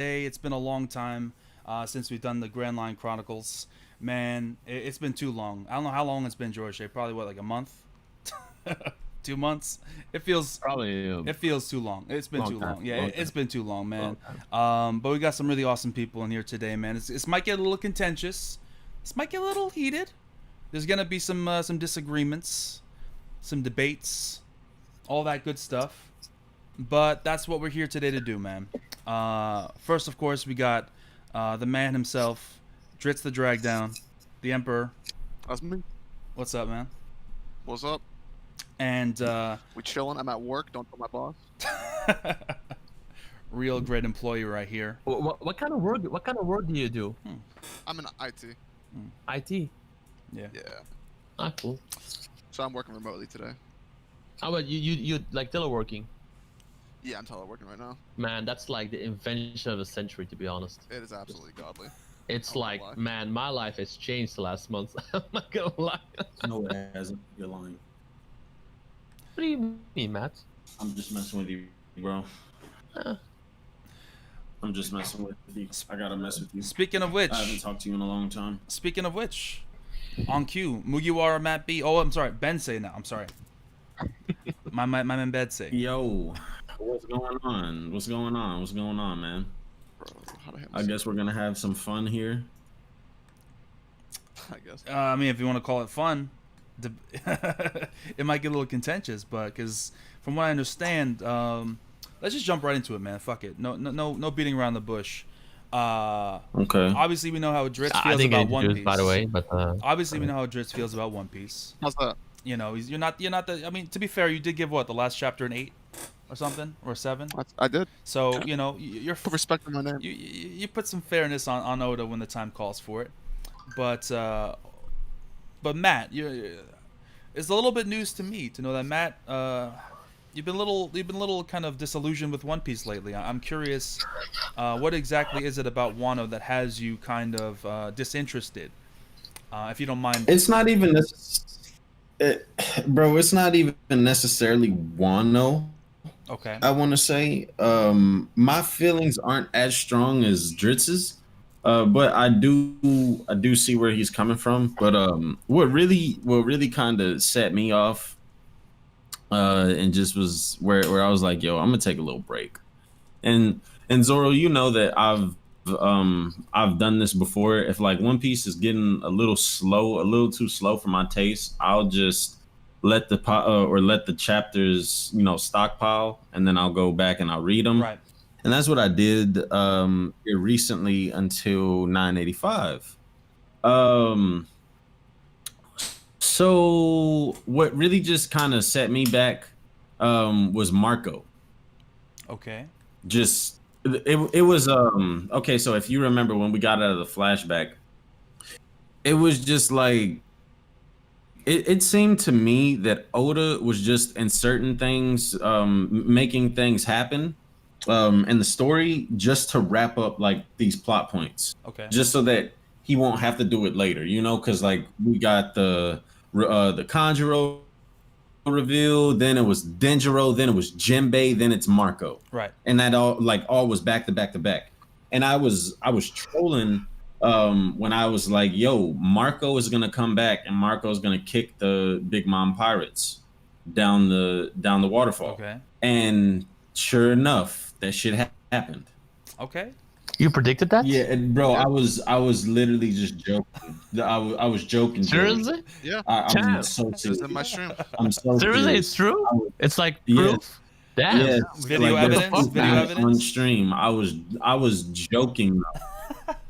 It's been a long time since we've done the Grand Line Chronicles. Man, it's been too long. I don't know how long it's been, Jorishae. Probably what, like a month, 2 months. It feels Probably it feels too long. It's been long too time, long. Yeah, long it's time. been too long, man. Long But we got some really awesome people in here today, man. This might get a little contentious. This might get a little heated. There's gonna be some disagreements, some debates, all that good stuff. But that's what we're here today to do, man. First, of course, we got the man himself, Drizzt the Drag Down, the Emperor. That's me. What's up, man? What's up? And We chilling. I'm at work. Don't tell my boss. real great employee right here. What kind of work? What kind of work do you do? I'm in IT. IT. Yeah. Yeah. Ah, cool. So I'm working remotely today. How about you like teleworking? Yeah, I'm teleworking right now. Man, that's like the invention of the century, to be honest. It is absolutely godly. It's I won't like, lie. man, my life has changed the last month. I'm not gonna lie. No, it hasn't. You're lying. What do you mean, Matt? I'm just messing with you, bro. Uh, I'm just messing with you. I gotta mess with you. Speaking of which, I haven't talked to you in a long time. on cue, Mugiwara Matt B. Oh, I'm sorry, Bensei now. I'm sorry. my man Bensei. Yo, what's going on? What's going on? What's going on, man? Bro, how the hell? I guess we're gonna have some fun here. I guess. I mean, if you want to call it fun, it might get a little contentious, but because from what I understand, let's just jump right into it, man. Fuck it. No beating around the bush. Okay. Obviously, we know how Drizzt I feels think about I One introduced, Piece. by the way, but Obviously, we know how Drizzt feels about One Piece. How's that? You know, you're not the. I mean, to be fair, you did give what, the last chapter an 8 or something, or 7. I did. So you know you're Put respect on my name. you put some fairness on Oda when the time calls for it, but Matt, it's a little bit news to me to know that Matt, you've been a little kind of disillusioned with One Piece lately. I'm curious, what exactly is it about Wano that has you kind of disinterested? If you don't mind. It's not even bro. It's not even necessarily Wano. Okay. I want to say, my feelings aren't as strong as Dritz's, but I do see where he's coming from. But what really kind of set me off, and just was where I was like, yo, I'm gonna take a little break. And Zoro, you know that I've done this before. If like One Piece is getting a little too slow for my taste, I'll just let the chapters, stockpile, and then I'll go back and I'll read them. Right. And that's what I did here recently until 985. So what really just kind of set me back was Marco. Okay. Just it was okay. So if you remember when we got out of the flashback, it was just like it seemed to me that Oda was just inserting things, making things happen in the story just to wrap up like these plot points. Okay. Just so that he won't have to do it later, because like we got the Kanjuro reveal, then it was Denjiro, then it was Jinbei, then it's Marco. Right. And that all was back to back to back. And I was trolling when I was like, yo, Marco is gonna come back and Marco is gonna kick the Big Mom pirates down the waterfall. Okay. And sure enough, that shit happened. Okay. you predicted that? Yeah, and bro, I was literally just joking. I was joking. Seriously? Yeah. I'm Damn. so It's serious. in my stream. I'm so Seriously, serious. it's true? It's like Yeah. proof? Damn. Yeah, Video like, evidence? there's Video proof evidence? on stream. I was joking.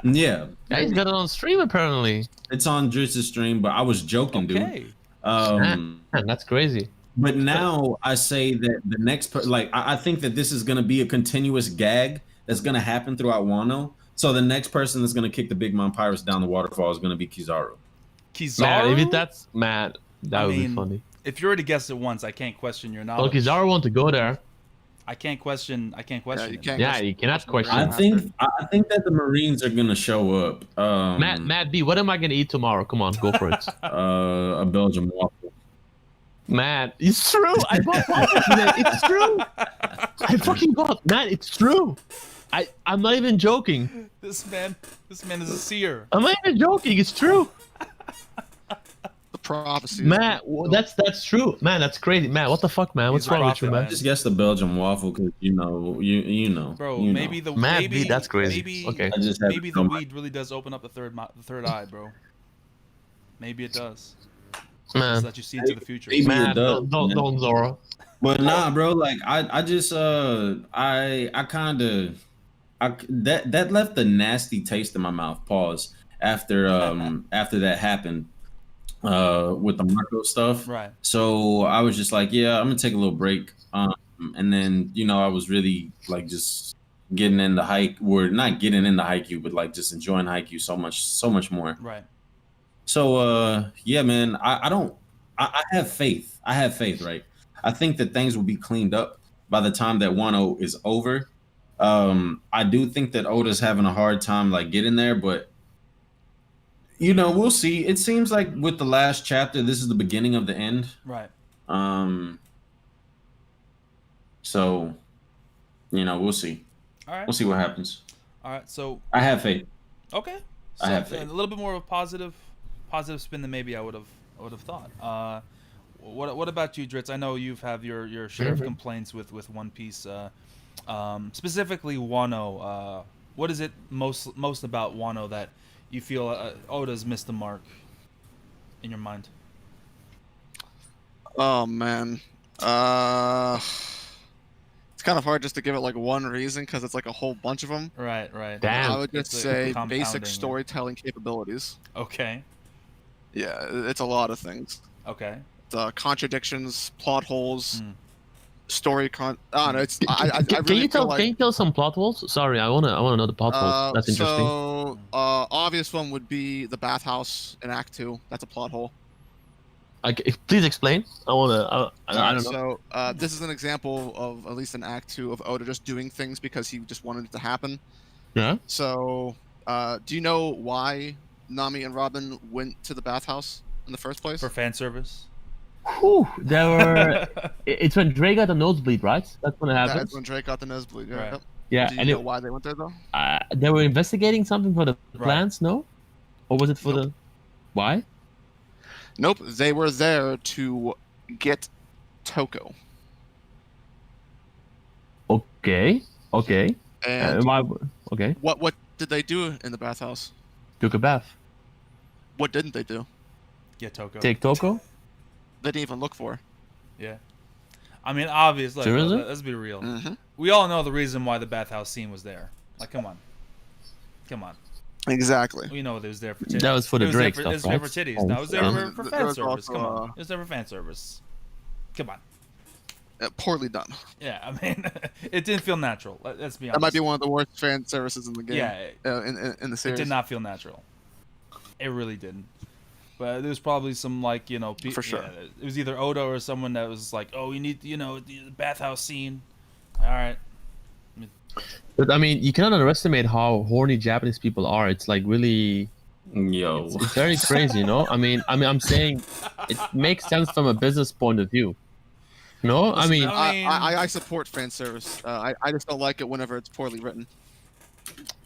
Yeah, Yeah, he's got it on stream apparently. it's on Drizzt's stream, but I was joking, Okay. dude. Man, that's crazy. But now I say that the next I think that this is going to be a continuous gag that's going to happen throughout Wano. So the next person that's going to kick the Big Mom Pirates down the waterfall is going to be Kizaru. Kizaru. Man, if that's Matt, that I would mean, be funny. If you already guessed it once, I can't question your Well, knowledge. Kizaru want to go there. I can't question. Yeah, it. you can't. Yeah, question- you cannot question. I think that the Marines are going to show up. Matt B, what am I gonna eat tomorrow? Come on, go for it. A Belgian waffle. Matt, it's true. I bought waffles today. It's true. I fucking bought. Matt, it's true. I'm not even joking. This man is a seer. I'm not even joking. It's true. The prophecy. Man, that's true. Man, that's crazy. Man, what the fuck, man? What's He's a wrong with you, prophet, man? man. Just guess the Belgian waffle because you know Bro, you maybe know. the Man, maybe that's crazy. Maybe Okay. I just had maybe to the know my- weed really does open up the third eye, bro. Maybe it does. Man, So that you see into the future. Maybe man, it does, don't man. Zoro. But nah, bro. Like I just I kind of that left a nasty taste in my mouth. Pause. After that happened with the Marco stuff. Right. So I was just like, yeah, I'm gonna take a little break. And then I was really like just getting into not getting into haiku, but like just enjoying haiku so much more. Right. So yeah, man, I don't I have faith. I have faith, right? I think that things will be cleaned up by the time that Wano is over. I do think that Oda's having a hard time like getting there, but we'll see. It seems like with the last chapter, this is the beginning of the end. Right. So we'll see. All right. We'll see what happens. All right. So I have faith. okay. So I have faith. a little bit more of a positive spin than maybe I would have thought. What about you, Drizzt? I know you've have your share of complaints with One Piece. Specifically Wano. What is it most about Wano that you feel Oda's missed the mark in your mind? Oh man, it's kind of hard just to give it like one reason because it's like a whole bunch of them. Right. Damn. I would just It's say compounding, basic yeah. storytelling capabilities. Okay. Yeah, it's a lot of things. Okay. The contradictions, plot holes, Mm. I don't know. It's I Can really you feel tell? Can you tell some plot holes? Sorry, I wanna know the plot holes. That's interesting. So, obvious one would be the bathhouse in Act 2. That's a plot hole. Please explain. I don't know. So, this is an example of at least in Act 2 of Oda just doing things because he just wanted it to happen. Yeah. So, do you know why Nami and Robin went to the bathhouse in the first place? For fan service. Whew, there were. It's when Dre got a nosebleed, right? That's when it happened. That's when Drake got the nosebleed. Yeah. Right. Yep. Yeah, Do you and know why they went there though? they were investigating something for the Right. plants, no? Or was it for Nope. the? Why? Nope. They were there to get Toko. Okay. And Why? Okay. what did they do in the bathhouse? Took a bath. What didn't they do? Yeah, Toko. Take Toko. They didn't even look for her. Yeah. I mean, obviously, Seriously? let's be real. Mm-hmm. We all know the reason why the bathhouse scene was there. Like, come on. Exactly. We know it was there for titties. That was for the It was there Drake for- stuff, It was there right? for titties. Oh, No, it was there yeah. for There fan was service. also, Come on. It was there for fan service. Come on. Poorly done. Yeah, I mean, it didn't feel natural. Let's be honest. That might be one of the worst fan services in the game. Yeah, In the it series. did not feel natural. It really didn't. But there was probably some For sure. yeah, it was either Oda or someone that was like, "Oh, you need the bathhouse scene." All right. But I mean, you cannot underestimate how horny Japanese people are. It's like really, Yo. it's very crazy, I mean, I'm saying it makes sense from a business point of view. No, I mean, I support fan service. I just don't like it whenever it's poorly written.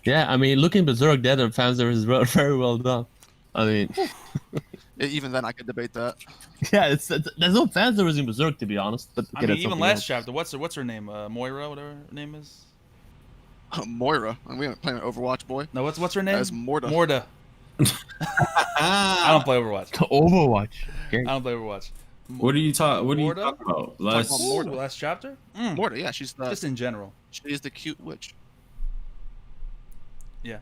yeah, I mean, looking Berserk, the other fan service is very well done. I mean, Even then, I could debate that. yeah, there's no fan service in Berserk, to be honest. But I okay, mean, that's even something last else. chapter, what's her name? Moira, whatever her name is. Moira. And we haven't played Overwatch, boy. No, what's her name? That's Morta. Morta. I don't play Overwatch. Overwatch. Okay. I don't play Overwatch. What are you talking Morta? about? about Ooh, Morta. last chapter? Mm. Morta, yeah, she's the Just in general. she's the cute witch. Yeah.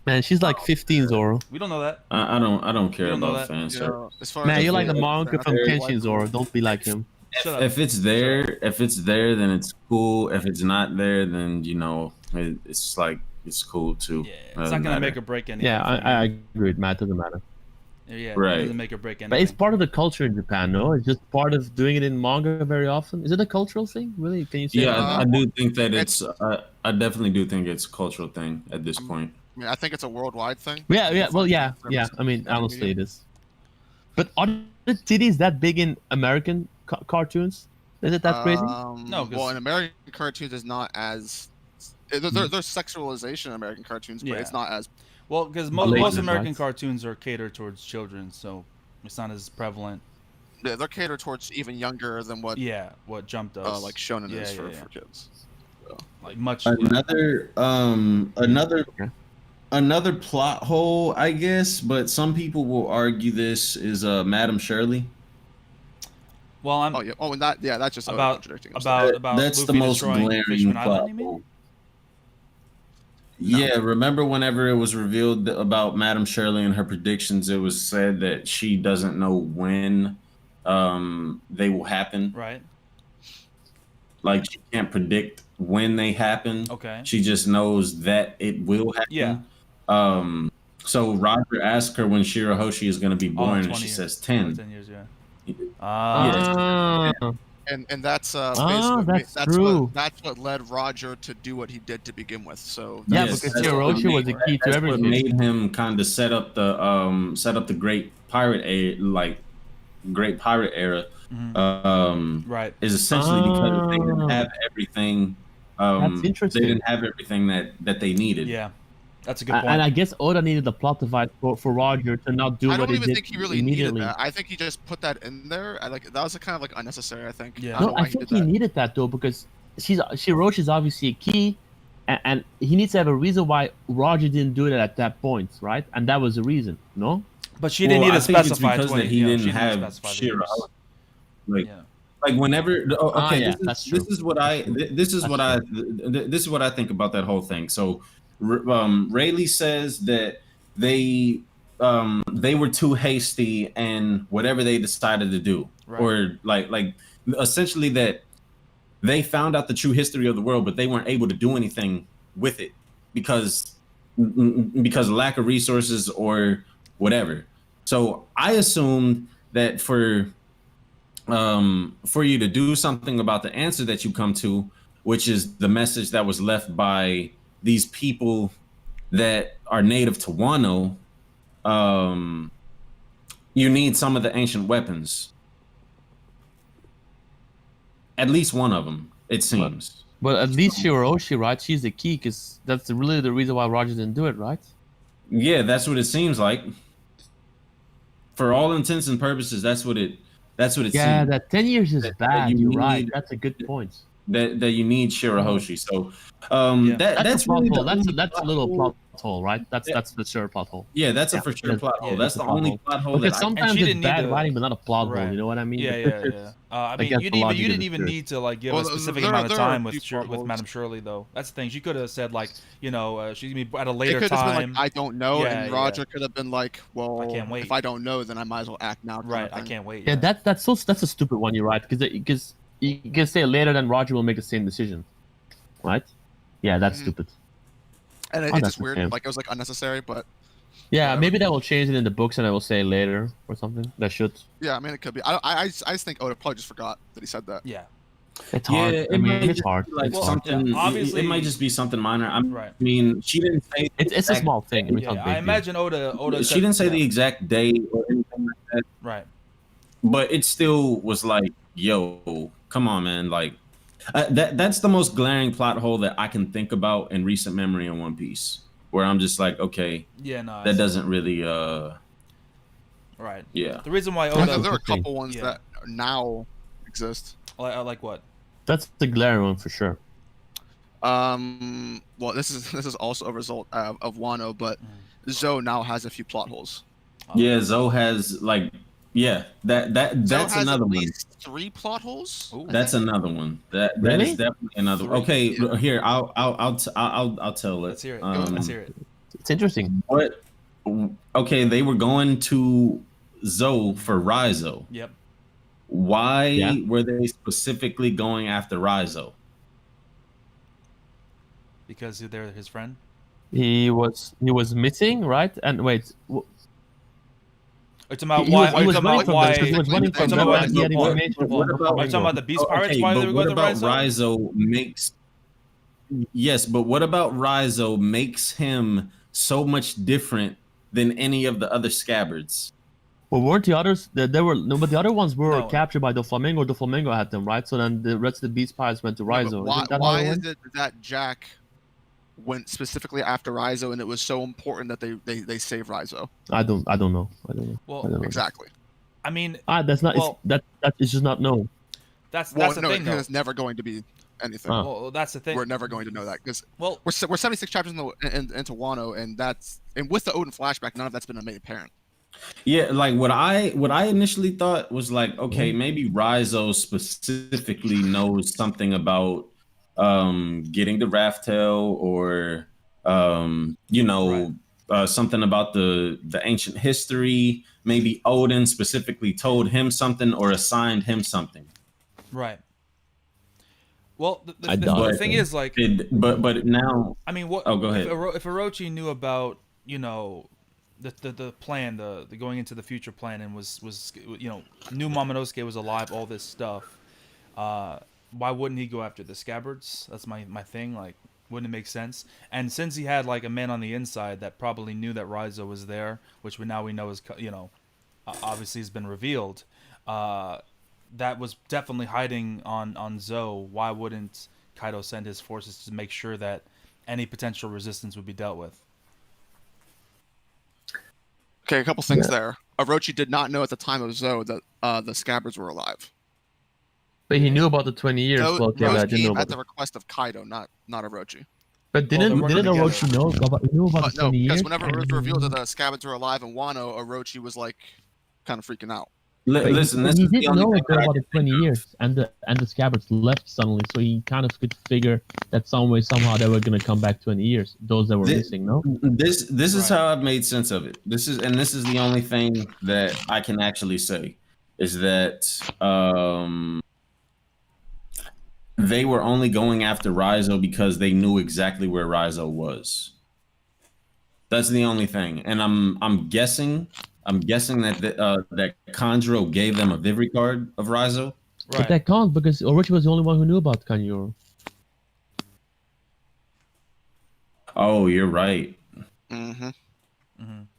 Man, she's like 15, Zoro. We don't know that. I don't care You don't know about that? fan Yeah, service. as far Man, as you're the like the whole manga thing, from I think Kenshin, like- Zoro. Don't be like him. Shut up. If it's there, then it's cool. If it's not there, then it's like it's cool too. Yeah, it's Doesn't not gonna matter. make or break anything. Yeah, for me. I agree with Matt. Doesn't matter. Yeah, Right. It doesn't make or break anything. But it's part of the culture in Japan, no? It's just part of doing it in manga very often. Is it a cultural thing? Really? Can you say Yeah, that? I do think that it's. I definitely do think it's a cultural thing at this point. I mean, I think it's a worldwide thing. Yeah. Well, yeah. Fan Yeah. service I mean, every honestly, medium. it is. But are the titties that big in American cartoons? Is it that crazy? No, 'cause- well, in American cartoons, is not as There's sexualization in American cartoons, but Yeah. it's not as Well, because Blatant, most American right? cartoons are catered towards children, so it's not as prevalent. they're catered towards even younger than what Yeah, what Jump does. like shonen Yeah, is yeah, for yeah. kids. Like much. Another Okay. another plot hole, I guess, but some people will argue this is Madam Shirley. Well, I'm Oh yeah. Oh, and that's just Oda about contradicting himself. about That's the Luffy most destroying glaring Fishman Island. plot You mean? hole. Yeah, remember whenever it was revealed about Madam Shirley and her predictions, it was said that she doesn't know when they will happen. Right. Like she can't predict when they happen. Okay. She just knows that it will happen. Yeah. So Roger asked her when Shirahoshi is going to be Oh, born, and 20 she years. says 10 10. years. Yeah. Ah, And that's Ah, basically that's true. that's what led Roger to do what he did to begin with. So Yeah, Yes, because that's what Hiroshi was made- the key to that's what everything. made him kind of set up the great pirate great pirate era. Mm-hmm. Right. Is essentially because they didn't have everything. That's interesting. They didn't have everything that they needed. Yeah. That's a good point. And I guess Oda needed the plot device for Roger to not do I what don't he even did think he really needed immediately. that. I think he just put that in there. Like that was kind of like unnecessary. I think. Yeah. I don't No, know why I he think did he that. needed that though because Shiroshi is obviously a key, and he needs to have a reason why Roger didn't do it at that point, right? And that was the reason, no? But she didn't need I to think it's specify because 20. that he you know, didn't she have specify the Shira. years. Like, Yeah. like whenever. Okay, yeah, this, that's is, this true. is what I. This is That's what I. This is what I think about that whole thing. So, Rayleigh says that they were too hasty and whatever they decided to do, Right. or like essentially that they found out the true history of the world, but they weren't able to do anything with it because of lack of resources or whatever. So I assumed that for you to do something about the answer that you come to, which is the message that was left by these people that are native to Wano, you need some of the ancient weapons. At least one of them, it seems. But at least Shiroshi, right? She's the key because that's really the reason why Roger didn't do it, right? Yeah, that's what it seems like. For all intents and purposes, that's what it Yeah, seems. that 10 years is That bad. you You're right. need- That's a good point. That you need Shirahoshi. So Yeah. That's a plot really hole. the only That's a little plot hole, right? That's the sure plot hole. Yeah, that's a Yeah, for sure yeah, plot hole. yeah, That's it's a the plot only hole. plot hole Because that sometimes she it's didn't need bad to- writing, but not a plot Right. hole. You know what I mean? Yeah, But yeah, this yeah. is- I mean, guess you the didn't logic even is good. need to like give Well, a specific there- amount of there are a time with few plot holes. Madame Shirley though. That's the thing. She could have said like, she's gonna be at a It later could have time. been like I don't know, Yeah, and yeah. Roger could have been like, well, can't wait. if I don't know, then I might as well act now. kind Right. of I thing. can't wait. Yeah, that's a stupid one. You're right. Because you can say later, then Roger will make the same decision, right? Yeah, that's Mhm. stupid. And Oh, it's that's just weird. okay. Like it was like unnecessary, but Yeah, Whatever. maybe that will change it in the books, and I will say later or something. That should. yeah, I mean it could be. I just think Oda probably just forgot that he said that. Yeah. It's Yeah, hard. it I mean, might it's just hard. be like It's hard. something. Yeah, obviously- it might just be something minor. Right. I mean, she didn't say. the It's a exact small thing. day. It's not Yeah. big I deal. imagine Oda. She didn't say yeah. the exact day or anything like that, Right. but it still was like, "Yo, come on, man!" Like that's the most glaring plot hole that I can think about in recent memory in One Piece, where I'm just like, okay, Yeah. No. that doesn't really, Right. yeah. The reason why And Oda there are a interesting. couple ones Yeah. that now exist. like what? That's the glaring one for sure. Well, this is also a result of Wano, but Zoe now has a few plot holes. Yeah, Zoe has like, yeah, Zoe that's has another at one. least 3 plot holes. Ooh. I That's think. another one. That Really? is definitely another. Three. Okay, Yeah. here I'll tell it. Let's hear it. Um, Let's hear it. It's interesting. What? Okay, they were going to Zoe for Rizo. Yep. Why Yeah. were they specifically going after Rizo? Because they're his friend. He was missing, right? And wait, Are you talking about he why? was, Are he you was talking running about from why? because he was running from talking them about and he had what- information what from about- Are you talking about the Beast Pirates? Okay, Why they but were what going to about Rizo? Rizo makes? Yes, but what about Rizo makes him so much different than any of the other scabbards? Well, weren't the others? There were no, but the other ones were No. captured by the Flamingo. The Flamingo had them, right? So then the rest of the Beast Pirates went to Yeah, Rizo. but Isn't that how why it is went? it that Jack went specifically after Raizo, and it was so important that they save Raizo. I don't know. Well, I don't know. Exactly. I mean, That's not. Well- that is just not known. that's Well, the no, thing, though. it's never going to be anything. Ah. Well, that's the thing. We're never going to know that because Well, we're 76 chapters into Wano, and with the Odin flashback, none of that's been made apparent. Yeah, like what I initially thought was like, okay, maybe Raizo specifically knows something about getting the Raftel, or something about the ancient history. Maybe Odin specifically told him something or assigned him something. right. Well, I the doubt thing is, like, But now, I mean, what? Oh, go ahead. If Orochi knew about, the plan, the going into the future plan, and was knew Momonosuke was alive, all this stuff. Why wouldn't he go after the scabbards? That's my thing. Like, wouldn't it make sense? And since he had like a man on the inside that probably knew that Raizo was there, which we know is obviously has been revealed. That was definitely hiding on Zou. Why wouldn't Kaido send his forces to make sure that any potential resistance would be dealt with? Okay, a couple things there. Orochi did not know at the time of Zou that the scabbards were alive. But he knew about the 20 years. Those Well, yeah, but I didn't know came about at the request of Kaido, not Orochi. But Well, didn't they're working Orochi know about the But 20 no, years? because whenever it was revealed that the scabbards were alive in Wano, Orochi was like kind of freaking out. listen, this he is the didn't only know thing that I about can the 20 think of. years, and the scabbards left suddenly, so he kind of could figure that somehow they were gonna come back 20 years. Those that were missing, no? This is Right. how I've made sense of it. This is the only thing that I can actually say is that they were only going after Raizo because they knew exactly where Raizo was. That's the only thing, and I'm guessing that that Kanjuro gave them a Vivri card of Raizo. But Right. that can't, because Orochi was the only one who knew about Kanjuro. Oh, you're right. Mm-hmm.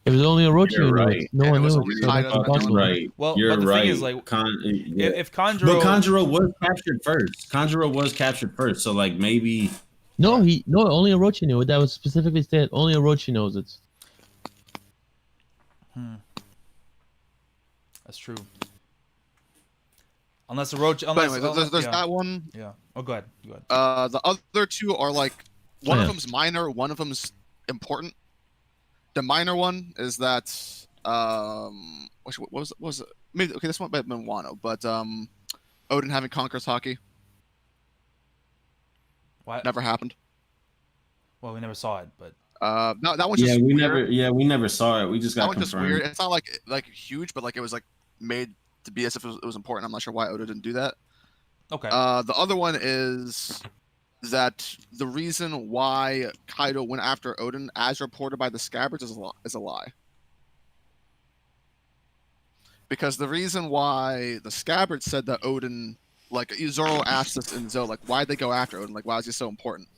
It was only Orochi You're who knew right. it. No And one it was knew only it, so Kaido that's that knew it. impossible. Right. Well, You're but the right. thing is, like, Yeah. if Kanjuro, But Kanjuro was captured first. Kanjuro was captured first, so like maybe. No, Right. only Orochi knew it. That was specifically stated. Only Orochi knows it. that's true. Unless Orochi, But unless anyway, there's yeah. that one. Yeah. Oh, go ahead. Go ahead. The other two are like one Yeah. of them's minor, one of them's important. The minor one is that what was it? Maybe okay, this one might have been Wano, but Odin having conquerors hockey What? never happened. Well, we never saw it, but No, that one's Yeah, just we weird. we never saw it. We just That got one's just confirmed. weird. It's not like huge, but like it was like made to be as if it was important. I'm not sure why Oda didn't do that. okay. The other one is that the reason why Kaido went after Odin, as reported by the Scabbards, is a lie. Because the reason why the Scabbards said that Odin, like Zoro asked this in Zou, like why'd they go after Odin? Like why is he so important?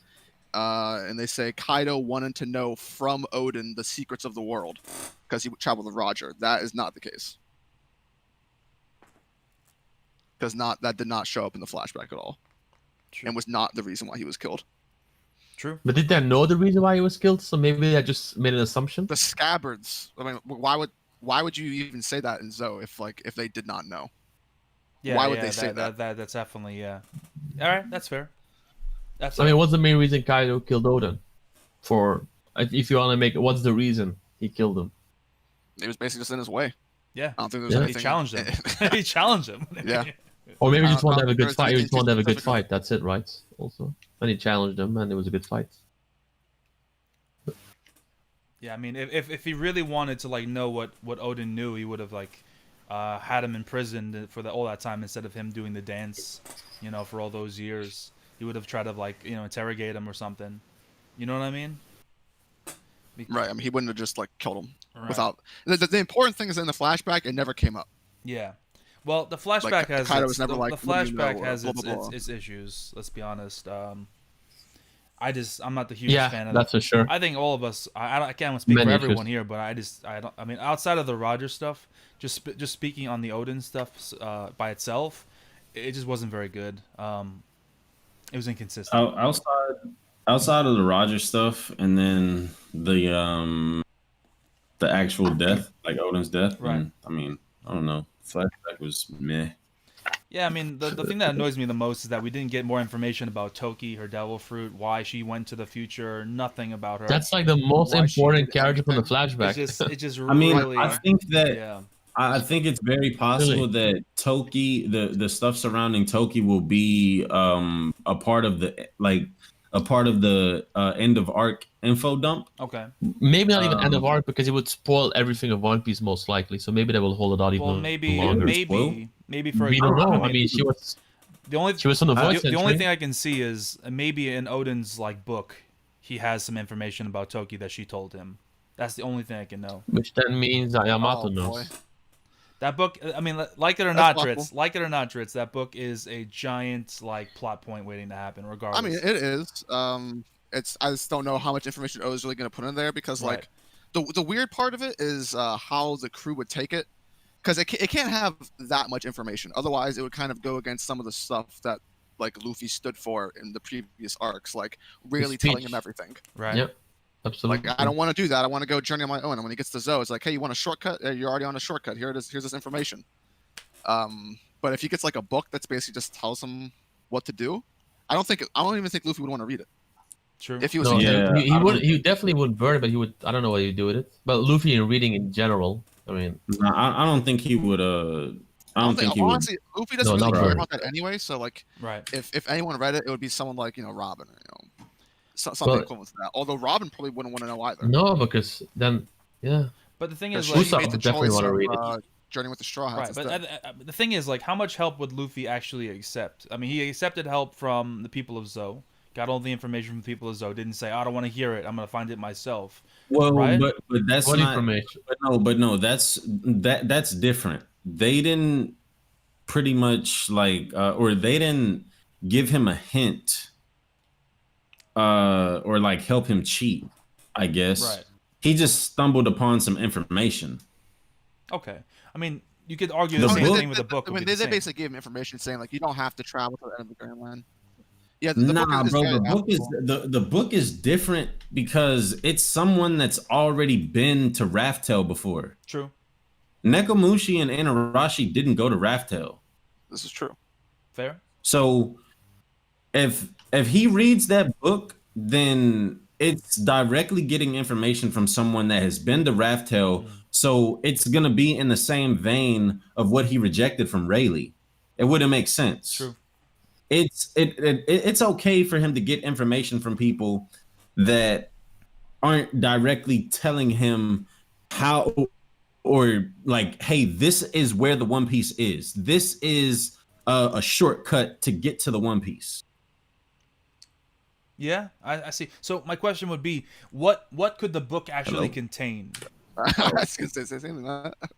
And they say Kaido wanted to know from Odin the secrets of the world because he traveled with Roger. That is not the case. Because that did not show up in the flashback at all, True. and was not the reason why he was killed. True. But did they know the reason why he was killed? So maybe I just made an assumption. The Scabbards. I mean, why would you even say that in Zou if they did not know? Yeah. Why would yeah, they say that? That's definitely, yeah. All right, that's fair. That's. I mean, what's the main reason Kaido killed Odin? For if you want to make it, what's the reason he killed him? It was basically just in his way. yeah. I don't think there's Yeah. He anything. challenged him. He challenged him. Yeah. Or maybe he I just wanted to have a don't good think fight. He there's just wanted to have a good anything fight. That's it, right? Also, and he challenged him, and it was a good fight. Yeah, I mean, if he really wanted to like know what Odin knew, he would have like had him imprisoned for all that time instead of him doing the dance, for all those years. He would have tried to like interrogate him or something. You know what I mean? Right. I mean, he wouldn't have just like killed him Right. without. The important thing is in the flashback, it never came up. Yeah. Well, the flashback Like, has Kaido its, was never the, like, the "What do you know?" flashback or has blah, blah, blah. its issues. Let's be honest. I'm not the hugest Yeah, fan of that's for sure. I think all of us. I can't speak Many for issues. everyone here, but I don't. I mean, outside of the Roger stuff, just speaking on the Odin stuff by itself, it just wasn't very good. It was inconsistent. outside of the Roger stuff, and then the actual death, like Odin's death, Right. and I mean, I don't know. Flashback was meh. Yeah, I mean, the thing that annoys me the most is that we didn't get more information about Toki, her devil fruit, why she went to the future, nothing about her. That's like the most Why she important did character from the everything. flashback. It just I mean, really, I think that yeah. I think it's very possible that Toki, the stuff surrounding Toki, will be a part of the end of arc info dump. Okay. Maybe not even end of arc because it would spoil everything of One Piece most likely. So maybe they will hold it out even Well, maybe longer. maybe for We don't know. I I mean, she was on the voice the only entry. thing I can see is maybe in Odin's like book, he has some information about Toki that she told him. That's the only thing I can know. Which then means that Yamato Oh, knows. boy. That book, I mean, like it or That's not, possible. Drizzt, like it or not, Drizzt, that book is a giant like plot point waiting to happen. Regardless. I mean, it is. It's I just don't know how much information O's really going to put in there because Right. like the weird part of it is how the crew would take it because it can't have that much information. Otherwise, it would kind of go against some of the stuff that like Luffy stood for in the previous arcs, like really telling him speech. everything. right. Yep, absolutely. Like I don't want to do that. I want to go journey on my own. And when he gets to Zoe, it's like, hey, you want a shortcut? You're already on a shortcut. Here it is. Here's this information. But if he gets like a book that's basically just tells him what to do, I don't even think Luffy would want to read it. True. If he was No, a kid. Yeah, he I don't would. He definitely wouldn't burn it, but he would. I don't know what he'd do with it. But Luffy in reading in general, I mean, Nah, I don't think he would. I don't think he would. honestly, Luffy doesn't No, really not care Bird. about that anyway. So like, Right. if anyone read it, it would be someone like Robin, or, something But- equivalent to that. Although Robin probably wouldn't want to know either. no, because then, yeah, But the thing Because is, she like, Usopp made the would definitely choice wanna of, read it. Journey with the Straw Hats right. But instead. the thing is, like, how much help would Luffy actually accept? I mean, he accepted help from the people of Zoe. Got all the information from the people of Zoe. Didn't say, I don't want to hear it. I'm gonna find it myself. Well, Right? but that's what not. information? But no, that's different. They didn't pretty much like, or they didn't give him a hint, or like help him cheat. I guess. Right. He just stumbled upon some information. Okay. I mean, you could argue The the same book- thing with the book. I would mean, be the they same. basically gave him information saying like you don't have to travel to the end of the Grand Line. Yeah, Nah, book bro. very The book is applicable. the book is different because it's someone that's already been to Raftel before. True. Nekomushi and Inarashi didn't go to Raftel. This is true. Fair. So if he reads that book, then it's directly getting information from someone that has been to Raftel. So it's gonna be in the same vein of what he rejected from Rayleigh. It wouldn't make sense. True. It's okay for him to get information from people that aren't directly telling him how, or like, hey, this is where the One Piece is. This is a shortcut to get to the One Piece. Yeah, I see. So my question would be, what could the book actually Hello? contain? I was gonna say something like that.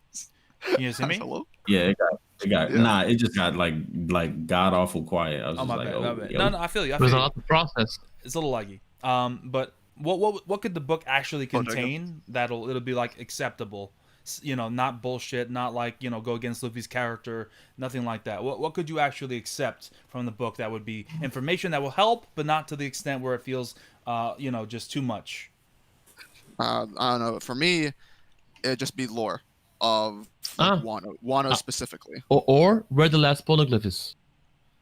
Can you see me? Hello? Yeah, it got Yeah. nah. It just got like god awful quiet. I was Oh just my like, bad. oh, My bad. yo. No, I feel you. I there's feel a you. lot to process. It's a little laggy. But what could the book actually Oh, there you go. contain it'll be like acceptable? Not bullshit, not like go against Luffy's character, nothing like that. What could you actually accept from the book that would be information that will help, but not to the extent where it feels just too much? I don't know. For me, it'd just be lore of Ah. Wano specifically. Or where the last poneglyph is.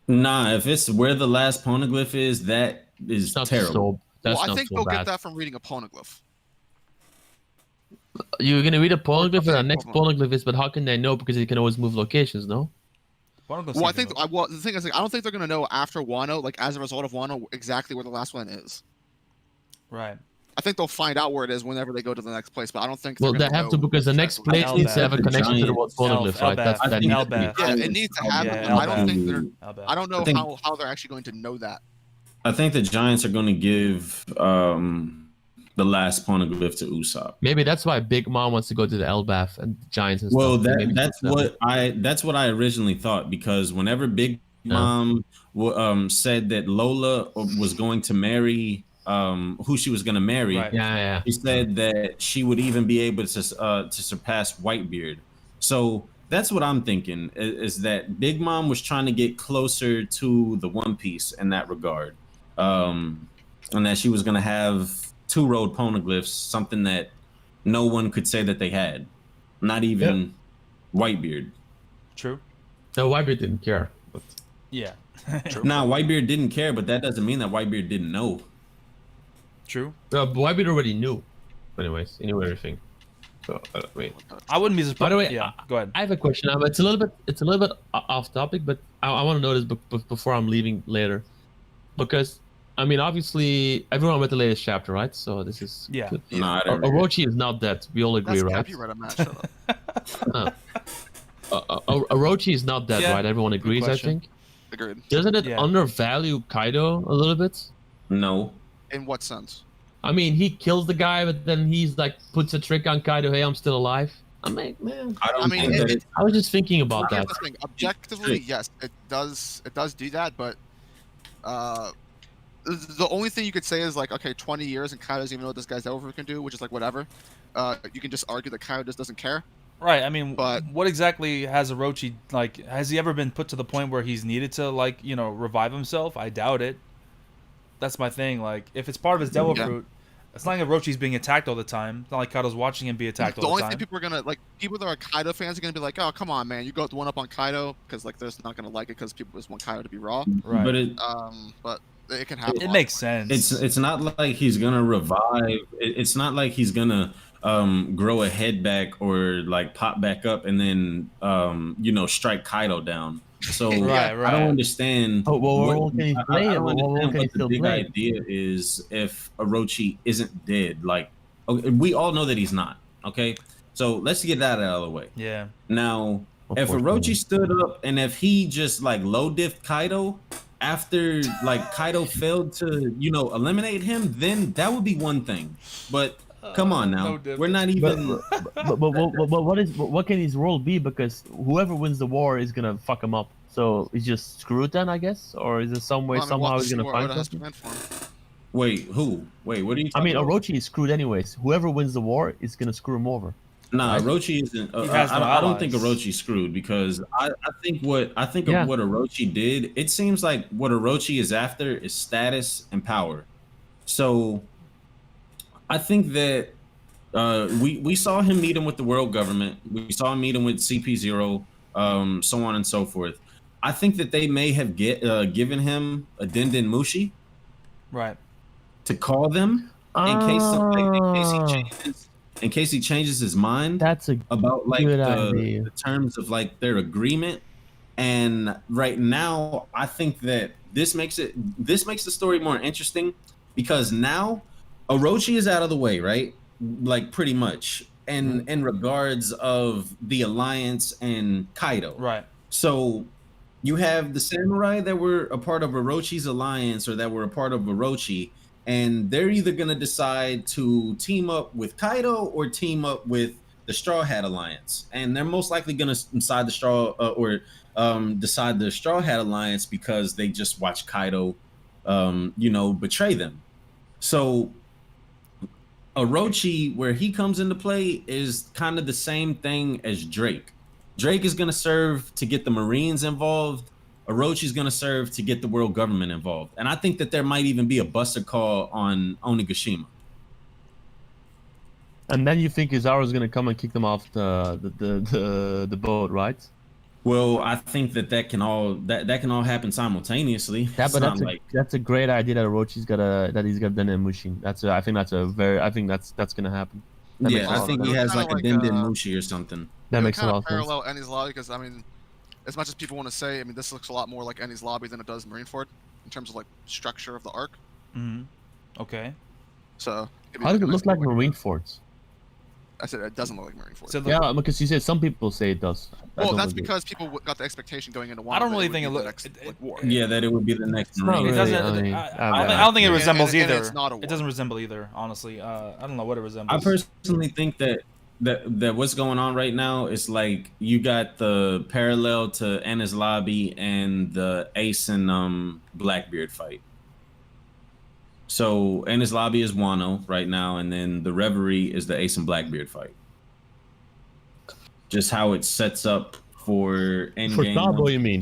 Nah, if it's where the last poneglyph is, that is It's not terrible. so. That's Well, I not think so they'll bad. get that from reading a poneglyph. You're gonna read a poneglyph, and the next Equivalent. poneglyph is, but how can they know? Because you can always move locations, no? Well, I think the thing is, like, I don't think they're gonna know after Wano, like as a result of Wano, exactly where the last one is. Right. I think they'll find out where it is whenever they go to the next place, but I don't think. Well, they're they gonna have know to because the next exactly. place needs to have a The connection to the giant- poneglyph, right? Elbaf. That needs to be. Elbaf. Yeah, it needs to happen. Yeah, but I don't think they're. Elbaf. I don't know I think- how they're actually going to know that. I think the Giants are going to give the last poneglyph to Usopp. Maybe that's why Big Mom wants to go to the Elbaf and Giants and Well, stuff. Maybe that's what I originally thought, because whenever Big Mom said that Lola was going to marry who she was going to marry, Right. Yeah. she said that she would even be able to surpass Whitebeard. So that's what I'm thinking, is that Big Mom was trying to get closer to the One Piece in that regard. and that she was gonna have 2 road poneglyphs, something that no one could say that they had, not even Whitebeard. True. No, Whitebeard didn't care. But Yeah. Now Whitebeard didn't care, but that doesn't mean that Whitebeard didn't know. True. Whitebeard already knew. Anyways, he knew everything. So wait. I wouldn't be surprised. By the way, yeah. Go ahead. I have a question. It's a little bit off topic, but I want to know this before I'm leaving later, because I mean, obviously, everyone read the latest chapter, right? So this is Yeah. good. No, I didn't read it. Orochi is not dead. We all agree, That's right? Cap, you read a match. Shut up. Orochi is not dead, Yeah, right? Everyone agrees, I question. think. Agreed. Doesn't it Yeah. undervalue Kaido a little bit? No. In what sense? I mean, he kills the guy, but then he's like puts a trick on Kaido. Hey, I'm still alive. I'm like, man. I mean, think that I was just thinking about Here's that. the thing. Objectively, yes, it does do that, but the only thing you could say is like, okay, 20 years and Kaido doesn't even know what this guy's over can do, which is like whatever. You can just argue that Kaido just doesn't care. Right. I mean, But- what exactly has Orochi like? Has he ever been put to the point where he's needed to like revive himself? I doubt it. That's my thing. Like, if it's part of his devil Yeah. fruit, it's not like Orochi's being attacked all the time. It's not like Kaido's watching him be attacked The all only the thing time. people are gonna like, people that are Kaido fans are gonna be like, oh, come on, man, you go one up on Kaido, because like they're just not gonna like it because people just want Kaido to be raw. Right. But it But it can happen. It makes sense. it's not like he's gonna revive. It's not like he's gonna grow a head back or like pop back up and then strike Kaido down. So Right, I right. don't understand. Oh, well, can he play? I don't Well, understand can he what the still big play? idea is if Orochi isn't dead. Like, okay, we all know that he's not. Okay, so let's get that out of the way. Yeah. Now, Of if course, Orochi stood up and if he just like low diffed Kaido after like Kaido failed to eliminate him, then that would be one thing. But come on now, no diff. we're not even. But what can his role be? Because whoever wins the war is gonna fuck him up. So he's just screwed then, I guess, or is there some way Well, I mean, somehow we'll have to he's see gonna what find Oda has something? planned for him. Wait, who? Wait, what are you? I mean, talking about? Orochi is screwed anyways. Whoever wins the war is gonna screw him over. Nah, Right? Orochi isn't. He has no I don't think allies. Orochi's screwed because I think what Yeah. of what Orochi did. It seems like what Orochi is after is status and power. So I think that we saw him meet him with the world government. We saw him meet him with CP0, so on and so forth. I think that they may have given him a Denden Mushi Right. to call them in case he changes his mind That's a about like good the idea. terms of like their agreement. And right now I think that this makes the story more interesting because now Orochi is out of the way, right? Like pretty much in regards of the alliance and Kaido. Right. So you have the samurai that were a part of Orochi's alliance or that were a part of Orochi, and they're either going to decide to team up with Kaido or team up with the Straw Hat Alliance. And they're most likely going to decide the decide the Straw Hat Alliance because they just watched Kaido, betray them. So Orochi, where he comes into play, is kind of the same thing as Drake. Drake is going to serve to get the Marines involved. Orochi is going to serve to get the world government involved. And I think that there might even be a buster call on Onigashima. And then you think Kizaru's gonna come and kick them off the boat, right? Well, I think that can all happen simultaneously. Yeah, It's but not like that's a great idea that Orochi's he's got Denden Mushi. I think that's gonna happen. That makes a I lot think of he sense. has like a Kinda like, Denden Mushi or something. That makes a kind lot of of sense. parallel Eni's lobby because I mean, as much as people want to say, I mean, this looks a lot more like Eni's lobby than it does Marineford in terms of like structure of the arc. Mm-hmm. Okay. So How does it look like Marinefords? I said it doesn't look like Marineford. So the, Yeah, because you said some people say it does. I well, don't that's agree. because people got the expectation going into one. I don't that really would think be it the look- next, it- like, war. Yeah, that it would be the next not Marine. it really. doesn't. I mean, I don't think it and- resembles and either. it's not a war. It doesn't resemble either. Honestly, I don't know what it I resembles. personally think that what's going on right now is like you got the parallel to Anna's Lobby and the Ace and Blackbeard fight. So Anna's Lobby is Wano right now, and then the Reverie is the Ace and Blackbeard fight. Just how it sets up for endgame. For Sabo, you mean?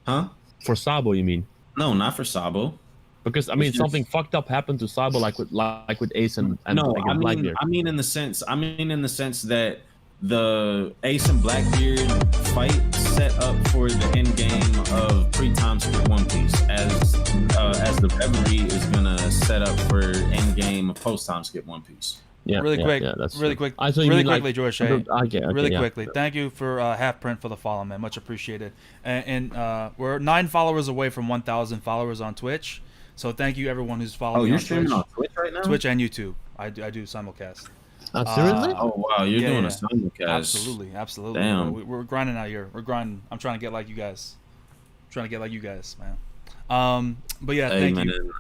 Huh? For Sabo, you mean? No, not for Sabo. Because I mean, It's something just- fucked up happened to Sabo, like with Ace and No, I guess Blackbeard. I mean in the sense that the Ace and Blackbeard fight set up for the end game of pre-time skip One Piece, as the Reverie is gonna set up for end game of post-time skip One Piece. Yeah, Really quick, that's really true. quick, I thought you really mean, quickly, like, Jorishae. okay, Really yeah. quickly. Thank you for Half Print for the follow, man. Much appreciated. And we're 9 followers away from 1,000 followers on Twitch. So thank you everyone who's following Oh, me you're on streaming Twitch. on Twitch right now? Twitch and YouTube. I do simulcast. Seriously? Oh wow, you're Yeah, doing yeah. a simulcast. Absolutely. Damn. We're grinding out here. We're grinding. I'm trying to get like you guys. Man. But yeah, Hey thank man, you.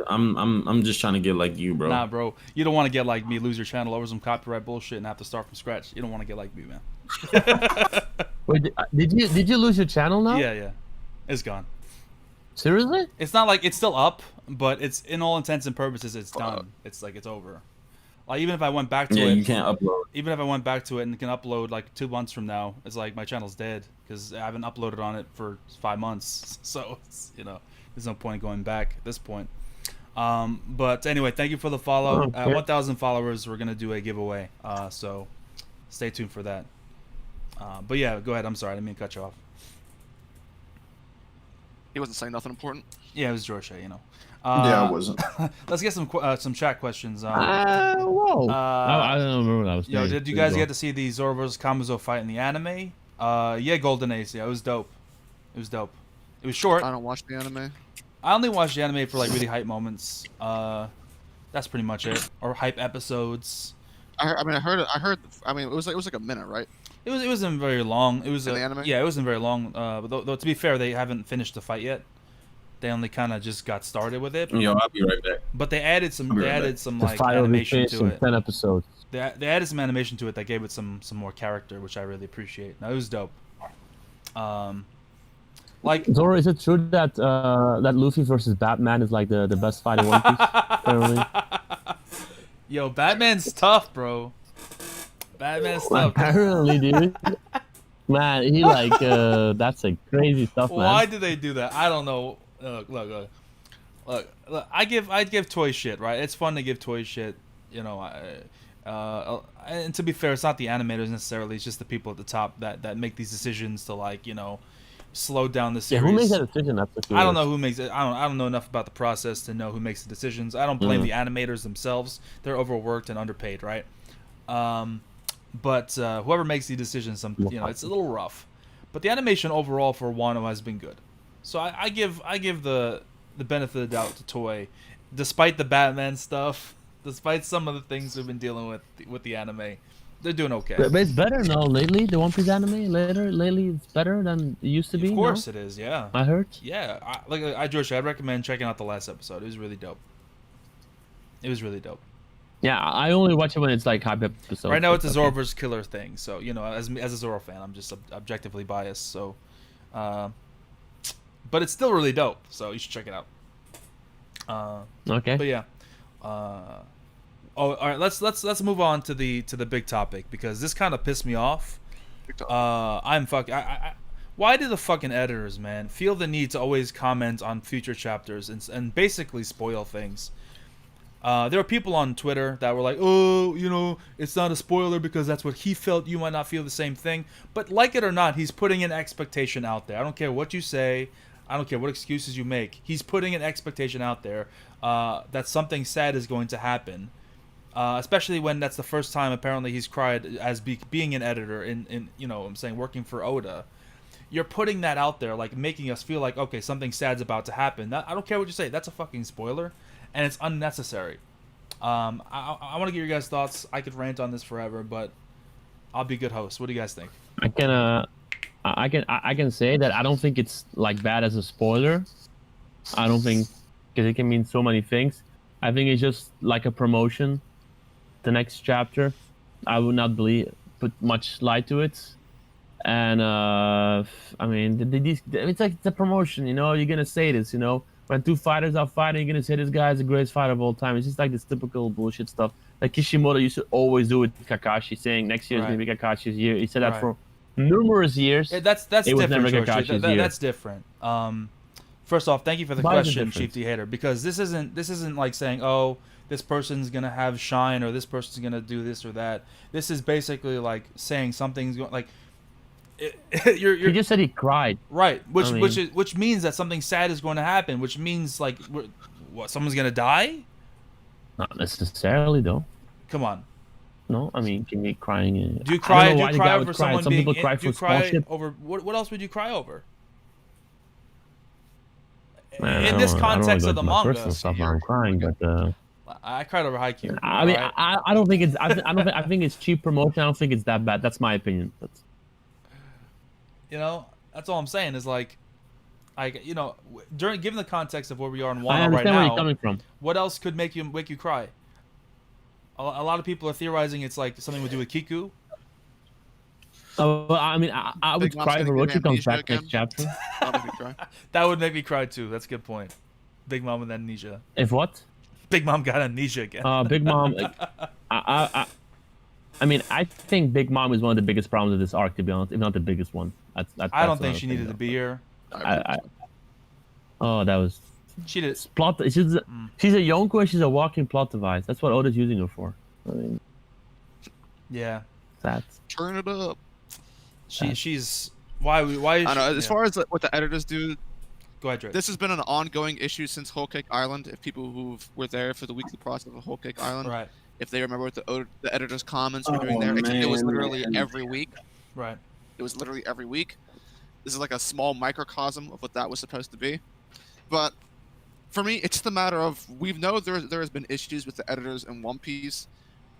I'm just trying to get like you, bro. Nah, bro, you don't want to get like me, lose your channel over some copyright bullshit, and have to start from scratch. You don't want to get like me, man. Wait, did you lose your channel now? Yeah, it's gone. Seriously? It's not like it's still up, but it's in all intents and purposes, it's done. It's like it's over. Like even if I went back to Yeah, it, you can't upload. even if I went back to it and can upload like 2 months from now, it's like my channel's dead because I haven't uploaded on it for 5 months. So it's, there's no point in going back at this point. But anyway, thank you for the follow. Okay. At 1,000 followers, we're gonna do a giveaway. So stay tuned for that. But yeah, go ahead. I'm sorry, I didn't mean to cut you off. He wasn't saying nothing important. Yeah, it was Jorishae, Yeah, I wasn't. Let's get some chat questions. Whoa. Uh, I don't remember what I was saying. Did you guys get to see the Zoro vs. Kamuzo fight in the anime? Yeah, Golden Ace. Yeah, it was dope. It was short. I don't watch the anime. I only watched the anime for like really hype moments. That's pretty much it. Or hype episodes. I heard. I mean, it was like a minute, right? It wasn't very long. It was In the anime? Yeah, it wasn't very long. But though, to be fair, they haven't finished the fight yet. They only kind of just got started with it. Yo, I'll be right back. But they added some. I'll be They right added back. some The like fight will be animation finished to in it. 10 episodes. They added some animation to it that gave it some more character, which I really appreciate. Now it was dope. Like Zoro, is it true that that Luffy versus Batman is like the best fight in One Piece? Apparently. Yo, Batman's tough, bro. Batman's tough. Apparently, dude. Man, he like that's like crazy stuff, man. Why do they do that? I don't know. Look. I give toy shit, right? It's fun to give toy shit, and to be fair, it's not the animators necessarily. It's just the people at the top that make these decisions to slow down the Yeah, series. who makes that decision? That's the I don't know who makes it. I don't know enough about the process to know who makes the decisions. I don't blame the animators themselves. They're overworked and underpaid, right? But whoever makes the decisions, it's a little rough. But the animation overall for Wano has been good. So I give the benefit of the doubt to Toei, despite the Batman stuff, despite some of the things we've been dealing with the anime. They're doing okay. But it's better now lately. The One Piece anime lately it's better than it used to be. Of course no? it is, yeah. I heard. Yeah, Jorishae, I'd recommend checking out the last episode. It was really dope. Yeah, I only watch it when it's like hype episodes. Right now, it's a okay. Zoro vs. Killer thing. So as a Zoro fan, I'm just objectively biased. So, but it's still really dope. So you should check it out. Okay. But yeah. All right. Let's move on to the big topic because this kind of pissed me off. Why do the fucking editors, man, feel the need to always comment on future chapters and basically spoil things? There were people on Twitter that were like, oh, it's not a spoiler because that's what he felt. You might not feel the same thing. But like it or not, he's putting an expectation out there. I don't care what you say. I don't care what excuses you make. He's putting an expectation out there that something sad is going to happen. Especially when that's the first time apparently he's cried as being an editor in working for Oda. You're putting that out there, like making us feel like, okay, something sad's about to happen. I don't care what you say. That's a fucking spoiler. And it's unnecessary. I want to get your guys' thoughts. I could rant on this forever, but I'll be a good host. What do you guys think? I can say that I don't think it's like bad as a spoiler. I don't think because it can mean so many things. I think it's just like a promotion. The next chapter, I would not put much light to it. And I mean, it's like it's a promotion. You're gonna say this. When two fighters are fighting, you're gonna say this guy is the greatest fighter of all time. It's just like this typical bullshit stuff. Like Kishimoto used to always do with Kakashi, saying next year is gonna be Kakashi's year. He said that for numerous years. Yeah, that's it was different. never Jorishae. Kakashi's year. That's different. First off, thank you for the Why is it question, different? Chief D Hater, because this isn't like saying, oh, this person's gonna have shine or this person's gonna do this or that. This is basically like saying something's going like you're He just said he cried. right, I mean- which means that something sad is going to happen, which means like what, someone's gonna die? Not necessarily though. Come on. No, I mean, can be crying. Do you I cry? don't know Do why you the cry guy over would cry. someone Some being? people cry Do you for cry scholarship. over what? What else would you cry over? Man, In this I don't context wanna of go the into my manga, personal stuff when I'm crying, but I cried over Haikyuu. I mean, alright? I don't think it's. I don't think. I think it's cheap promotion. I don't think it's that bad. That's my opinion. That's, You know, that's all I'm saying is like, you know, given the context of where we are in I Wano right understand where you're now, coming from. what else could make you cry? A lot of people are theorizing it's like something to do with Kiku. I mean, I would Big Mom's cry if gonna Orochi get comes amnesia back again. next chapter. That'll make me cry. That would make me cry too. That's a good point. Big Mom with amnesia. If what? Big Mom got amnesia again. Big Mom. I mean, I think Big Mom is one of the biggest problems of this arc, to be honest, if not the biggest one. I don't think she needed to be here. Oh, that was She did. plot. She's a Yonko. She's a walking plot device. That's what Oda's using her for. I mean, Yeah. that's Turn it up. She's why is I don't know. she, As far as what the editors do, go ahead, Drizzt. this has been an ongoing issue since Whole Cake Island. If people who were there for the weekly process of Whole Cake Island, Right. if they remember what the editors' comments were doing Oh, there, it was man. literally every week. Right. It was literally every week. This is like a small microcosm of what that was supposed to be. But for me, it's the matter of we know there has been issues with the editors in One Piece.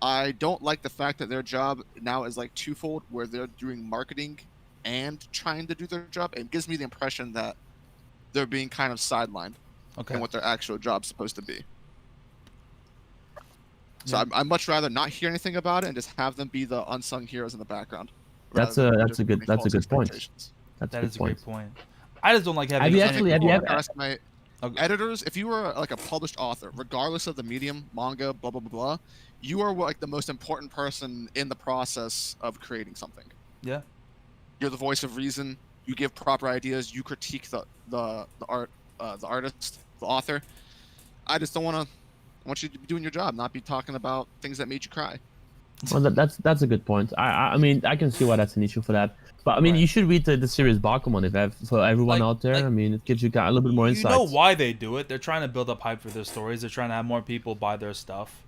I don't like the fact that their job now is like twofold, where they're doing marketing and trying to do their job. It gives me the impression that they're being kind of sidelined Okay. in what their actual job's supposed to be. So Yeah. I'd much rather not hear anything about it and just have them be the unsung heroes in the background. That's rather a- than that's just a good- putting that's a false good point. expectations. that's a That good is a point. great point. I just don't like having. Have you any- actually- have you ever- Underestimate Okay. editors? If you were like a published author, regardless of the medium, manga, blah blah blah blah, you are like the most important person in the process of creating something. Yeah. You're the voice of reason. You give proper ideas. You critique the artist, the author. I just don't want to. I want you to be doing your job, not be talking about things that made you cry. Well, that's a good point. I mean, I can see why that's an issue for that. But I mean, Right. you should read the series Bakuman for everyone Like- out there. like- I mean, it gives you a little bit more You insight. know why they do it? They're trying to build up hype for their stories. They're trying to have more people buy their stuff.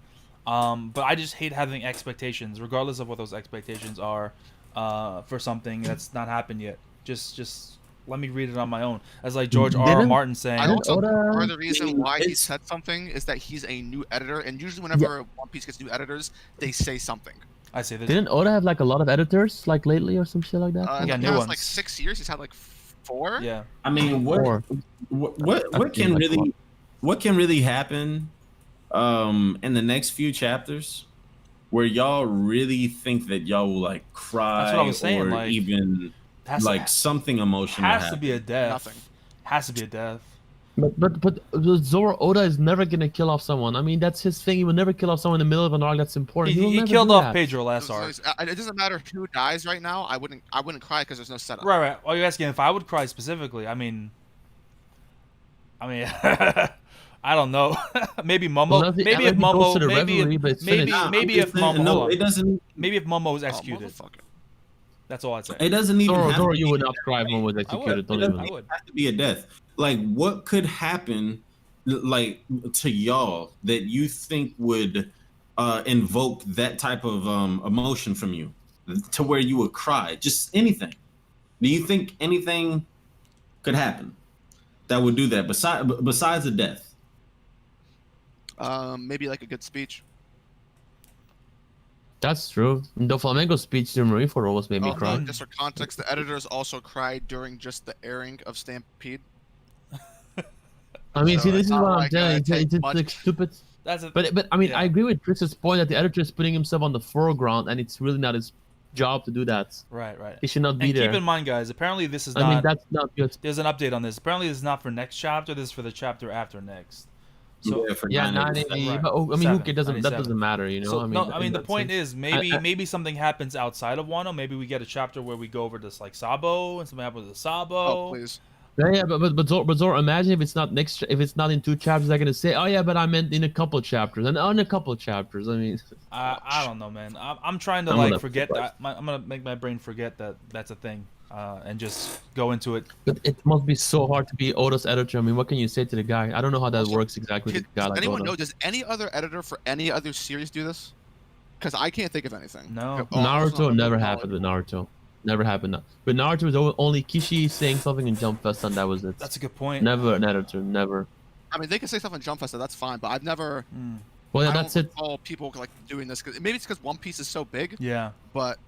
But I just hate having expectations, regardless of what those expectations are, for something that's not happened yet. Just let me read it on my own. As like George R. R. Didn't- Martin saying, I also Oda- think part of the reason why he It's- said something is that he's a new editor, and usually whenever One Piece gets new editors, they say something. I say this. Didn't Oda have like a lot of editors like lately or some shit like that? In Yeah, the new past ones. like 6 years, he's had like 4. Yeah. I mean, Or what That can seems like a lot. really what can really happen in the next few chapters where y'all really think that y'all will like cry That's what I was saying, or like, even Has like something emotional has to happen. be a death. Nothing. Has to be a death. But Zoro Oda is never gonna kill off someone. I mean, that's his thing. He would never kill off someone in the middle of an arc that's important. He will never killed do off that. Pedro last So arc. it doesn't matter who dies right now. I wouldn't cry because there's no setup. Right. Are you asking if I would cry specifically? I mean, I don't know. Maybe Momo. Well, nothing- maybe if everything goes Momo. to the Maybe revelry, but it's maybe finished. Nah, maybe I'm if just saying, Momo. no, hold it on. doesn't. Maybe if Momo was Oh, executed. motherfucker. That's all I'd say. It doesn't even. Zoro, have Zoro, to you be- would not cry when was executed. It Don't doesn't even. I would. have to be a death. Like, what could happen, like to y'all that you think would invoke that type of emotion from you, to where you would cry? Just anything. Do you think anything could happen that would do that besides a death? Maybe like a good speech. That's true. The Flamengo speech to Marineford almost made me Oh, cry. no, just for context, the editors also cried during just the airing of Stampede. I mean, So see, this it's is not what I'm like, saying. it It's takes just much- like stupid. That's a, But I mean, Yeah. I agree with Chris's point that the editor is putting himself on the foreground, and it's really not his job to do that. right. He should not be And there. keep in mind, guys. Apparently, this is I mean, not. that's not good. There's an update on this. Apparently, this is not for next chapter. This is for the chapter after next. So For Yeah, 987. 90. Right. But, I mean, Seven, who cares? That 97. doesn't matter, you know. So, I mean, no, I mean the that's point it. is maybe something happens outside of Wano. Maybe we get a chapter where we go over to like Sabo and something happens to Sabo. Oh, please. Yeah, but Zoro, imagine if it's not if it's not in 2 chapters, they're gonna say, oh yeah, but I meant in a couple chapters, and on a couple chapters. I mean, I don't know, man. I'm trying to I'm like gonna forget that. I'm gonna make my brain forget that that's a thing, and just go into it. but it must be so hard to be Oda's editor. I mean, what can you say to the guy? I don't know how that Also, works exactly with a guy does like anyone Oda. know? Does any other editor for any other series do this? Because I can't think of anything. No. Oh, I was not Naruto never knowledge. happened with Naruto. Never happened. But Naruto was only Kishi saying something in Jump Fest, and that was it. That's a good point. Never an editor. Never. I mean, they can say stuff in Jump Fest, that's fine, but I've never. Well, yeah, I that's don't it. recall people like doing this. Maybe it's because One Piece is so big. Yeah. But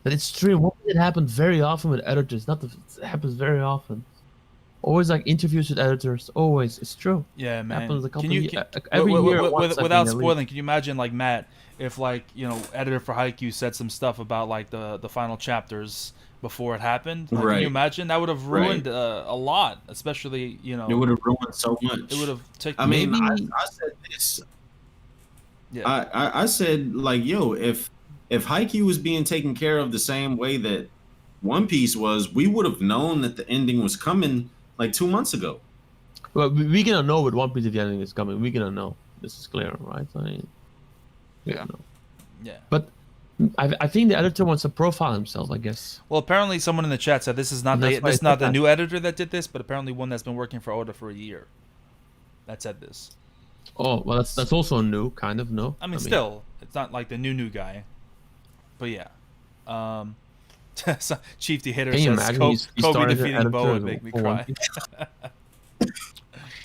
But it's true. It happens very often with editors. It happens very often. Always like interviews with editors. Always, it's true. Yeah, man. Happens a couple Can you every year. Once, I without think, at spoiling? least. Can you imagine like Matt, if like editor for Haikyuu said some stuff about like the final chapters before it happened? Like, Right. Can you imagine that would have ruined Right. a lot, especially It would have ruined so much. it would have taken. I mean, Maybe- I said this. Yeah. I said like, yo, if Haikyuu was being taken care of the same way that One Piece was, we would have known that the ending was coming like 2 months ago. Well, we're gonna know with One Piece if the ending is coming. We're gonna know. This is clear, right? I mean, we're Yeah. gonna know. Yeah. But I think the editor wants to profile himself. I guess. Well, apparently someone in the chat said this is not That's why this is I not said the that. new editor that did this, but apparently one that's been working for Oda for a year. That said this. Oh well, that's also new, kind of. No. I mean, still, it's not like the new guy. But yeah. So Chief the Hitter Can you says imagine Kobe, he started as an defeating Boa editor would make me for One cry. Piece?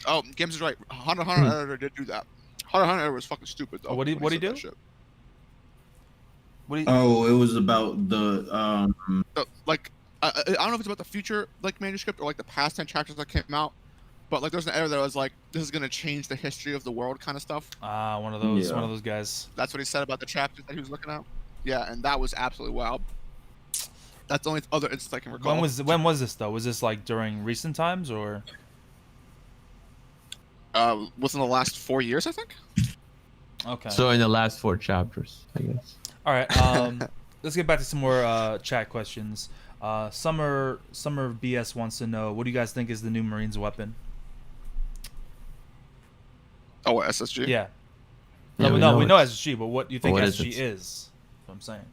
oh, Games is right. Hunter x Hunter editor did do that. Hunter x Hunter was fucking stupid though. Oh, what'd he when said do? that shit. What do you, Oh, it was about the Like I don't know if it's about the future like manuscript or like the past 10 chapters that came out, but like there's an editor that was like, this is gonna change the history of the world kind of stuff. one of Yeah. those guys. That's what he said about the chapters that he was looking at. Yeah, and that was absolutely wild. That's the only other instance I can recall. When was this though? Was this like during recent times or? Within the last 4 years, I think. Okay. So in the last 4 chapters, I guess. All right. Let's get back to some more chat questions. Summer BS wants to know, what do you guys think is the new Marines weapon? Oh, what, SSG? Yeah. Yeah, No, we know SSG, but what do you think what is SSG it? is? That's what I'm saying.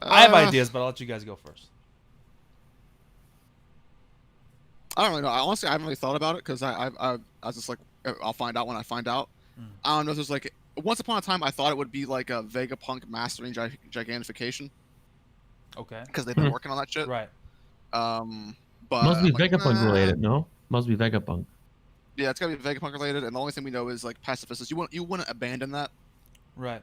I have ideas, but I'll let you guys go first. I don't really know. Honestly, I haven't really thought about it because I was just like, I'll find out when I find out. I don't know if there's like, once upon a time, I thought it would be like a Vegapunk mastering gigantification Okay. because they've been working on that shit. Right. But Must be I'm like, Vegapunk nah. related, no? Must be Vegapunk. Yeah, it's gotta be Vegapunk related, and the only thing we know is like pacifist. You wouldn't abandon that. Right.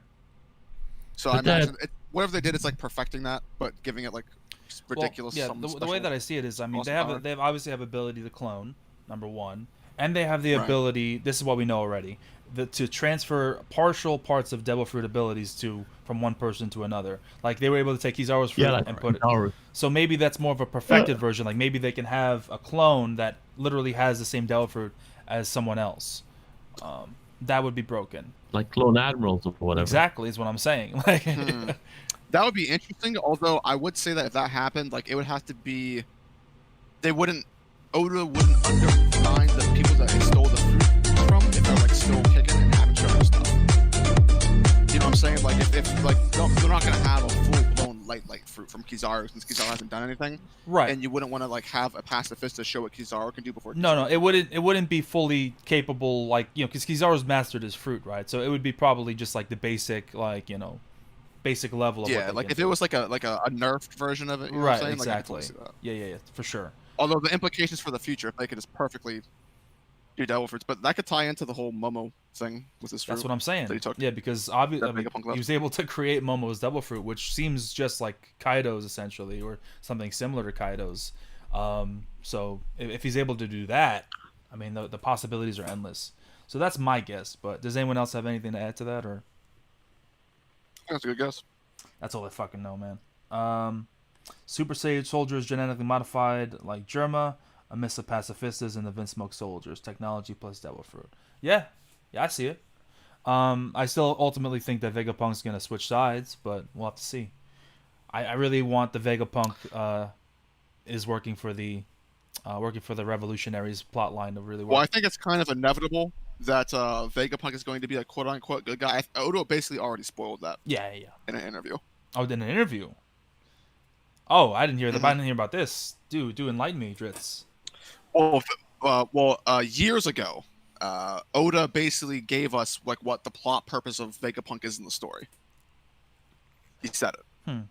So But I imagine whatever they did, it's like perfecting that, but giving it like just ridiculous. Well, yeah, some the way special that I see it is, I mean, awesome power. they obviously have ability to clone, number one, and they have the Right. ability. This is what we know already. To transfer partial parts of Devil Fruit abilities from one person to another. Like they were able to take Kizaru's fruit Yeah, like and put it. Naruto. So maybe that's more of a perfected version. Like maybe they can have a clone that literally has the same Devil Fruit as someone else. That would be broken. Like clone admirals or whatever. Exactly is what I'm saying. Like, That would be interesting. Although I would say that if that happened, like it would have to be, Oda wouldn't undermine the people that he stole the fruit from if they're like still kicking and having trouble stuff. You know what I'm saying? Like if like they're not gonna have a full blown light fruit from Kizaru since Kizaru hasn't done anything, right. and you wouldn't want to like have a pacifist to show what Kizaru can do before. No, it wouldn't be fully capable, like, because Kizaru's mastered his fruit, right? So it would be probably just like the basic, like, basic level of Yeah, what they like can if do. it was like a nerfed version of it, you know Right, what I'm saying? Like, I can exactly. totally see that. Yeah, for sure. Although the implications for the future, if they could just perfectly do devil fruits, but that could tie into the whole Momo thing with his fruit. That's what I'm saying. that he took. Yeah, because obviously That Vegapunk he left. was able to create Momo's Devil Fruit, which seems just like Kaido's essentially, or something similar to Kaido's. So if he's able to do that, I mean, the possibilities are endless. So that's my guess. But does anyone else have anything to add to that, or That's a good guess. that's all I fucking know, man? Super Sage soldiers genetically modified like Germa, a mix of pacifistas and the Vinsmoke soldiers. Technology plus Devil Fruit. Yeah, I see it. I still ultimately think that Vegapunk's gonna switch sides, but we'll have to see. I really want the Vegapunk is working for the revolutionaries plot line to really Well, work. I think it's kind of inevitable that Vegapunk is going to be a quote unquote good guy. Oda basically already spoiled that Yeah, yeah. in an interview. Oh, in an interview. Oh, I didn't hear that. I Hmm. didn't hear about this. Do enlighten me, Drizzt. Years ago, Oda basically gave us like what the plot purpose of Vegapunk is in the story. He said it. Hmm.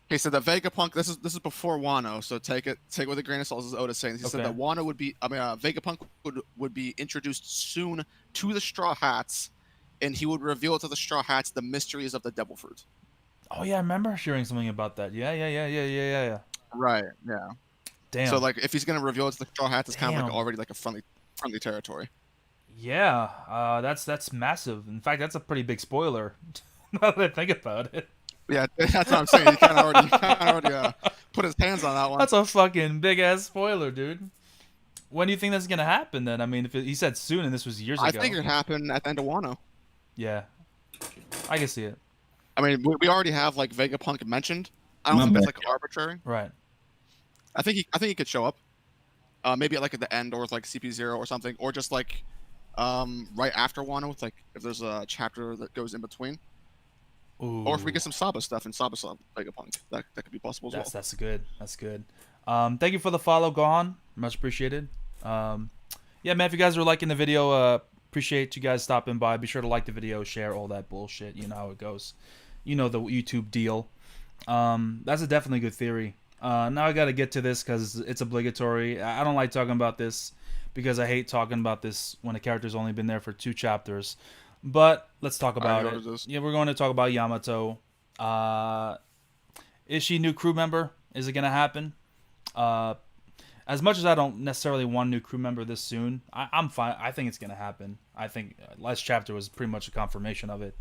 He said that Vegapunk. This is before Wano, so take it with a grain of salt. As Oda saying, he said Okay. that Wano would be. Vegapunk would be introduced soon to the Straw Hats, and he would reveal to the Straw Hats the mysteries of the Devil Fruit. Oh yeah, I remember hearing something about that. Yeah. Right. Yeah. Damn. So like, if he's gonna reveal it to the Straw Hats, it's kind of like Damn. already like a friendly territory. Yeah. That's massive. In fact, that's a pretty big spoiler. Now that I think about it. Yeah, that's what I'm saying. He kind of already put his hands on that one. That's a fucking big ass spoiler, dude. When do you think that's gonna happen then? I mean, he said soon, and this was years I ago. think it happened at the end of Wano. Yeah, I can see it. I mean, we already have like Vegapunk mentioned. I don't My think it's bad. like arbitrary. Right. I think he could show up. Maybe at the end or with like CP0 or something, or just like right after Wano, with like if there's a chapter that goes in between, Ooh. or if we get some Saba stuff and Saba Vegapunk, that could be possible as well. That's good. That's good. Thank you for the follow, Gohan. Much appreciated. Yeah, man. If you guys are liking the video, appreciate you guys stopping by. Be sure to like the video, share all that bullshit. You know how it goes. You know the YouTube deal. That's a definitely good theory. Now I got to get to this because it's obligatory. I don't like talking about this because I hate talking about this when a character's only been there for 2 chapters. But let's talk about know what it. it is. Yeah, we're going to talk about Yamato. Is she a new crew member? Is it going to happen? As much as I don't necessarily want a new crew member this soon, I'm fine. I think it's going to happen. I think last chapter was pretty much a confirmation of it.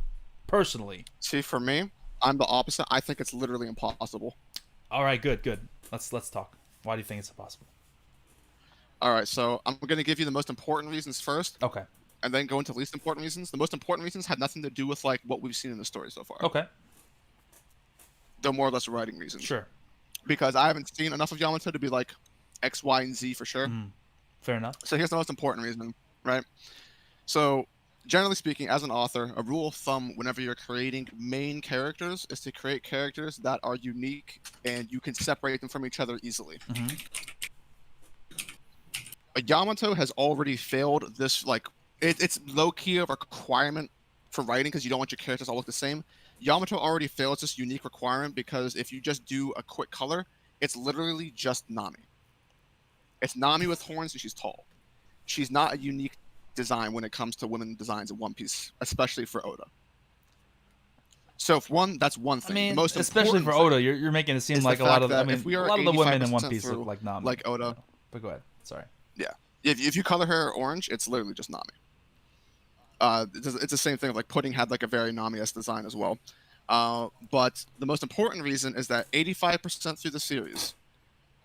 Personally. See, for me, I'm the opposite. I think it's literally impossible. All right, good. Let's talk. Why do you think it's impossible? All right, so I'm going to give you the most important reasons first, Okay. and then go into least important reasons. The most important reasons have nothing to do with like what we've seen in the story so far. Okay. They're more or less writing reasons. Sure. Because I haven't seen enough of Yamato to be like X, Y, and Z for sure. Fair enough. So here's the most important reason, right? So generally speaking, as an author, a rule of thumb whenever you're creating main characters is to create characters that are unique and you can separate them from each other easily. Yamato has already failed this, like, it's low-key a requirement for writing because you don't want your characters all look the same. Yamato already fails this unique requirement because if you just do a quick color, it's literally just Nami. It's Nami with horns and she's tall. She's not a unique design when it comes to women designs in One Piece, especially for Oda. So that's one thing. I mean, the most especially for Oda, you're making it seem like a lot of. I mean, a lot of the women in One Piece look like Nami. Like Oda. You know. But go ahead. Sorry. Yeah. If you color her orange, it's literally just Nami. It's the same thing. Like Pudding had like a very Nami-esque design as well. But the most important reason is that 85% through the series,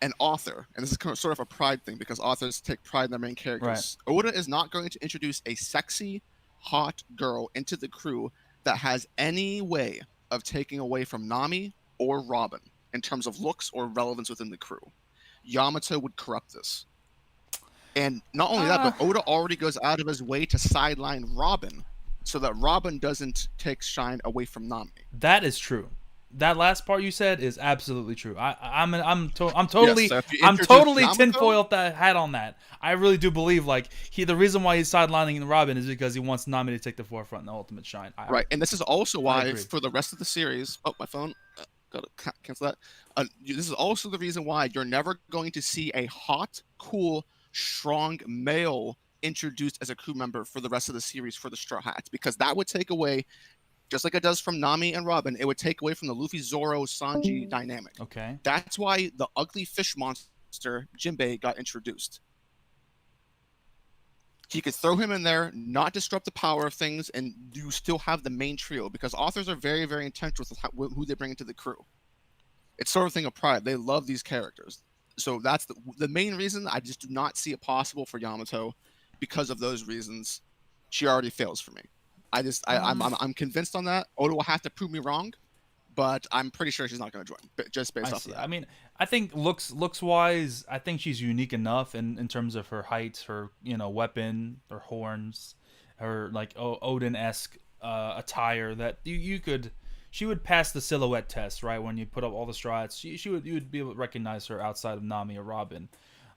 an author, and this is kind of sort of a pride thing because authors take pride in their main characters. Right. Oda is not going to introduce a sexy, hot girl into the crew that has any way of taking away from Nami or Robin in terms of looks or relevance within the crew. Yamato would corrupt this. And not only that, but Oda already goes out of his way to sideline Robin so that Robin doesn't take shine away from Nami. That is true. That last part you said is absolutely true. I'm totally tinfoil that hat on that. I really do believe like the reason why he's sidelining Robin is because he wants Nami to take the forefront and the ultimate shine. Right, and this is also why for the rest of the series. Oh, my phone. Gotta cancel that. This is also the reason why you're never going to see a hot, cool, strong male introduced as a crew member for the rest of the series for the Straw Hats, because that would take away, just like it does from Nami and Robin, it would take away from the Luffy, Zoro, Sanji dynamic. Okay. That's why the ugly fish monster, Jinbei, got introduced. He could throw him in there, not disrupt the power of things, and you still have the main trio, because authors are very, very intentional with who they bring into the crew. It's sort of a thing of pride. They love these characters. So that's the main reason. I just do not see it possible for Yamato because of those reasons. She already fails for me. I'm convinced on that. Oda will have to prove me wrong, but I'm pretty sure she's not going to join, just based I off see. of that. I mean, I think looks wise, I think she's unique enough in terms of her height, her weapon, her horns, her like Odin esque attire that you could. She would pass the silhouette test, right? When you put up all the strides, you would be able to recognize her outside of Nami or Robin.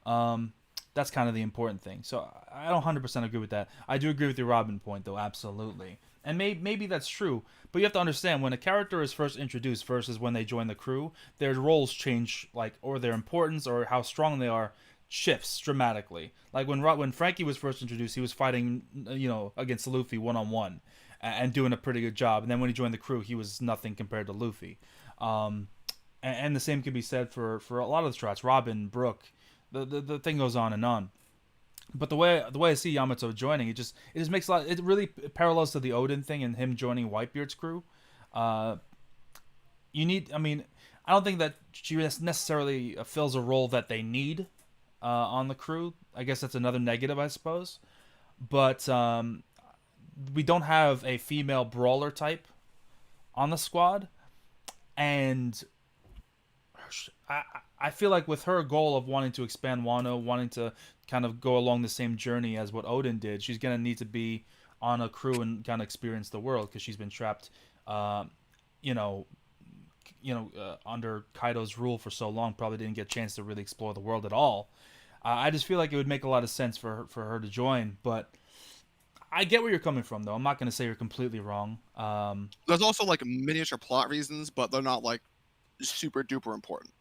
That's kind of the important thing. So I don't 100% agree with that. I do agree with your Robin point, though, absolutely. And maybe that's true, but you have to understand when a character is first introduced versus when they join the crew, their roles change, like, or their importance or how strong they are shifts dramatically. Like when Frankie was first introduced, he was fighting, against Luffy one-on-one and doing a pretty good job. And then when he joined the crew, he was nothing compared to Luffy. And the same could be said for a lot of the strats. Robin, Brook, the thing goes on and on. But the way I see Yamato joining, it just makes a lot. It really parallels to the Odin thing and him joining Whitebeard's crew. I don't think that she necessarily fills a role that they need on the crew. I guess that's another negative, I suppose. But we don't have a female brawler type on the squad, and I feel like with her goal of wanting to expand Wano, wanting to kind of go along the same journey as what Odin did, she's going to need to be on a crew and kind of experience the world because she's been trapped, under Kaido's rule for so long, probably didn't get a chance to really explore the world at all. I just feel like it would make a lot of sense for her to join, but I get where you're coming from, though. I'm not going to say you're completely wrong. There's also like miniature plot reasons, but they're not like super duper important.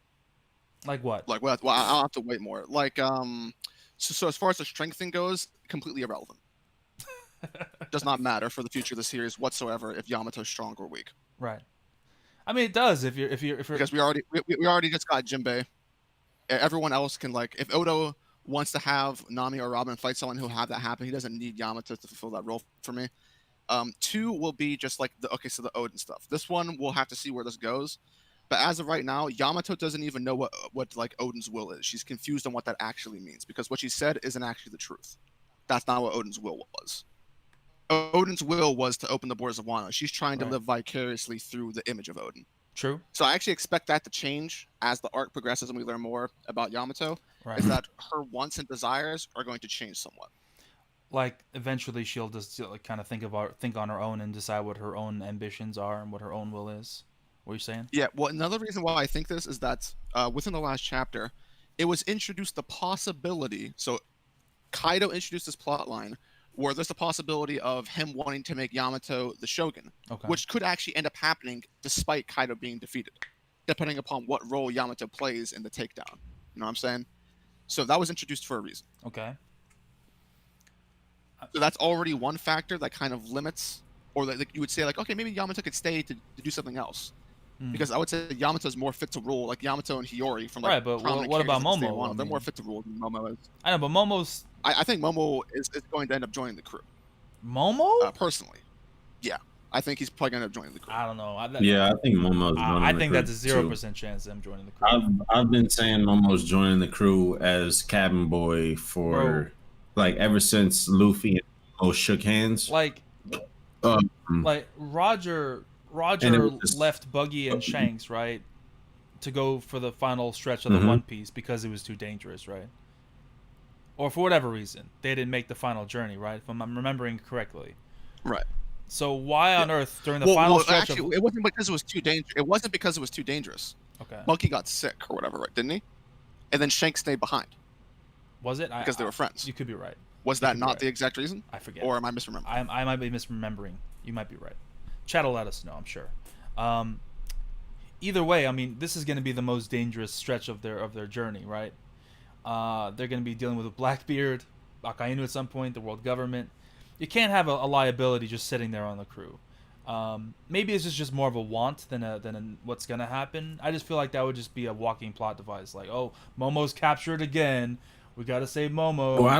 Like what? Like, well, I'll have to wait more. Like, so as far as the strength thing goes, completely irrelevant. Does not matter for the future of the series whatsoever if Yamato's strong or weak. Right. I mean, it does if you're because we already just got Jinbei. Everyone else can, like, if Odo wants to have Nami or Robin fight someone, he'll have that happen. He doesn't need Yamato to fulfill that role for me. 2 will be just like the Odin stuff. This one we'll have to see where this goes. But as of right now, Yamato doesn't even know what like Odin's will is. She's confused on what that actually means because what she said isn't actually the truth. That's not what Odin's will was. Odin's will was to open the borders of Wano. She's trying to live vicariously through the image of Odin. True. So I actually expect that to change as the arc progresses and we learn more about Yamato. Right. Is that her wants and desires are going to change somewhat. Like eventually she'll just kind of think on her own and decide what her own ambitions are and what her own will is. What are you saying? Yeah, well, another reason why I think this is that within the last chapter, it was introduced the possibility. So Kaido introduced this plot line where there's the possibility of him wanting to make Yamato the Shogun, which could actually end up happening despite Kaido being defeated, depending upon what role Yamato plays in the takedown. You know what I'm saying? So that was introduced for a reason. Okay. So that's already one factor that kind of limits, or like you would say, like, okay, maybe Yamato could stay to do something else. Because I would say Yamato's more fit to rule, like Yamato and Hiyori from like. Right, but what about Momo? They're more fit to rule than Momo is. I know, but Momo's. I think Momo is going to end up joining the crew. Momo? Personally, yeah, I think he's probably going to end up joining the crew. I don't know. I think Momo's. I think that's a 0% chance of him joining the crew. I've been saying Momo's joining the crew as cabin boy for like ever since Luffy and Momo shook hands. Like Roger left Buggy and Shanks, right, to go for the final stretch of the One Piece because it was too dangerous, right? Or for whatever reason, they didn't make the final journey, right? If I'm remembering correctly. Right. So why on earth during the final stretch it wasn't because it was too dangerous. It wasn't because it was too dangerous. Okay. Buggy got sick or whatever, right? Didn't he? And then Shanks stayed behind. Was it? Because they were friends. You could be right. Was that not the exact reason? I forget. Or am I misremembering? I might be misremembering. You might be right. Chat will let us know, I'm sure. Either way, I mean, this is going to be the most dangerous stretch of their journey, right? They're going to be dealing with a Blackbeard, Akainu at some point, the world government. You can't have a liability just sitting there on the crew. Maybe it's just more of a want than what's going to happen. I just feel like that would just be a walking plot device. Like, oh, Momo's captured again. We got to save Momo. Well, I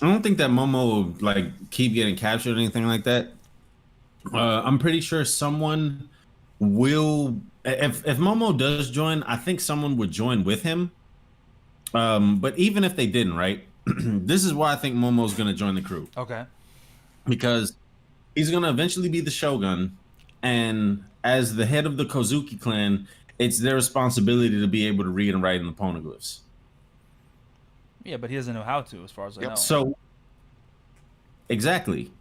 don't think that Momo will like keep getting captured or anything like that. I'm pretty sure someone will. If Momo does join, I think someone would join with him. But even if they didn't, right? This is why I think Momo's going to join the crew. Okay. Because he's going to eventually be the Shogun, and as the head of the Kozuki clan, it's their responsibility to be able to read and write in the poneglyphs. Yeah, but he doesn't know how to, as far as I Yep. know. So exactly.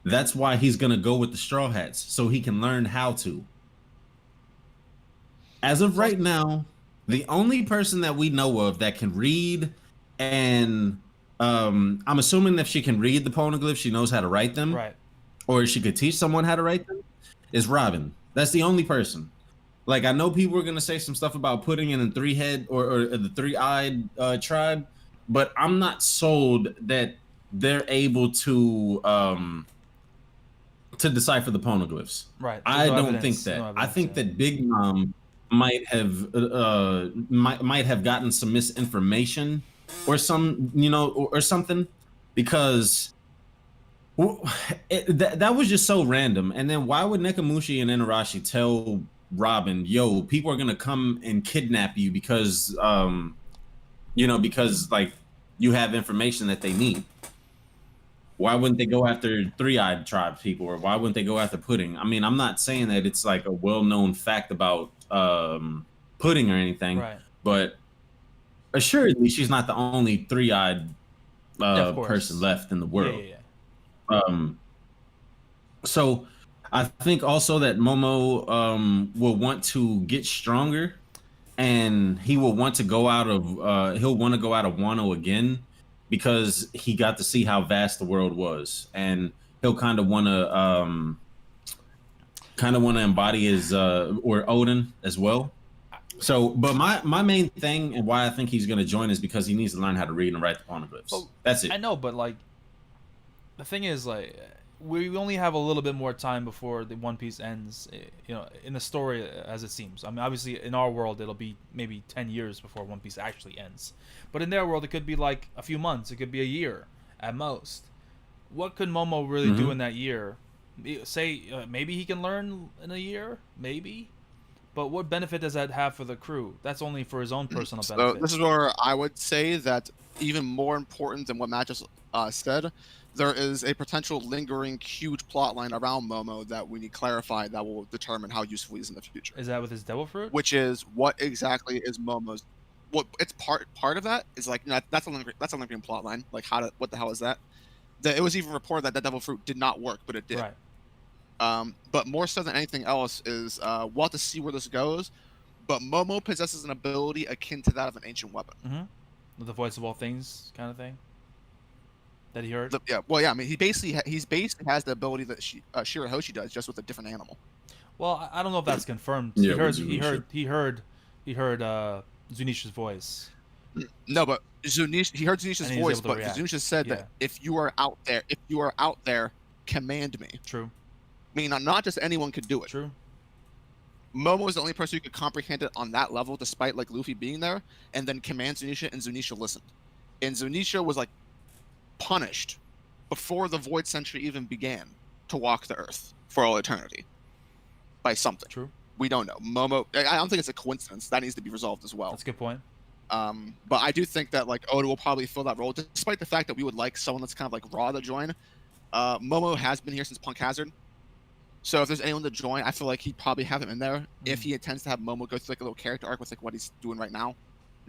That's why he's gonna go with the Straw Hats, so he can learn how to. As of right now, the only person that we know of that can read, and I'm assuming if she can read the poneglyphs, she knows how to write them, Right. or she could teach someone how to write them, is Robin. That's the only person. Like, I know people are gonna say some stuff about putting in a three-head or the three-eyed tribe, but I'm not sold that they're able to decipher the poneglyphs. Right. There's I no don't think evidence. that. No I evidence, think yeah. that Big Mom might have gotten some misinformation or some, or something, because that was just so random. And then why would Nekamushi and Inarashi tell Robin, "Yo, people are gonna come and kidnap you because because like you have information that they need"? Why wouldn't they go after three-eyed tribe people, or why wouldn't they go after pudding? I mean, I'm not saying that it's like a well-known fact about pudding or anything, Right. but assuredly she's not the only three-eyed Yeah, of course. person left in the world. Yeah. So I think also that Momo will want to get stronger, and he will want to go out of Wano again, because he got to see how vast the world was, and he'll kind of want to embody his or Odin as well. So, but my main thing and why I think he's going to join is because he needs to learn how to read and write the poneglyphs. Well, That's it. I know, but like, the thing is, like, we only have a little bit more time before the One Piece ends. In the story as it seems. I mean, obviously, in our world, it'll be maybe 10 years before One Piece actually ends. But in their world, it could be like a few months. It could be a year at most. What could Momo really do in that year? Say, maybe he can learn in a year, maybe. But what benefit does that have for the crew? That's only for his own personal benefit. So this is where I would say that even more important than what Matt just said, there is a potential lingering huge plot line around Momo that we need clarified that will determine how useful he is in the future. Is that with his devil fruit? Which is what exactly is Momo's? What it's part of that is like that's a lingering plot line. Like what the hell is that? It was even reported that devil fruit did not work, but it did. Right. But more so than anything else is we'll have to see where this goes. But Momo possesses an ability akin to that of an ancient weapon. Mm-hmm. The voice of all things kind of thing that he heard. I mean, he basically has the ability that Shirahoshi does, just with a different animal. Well, I don't know if that's confirmed. Yeah, he heard Zunisha's voice. No, but he heard Zunisha's voice, but Zunisha said that if you are out there, command me. True. I mean, not just anyone could do it. True. Momo is the only person who could comprehend it on that level, despite like Luffy being there, and then command Zunisha, and Zunisha listened. And Zunisha was like punished before the Void Century even began to walk the Earth for all eternity by something. True. We don't know. Momo, I don't think it's a coincidence. That needs to be resolved as well. That's a good point. But I do think that like Oda will probably fill that role, despite the fact that we would like someone that's kind of like raw to join. Momo has been here since Punk Hazard. So if there's anyone to join, I feel like he'd probably have him in there if he intends to have Momo go through like a little character arc with like what he's doing right now,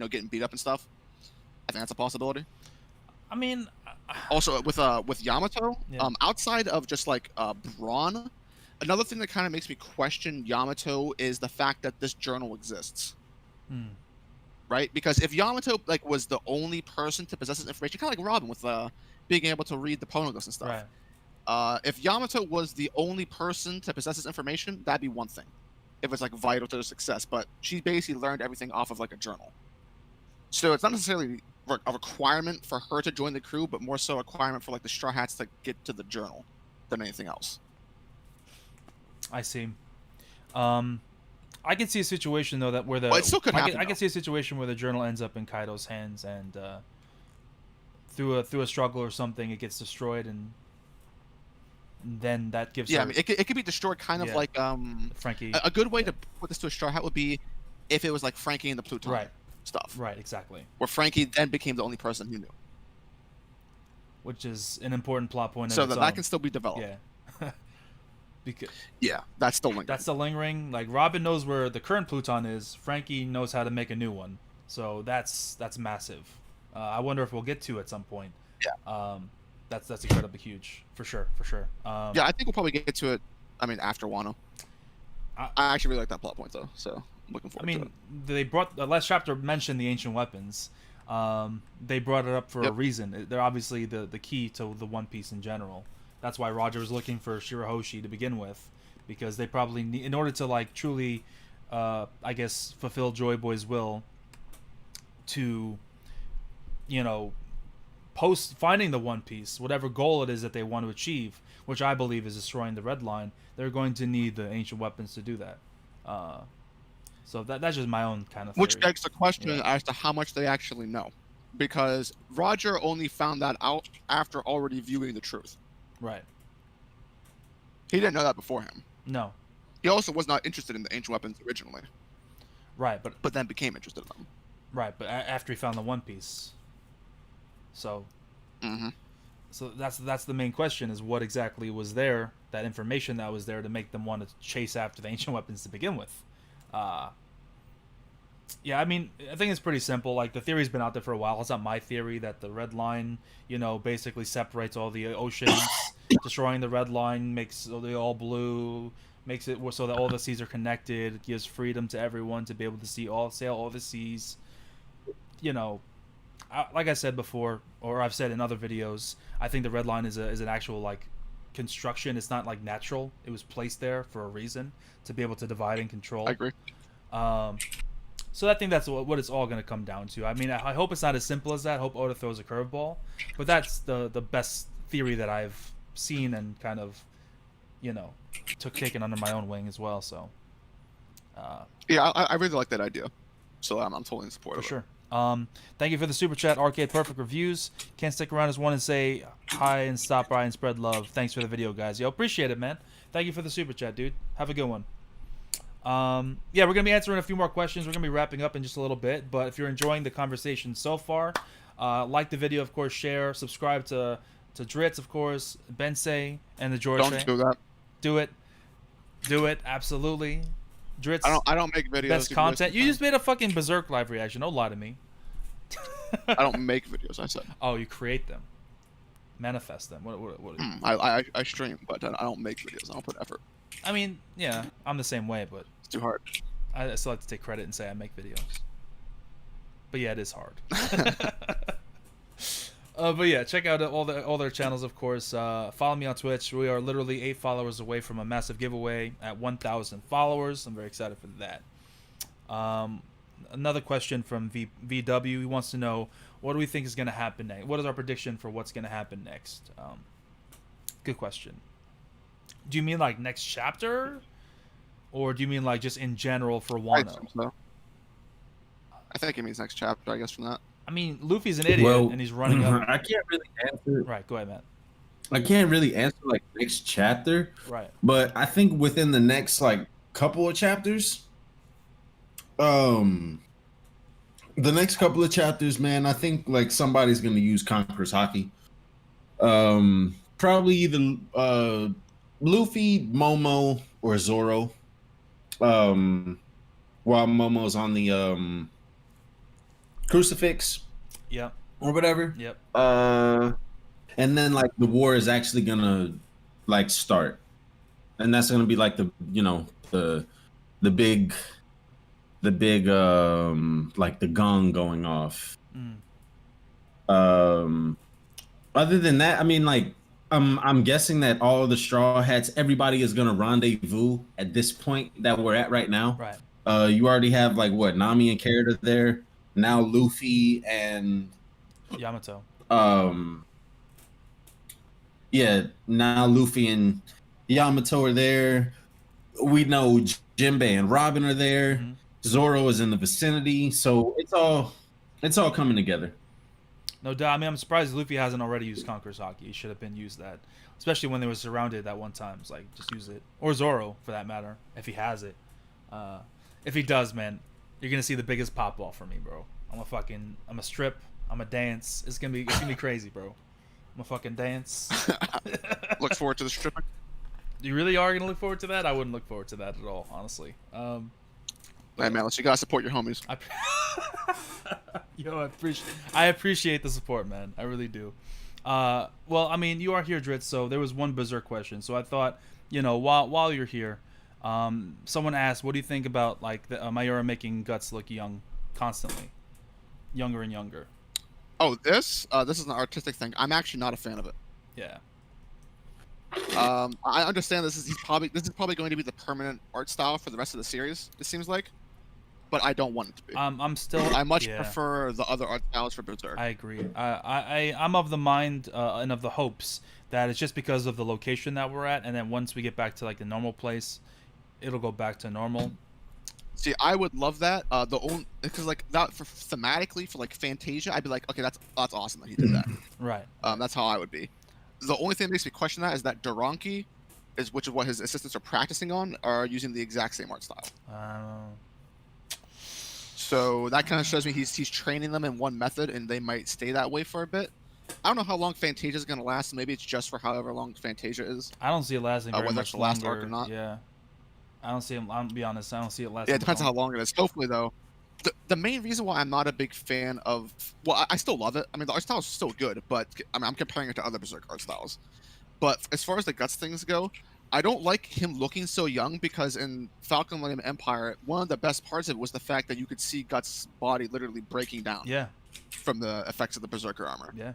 getting beat up and stuff. I think that's a possibility. I mean, also with Yamato, outside of just like brawn, another thing that kind of makes me question Yamato is the fact that this journal exists. Right? Because if Yamato like was the only person to possess this information, kind of like Robin with being able to read the poneglyphs and stuff. Right. If Yamato was the only person to possess this information, that'd be one thing. If it's like vital to their success, but she basically learned everything off of like a journal. So it's not necessarily a requirement for her to join the crew, but more so a requirement for like the Straw Hats to get to the journal than anything else. I see. I can see a situation though where it still could happen. I can see a situation where the journal ends up in Kaido's hands, and through a struggle or something, it gets destroyed, and then that gives her... I mean, it could be destroyed kind of like Frankie. A good way to put this to a Straw Hat would be if it was like Frankie and the Pluton stuff. Right, exactly. Where Frankie then became the only person who knew. Which is an important plot point. So that can still be developed. Yeah. Because Yeah, that's still lingering. that's the lingering. Like Robin knows where the current Pluton is. Frankie knows how to make a new one. So that's massive. I wonder if we'll get to at some point. Yeah. That's incredibly huge for sure. Yeah, I think we'll probably get to it. I mean, after Wano. I actually really like that plot point though, so I'm looking forward to it. They brought the last chapter mentioned the ancient weapons. They brought it up for a reason. They're obviously the key to the One Piece in general. That's why Roger was looking for Shirahoshi to begin with, because they probably need, in order to like truly, I guess, fulfill Joy Boy's will. To, post finding the One Piece, whatever goal it is that they want to achieve, which I believe is destroying the Red Line, they're going to need the ancient weapons to do that. So that's just my own kind of theory. Which begs the question as to how much they actually know, because Roger only found that out after already viewing the truth. Right. He didn't know that before him. No. He also was not interested in the ancient weapons originally. Right, but then became interested in them. Right, but after he found the One Piece. So. Mm-hmm. So that's the main question: is what exactly was there, that information that was there to make them want to chase after the ancient weapons to begin with. Yeah, I mean, I think it's pretty simple. Like, the theory's been out there for a while. It's not my theory that the Red Line, basically separates all the oceans. Destroying the Red Line makes it all blue, makes it so that all the seas are connected, gives freedom to everyone to be able to sail all the seas. Like I said before, or I've said in other videos, I think the Red Line is an actual like construction. It's not like natural. It was placed there for a reason, to be able to divide and control. I agree. So I think that's what it's all going to come down to. I mean, I hope it's not as simple as that. I hope Oda throws a curveball, but that's the best theory that I've seen and kind of, taken under my own wing as well. So, yeah, I really like that idea. So I'm totally in support of it. For sure. Thank you for the super chat, Arcade Perfect Reviews. Can't stick around as one and say hi and stop by and spread love. Thanks for the video, guys. Yo, appreciate it, man. Thank you for the super chat, dude. Have a good one. Yeah, we're gonna be answering a few more questions. We're gonna be wrapping up in just a little bit, but if you're enjoying the conversation so far, like the video, of course, share, subscribe to Drizzt, of course, Bensei, and the Jorishae. Don't do that. Do it, absolutely. Drizzt, I don't make videos. Best content. You just made a fucking Berserk live reaction. Don't lie to me. I don't make videos. I said. Oh, you create them, manifest them. What I stream, but I don't make videos. I don't put effort. I mean, yeah, I'm the same way, but It's too hard. I still like to take credit and say I make videos. But yeah, it is hard. But yeah, check out all their channels, of course. Follow me on Twitch. We are literally 8 followers away from a massive giveaway at 1,000 followers. I'm very excited for that. Another question from VW. He wants to know, what do we think is going to happen next? What is our prediction for what's going to happen next? Good question. Do you mean like next chapter? Or do you mean like just in general for Wano? I think it means next chapter, I guess, from that. I mean, Luffy's an idiot and he's running up. I can't really answer. Right, go ahead, Matt. I can't really answer like next chapter. Right. But I think within the next like couple of chapters, the next couple of chapters, man, I think like somebody's gonna use Conqueror's Haki. Probably either Luffy, Momo, or Zoro. While Momo's on the crucifix. Yep. Or whatever. Yep. And then like the war is actually gonna like start. And that's gonna be like the big like the gong going off. Other than that, I mean, like I'm guessing that all of the Straw Hats, everybody is gonna rendezvous at this point that we're at right now. Right. You already have like what, Nami and Carrot are there. Now Luffy and Yamato. Yeah, now Luffy and Yamato are there. We know Jinbei and Robin are there. Mm-hmm. Zoro is in the vicinity, so it's all coming together. No doubt. I mean, I'm surprised Luffy hasn't already used Conqueror's Haki. He should have been used that, especially when they were surrounded that one time. It's like, just use it, or Zoro for that matter, if he has it. If he does, man, you're gonna see the biggest pop off for me, bro. I'm a strip. I'm a dance. It's gonna be crazy, bro. I'm a fucking dance. Look forward to the stripping. You really are gonna look forward to that? I wouldn't look forward to that at all, honestly. Hey man, you gotta support your homies. Yo, I appreciate the support, man. I really do. Well, I mean, you are here, Drizzt, so there was one Berserk question. So I thought, while you're here, someone asked, what do you think about like the Mayura making Guts look young constantly, younger and younger? Oh, this is an artistic thing. I'm actually not a fan of it. Yeah. I understand this is probably going to be the permanent art style for the rest of the series. It seems like, but I don't want it to be. I much prefer the other art styles for Berserk. I agree. I'm of the mind and of the hopes that it's just because of the location that we're at, and then once we get back to like the normal place, it'll go back to normal. See, I would love that. Because like that for thematically for like Fantasia, I'd be like, okay, that's awesome that he did that. Right. That's how I would be. The only thing that makes me question that is that Doranki, which is what his assistants are practicing on, are using the exact same art style. So that kind of shows me he's training them in one method, and they might stay that way for a bit. I don't know how long Fantasia is going to last. Maybe it's just for however long Fantasia is. I don't see it lasting very whether much it's the last longer. arc or not. Yeah. I don't see it. I'll be honest. I don't see it lasting. Yeah, it depends on how long it is. Hopefully, though, the main reason why I'm not a big fan of, well, I still love it. I mean, the art style is still good, but I mean, I'm comparing it to other Berserk art styles. But as far as the Guts things go, I don't like him looking so young because in Falcon Millennium Empire, one of the best parts of it was the fact that you could see Guts' body literally breaking down. Yeah. From the effects of the Berserker armor. Yeah.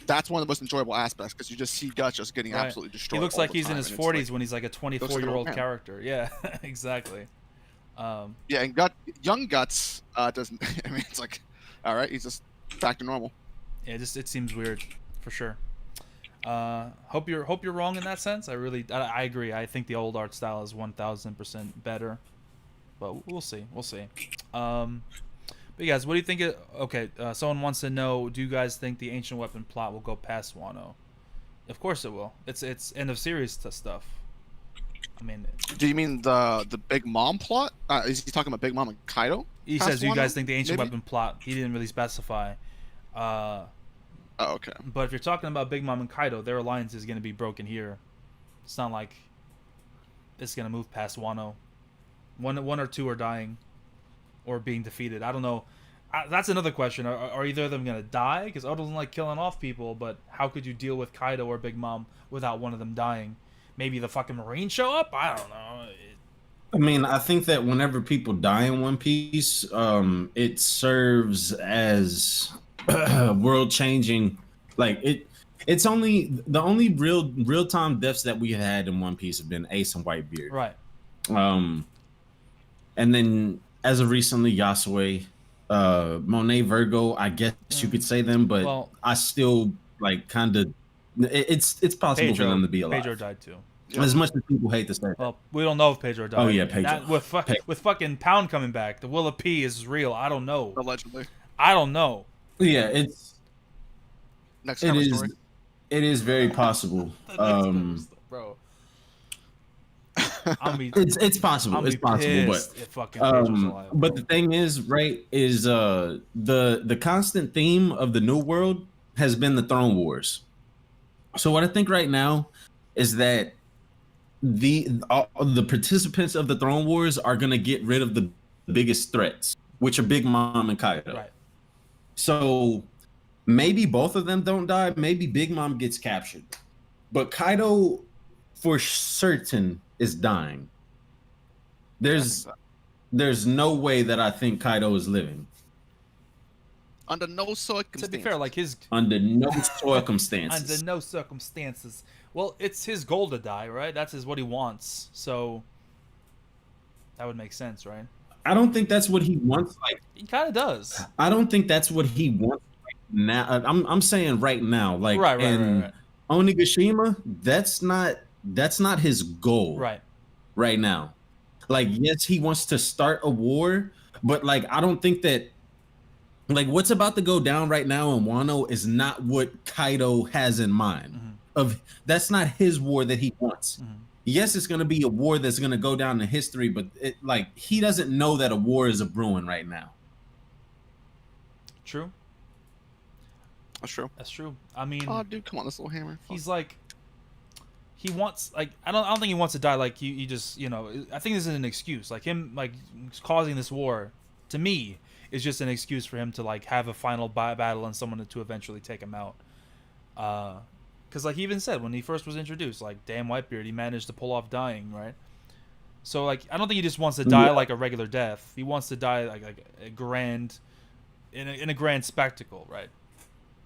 That's one of the most enjoyable aspects because you just see Guts just getting absolutely destroyed. He looks like he's in his 40s like, when he's like a 24-year-old character. Yeah, exactly. Yeah, and young Guts doesn't. I mean, it's like, all right, he's just back to normal. Yeah, it seems weird, for sure. Hope you're wrong in that sense. I agree. I think the old art style is 1000% better, but we'll see. But you guys, what do you think? Okay, someone wants to know: do you guys think the ancient weapon plot will go past Wano? Of course it will. It's end of series stuff. I mean, do you mean the Big Mom plot? Is he talking about Big Mom and Kaido? He says, "Do you guys think the ancient weapon plot?" He didn't really specify. Oh, okay. But if you're talking about Big Mom and Kaido, their alliance is going to be broken here. It's not like it's going to move past Wano. One or two are dying or being defeated. I don't know. That's another question. Are either of them going to die? Because Oda doesn't like killing off people, but how could you deal with Kaido or Big Mom without one of them dying? Maybe the fucking Marines show up? I don't know. I mean, I think that whenever people die in One Piece, it serves as world-changing. Like it's only the only real-time deaths that we had in One Piece have been Ace and Whitebeard. Right. And then as of recently, Yasue, Monet, Virgo. I guess you could say them, but I still like kind of. It's possible for them to be alive. Pedro died too. As much as people hate to say that. Well, we don't know if Pedro died. Oh yeah, Pedro. With fucking Pound coming back, the Will of P is real. I don't know. Allegedly. I don't know. Yeah, it's. Next story. It is very possible. Bro. It's possible. It's possible, but the thing is, right, is the constant theme of the New World has been the Throne Wars. So what I think right now is that the participants of the Throne Wars are gonna get rid of the biggest threats, which are Big Mom and Kaido. Right. So maybe both of them don't die. Maybe Big Mom gets captured, but Kaido, for certain, is dying. There's no way that I think Kaido is living. Under no circumstances. To be fair, like under no circumstances. Under no circumstances. Well, it's his goal to die, right? That's what he wants. So that would make sense, right? I don't think that's what he wants. Like he kind of does. I don't think that's what he wants right now. I'm saying right now, like right. Onigashima, that's not his goal. Right now. Like, yes, he wants to start a war, but like I don't think that like what's about to go down right now in Wano is not what Kaido has in mind. That's not his war that he wants. Yes, it's going to be a war that's going to go down in history, but he doesn't know that a war is a brewing right now. True. That's true. That's true. I mean, oh, dude, come on, this little hammer. He's like, he wants like I don't think he wants to die like he just I think this is an excuse like him like causing this war to me is just an excuse for him to like have a final battle and someone to eventually take him out. Because like he even said when he first was introduced, like damn Whitebeard, he managed to pull off dying, right? So like I don't think he just wants to die like a regular death. He wants to die like a grand, in a grand spectacle, right?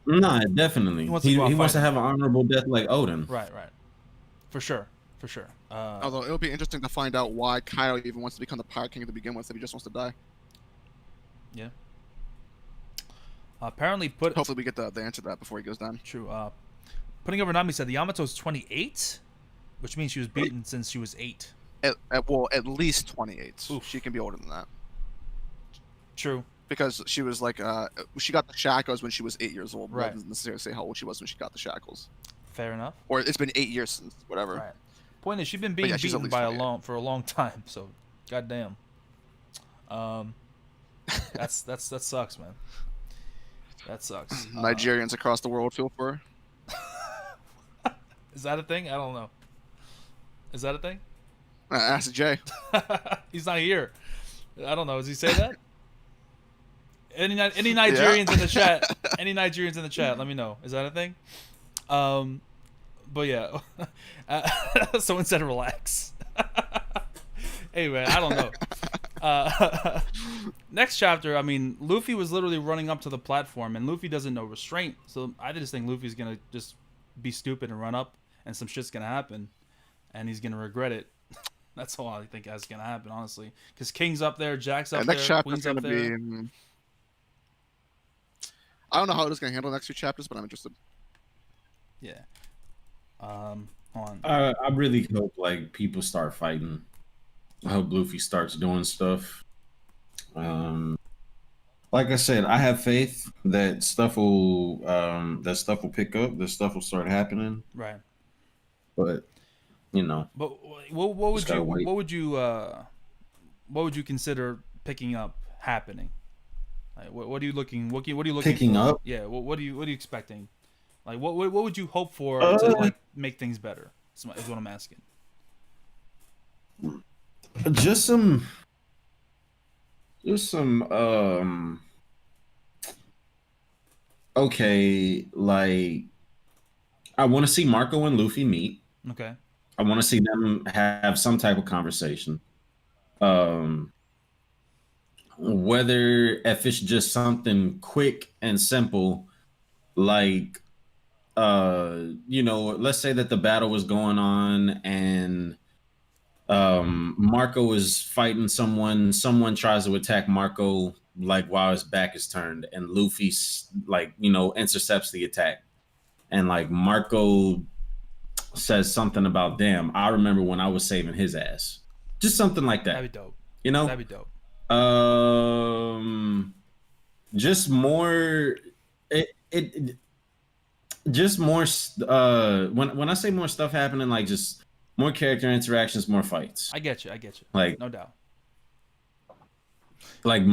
Nah, definitely. He wants to have an honorable death like Odin. Right. For sure. Although it'll be interesting to find out why Kaido even wants to become the Pirate King to begin with, if he just wants to die. Yeah. Apparently hopefully we get the answer to that before he goes down. True. Putting over Nami said the Yamato's 28, which means she was beaten since she was 8. At least 28. Oof. She can be older than that. True. Because she was like, she got the shackles when she was 8 years old. Right. Rather than necessarily say how old she was when she got the shackles. Fair enough. Or it's been 8 years since whatever. Right. Point is, she's been being beaten by for a long time. So, goddamn. That sucks, man. That sucks. Nigerians across the world feel for her. Is that a thing? I don't know. Is that a thing? Ask Jay. He's not here. I don't know. Does he say that? Any Nigerians in the chat? Any Nigerians in the chat? Let me know. Is that a thing? But yeah. Someone said relax. Anyway, I don't know. Next chapter, I mean, Luffy was literally running up to the platform, and Luffy doesn't know restraint. So I just think Luffy's gonna just be stupid and run up, and some shit's gonna happen, and he's gonna regret it. That's all I think is gonna happen, honestly. Because King's up there, Jack's up there, Queen's up there. I don't know how it is gonna handle the next few chapters, but I'm interested. Yeah. Hold on. I really hope like people start fighting. I hope Luffy starts doing stuff. Like I said, I have faith that stuff will pick up, that stuff will start happening. Right. But But what would you consider picking up happening? Like, what are you looking? What are you looking picking for? up? Yeah. What are you expecting? Like what would you hope for to like make things better? Is what I'm asking. Just some okay, like I want to see Marco and Luffy meet. Okay. I want to see them have some type of conversation. Whether if it's just something quick and simple, like let's say that the battle was going on and Marco is fighting someone tries to attack Marco like while his back is turned, and Luffy like intercepts the attack, and like Marco says something about damn, I remember when I was saving his ass. Just something like that. That'd be dope. That'd be dope. Just more just more when I say more stuff happening, like just more character interactions, more fights. I get you. Like no doubt. Like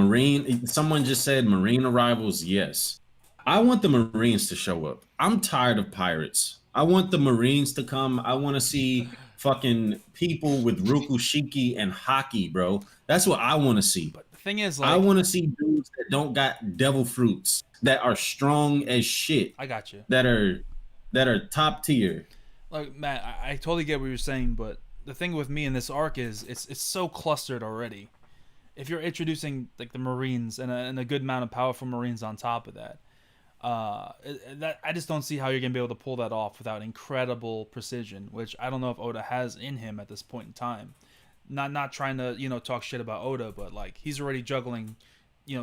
someone just said Marine arrivals. Yes. I want the Marines to show up. I'm tired of pirates. I want the Marines to come. I want to see fucking people with Rukushiki and Haki, bro. That's what I want to see. But the thing is, like, I want to see dudes that don't got devil fruits, that are strong as shit. I got you. That are top tier. Like, Matt, I totally get what you're saying, but the thing with me in this arc is it's so clustered already. If you're introducing like the Marines and a good amount of powerful Marines on top of that, I just don't see how you're gonna be able to pull that off without incredible precision, which I don't know if Oda has in him at this point in time. Not trying to talk shit about Oda, but like he's already juggling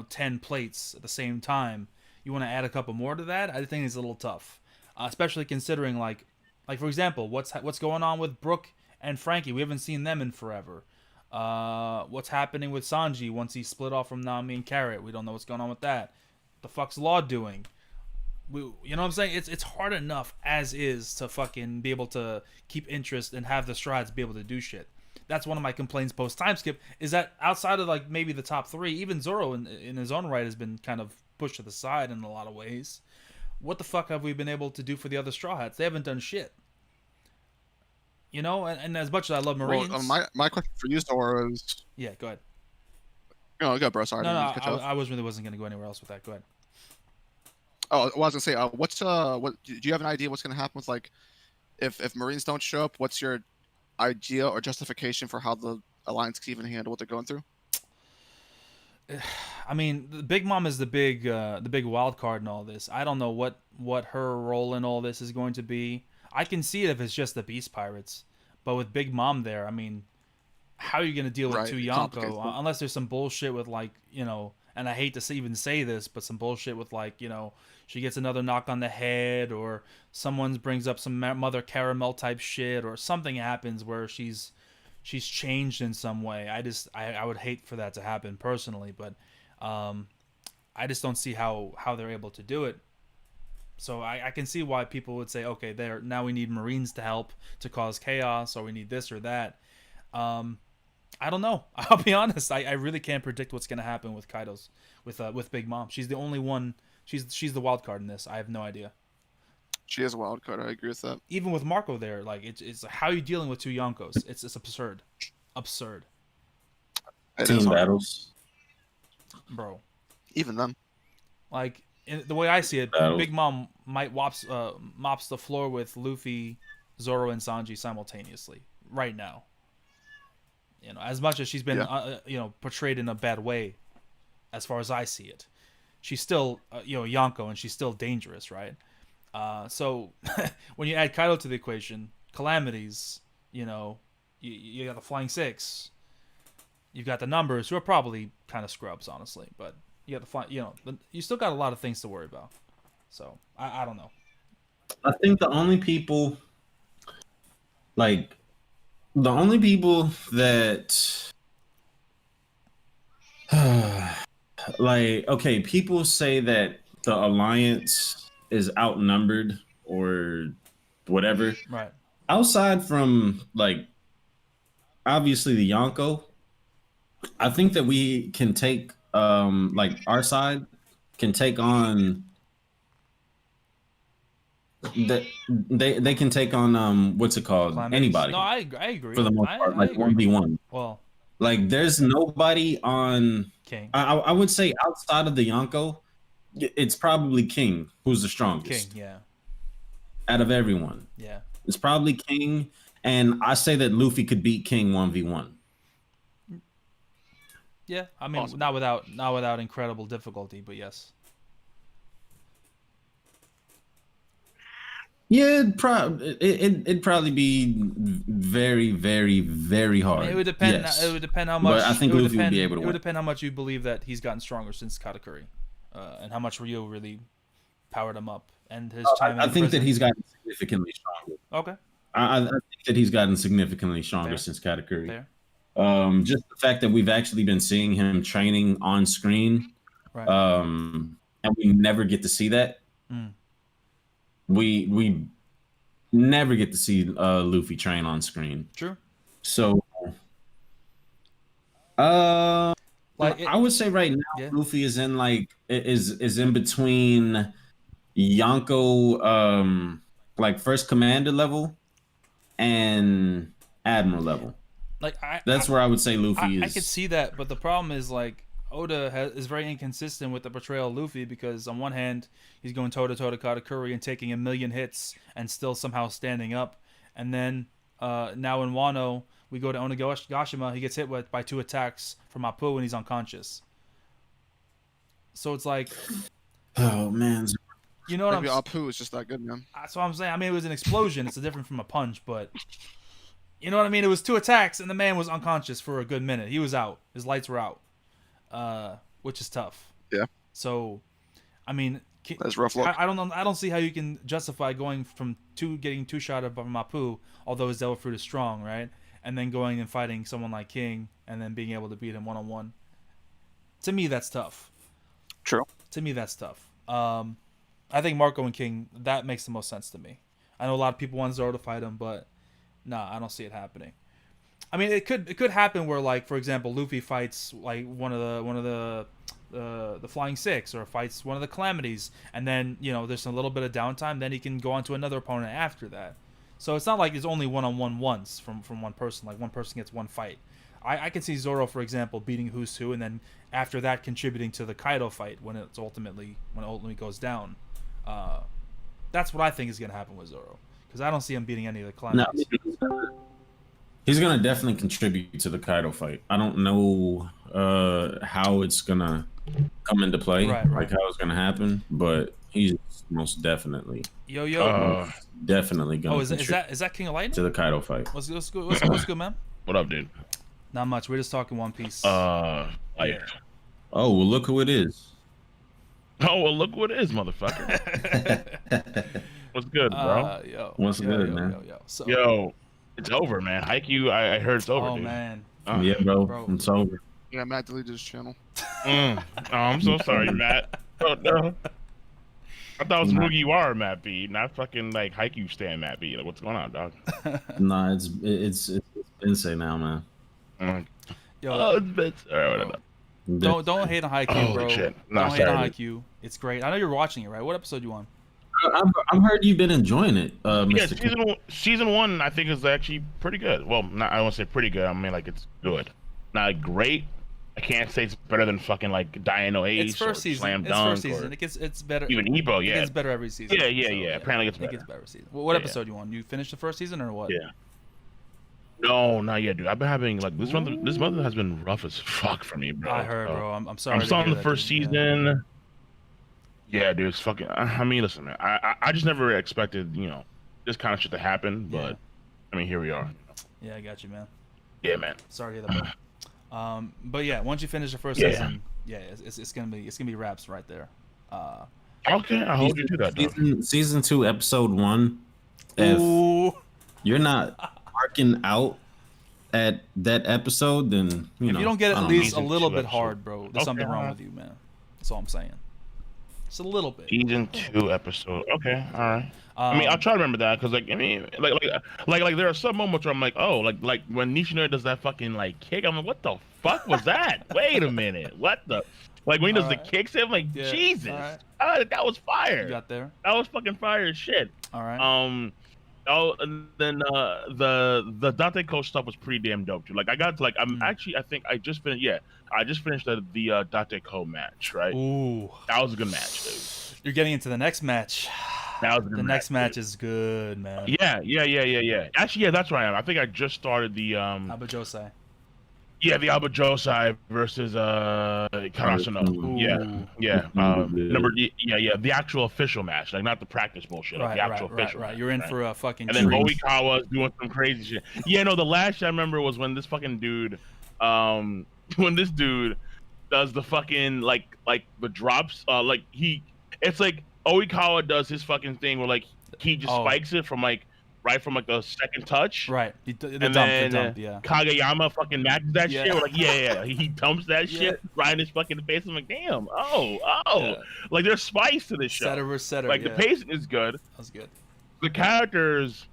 10 plates at the same time. You want to add a couple more to that? I think it's a little tough, especially considering like for example, what's going on with Brook and Frankie? We haven't seen them in forever. What's happening with Sanji once he split off from Nami and Carrot? We don't know what's going on with that. The fuck's Law doing? You know what I'm saying? It's hard enough as is to fucking be able to keep interest and have the strides be able to do shit. That's one of my complaints post time skip, is that outside of like maybe the top 3, even Zoro in his own right has been kind of pushed to the side in a lot of ways. What the fuck have we been able to do for the other Straw Hats? They haven't done shit. You know, and as much as I love Marines, Well, my question for you, Zoro, is yeah, go ahead. no, go, bro. Sorry, I No, didn't no, mean to cut you off. I was really wasn't gonna go anywhere else with that. Go ahead. Oh, well, I was gonna say, what do you have an idea what's gonna happen with like if Marines don't show up? What's your idea or justification for how the Alliance can even handle what they're going through? I mean, the Big Mom is the big wild card in all this. I don't know what her role in all this is going to be. I can see it if it's just the Beast Pirates, but with Big Mom there, I mean, how are you going to deal with Right, two it complicates Yonko things. unless there's some bullshit with like and I hate to even say this, but some bullshit with like she gets another knock on the head or someone brings up some Mother Caramel type shit or something happens where she's changed in some way. I would hate for that to happen personally, but I just don't see how they're able to do it. So I can see why people would say, okay, there now we need Marines to help to cause chaos, or we need this or that. I don't know. I'll be honest. I really can't predict what's gonna happen with Kaido's with Big Mom. She's the only one. She's the wild card in this. I have no idea. She is a wild card. I agree with that. Even with Marco there, like it's how are you dealing with two Yonkos? It's absurd, absurd, It is Team hard. battles. bro. Even them. Like the way I see it, Battles. Big Mom might mops the floor with Luffy, Zoro, and Sanji simultaneously right now. As much as she's been portrayed in a bad way, as far as I see it, she's still Yonko, and she's still dangerous, right? So when you add Kaido to the equation, calamities, you got the Flying Six, you've got the numbers, who are probably kind of scrubs, honestly, but you got the flying, you still got a lot of things to worry about. So I don't know. I think like the only people that like okay, people say that the alliance is outnumbered or whatever. Right. Outside from like obviously the Yonko, I think that we can take like our side can take on that they can take on what's it called Calamities. anybody No, I agree. for the most part, I like agree. 1v1. Well, Like there's nobody on King. I would say outside of the Yonko, it's probably King who's the King. strongest Yeah. out of everyone. Yeah. It's probably King, and I say that Luffy could beat King 1v1. Yeah. I mean, Awesome. not without incredible difficulty, but yes. Yeah, it'd probably be very, very, very I hard. mean, it would depend. Yes. It would depend how much. But I think it would Luffy would depend, be able to It would win. depend how much you believe that he's gotten stronger since Katakuri, and how much Ryo really powered him up, and his time. I in think that prison. he's gotten significantly stronger. Okay. I think that he's gotten significantly stronger Fair. since Katakuri. Fair. Just the fact that we've actually been seeing him training on screen, Right. and we never get to see that. Mm. We never get to see Luffy train on screen. True. So, Like it, I would say right now, Yeah. Luffy is in like is in between Yonko, like first commander level, and admiral level. like That's where I would say Luffy I is. could see that, but the problem is like Oda is very inconsistent with the portrayal of Luffy because on one hand he's going toe to toe to Katakuri and taking a million hits and still somehow standing up, and then now in Wano we go to Onigashima, he gets hit by 2 attacks from Apu and he's unconscious. So it's like, Oh man, you know what Maybe I'm Apu is just that good, man. that's what I'm saying. I mean, it was an explosion. It's different from a punch, but you know what I mean. It was 2 attacks, and the man was unconscious for a good minute. He was out. His lights were out, which is tough. Yeah. So, I mean, That's rough luck. I don't know. I don't see how you can justify going from getting 2 shot of Mapu, although his Devil Fruit is strong, right? And then going and fighting someone like King, and then being able to beat him 1-on-1. To me, that's tough. True. To me, that's tough. I think Marco and King, that makes the most sense to me. I know a lot of people want Zoro to fight him, but nah, I don't see it happening. I mean, it could happen where, like, for example, Luffy fights like one of the Flying Six, or fights one of the Calamities, and then there's a little bit of downtime. Then he can go on to another opponent after that. So it's not like it's only one-on-one once from one person. Like one person gets one fight. I can see Zoro, for example, beating Who's Who, and then after that contributing to the Kaido fight when it ultimately goes down. That's what I think is gonna happen with Zoro, because I don't see him beating any of the climax. No, he's gonna definitely contribute to the Kaido fight. I don't know how it's gonna come into play, like how it's gonna happen, but he's most definitely definitely gonna. Oh, is that King of Lightning to the Kaido fight? What's good, man? What up, dude? Not much. We're just talking One Piece. Yeah. Oh, well, look who it is. Oh, well, look what it is, motherfucker. What's good, bro? What's good, man? Yo, it's over, man. Haikyuu, I heard it's over, oh, dude. Man. Yeah, bro, it's over. Yeah, Matt deleted his channel. Oh, I'm so sorry, Matt. Oh, no. I thought it was Mugiwara Matt B, not fucking like Haikyuu stand Matt B. Like, what's going on, dog? Nah, it's Bensei now, man. Yo, it's Bensei. All right, whatever. Don't hate on Haikyuu, bro. Shit. Don't hate on Haikyuu. It's great. I know you're watching it, right? What episode you on? I've heard you've been enjoying it. Yeah, season one I think is actually pretty good. Well, not I don't want to say pretty good. I mean like it's good, not great. I can't say it's better than fucking like Dino Ace. It's first season. Slam It's Dunk first season. It's better. Even Ebo, yeah. It gets better every season. Yeah. Apparently it's better. It gets better season. What episode you on? You finished the first season or what? Yeah. No, not yet, dude. I've been having like this month. This month has been rough as fuck for me, bro. I heard, bro. I'm sorry. I'm still on the first season. Yeah, dude. It's fucking. I mean, listen, man. I just never expected, this kind of shit to happen. But I mean, here we are. Yeah, I got you, man. Yeah, man. Sorry to hear that, bro. But yeah, once you finish the first season, it's gonna be wraps right there. Okay, I hold you to that. Season 2, episode 1. Ooh. If you're not marking out at that episode, then if you don't get it at least a little bit episode. hard, bro, there's something wrong with you, man. That's all I'm saying. Just a little bit. Season 2 episode. Okay, all right. I mean, I'll try to remember that because, like, I mean, like, there are some moments where I'm like, oh, like when Nishino does that fucking like kick, I'm like, what the fuck was that? Wait a minute, what the? Like when he does the kicks, I'm like, Jesus, that was fire. You got there. That was fucking fire as shit. All right. Oh, and then the Dante Coach stuff was pretty damn dope too. Like I got to like I think I just finished. Yeah, I just finished the Dante Co match. Right. Ooh. That was a good match, dude. You're getting into the next match. That was a good the next match dude. is good, man. Yeah. Actually, yeah, that's right. I think I just started the Abajosai. Yeah, the Abajosai versus Karasuno. Yeah. The actual official match, like not the practice bullshit. Like the actual official. Right. You're in for a fucking. And then Oikawa's doing some crazy shit. Yeah, no, the last I remember was when this fucking dude, when this dude does the fucking like the drops, it's like Oikawa does his fucking thing where like he just spikes it from like. Right from like the second touch, right? The dump, yeah. Kageyama fucking matches that shit. We're like, he dumps that shit right in his fucking face. I'm like, damn, like there's spice to this show. Setter, like the pacing is good. That's good. The characters,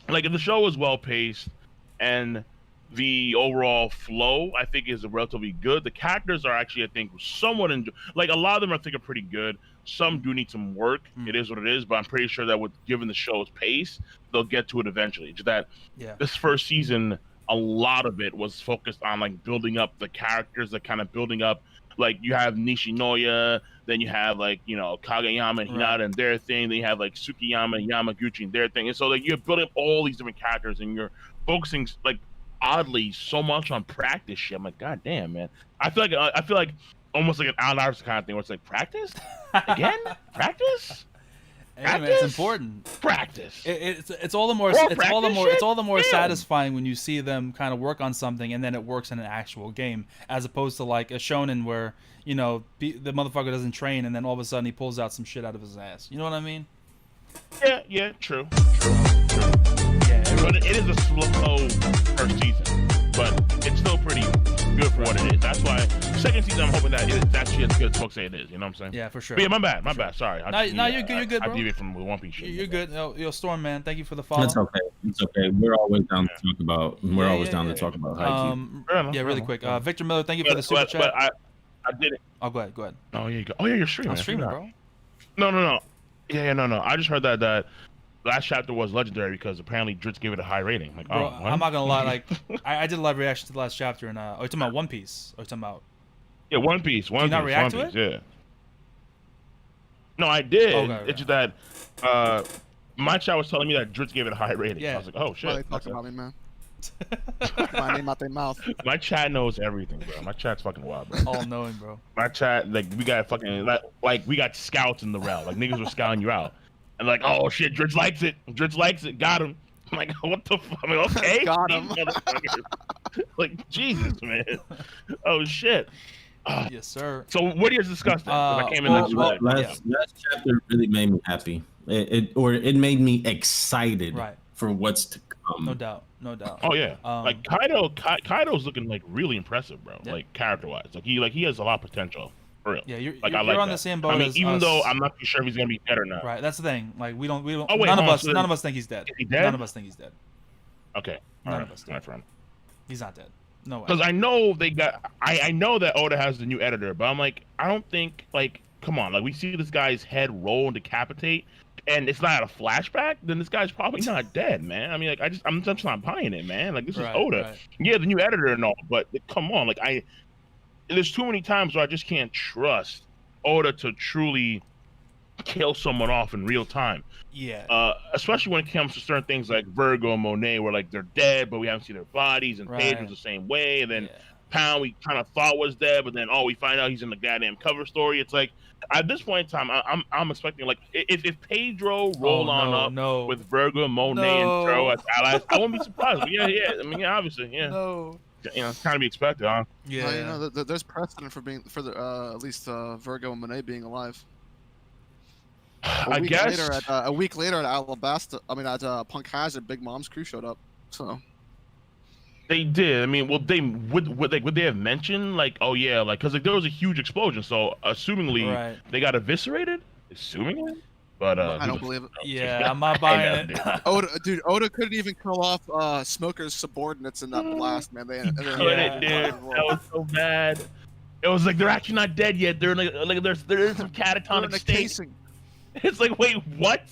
like the show is well paced, and the overall flow I think is relatively good. The characters are actually I think somewhat like a lot of them I think are pretty good. Some do need some work. It is what it is, but I'm pretty sure that with given the show's pace, they'll get to it eventually. Just that this first season, a lot of it was focused on like building up the characters, that kind of building up. Like you have Nishinoya, then you have like Kageyama and Hinata and their thing. Then you have like Tsukiyama and Yamaguchi and their thing. And so like you're building up all these different characters, and you're focusing like oddly so much on practice shit. I'm like, God damn, man. I feel like almost like an Outliers kind of thing where it's like practice again, practice. Hey, man, it's important. Practice. It's all the more satisfying when you see them kind of work on something and then it works in an actual game, as opposed to like a shonen where the motherfucker doesn't train and then all of a sudden he pulls out some shit out of his ass. You know what I mean? Yeah, true. Yeah, but it is a slow first season, but it's still pretty good for what it is. That's why second season I'm hoping that it's actually as good as folks say it is. You know what I'm saying? Yeah, for sure. But yeah, my bad. Sorry. No, you're good, bro. I deviate from the One Piece shit. You're good. Yo, Storm, man. Thank you for the follow. It's okay. We're always down to talk about. We're always down to talk about Haikyuu. Yeah, really quick. Victor Miller, thank you for the super chat. But I did it. Oh, go ahead. Oh, yeah, you go. Oh, yeah, you're streaming. I'm streaming, bro. No. Yeah, no. I just heard that last chapter was legendary because apparently Drizzt gave it a high rating. Like, Bro, oh, what? I'm not gonna lie. Like, I did a live reaction to the last chapter, and are you talking about One Piece? Or are you talking about? Yeah, One Piece. Do you not react One to Piece, it? yeah. No, I did. Okay. It's just that my chat was telling me that Drizzt gave it a high rating. Yeah. I was like, oh Why shit. they talking about me, man? My name out their mouth. My chat knows everything, bro. My chat's fucking wild, bro. All knowing, bro. My chat, like, we got fucking like we got scouts in the route. Like niggas were scouting you out, and like, oh shit, Drizzt likes it. Drizzt likes it. Got him. I'm like, what the fuck? I'm like, okay. Got him. Like, Jesus, man. Oh shit. Yes, sir. So what do you discuss then? 'Cause I came in well, like well, last chapter really made me happy. It made me excited Right. for what's to come. No doubt. No doubt. Oh yeah, like Kaido's looking like really impressive, bro. Yeah. Like character wise, like he has a lot of potential, for real. Yeah, you're I like on that. the same boat I mean, as even us. though I'm not too sure if he's gonna be dead or not. Right. That's the thing. Like we don't. Oh, wait, none of hold on, us. so None of us think he's dead. Is he dead? None of us think he's dead. Okay, None all of right, us do. all right, friend. He's not dead. No way. Because I know they got. I know that Oda has the new editor, but I'm like, I don't think like, come on, like we see this guy's head roll and decapitate, and it's not a flashback. Then this guy's probably not dead, man. I mean, like I'm just not buying it, man. Like this is Oda. Right. Yeah, the new editor and all, but come on, like there's too many times where I just can't trust Oda to truly kill someone off in real time. Yeah. Especially when it comes to certain things like Virgo and Monet, where like they're dead, but we haven't seen their bodies, and Right. Pedro's the same way, and then Yeah. Pound we kind of thought was dead, but then we find out he's in the goddamn cover story. It's like at this point in time, I'm expecting like if Pedro rolled up with Virgo and Monet and Taro as allies, I wouldn't be surprised. But yeah. I mean, yeah, obviously, yeah. No. You know, it's kind of be expected, huh? Yeah. Well, you know, there's precedent for at least Virgo and Monet being alive. I guess A week later at Alabasta, at Punk Hazard, Big Mom's crew showed up. So they did. I mean, would they have mentioned like, oh yeah, like because like there was a huge explosion, so assumingly they got eviscerated, assumingly. But I don't believe it. Yeah, I'm not buying it. Oda couldn't even kill off Smoker's subordinates in that blast, man. Dude, that was so bad. It was like they're actually not dead yet. They're like they're in some catatonic state. It's like, wait, what?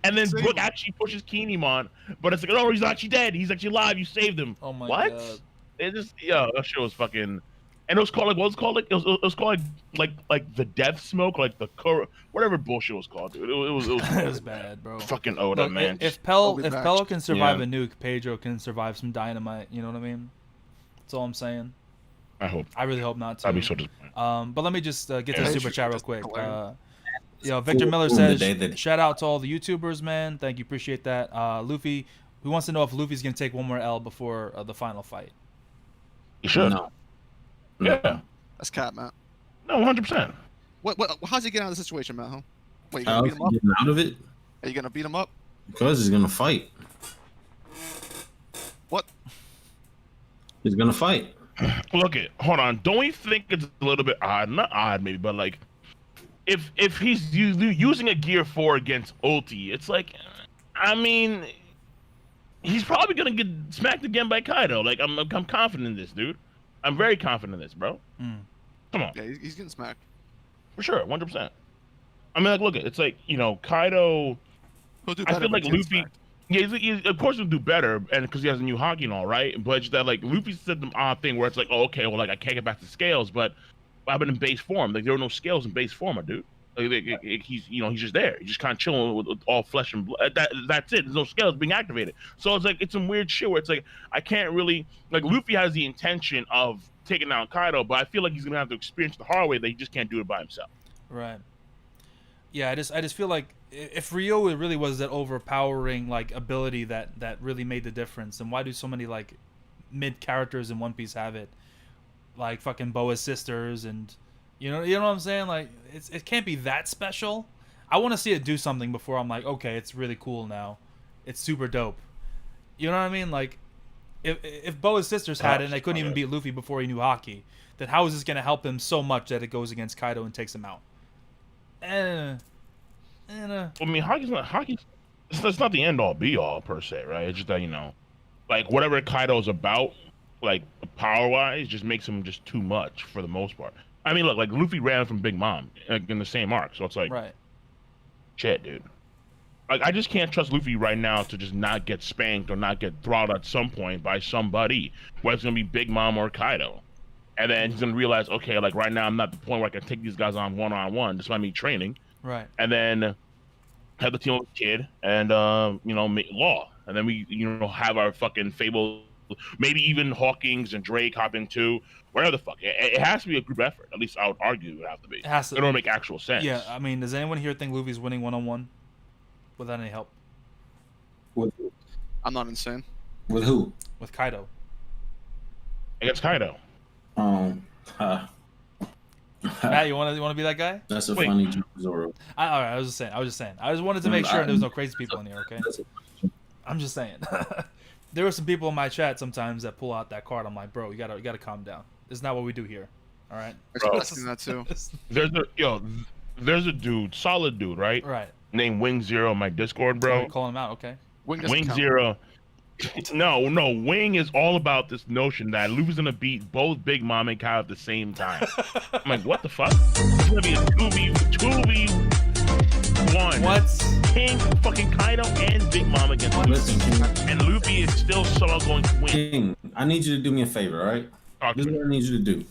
And then Brook actually pushes Kinemon, but it's like, oh, he's actually dead. He's actually alive. You saved him. Oh my god. It just, that shit was fucking. And it was called like, what was it called? Like, it was called like the death smoke, like the whatever bullshit was called, dude. It was it was bad, bro. Fucking Oda, Look, man. If Pell can survive a nuke, Pedro can survive some dynamite. You know what I mean? That's all I'm saying. I hope. I really hope not to. I'd be so disappointed. But let me just get to the super chat real quick. Victor Miller says, shout out to all the YouTubers, man. Thank you. Appreciate that. Luffy, who wants to know if Luffy's going to take one more L before the final fight? You should. No. Yeah. That's Cat, Matt. No, 100%. How's he getting out of the situation, Matt? Huh? Wait, you How's gonna beat him up? getting out of it? Are you gonna beat him up? Because he's gonna fight. What? He's gonna fight. Look it. Hold on. Don't we think it's a little bit odd? Not odd, maybe, but like, if he's using a Gear 4 against Ulti, it's like, I mean, he's probably gonna get smacked again by Kaido. Like, I'm confident in this, dude. I'm very confident in this, bro. Come on. Yeah, he's getting smacked. For sure, 100%. I mean, like, look, it's like, Kaido. I feel like Luffy. Yeah, he of course he'll do better, and because he has a new hockey and all, right? But it's that like Luffy said the odd thing where it's like, oh, okay, well, like I can't get back to scales, but I've been in base form. Like there were no scales in base form, dude. Like, he's he's just there. He's just kind of chilling with all flesh and blood. That's it. There's no scales being activated. So it's like it's some weird shit where it's like I can't really like Luffy has the intention of taking down Kaido, but I feel like he's gonna have to experience the hard way that he just can't do it by himself. Right. Yeah, I just feel like if Ryo really was that overpowering like ability that really made the difference, then why do so many like mid characters in One Piece have it? Like fucking Boa's sisters and you know what I'm saying? Like it can't be that special. I want to see it do something before I'm like, okay, it's really cool now. It's super dope. You know what I mean? Like if Boa's sisters had it and they couldn't even beat Luffy before he knew hockey, then how is this going to help him so much that it goes against Kaido and takes him out? I mean, hockey's it's not the end all be all per se, right? It's just that like whatever Kaido's about, like power wise, just makes him just too much for the most part. I mean, look, like Luffy ran from Big Mom in the same arc, so it's like, right, shit, dude. like I just can't trust Luffy right now to just not get spanked or not get throttled at some point by somebody, whether it's gonna be Big Mom or Kaido. And then he's gonna realize, okay, like right now I'm not at the point where I can take these guys on one just by me training. Right. And then have the team up with Kid and make Law. And then we have our fucking Fable, maybe even Hawkins and Drake hop in too. Whatever the fuck. It has to be a group effort. At least I would argue it would have to be. It has to. It don't make actual sense. Yeah, I mean, does anyone here think Luffy's winning 1-on-1 without any help? With, I'm not insane. with who? With Kaido. Against Kaido. Matt, you want to be that guy? That's a Wait. funny joke, Zoro. All right, I was just saying. I just wanted to make sure there was no crazy people in here. Okay. That's a- I'm just saying. There were some people in my chat sometimes that pull out that card. I'm like, bro, you gotta calm down. This is not what we do here. All right. Expecting that too. There's a dude, solid dude, right? Right. Named Wing Zero on my Discord, Bro, bro. calling him out. Okay. Wing, doesn't Wing count. Zero. No, Wing is all about this notion that Luffy's gonna beat both Big Mom and Kyle at the same time. I'm like, what the fuck? It's gonna be a 2v1. What? King, fucking Kaido, and Big Mom against Luffy. Listen, King, And Luffy is still somehow going to win. King, I need you to do me a favor, all right? Talk to This is me. what I need you to do.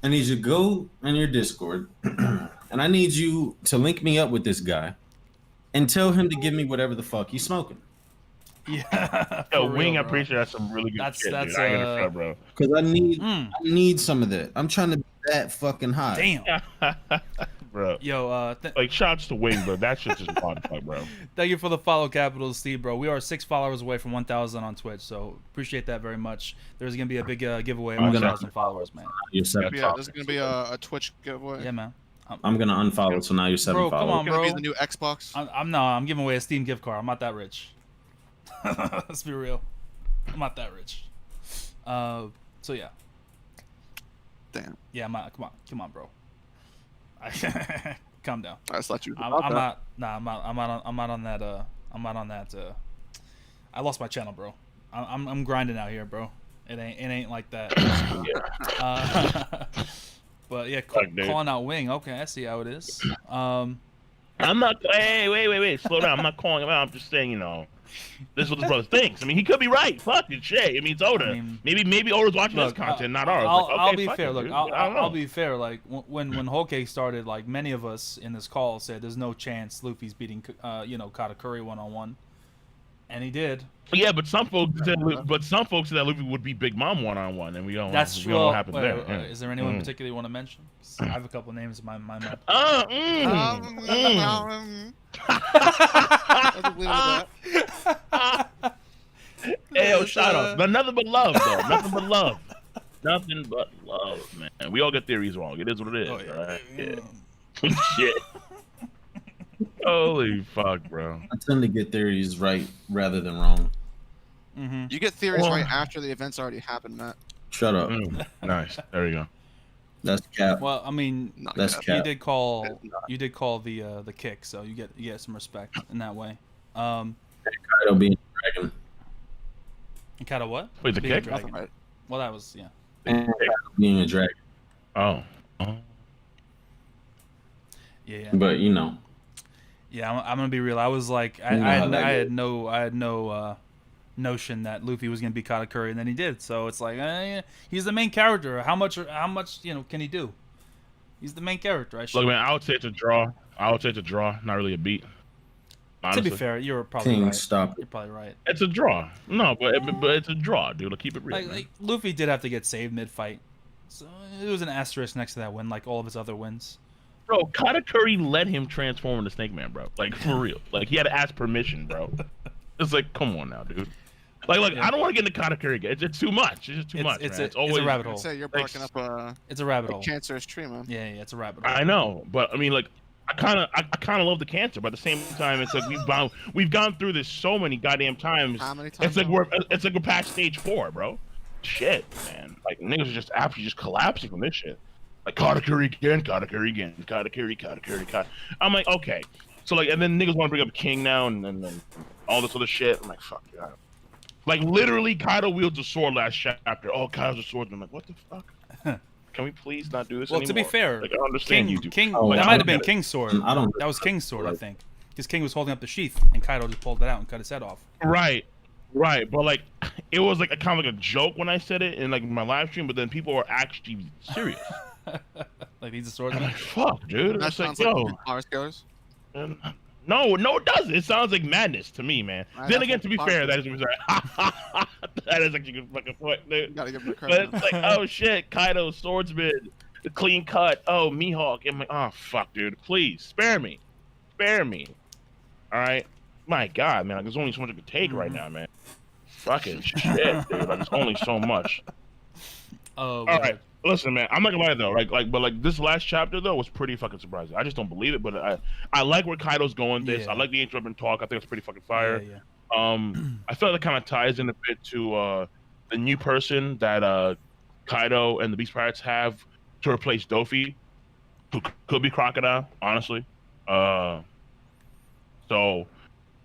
I need you to go on your Discord, and I need you to link me up with this guy and tell him to give me whatever the fuck he's smoking. Yeah. Yo, for Wing, real, I'm bro. pretty sure that's some really good That's- shit, that's, dude. I ain't gonna front, bro. Because I Mm. need some of that. I'm trying to be that fucking high. Damn. Bro. Yo, Like, shouts to Wing, but that shit's just fun, bro. thank you for the follow, Capital Steve, bro. We are 6 followers away from 1,000 on Twitch, so appreciate that very much. There's gonna be a big giveaway of I'm gonna- 1,000 followers, man. You're 7 Yeah, followers. there's gonna be a Twitch giveaway. Yeah, man. I'm gonna unfollow, so now you're 7 Bro, come followers. on, It's gonna be bro. the new Xbox. I'm giving away a Steam gift card. I'm not that rich. Let's be real. I'm not that rich. So yeah. Damn. Yeah, I'm not. Come on, bro. Calm down. I just let you. I'm not. Nah, I'm not on that. I'm not on that. I lost my channel, bro. I'm grinding out here, bro. It ain't like that. But yeah, Fuck, dude. calling out Wing. Okay, I see how it is. I'm not. Hey, wait. Slow down. I'm not calling him out. I'm just saying, this is what this brother thinks. I mean, he could be right. Fuck it, shit. I mean, it's Oda. I mean, maybe Oda's watching this Look, content, not ours. I'll, Like, I'll okay, be fuck fair. it, Look, dude. I don't know. I'll be fair. Like when Whole Cake started, like many of us in this call said, "There's no chance Luffy's beating, Katakuri 1-on-1," and he did. Yeah, but some folks said that Luffy would be Big Mom 1-on-1, and we don't. That's we true. don't know what happened there. Wait, Yeah. is there anyone in particular you want to mention? 'Cause I have a couple of names in my mind. I'll just leave it at that. Hey, yo, shout out. But nothing but love, though. Nothing but love. Nothing but love, man. We all get theories wrong. It is what it is. Oh, yeah. Right? Yeah. Shit. Holy fuck, bro. I tend to get theories right rather than wrong. Mm-hmm. You get theories Well- right after the events already happened, Matt. Shut up. Nice. There you go. That's cap. Well, I mean, Not That's good. cap. you did call It's not. the kick, so you get some respect in that way. Kaido being a dragon. And kind of what? Wait, the Being a kick? dragon. Nothing right. Well, that was yeah. And Kaido being a dragon. Oh. Yeah. But Yeah, I'm gonna be real. I was like, I You know how that had no notion that Luffy was gonna be Katakuri, and then he did. So it's like, he's the main character. How much can he do? He's the main character. I should. Look, man, I would say it's a draw. Not really a beat. Honestly. To be fair, you're probably King, right. stop You're it. probably right. It's a draw. No, but it's a draw, dude. Like, keep it real. man. Like Luffy did have to get saved mid-fight, so it was an asterisk next to that win, like all of his other wins. Bro, Katakuri let him transform into Snake Man, bro. Like, for real. Like, he had to ask permission, bro. It's like, come on now, dude. Like, Yeah. I don't want to get into Katakuri again. It's too much. It's just too much, It's man. a rabbit I'd hole. say you're Thanks. barking up a It's a rabbit hole. cancerous tree, man. Yeah, it's a rabbit hole. I know, but I mean, like, I kind of love the cancer, but at the same time, it's like we've gone through this so many goddamn times. How many times? It's like we're past stage 4, bro. Shit, man. Like, niggas are just absolutely just collapsing from this shit. Like, Katakuri again. Katakuri. I'm like, okay. So, like, and then niggas want to bring up King now and all this other shit. I'm like, fuck yeah. Like, literally, Kaido wields a sword last chapter. Oh, Kaido's a sword. I'm like, what the fuck? Can we please not do this Well, anymore? to be fair, like, I understand King, you do. King, Oh, that I might have don't been get it. King's sword. I don't. That was King's sword, I think. because King was holding up the sheath, and Kaido just pulled it out and cut his head off. Right. Right, but like, it was like a kind of like a joke when I said it in like my live stream, but then people were actually serious. Like he's a I'm swordsman. like, fuck, dude. That It's like, sounds yo. like Forest goes. No, it doesn't. It sounds like madness to me, man. Then again, to be fair, that is that is actually a good fucking point, dude. You gotta give him the But credit. it's like, oh shit, Kaido, swordsman, the clean cut. Oh, Mihawk. I'm like, oh fuck, dude. Please spare me. All right. My God, man. Like, there's only so much I could take right now, man. Fucking shit, dude. Like, there's only so much. Oh. All right. Listen, man. I'm not gonna lie though. But this last chapter though was pretty fucking surprising. I just don't believe it, but I like where Kaido's going. This. Yeah. I like the interrupting talk. I think it's pretty fucking fire. Yeah. I feel like it kind of ties in a bit to the new person that Kaido and the Beast Pirates have to replace Dofi, who could be Crocodile, honestly. So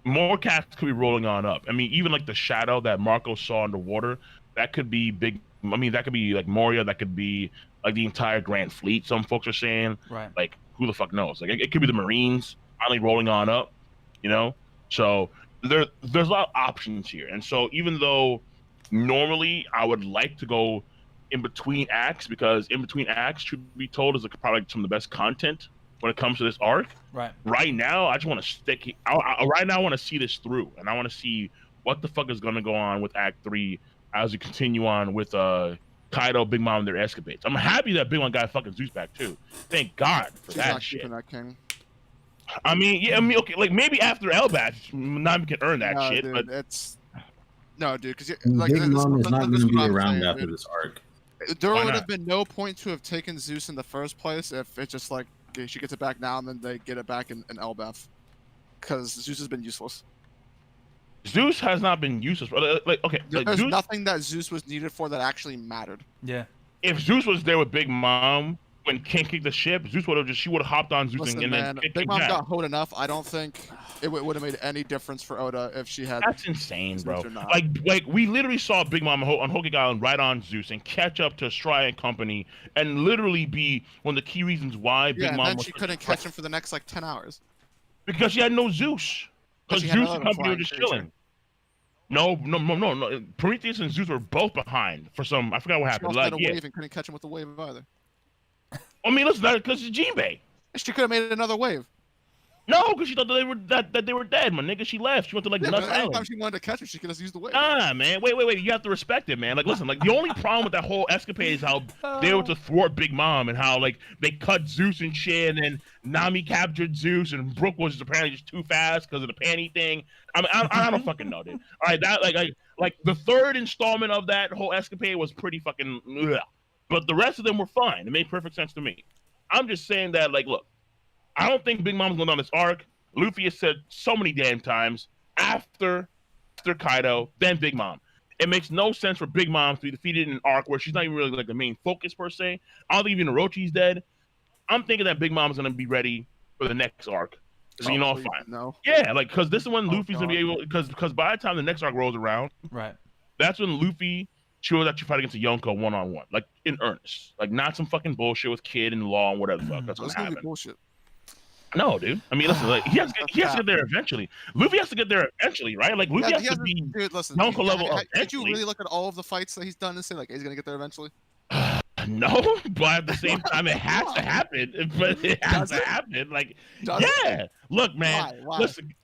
more cats could be rolling on up. I mean, even like the shadow that Marco saw underwater, that could be big. I mean, that could be like Moria. That could be like the entire Grand Fleet. Some folks are saying, Right. like, who the fuck knows? Like, it could be the Marines finally rolling on up, you know. So there's a lot of options here. And so even though normally I would like to go in between acts, because in between acts, truth be told, is like probably some of the best content when it comes to this arc. Right. Right now, I just want to stick. Right now, I want to see this through, and I want to see what the fuck is gonna go on with Act 3 as we continue on with Kaido, Big Mom, and their escapades. I'm happy that Big Mom got fucking Zeus back too. Thank God for She's that not shit. keeping that king. I mean, okay, like maybe after Elbaf, Nami can earn that No, shit, dude, but it's no, dude, because Big Mom is not going to be around saying, after dude. this arc. There Why would not? have been no point to have taken Zeus in the first place if it's just like okay, she gets it back now and then they get it back in Elbaf, because Zeus has been useless. Zeus has not been useless. Like, okay, like There's Zeus, nothing that Zeus was needed for that actually mattered. Yeah. if Zeus was there with Big Mom when King kicked the ship, Zeus would have hopped on Zeus Listen, and man, then kicked Big King Mom down. got hold enough. I don't think it would have made any difference for Oda if she had. That's insane, bro. Zeus or not. Like we literally saw Big Mom on Whole Cake Island right on Zeus and catch up to Stry and company, and literally be one of the key reasons why Big Yeah, and Mom then was she couldn't catch him for the next like 10 hours. because she had no Zeus. Because She had Zeus another and company were flying just creature. chilling. No. Prometheus and Zeus were both behind for some. I forgot what She happened. also Like, had a yeah. wave and couldn't catch him with the wave either. I mean, listen, because it's Jinbei. She could have made another wave. No, because she thought that they were dead, my nigga. She left. She went to like Yeah, Nuts but anytime Island. she wanted to catch him, she could have used the wave. Nah, man. Wait. You have to respect it, man. Like, listen, like the only problem with that whole escapade is how they were to thwart Big Mom and how like they cut Zeus and shit, and then Nami captured Zeus, and Brook was apparently just too fast because of the panty thing. I mean, I don't fucking know, dude. All right, that like the third installment of that whole escapade was pretty fucking. Ugh. But the rest of them were fine. It made perfect sense to me. I'm just saying that, like, look, I don't think Big Mom's going down this arc. Luffy has said so many damn times after Kaido, then Big Mom. It makes no sense for Big Mom to be defeated in an arc where she's not even really like the main focus per se. I don't think even Orochi's dead. I'm thinking that Big Mom's gonna be ready for the next arc. So, you know, Please, fine. No. Yeah, like because this is when Oh, Luffy's gonna be able because by the time the next arc rolls around, Right. that's when Luffy shows that you fight against a Yonko one-on-one, like in earnest, like not some fucking bullshit with Kid and Law and whatever the fuck. That's That's what's gonna be happening. bullshit. No, dude. I mean, listen, like he has to get there eventually. Luffy has to get there eventually, right? Like Luffy has to be Dude, listen. Yonko level Did you eventually. really look at all of the fights that he's done and say like he's gonna get there eventually? No, but at the same time, it has to happen. But it has Does to it? happen. Like, Does it? yeah. Look, man. Why? Listen,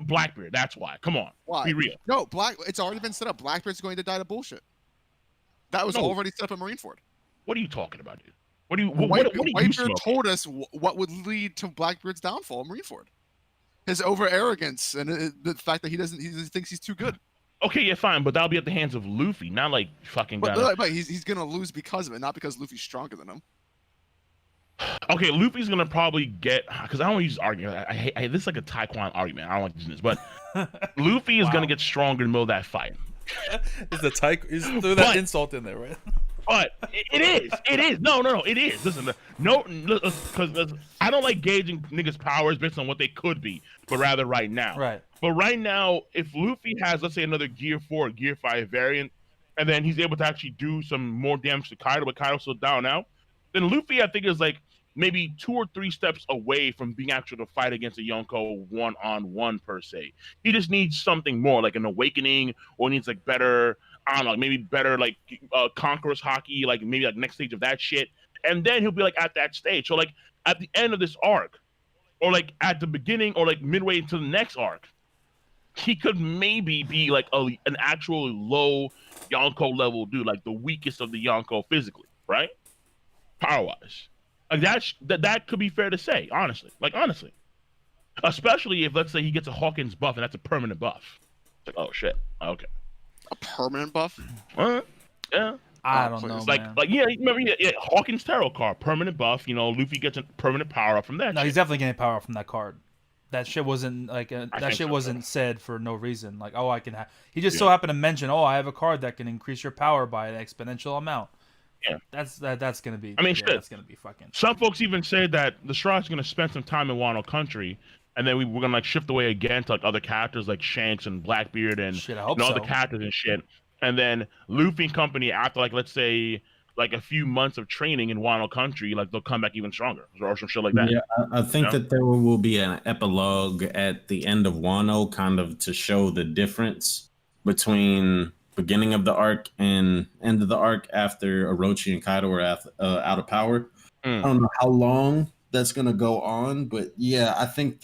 Blackbeard. That's why. Come on. Why? Be real. No, It's already been set up. Blackbeard's going to die to bullshit. That was No. already set up in Marineford. What are you talking about, dude? What are you Whitebeard smoking? told us what would lead to Blackbeard's downfall in Marineford. His over arrogance and the fact that he thinks he's too good. Okay, yeah, fine, but that'll be at the hands of Luffy, not like fucking. But he's gonna lose because of it, not because Luffy's stronger than him. Okay, Luffy's gonna probably get because I don't want to use this argument. I hate this is like a Taekwondo argument. I don't like using this, but Luffy is gonna get stronger in the middle of that fight. Is the is threw that But- insult in there, right? But it is. No, it is. Listen, because I don't like gauging niggas' powers based on what they could be, but rather right now. Right. But right now, if Luffy has, let's say, another Gear 4 or Gear 5 variant, and then he's able to actually do some more damage to Kaido, but Kaido's still down now, then Luffy, I think, is like maybe 2 or 3 steps away from being actually to fight against a Yonko one-on-one per se. He just needs something more, like an awakening, or needs like better, I don't know, maybe better like conqueror's hockey, like maybe like next stage of that shit, and then he'll be like at that stage. So like at the end of this arc, or like at the beginning, or like midway into the next arc, he could maybe be like an actual low Yonko level dude, like the weakest of the Yonko physically, right? Power wise. Like that could be fair to say, honestly. Like honestly. Especially if let's say he gets a Hawkins buff and that's a permanent buff. It's like, oh shit. Okay. A permanent buff? Yeah. I don't know, like man. like yeah, remember Hawkins tarot card, permanent buff, you know, Luffy gets a permanent power up from that. No, shit. he's definitely getting power from that card. That shit wasn't like that think shit so, wasn't said for no reason. Like, oh, I can have. He just so happened to mention, oh, I have a card that can increase your power by an exponential amount. Yeah, that's gonna be. I mean, yeah, shit. That's gonna be fucking. Some folks even say that the Straw's gonna spend some time in Wano Country, and then we're gonna like shift away again to like other characters like Shanks and Blackbeard and Shit, I hope other so. characters and shit. And then Luffy and company, after like let's say like a few months of training in Wano Country, like they'll come back even stronger or some shit like that. Yeah, I think that there will be an epilogue at the end of Wano, kind of to show the difference between beginning of the arc and end of the arc after Orochi and Kaido were out of power. I don't know how long that's gonna go on, but yeah, I think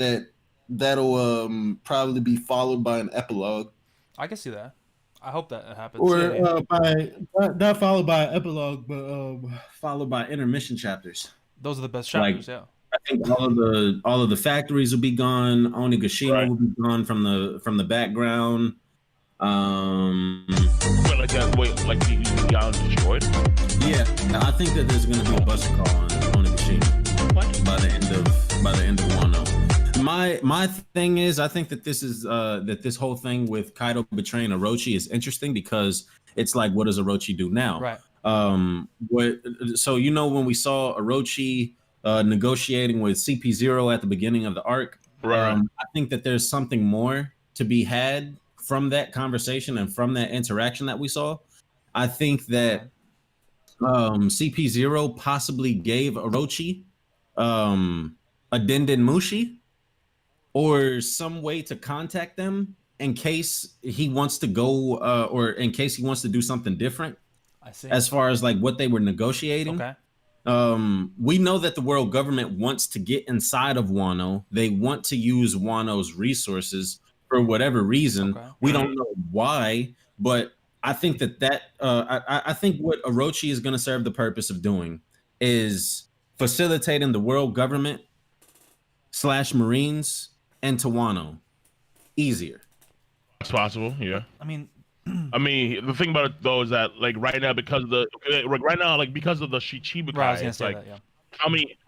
that'll probably be followed by an epilogue. I can see that. I hope that happens. Or Yeah. by not followed by an epilogue, but followed by intermission chapters. Those are the best chapters. Yeah. I think all of the factories will be gone. Onigashima will be gone from the background. Wait, like that? Wait, like he got destroyed? Yeah, I think that there's going to be a buster call on Onigashima by the end of Wano. My thing is, I think that this is that this whole thing with Kaido betraying Orochi is interesting because it's like, what does Orochi do now? Right. So when we saw Orochi negotiating with CP0 at the beginning of the arc, I think that there's something more to be had from that conversation and from that interaction that we saw. I think that CP0 possibly gave Orochi a Denden Mushi or some way to contact them in case he wants to go or in case he wants to do something different. I see. As far as like what they were negotiating. Okay. We know that the world government wants to get inside of Wano. They want to use Wano's resources for whatever reason. Okay. We don't know why, but I think that I think what Orochi is going to serve the purpose of doing is facilitating the world government / Marines into Wano easier. It's possible, yeah. I mean, the thing about it though is that like right now because of the Shichibukai, it's like how many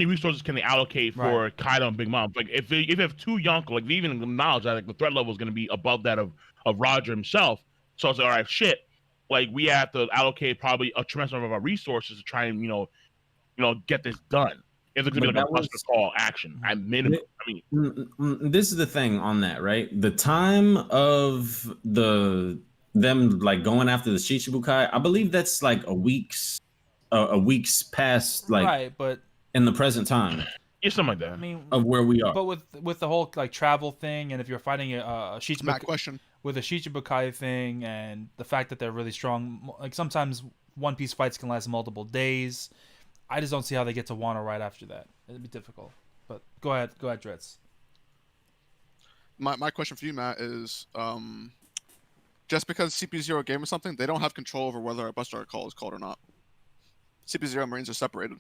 resources can they allocate for Kaido and Big Mom? Like if you have 2 Yonko, like they even acknowledge that like the threat level is going to be above that of Roger himself. So it's like, all right, shit. Like we have to allocate probably a tremendous amount of our resources to try and get this done. It's going to be like a buster call action at minimum. I mean, this is the thing on that, right? The time of them like going after the Shichibukai, I believe that's like a week's past, like right, but in the present time. Yeah, something like that. I mean, of where we are. But with the whole like travel thing, and if you're fighting a question with a Shichibukai thing, and the fact that they're really strong, like sometimes One Piece fights can last multiple days. I just don't see how they get to Wano right after that. It'd be difficult. But go ahead, Drizzt. My question for you, Matt, is just because CP0 gave him something, they don't have control over whether a buster call is called or not. CP0 Marines are separated.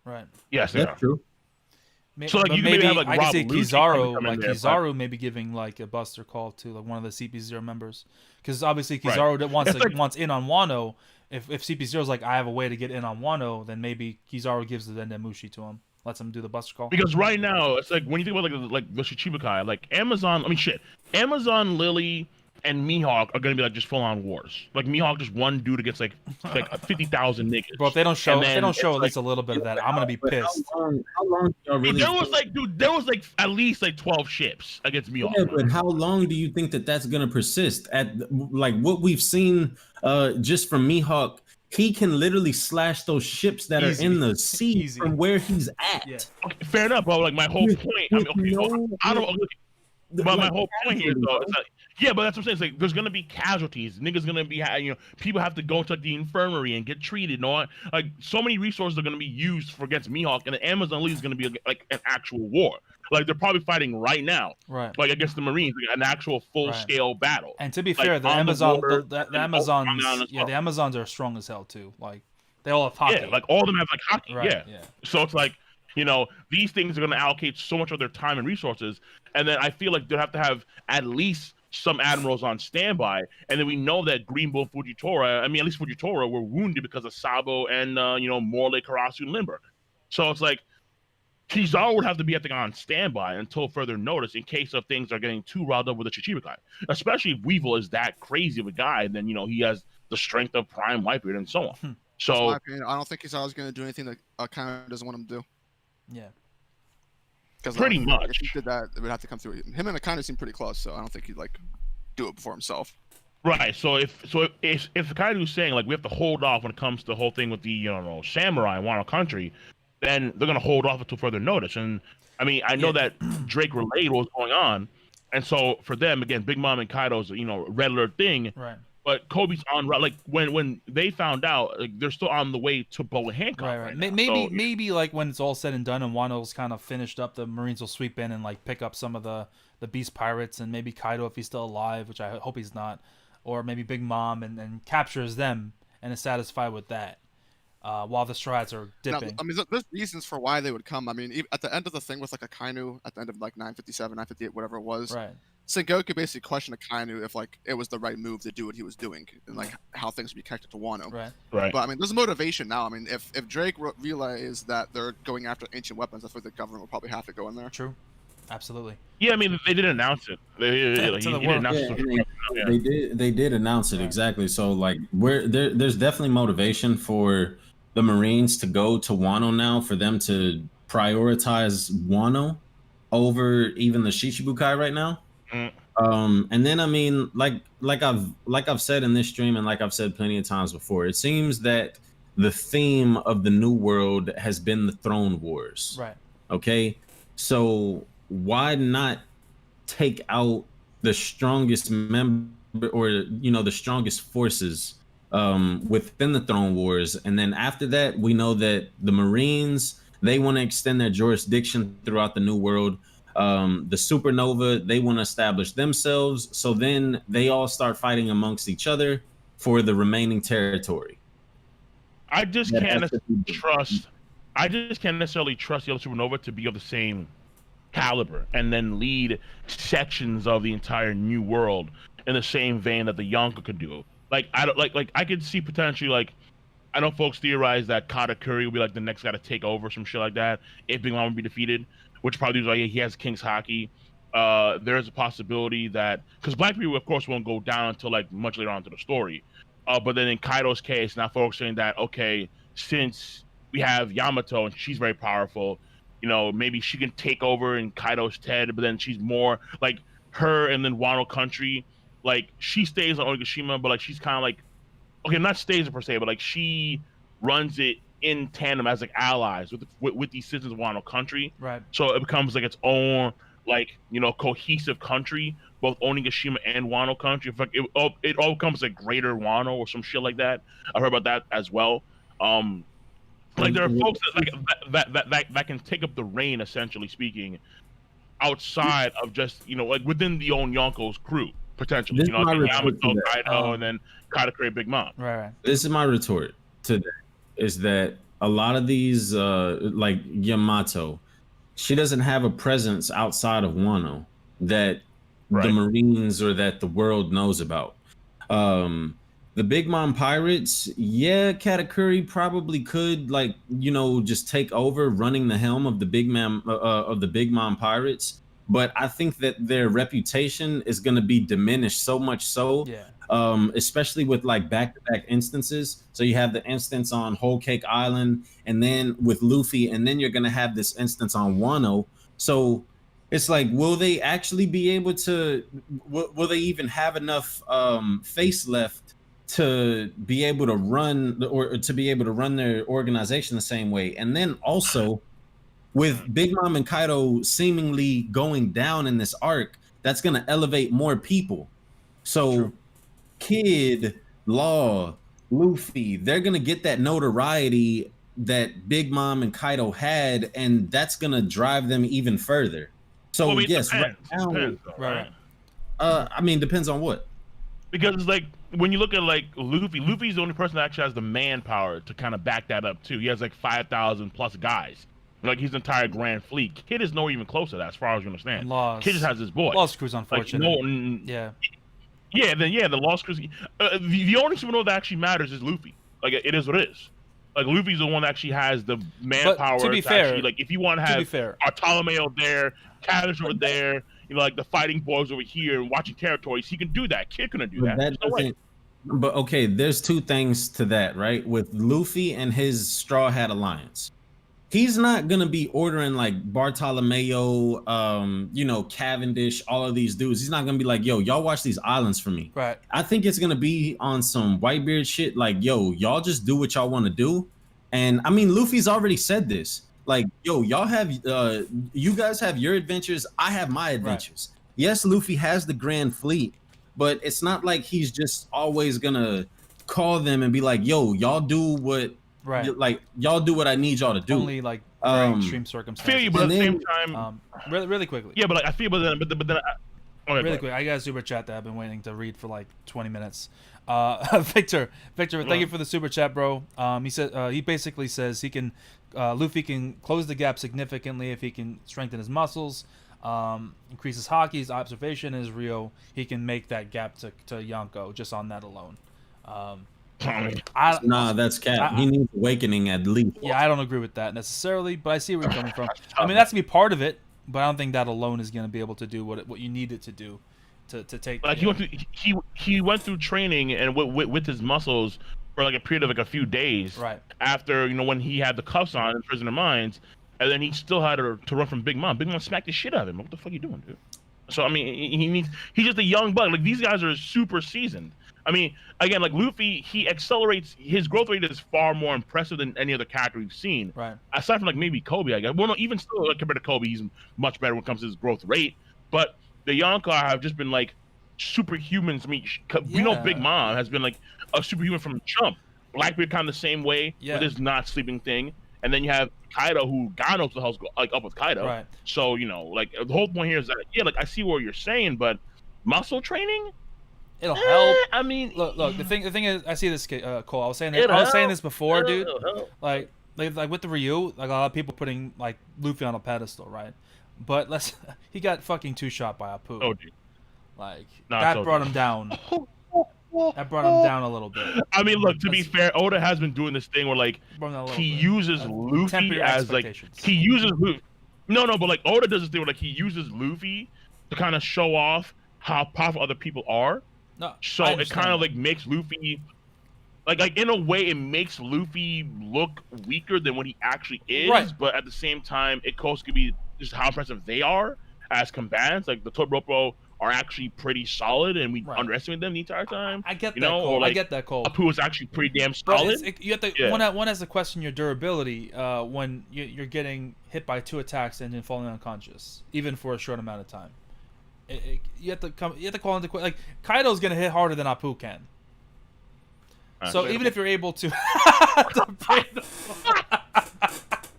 Right. Yes, that's true. So like you maybe have like I Rob can see Kizaru, Kizaru maybe giving like a buster call to like one of the CP0 members, because obviously Kizaru wants in on Wano. If CP0 is like, I have a way to get in on Wano, then maybe Kizaru gives the Denden Mushi to him, lets him do the buster call. Because right now it's like when you think about like the Shichibukai, like Amazon, Lily, and Mihawk are gonna be like just full on wars. Like Mihawk, just one dude against like 50,000 niggas. Bro, if they don't show at least a little bit of that, I'm gonna be pissed. How long there was like at least like 12 ships against Mihawk. Yeah, but how long do you think that that's gonna persist? At like what we've seen, just from Mihawk he can literally slash those ships that Easy. are in the sea Easy. from where he's at. Yeah. Okay, fair enough, bro. Like my whole With- point. I mean, with okay, no- I don't. But my like, whole point here, casually, though, bro. is like, yeah, but that's what I'm saying. It's like there's gonna be casualties. Niggas gonna be, people have to go to like, the infirmary and get treated. And all that. Like so many resources are gonna be used for against Mihawk, and the Amazon League is gonna be like an actual war. Like they're probably fighting right now, Right. like against the Marines, like, an actual full-scale battle. And to be Like, fair, the on the Amazon, border, the and Amazons, on the yeah, the Amazons are strong as hell too. Like they all have hockey. Yeah, like all of them have like hockey. Right, Yeah. yeah. So it's like, these things are going to allocate so much of their time and resources. And then I feel like they'll have to have at least some admirals on standby. And then we know that Greenbow and Fujitora, at least Fujitora, were wounded because of Sabo and, Morley, Karasu, and Limber. So it's like, Kizaru would have to be on standby until further notice in case of things are getting too riled up with the Chichibukai. Especially if Weevil is that crazy of a guy, then, he has the strength of Prime Whitebeard and so on. So, in my opinion, I don't think Kizaru's going to do anything that kind of doesn't want him to do. Yeah. Because pretty much. if he did that, it would have to come through him, and Akainu seem pretty close, so I don't think he'd do it before himself. Right. So if Akainu's saying like we have to hold off when it comes to the whole thing with the samurai in Wano country, then they're gonna hold off until further notice. And I know that Drake relayed what was going on, and so for them again, Big Mom and Kaido's red alert thing. Right. But Kobe's on like when they found out, like they're still on the way to Bow and Hancock. Right. Now. Maybe like when it's all said and done and Wano's kind of finished up, the Marines will sweep in and like pick up some of the Beast Pirates, and maybe Kaido if he's still alive, which I hope he's not, or maybe Big Mom and captures them and is satisfied with that. While the Straw Hats are dipping. Now, there's reasons for why they would come. At the end of the thing with like Akainu, at the end of like 957, 958, whatever it was, right. Sengoku basically questioned Akainu if like it was the right move to do what he was doing and like how things would be connected to Wano. Right. But there's a motivation now. If Drake realizes that they're going after ancient weapons, I think the government will probably have to go in there. True. Absolutely. Yeah, they did announce it. They did announce it exactly. So like, there's definitely motivation for the Marines to go to Wano now, for them to prioritize Wano over even the Shichibukai right now. And then like I've said in this stream, and like I've said plenty of times before, it seems that the theme of the New World has been the Throne Wars. Right. Okay. So why not take out the strongest member, or the strongest forces within the Throne Wars, and then after that we know that the Marines, they want to extend their jurisdiction throughout the New World. The Supernova, they want to establish themselves, so then they all start fighting amongst each other for the remaining territory. I just can't necessarily trust the other Supernova to be of the same caliber and then lead sections of the entire New World in the same vein that the Yonko could do. Like I could see potentially, like, I know folks theorize that Katakuri will be like the next guy to take over, some shit like that, if Big Mom would be defeated, which probably is like he has King's Haki. There's a possibility that, because Blackbeard of course won't go down until like much later on into the story, but then in Kaido's case, now folks saying that, okay, since we have Yamato and she's very powerful, maybe she can take over in Kaido's stead, but then she's more like her, and then Wano country, like she stays on Onigashima, but like she's kind of like, okay, not stays per se, but like she runs it in tandem as like allies with these citizens of Wano country. Right. So it becomes like its own like cohesive country, both Onigashima and Wano country. In fact, it all becomes a greater Wano or some shit like that. I heard about that as well. Like there are folks that can take up the reign, essentially speaking, outside of just like within the own Yonko's crew potentially. Yamato, Kaido, and then Katakuri, Big Mom. Right. This is my retort to that, is that a lot of these like Yamato, she doesn't have a presence outside of Wano that the Marines or that the world knows about. The Big Mom pirates, yeah, Katakuri probably could just take over running the helm of the Big Mom pirates, but I think that their reputation is going to be diminished so much so, especially with like back-to-back instances. So you have the instance on Whole Cake Island, and then with Luffy, and then you're going to have this instance on Wano. So it's like, will they actually be able to? Will they even have enough face left to be able to run or to be able to run their organization the same way. And then also with Big Mom and Kaido seemingly going down in this arc, that's going to elevate more people. So True. Kid, Law, Luffy, they're going to get that notoriety that Big Mom and Kaido had, and that's going to drive them even further. So Well, I mean, yes, depends. right now, Depends, though, Right. right? I mean, depends on what. Because like when you look at like Luffy's the only person that actually has the manpower to kind of back that up too. He has like 5,000 plus guys, like his entire Grand Fleet. Kid is nowhere even close to that, as far as you understand. Laws. Kid just has his boy. Lost Crew's Like unfortunate. yeah, Yeah. the Lost Crew. The only superhero that actually matters is Luffy. Like it is what it is. Like Luffy's the one that actually has the manpower. to be fair, actually, like if you want to To be have fair, Bartolomeo there, Cavendish over there, you know, like the fighting boys over here and watching territories, he can do that. Kid couldn't do that. There's no way. But okay, there's two things to that, right? With Luffy and his Straw Hat Alliance, he's not gonna be ordering like Bartolomeo, Cavendish, all of these dudes. He's not gonna be like, yo, y'all watch these islands for me. right. I think it's gonna be on some Whitebeard shit, like, yo, y'all just do what y'all want to do. And I mean, Luffy's already said this. Like, yo, y'all have you guys have your adventures, I have my adventures. Right. Yes, Luffy has the Grand Fleet, but it's not like he's just always gonna call them and be like, yo, y'all do what y'all do what I need y'all to do. Only like very extreme circumstances. Feel you, but at the same time, really quickly. Yeah, but like I feel, but then, really quick, I got a super chat that I've been waiting to read for like 20 minutes. Victor, thank you for the super chat, bro. He said he basically says he can, Luffy can close the gap significantly if he can strengthen his muscles, increase his hockey, his observation, his Rio. He can make that gap to Yonko just on that alone. Nah, that's cap. He needs awakening at least. Yeah, I don't agree with that necessarily, but I see where you're coming from. I mean, that's to be part of it, but I don't think that alone is going to be able to do what you need it to do to take. Like he went through training and with his muscles for like a period of like a few days. Right. After when he had the cuffs on in Prisoner Minds, and then he still had to run from Big Mom. Big Mom smacked the shit out of him. What the fuck are you doing, dude? So I mean, he's just a young bug. Like these guys are super seasoned. I mean, again, like Luffy, he accelerates. His growth rate is far more impressive than any other character we've seen. Right. Aside from like maybe Kobe, I guess. Well, no, even still, like, compared to Kobe, he's much better when it comes to his growth rate. But the Yonko have just been like superhumans. I mean, we know Big Mom has been like a superhuman from the jump. Blackbeard kind of the same way with his not sleeping thing. And then you have Kaido, who God knows what the hell's like up with Kaido. Right. So like the whole point here is that like I see what you're saying, but muscle training. It'll help. I mean, look. The thing is, I see this, Cole. I was saying this before, dude. Like with the Ryu, like a lot of people putting like Luffy on a pedestal, right? But he got fucking 2-shot by Apu. Oh, dude. Like that brought him down. That brought him down a little bit. I mean, look, to be fair, Oda has been doing this thing where like he uses Luffy as like he uses Luffy. No, but like Oda does this thing where like he uses Luffy to kind of show off how powerful other people are. No, so it kind of like makes Luffy like in a way it makes Luffy look weaker than what he actually is. Right. But at the same time, it also could be just how impressive they are as combatants. Like the Todoroki are actually pretty solid, and we underestimate them the entire time. I get that, Cole. Or like, I get that, Cole. Apu is actually pretty damn solid. You have to one has to question your durability when you're getting hit by 2 attacks and then falling unconscious, even for a short amount of time. You have to call into question. Like Kaido's gonna hit harder than Apu can. So even if you're able to,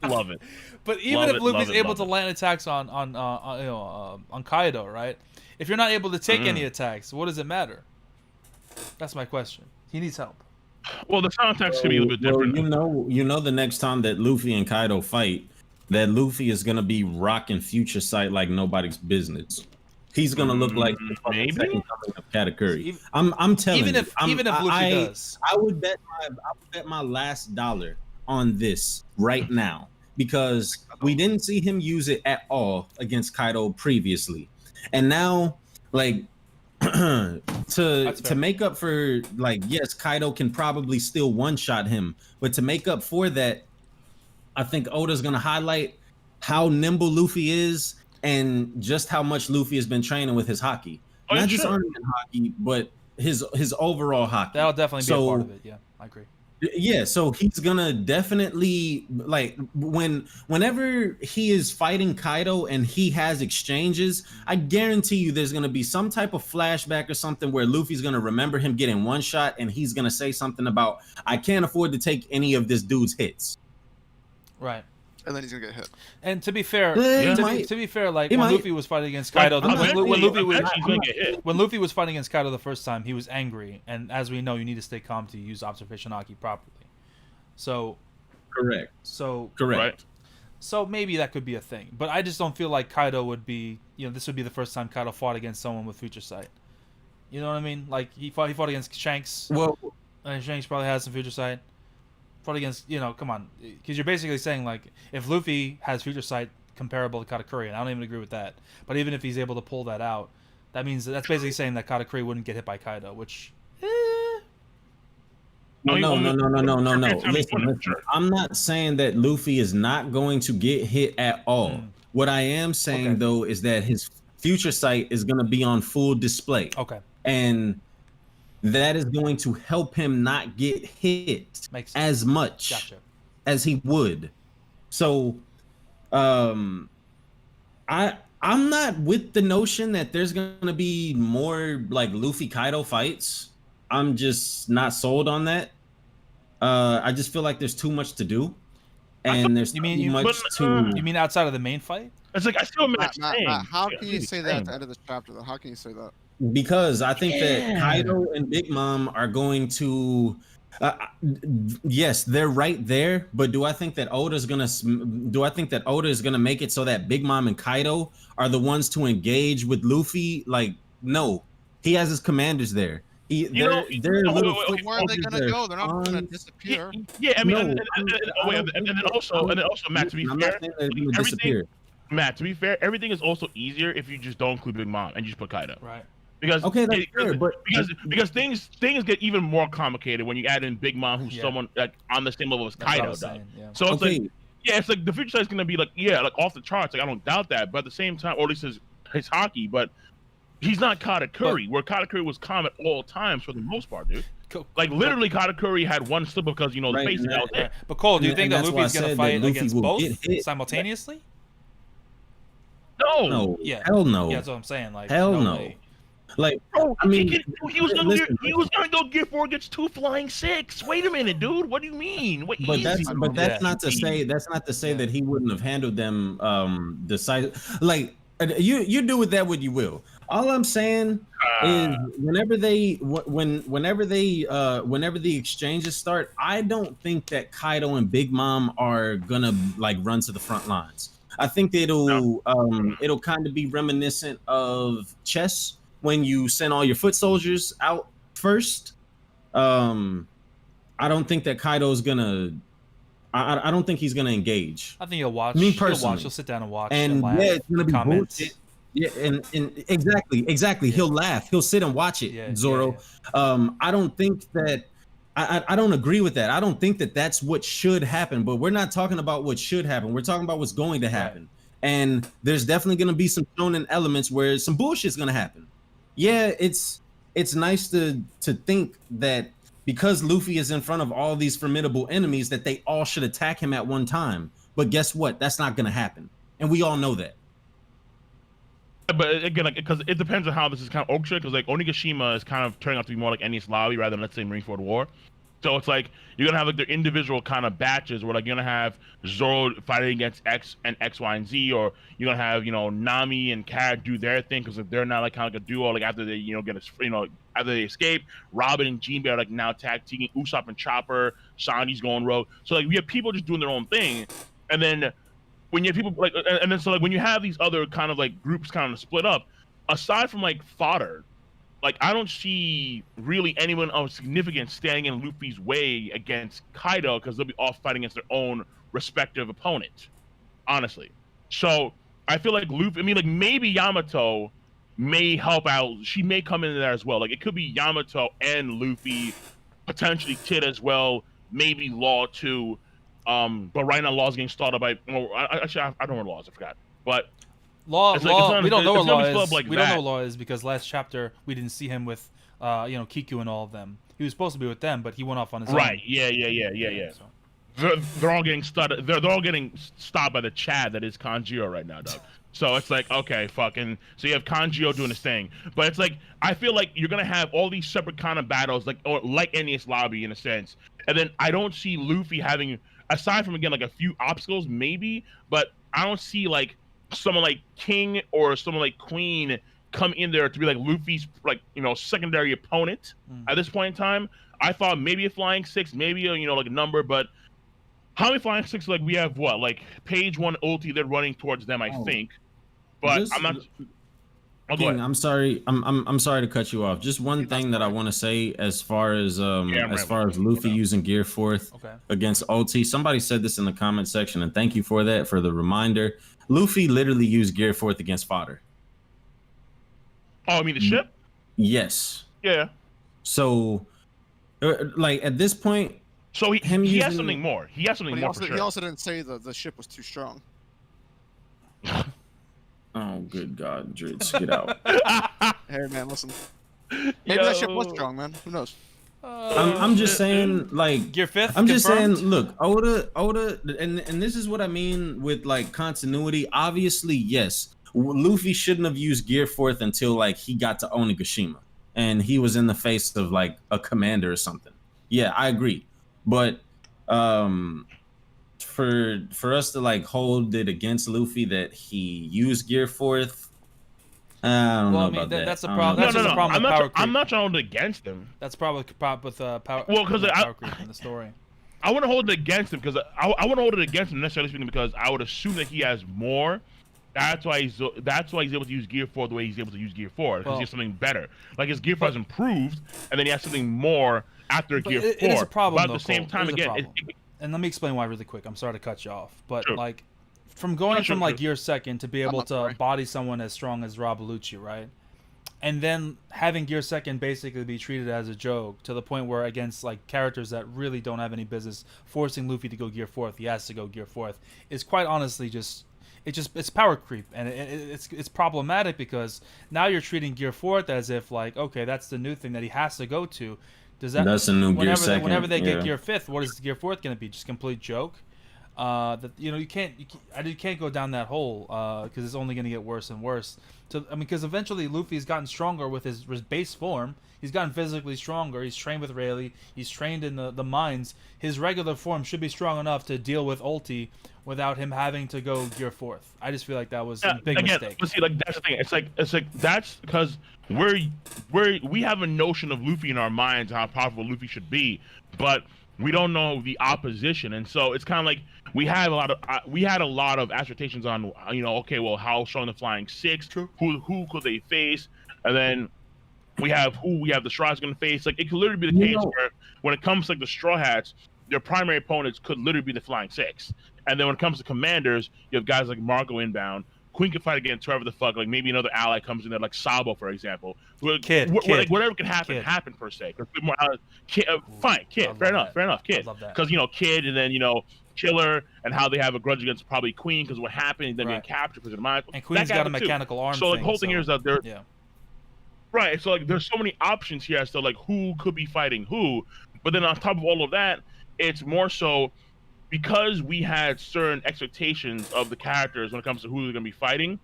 love it. But even if Luffy's able to land attacks on Kaido, right? If you're not able to take any attacks, what does it matter? That's my question. He needs help. Well, the sound attacks could be a little bit different. You know, the next time that Luffy and Kaido fight, that Luffy is gonna be rocking Future Sight like nobody's business. He's gonna look like the second coming of Katakuri. I'm telling you. Even if Luffy does, I would bet my last dollar on this right now, because we didn't see him use it at all against Kaido previously, and now like to make up for, like, yes, Kaido can probably still one-shot him, but to make up for that, I think Oda's gonna highlight how nimble Luffy is and just how much Luffy has been training with his hockey. Not just earning hockey, but his overall hockey. That'll definitely be a part So of it. Yeah, I agree. yeah, so he's gonna definitely like whenever he is fighting Kaido and he has exchanges, I guarantee you there's gonna be some type of flashback or something where Luffy's gonna remember him getting one shot and he's gonna say something about, I can't afford to take any of this dude's hits. Right. And then he's gonna get hit. And to be fair, Yeah, to be fair, like He when might. Luffy was fighting against Kaido, when Luffy was fighting against Kaido the first time, he was angry, and as we know, you need to stay calm to use observation haki properly. So, Correct. Right. So maybe that could be a thing, but I just don't feel like Kaido would be. This would be the first time Kaido fought against someone with future sight. You know what I mean? Like he fought against Shanks. Well, And Shanks probably has some future sight. Fought against, come on, because you're basically saying like if Luffy has future sight comparable to Katakuri, and I don't even agree with that. But even if he's able to pull that out, that means that's basically saying that Katakuri wouldn't get hit by Kaido, which. No. Listen. I'm not saying that Luffy is not going to get hit at all. What I am saying though is that his future sight is going to be on full display. Okay. And that is going to help him not get hit as much as he would. So, I'm not with the notion that there's going to be more like Luffy Kaido fights. I'm just not sold on that. I just feel like there's too much to do, and there's too much to. You mean outside of the main fight? It's like I still Matt, how can you say that at the end of this chapter? Though, how can you say that? Because I think that Kaido and Big Mom are going to. Yes, they're right there, but do I think that Oda is gonna make it so that Big Mom and Kaido are the ones to engage with Luffy? Like, no, he has his commanders there. Where are they gonna go? They're not gonna disappear. Yeah, I mean, and then also, Matt, to be fair, Matt, to be fair, everything is also easier if you just don't include Big Mom and you just put Kaido. Right. Because that's fair, but because things get even more complicated when you add in Big Mom, who's someone like on the same level as Kaido does. So it's like, it's like the future sight is gonna be like off the charts. Like I don't doubt that, but at the same time, or at least his hockey, but he's not Katakuri, where Katakuri was calm at all times for the most part, dude. Like literally, Katakuri had one slip because the spacing out there. But Cole, do you think that Luffy's gonna fight against both simultaneously? No. Yeah. Hell no. Yeah, that's what I'm saying. Like hell no. Way. Like, bro, I mean, he was gonna go Gear 4 against 2 Flying 6. Wait a minute, dude. What do you mean? That's not to say that he wouldn't have handled them decisive. Like you do with that what you will. All I'm saying is whenever the exchanges start, I don't think that Kaido and Big Mom are gonna like run to the front lines. I think it'll kind of be reminiscent of chess when you send all your foot soldiers out first. I don't think that Kaido's gonna. I don't think he's gonna engage. I think he'll watch. Me personally, he'll sit down and watch. And laugh, it's gonna be comments. bullshit. Yeah, and exactly. Yeah. He'll laugh. He'll sit and watch it. Zoro. Yeah. I don't think that. I don't agree with that. I don't think that that's what should happen. But we're not talking about what should happen. We're talking about what's going to happen. Right. And there's definitely going to be some shonen elements where some bullshit's going to happen. Yeah, it's nice to think that because Luffy is in front of all these formidable enemies that they all should attack him at one time. But guess what? That's not going to happen. And we all know that. But again, like, because it depends on how this is kind of Oksha, because like Onigashima is kind of turning out to be more like Enies Lobby rather than, let's say, Marineford War. So it's like you're gonna have like their individual kind of batches where like you're gonna have Zoro fighting against X and X, Y, and Z, or you're gonna have Nami and Kat do their thing because they're not like kind of like a duo. Like after they after they escape, Robin and Jean are like now tag teaming. Usopp and Chopper, Sanji's going rogue. So like we have people just doing their own thing, and then. When you have people like, and then so like when you have these other kind of like groups kind of split up, aside from like fodder, like I don't see really anyone of significance standing in Luffy's way against Kaido because they'll be all fighting against their own respective opponent, honestly. So I feel like Luffy, I mean like maybe Yamato may help out. She may come in there as well. Like it could be Yamato and Luffy, potentially Kid as well, maybe Law too. But right now Law's getting started by. Actually, I don't know Law. I forgot. But Law, we don't know what Law is. We don't know what Law is because last chapter we didn't see him with Kiku and all of them. He was supposed to be with them, but he went off on his own. Right. Yeah. So. They're all getting started. They're all getting stopped by the Chad that is Kanjiro right now, Doug. So it's like, okay, fucking. So you have Kanjiro doing his thing, but it's like I feel like you're gonna have all these separate kind of battles, like NES Lobby in a sense, and then I don't see Luffy having, aside from again like a few obstacles maybe, but I don't see like someone like King or someone like Queen come in there to be like Luffy's like secondary opponent at this point in time. I thought maybe a Flying Six, maybe a like a number, but how many Flying Six? Like we have what, like page 1 ulti, they're running towards them, I think. But I'm not. King, I'm sorry. I'm sorry to cut you off. Just one thing that I want to say as far as Luffy using Gear Fourth against ulti. Somebody said this in the comment section, and thank you for that, for the reminder. Luffy literally used Gear Fourth against fodder. Oh, I mean the ship? Yes. Yeah. So, like at this point. So he has something more. He has something more for sure. He also didn't say the ship was too strong. Oh, good God, Drizzt, get out. Hey, man, listen. Maybe that ship was strong, man. Who knows? I'm just saying, like, Gear Fifth. I'm just saying, look, Oda, and this is what I mean with like continuity. Obviously, yes, Luffy shouldn't have used Gear Fourth until like he got to Onigashima and he was in the face of like a commander or something. Yeah, I agree. But for us to like hold it against Luffy that he used Gear Fourth, I don't know about that. That's a problem. That's just a problem with power creep. I'm not trying to hold it against him. That's probably a problem with power. Well, because power creep in the story. I want to hold it against him because I want to hold it against him necessarily speaking because I would assume that he has more. That's why he's able to use Gear 4 the way he's able to use Gear 4 because he has something better. Like his Gear 4 has improved, and then he has something more after Gear 4. It is a problem, but at the same time, again, and let me explain why really quick. I'm sorry to cut you off, but like from going from like Gear Second to be able to body someone as strong as Rob Bellucci, right? And then having Gear Second basically be treated as a joke to the point where against like characters that really don't have any business forcing Luffy to go Gear Fourth, he has to go Gear Fourth, is quite honestly it's power creep, and it's problematic because now you're treating Gear Fourth as if like, okay, that's the new thing that he has to go to. That's a new Gear Second. Whenever they get Gear Fifth, what is Gear Fourth going to be? Just a complete joke? That you can't go down that hole because it's only going to get worse and worse. So I mean, because eventually Luffy's gotten stronger with his base form. He's gotten physically stronger. He's trained with Rayleigh. He's trained in the mines. His regular form should be strong enough to deal with ulti without him having to go Gear Fourth. I just feel like that was a big mistake. But see, like that's the thing. It's like that's because we have a notion of Luffy in our minds how powerful Luffy should be, but we don't know the opposition, and so it's kind of like we had a lot of assertions on okay, well, how strong the Flying Six, who could they face, and then we have the Straw Hats going to face. Like it could literally be the case where when it comes to like the Straw Hats, their primary opponents could literally be the Flying Six, and then when it comes to commanders, you have guys like Marco inbound. Queen can fight against whoever the fuck, like maybe another ally comes in there, like Sabo, for example. Kid. Whatever can happen per se. Fine, Kid. Fair enough, Kid. Because Kid, and then Killer, and how they have a grudge against probably Queen because what happened, and then being captured because of the mind. And Queen's got a mechanical arm. So like, the whole thing here is that there. Yeah. Right. So like, there's so many options here as to like who could be fighting who, but then on top of all of that, it's more so. Because we had certain expectations of the characters when it comes to who they're going to be fighting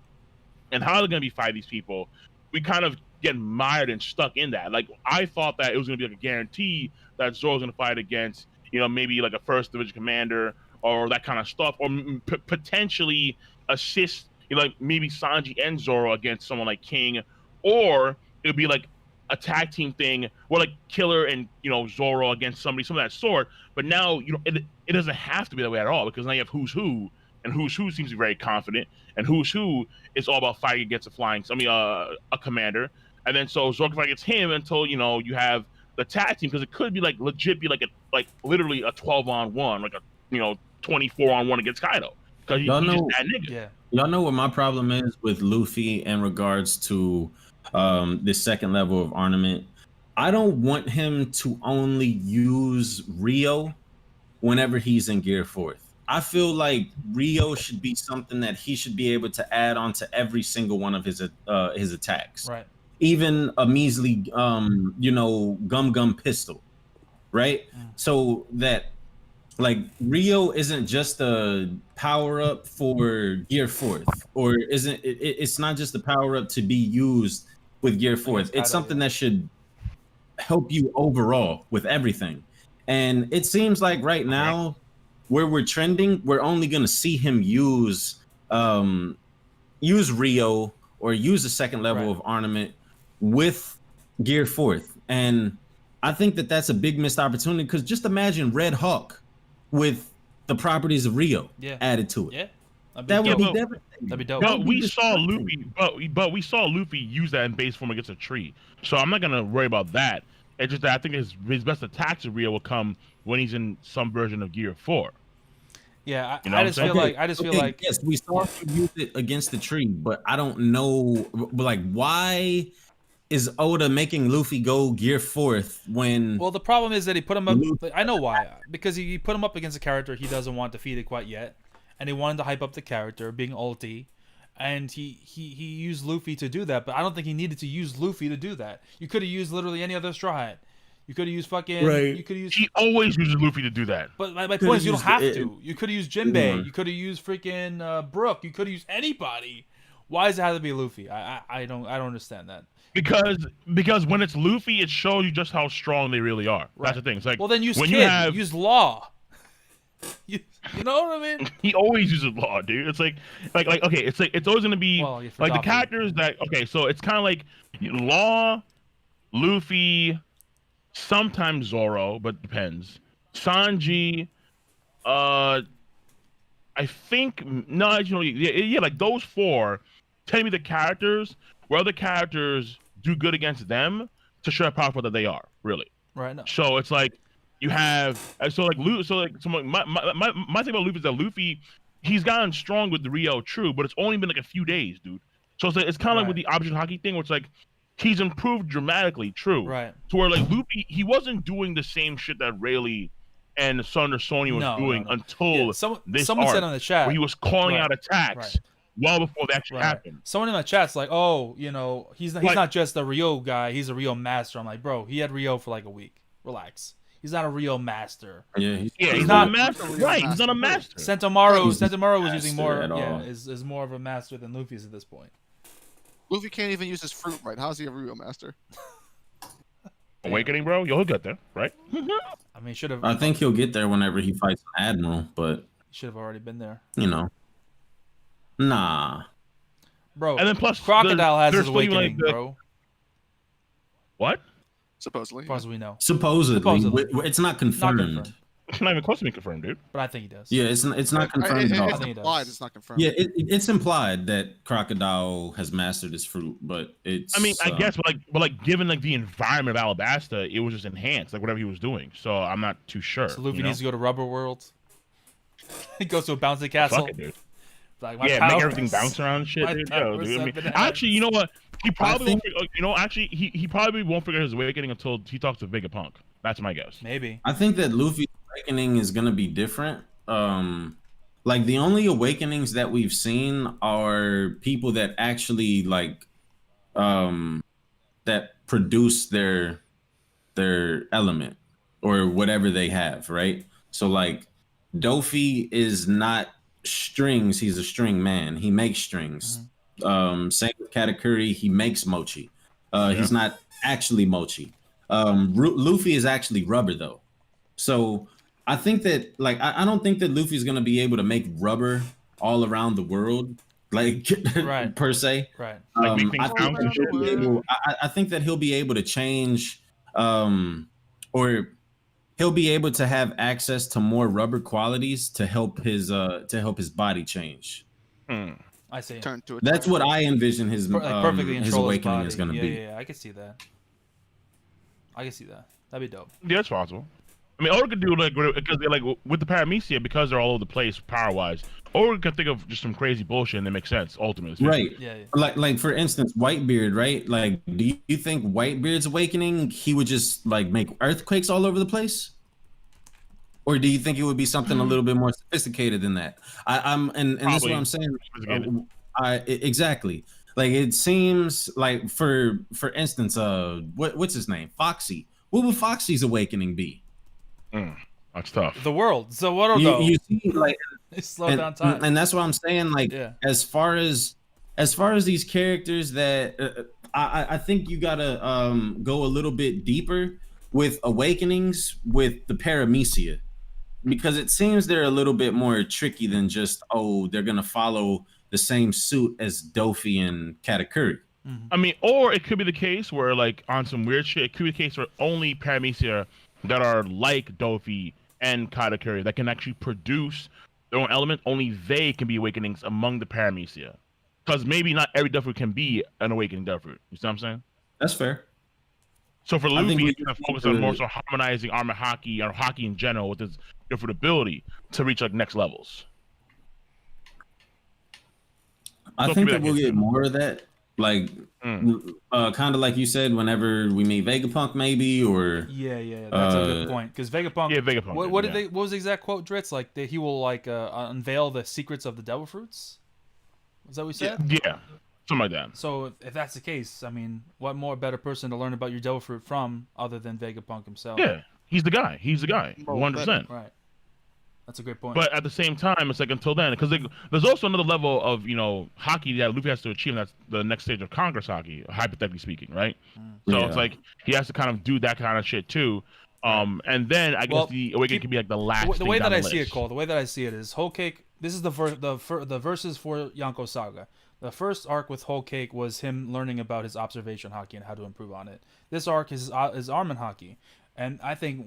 and how they're going to be fighting these people, we kind of get mired and stuck in that. Like, I thought that it was going to be like a guarantee that Zoro's going to fight against, maybe like a first division commander or that kind of stuff, or potentially assist, like maybe Sanji and Zoro against someone like King, or it would be like a tag team thing where like Killer and Zoro against some of that sort. But now it doesn't have to be that way at all because now you have Who's Who, and Who's Who seems to be very confident, and Who's Who is all about fighting against a commander, and then so Zoro can fight against him until you have the tag team because it could be like legit be like literally a 12-on-1, like a 24-on-1 against Kaido because he's just that nigga. Yeah. Y'all know what my problem is with Luffy in regards to this second level of ornament. I don't want him to only use Rio whenever he's in Gear Fourth. I feel like Rio should be something that he should be able to add on to every single one of his attacks. Right. even a measly gum pistol, right? So that like Rio isn't just a power up for Gear Fourth, or it's not just a power up to be used with Gear Fourth. Against It's Kaido, something yeah. that should help you overall with everything. And it seems like right now, where we're trending, we're only gonna see him use Rio or use the second level Right. of ornament with Gear Fourth. And I think that that's a big missed opportunity, because just imagine Red Hawk with the properties of Rio added to it. Yeah. That would be but- devastating. That'd be dope. But we saw Luffy, but we saw Luffy use that in base form against a tree. So I'm not gonna worry about that. It's just that I think his best attack to Rio will come when he's in some version of Gear 4. Yeah, You know I what just I'm feel saying? like I just feel like yes, we saw him use it against the tree, but I don't know, like, why is Oda making Luffy go Gear Fourth when? Well, the problem is that he put him up. Luffy- I know why. Because he put him up against a character he doesn't want defeated quite yet, and he wanted to hype up the character being ulti, and he used Luffy to do that. But I don't think he needed to use Luffy to do that. You could have used literally any other Straw Hat. You could have used fucking. Right. You could have used. He always uses Luffy to do that. But my point is, you don't have used to. You could have used Jinbei. You could have used freaking Brook. You could have used anybody. Why does it have to be Luffy? I don't understand that. Because when it's Luffy, it shows you just how strong they really are. Right. That's the thing. It's like, Well, then use when Kid. Use Law. You know what I mean? he always uses Law, dude. It's like okay, it's always gonna be Well, you like the forgot me. characters that so it's kind of like Law, Luffy, sometimes Zoro, but depends. Sanji, I think no, yeah, like those four tend to be the characters where other characters do good against them to show how powerful that they are, really. Right. No. So it's like you have my thing about Luffy is that Luffy, he's gotten strong with the Rio, true, but it's only been like a few days, dude. So it's kind of like with the object hockey thing, where it's like he's improved dramatically, true. Right. To where like Luffy, he wasn't doing the same shit that Rayleigh and Thunder Sony was doing until someone said on the chat where he was calling out attacks. Right. Well before that actually happened. Someone in my chat's like, "Oh, he's not just a Rio guy. He's a Rio master." I'm like, "Bro, he had Rio for like a week. Relax. He's not a Rio master. He's not a master. Right? He's not a master. Sentomaru was using more. At all. Is more of a master than Luffy's at this point. Luffy can't even use his fruit right. How's he a real master? Awakening, bro. You'll get there, right? I mean, should have. I think he'll get there whenever he fights an admiral, but should have already been there. Nah. Bro, and then plus Crocodile has his awakening, bro. What? Supposedly. As far as we know. Supposedly. It's not confirmed. Not confirmed. It's not even close to being confirmed, dude. But I think he does. Yeah, it's not confirmed at all. It's implied. It's not confirmed. Yeah, it's implied that Crocodile has mastered his fruit, but it's. I mean, I guess, but given like the environment of Alabasta, it was just enhanced, like whatever he was doing. So I'm not too sure. So Luffy needs to go to Rubber World. He goes to a bouncy castle. Fuck it, dude. Like, make everything bounce around and shit, dude. Yo, dude. I mean, actually, you know what? He probably won't. He probably won't figure his awakening until he talks to Vegapunk. That's my guess. Maybe. I think that Luffy's awakening is gonna be different. Like the only awakenings that we've seen are people that actually that produce their element or whatever they have, right? So like Dofi is not strings, he's a string man. He makes strings. Same with Katakuri, he makes mochi. He's not actually mochi. Luffy is actually rubber though. So I think that I don't think that Luffy's gonna be able to make rubber all around the world, per se. Right. Like make things bounce and shit. I think that he'll be able to change, or he'll be able to have access to more rubber qualities to help his body change. I see. That's what I envision his perfectly his awakening is going to be. Yeah, I can see that. That'd be dope. Yeah, it's possible. I mean, Oda could do because they're with the Paramecia, because they're all over the place power wise. Oda could think of just some crazy bullshit and it makes sense ultimately. Right. Yeah. Like for instance, Whitebeard, right? Like, do you think Whitebeard's awakening he would just make earthquakes all over the place? Or do you think it would be something a little bit more sophisticated than that? And this is what I'm saying. Exactly. Like it seems like for instance, what's his name? Foxy. What would Foxy's awakening be? That's tough. The world. So what are You see, like, slow down time. and that's what I'm saying. Like, Yeah. as far as these characters that I think you gotta go a little bit deeper with awakenings with the paramecia, because it seems they're a little bit more tricky than just they're gonna follow the same suit as Dofi and Katakuri. I mean, or it could be the case where, like, on some weird shit, it could be the case where only paramecia that are like Dofi and Katakuri that can actually produce their own element, only they can be awakenings among the paramecia. Because maybe not every Deathroot can be an awakening Deathroot. You see what I'm saying? That's fair. So for Luffy, he's going to focus on more to so harmonizing armor Haki or Haki in general with his different ability to reach like next levels. I think that we'll get more of that, like kind of like you said, whenever we meet Vegapunk, maybe, or yeah, that's a good point. Because Vegapunk, Vegapunk. What was the exact quote, Drizzt? Like that he will like unveil the secrets of the Devil Fruits. Is that what we said? Yeah, something like that. So if that's the case, I mean, what more better person to learn about your Devil Fruit from other than Vegapunk himself? Yeah, he's the guy. 100%. Right. That's a great point. But at the same time, it's like until then, because there's also another level of Haki that Luffy has to achieve. And that's the next stage of Congress Haki, hypothetically speaking, right? So it's like he has to kind of do that kind of shit too. And then I guess the awakening can be like the last. The way that I see it, Cole. The way that I see it is Whole Cake. This is the verses for Yonko Saga. The first arc with Whole Cake was him learning about his observation Haki and how to improve on it. This arc is Armin Haki. And I think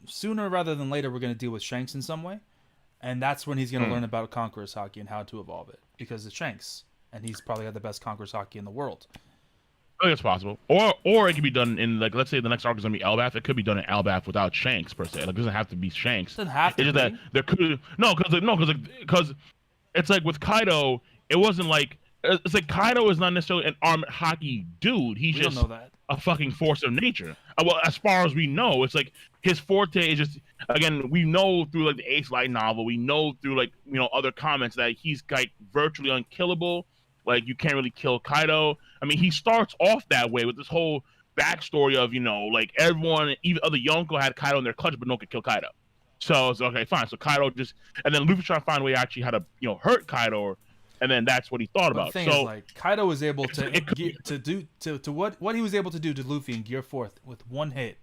sooner rather than later, we're going to deal with Shanks in some way. And that's when he's going to learn about Conqueror's Haki and how to evolve it. Because it's Shanks. And he's probably got the best Conqueror's Haki in the world. I think it's possible. Or it could be done in, like, let's say the next arc is going to be Elbaf. It could be done in Elbaf without Shanks, per se. Like, it doesn't have to be Shanks. It doesn't have to be. That there could... No, because it's like with Kaido, it wasn't like... It's like Kaido is not necessarily an armed Haki dude. He's just don't know that. A fucking force of nature. Well, as far as we know, it's like his forte is just, again, we know through like the Ace Light novel, we know through like, other comments that he's like virtually unkillable. Like you can't really kill Kaido. I mean, he starts off that way with this whole backstory of, like everyone, even other Yonko had Kaido in their clutch, but no one could kill Kaido. So it's okay, fine. So Kaido just, and then Luffy trying to find a way actually how to, hurt Kaido. And then that's what he thought about. The thing is, like, Kaido was able to do what he was able to do to Luffy in Gear 4 with one hit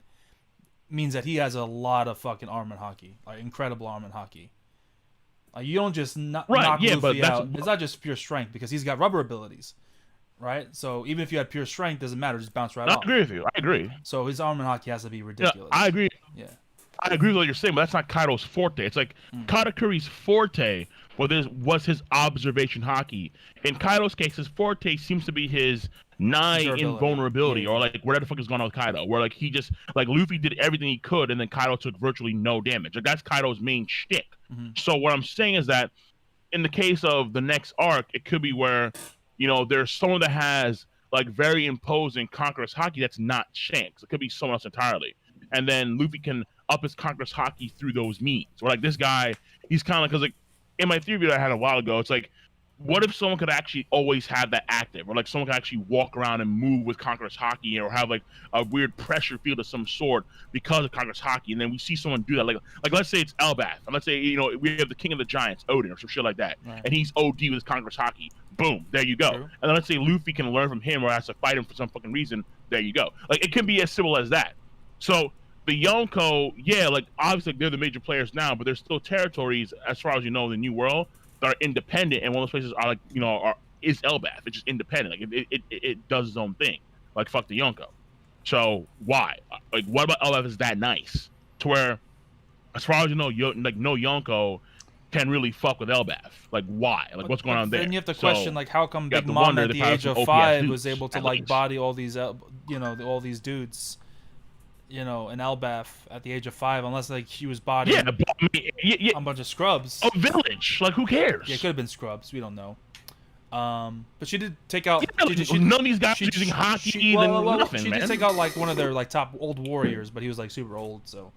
means that he has a lot of fucking armor Haki, like incredible armor Haki. Like you don't just knock Luffy out. It's not just pure strength because he's got rubber abilities, right? So even if you had pure strength, doesn't matter, just bounce right off. I agree with you. I agree. So his armor Haki has to be ridiculous. Yeah, I agree. Yeah. I agree with what you're saying, but that's not Kaido's forte. It's like Katakuri's forte was his observation Haki. In Kaido's case, his forte seems to be his invulnerability, or like whatever the fuck is going on with Kaido, where like he just like Luffy did everything he could, and then Kaido took virtually no damage. Like that's Kaido's main shtick. So what I'm saying is that in the case of the next arc, it could be where there's someone that has like very imposing Conqueror's Haki that's not Shanks. It could be someone else entirely, and then Luffy can up his Conqueror's Haki through those means. Or like this guy, he's kind of, because like in my theory that I had a while ago, it's like, what if someone could actually always have that active, or like someone could actually walk around and move with Conqueror's Haki, or have like a weird pressure field of some sort because of Conqueror's Haki, and then we see someone do that, like let's say it's Elbaf, and let's say we have the King of the Giants, Odin, or some shit like that, and he's OD with his Conqueror's Haki. Boom, there you go. And then let's say Luffy can learn from him, or has to fight him for some fucking reason. There you go. Like it can be as simple as that. So the Yonko, like obviously they're the major players now, but there's still territories, as far as in the New World, that are independent, and one of those places are like is Elbaf. It's just independent. Like it does its own thing. Like fuck the Yonko. So why? Like what about Elbaf is that nice to where, as far as no Yonko can really fuck with Elbaf? Like why? Like what's going on there? Then you have to question like how come Big Mom at the age of 5 was able to like body all these all these dudes. In Elbaf at the age of 5, unless like she was bodying a bunch of scrubs. A village, like who cares? Yeah, it could have been scrubs. We don't know. But she did take out. None of these guys are using Haki, nothing, she man. She did take out like one of their like top old warriors, but he was like super old, so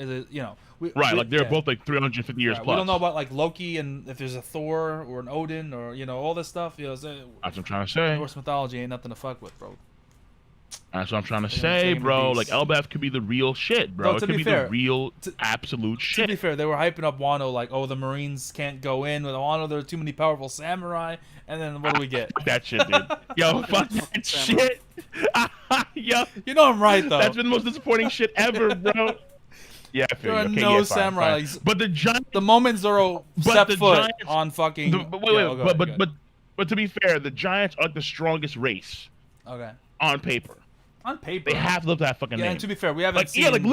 Is it, you know, Right, like they're yeah. both like 350 years Right, plus. we don't know about like Loki and if there's a Thor or an Odin or all this stuff. That's what I'm trying to say. Norse mythology ain't nothing to fuck with, bro. That's what I'm trying to They're say, gonna bro. be Like beasts. Elbaf could be the real shit, bro. No, It to could be be fair, the real absolute shit. To be fair, they were hyping up Wano like, oh, the Marines can't go in with Wano. There are too many powerful samurai. And then what do we get? Fuck that shit, dude. Yo, fuck that shit. Yo, You know I'm right though. that's been the most disappointing shit ever, bro. Yeah, I feel There are you. Okay, no yeah, fine, samurai. fine. But the giant. The moment Zoro stepped the foot Giants- on fucking. But wait, Yeah, wait, go ahead. but to be fair, the Giants are the strongest race Okay. on paper. On paper. They have to live that fucking Yeah, name. and to be fair, we haven't Like seen. yeah, like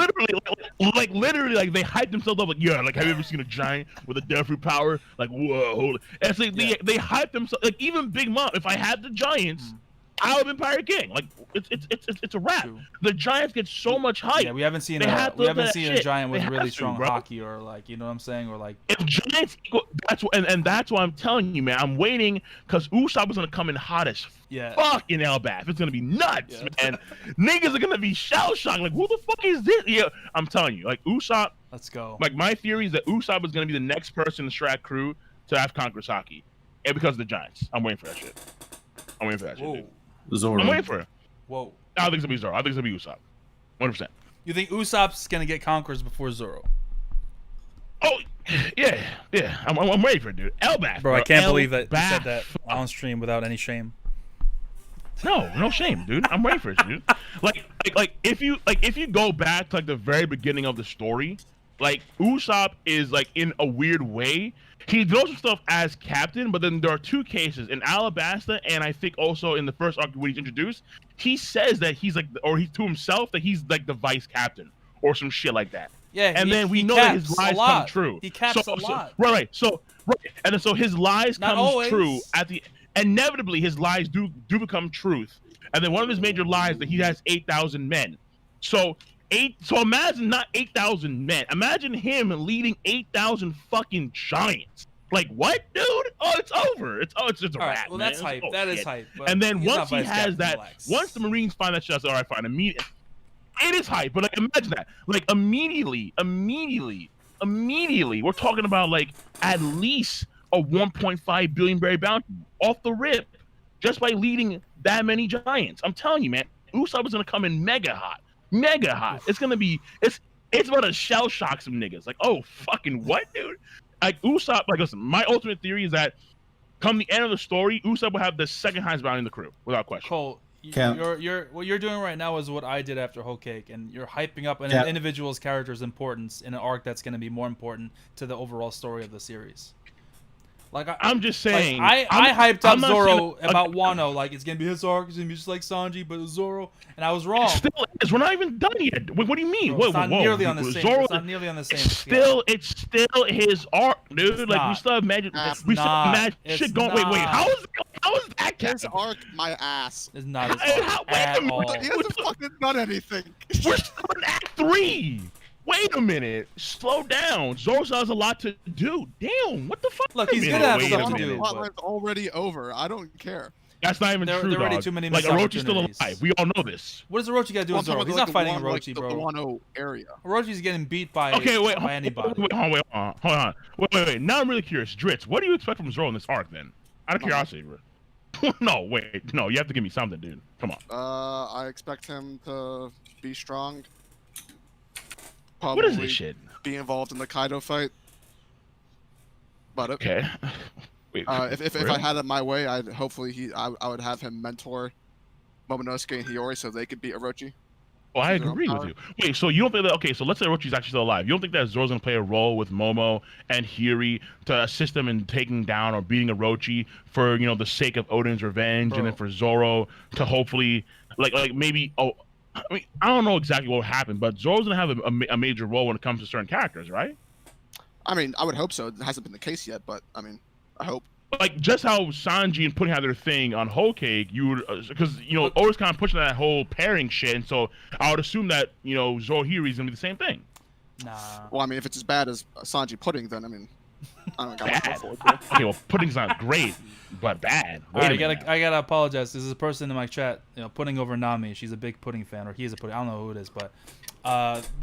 literally, like they hyped themselves up. Like yeah, like have you ever seen a giant with a death root power? Like whoa, hold it. And it's like they hyped themselves. Like even Big Mom. If I had the Giants, I would have been Pirate King. Like it's a wrap. True. The Giants get so much hype. Yeah, we haven't seen They have to we haven't live seen that a shit. giant with They really have to, strong bro. hockey or like, you know what I'm saying, or like. If Giants equal, that's what, and that's why I'm telling you, man. I'm waiting because Usopp is gonna come in hot as fuck in Elbaf. It's gonna be nuts, man. Niggas are gonna be shell shocked. Like, who the fuck is this? Yeah, I'm telling you, like Usopp. Let's go. Like my theory is that Usopp is gonna be the next person in the Strat crew to have conquered Saki, and because of the Giants, I'm waiting for that shit. I'm waiting for that shit, dude. Zoro. I'm waiting for it. Whoa. I don't think it's gonna be Zoro. I think it's gonna be Usopp. 100%. You think Usopp's gonna get conquerors before Zoro? Oh, yeah. I'm ready for it, dude. Elbaf, Bro, I can't believe that you Elbaf. said that on stream without any shame. No shame, dude. I'm ready for it, dude. Like if you go back to like the very beginning of the story, like Usopp is like in a weird way. He does some stuff as captain, but then there are two cases in Alabasta, and I think also in the first arc when he's introduced, he says that he's like, or he's to himself that he's like the vice captain or some shit like that. Yeah, and then we know that his lies come true. He caps a lot. Right. And then so his lies Not comes always. true at the inevitably his lies do become truth. And then one of his major lies that he has 8,000 men. So imagine not 8,000 men. Imagine him leading 8,000 fucking giants. Like what, dude? Oh, it's over. It's just a All right, wrap. well, man. that's hype. That is hype. But And then he's once not he vice has captain, that, relax. once the Marines find that shit, I say, all right, fine. Immediately, it is hype. But like, imagine that. Like immediately, we're talking about like at least a 1.5 billion berry bounty off the rip, just by leading that many giants. I'm telling you, man, Usopp is gonna come in mega hot. It's gonna be it's about to shell shock some niggas. Like, oh fucking what, dude? Like Usopp, like listen, my ultimate theory is that come the end of the story, Usopp will have the second highest bounty in the crew, without question. Cole, Cap. you're what you're doing right now is what I did after Whole Cake, and you're hyping up an Cap. individual's character's importance in an arc that's going to be more important to the overall story of the series. Like I'm just saying, I hyped up I'm not Zoro saying- about Wano, like it's gonna be his arc, it's gonna be just like Sanji, but it's Zoro, and I was wrong. It still is. We're not even done yet. What do you mean? Bro, it's Whoa, not whoa, nearly on the same. Zoro, It's not nearly on the same. it's still his arc, dude. Like we not. still have magic. It's We still not. have magic It's shit going. Wait. not. How is that His Captain? arc, my ass. It's not his Hey, arc wait a at minute. all. He hasn't fucking done anything. We're still in Act 3. Wait a minute. Slow down. Zoro still has a lot to do. Damn. What the fuck? Look, he's Wait gonna have a stuff to minute. do. The plotline's already over. I don't care. That's not even There true, are already dog. too many Like missed Orochi's still opportunities. alive. We all know this. What does Orochi got to do Well, with I'm Zoro? talking He's about, not like, fighting the one, Orochi, the bro. Wano area. Orochi's getting beat by Okay, wait, by anybody. Hold on. Wait. Now I'm really curious. Drizzt, what do you expect from Zoro in this arc then? Out of curiosity, bro. No, wait. No, you have to give me something, dude. Come on. I expect him to be strong. What is Probably this shit? be involved in the Kaido fight. But Okay. Wait, if really? I had it my way, I would have him mentor Momonosuke and Hiyori so they could beat Orochi. Oh, I Zero agree with power. you. Wait, so you don't think that? Okay, so let's say Orochi's actually still alive. You don't think that Zoro's gonna play a role with Momo and Hiri to assist them in taking down or beating Orochi for the sake of Odin's revenge, and then for Zoro to hopefully like maybe I mean I don't know exactly what will happen, but Zoro's gonna have a major role when it comes to certain characters, right? I mean, I would hope so. It hasn't been the case yet, but I mean, I hope. Like just how Sanji and Pudding had their thing on Whole Cake, you would because Oda's kind of pushing that whole pairing shit, and so I would assume that Zoro Hiri's gonna be the same thing. Nah. Well, I mean, if it's as bad as Sanji Pudding, then I mean, I don't got much Bad. forward to. Okay, well, pudding's not great, but bad. All Wait right, a minute now. I gotta apologize. This is a person in my chat, pudding over Nami. She's a big pudding fan, or he is a pudding. I don't know who it is, but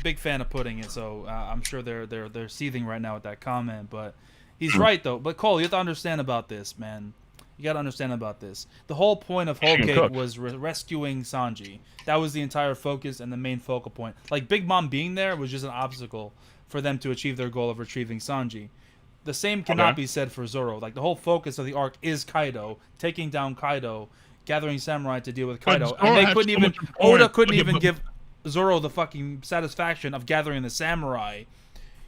big fan of pudding. And so I'm sure they're seething right now with that comment. But he's right though. But Cole, you have to understand about this, man. You gotta understand about this. The whole point of Whole She can Cake cook. was rescuing Sanji. That was the entire focus and the main focal point. Like Big Mom being there was just an obstacle for them to achieve their goal of retrieving Sanji. The same cannot Okay. be said for Zoro. Like the whole focus of the arc is Kaido, taking down Kaido, gathering samurai to deal with But Kaido, Zoro and they had couldn't so even. much importance. Oda couldn't Okay, even but- give Zoro the fucking satisfaction of gathering the samurai.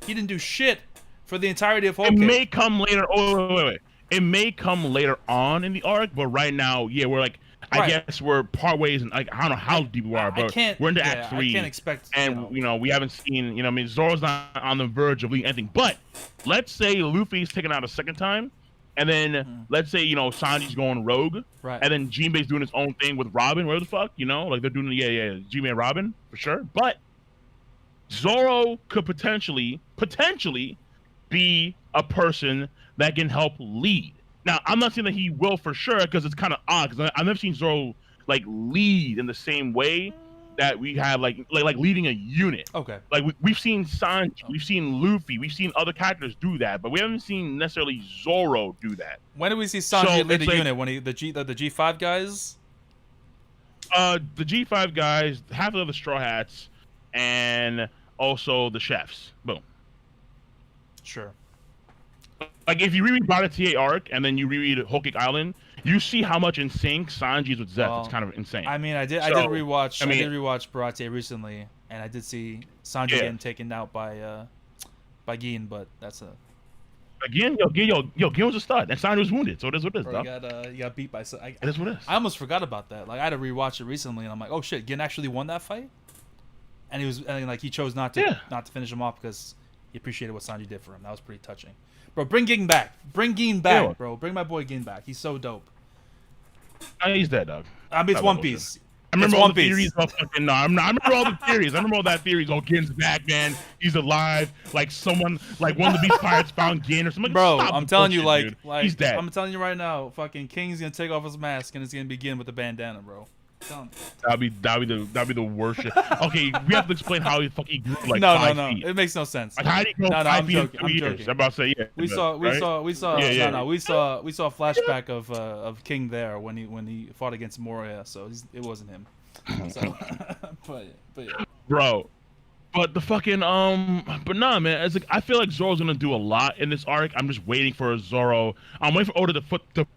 He didn't do shit for the entirety of Whole It Cake. may come later. Oh, wait. It may come later on in the arc, but right now, yeah, we're like, I Right. guess we're part ways, and like I don't know how deep we are, I but can't. we're into yeah, Act 3, I can't expect. and we haven't seen, I mean, Zoro's not on the verge of leading anything. But let's say Luffy's taken out a second time, and then let's say Sanji's going rogue, Right. and then Jinbei's doing his own thing with Robin. Where the fuck, like they're doing, Jinbei and Robin for sure. But Zoro could potentially be a person that can help lead. Now, I'm not saying that he will for sure, because it's kind of odd, because I've never seen Zoro like lead in the same way that we have like leading a unit. Okay. Like we've seen Sanji, we've seen Luffy, we've seen other characters do that, but we haven't seen necessarily Zoro do that. When did we see Sanji lead a it's like- unit? When the G5 guys? The G5 guys, half of the Straw Hats, and also the chefs. Boom. Sure. Like if you reread Baratie arc and then you reread Whole Cake Island, you see how much in sync Sanji is with Zeph. Well, It's kind of insane. I mean, I did So, rewatch. I mean- I did rewatch Baratie recently, and I did see Sanji Yeah. getting taken out by Gin, but that's a. Again, Gil was a stud, and Sanji was wounded, so it is what it is, Bro, dog. you got beat by. It is what it is. I almost forgot about that. Like I had to rewatch it recently, and I'm like, oh shit, Gin actually won that fight, and he chose not to finish him off because he appreciated what Sanji did for him. That was pretty touching. Bro, bring Gin back. Bring Gin back, Yeah. bro. Bring my boy Gin back. He's so dope. He's dead, dog. I mean, it's Not One that Piece. I remember It's all One the Piece. theories of fucking. No, I remember all the theories. I remember all that theories. Oh, Gin's back, man. He's alive. Like someone, like one of the beast pirates found Gin or something. Bro, Stop I'm the telling you, bullshit, like, dude. He's dead. I'm telling you right now, fucking King's gonna take off his mask and it's gonna begin with the bandana, bro. I'm telling you. That'd be the worst shit. Okay, we have to explain how he fucking grew like no, 5 no, feet. it makes no sense. Like how did he grow No, 5 I'm feet in joking, 2 I'm years? joking. I'm about to say We saw Yeah. no, we saw flashback of King there when he fought against Moria, so it wasn't him. So, but yeah. bro. But the fucking but nah, man. It's like I feel like Zoro's gonna do a lot in this arc. I'm just waiting for Zoro. I'm waiting for Oda to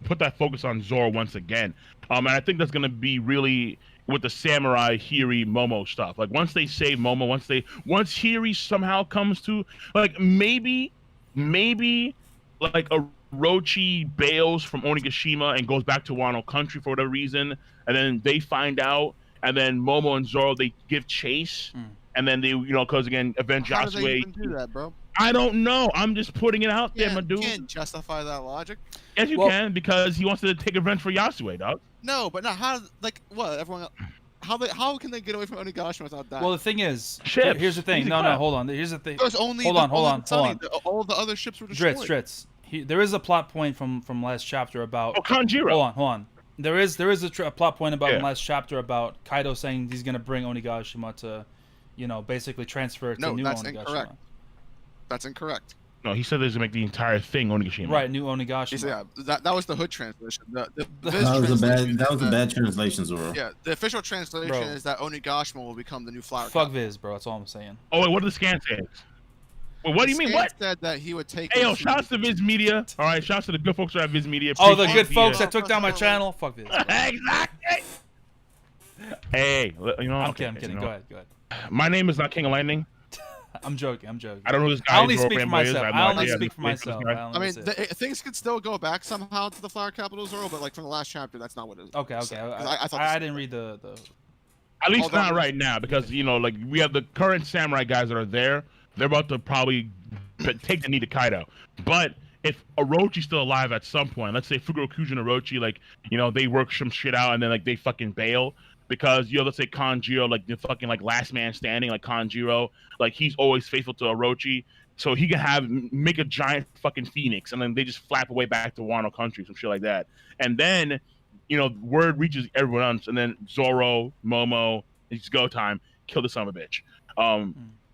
put that focus on Zoro once again. And I think that's gonna be really with the samurai Hiri Momo stuff. Like once they save Momo, once Hiri somehow comes to like maybe like Orochi bails from Onigashima and goes back to Wano country for whatever reason, and then they find out, and then Momo and Zoro they give chase. And then they, because again, avenge How do they Josué. even do that, bro? I don't know. I'm just putting it out there, my You dude. can't justify that logic. Yes, you can, because he wants to take revenge for Yasue, dog. No, but not how. Like what? Everyone. How can they get away from Onigashima without that? Well, the thing is, Ships. here's the thing. Easy No, clap. hold on. Here's the thing. There's only Hold on. All the other ships were destroyed. Drizzt. There is a plot point from last chapter about. Oh, Kanjiro. Hold on. There is a plot point about Yeah. last chapter about Kaido saying he's gonna bring Onigashima to, basically transfer it to No, new that's Onigashima. incorrect. That's incorrect. No, he said there's gonna make the entire thing Onigashima. Right, new Onigashima. Yeah, that was the hood translation. The That That was a bad translation, Zoro. Yeah, the official translation Bro. is that Onigashima will become the new flower. Fuck capital. Viz, bro. That's all I'm saying. Oh wait, what did the scan say? Wait, what do you mean? Stan What? said that he would take. Hey, yo, it to- shouts to Viz Media. All right, shouts to the good folks at Viz Media. Oh, the Appreciate good folks the, that took down my channel. Fuck Viz. Bro. Exactly. Hey, I'm okay, kidding. you Go know, ahead. My name is not King of Lightning. I'm joking. I don't know who this guy I only Zoro speak for fanboy is. myself. have I no only idea. speak for myself. I mean, things could still go back somehow to the flower capital Zoro, but like from the last chapter, that's not what it is. Okay. I thought I didn't read the. At least Hold on. not right now, because like we have the current samurai guys that are there. They're about to probably take the knee to Kaido. But if Orochi's still alive at some point, let's say Fukurokuji and Orochi, like they work some shit out and then like they fucking bail because let's say Kanjiro, like the fucking like last man standing, like Kanjiro, like he's always faithful to Orochi. so he can make a giant fucking phoenix, and then they just flap away back to Wano country, some shit like that. And then, word reaches everyone else, and then Zoro, Momo, it's go time, kill the son of a bitch.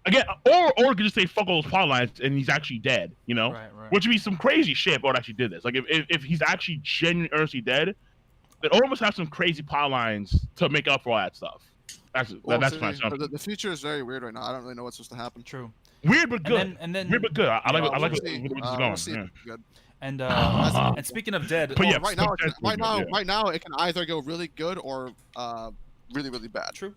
Again, or could just say fuck all those plot lines, and he's actually dead. Right. Which would be some crazy shit if Oda actually did this. Like if he's actually genuinely earnestly dead, then Oda must have some crazy plot lines to make up for all that stuff. That's my assumption. The future is very weird right now. I don't really know what's supposed to happen. True. Weird but good. And then weird but good. I like we'll where this see. is We'll going. see. Yeah. Good. And speaking of dead, But yeah, right now it can either go really good or really, really bad. True.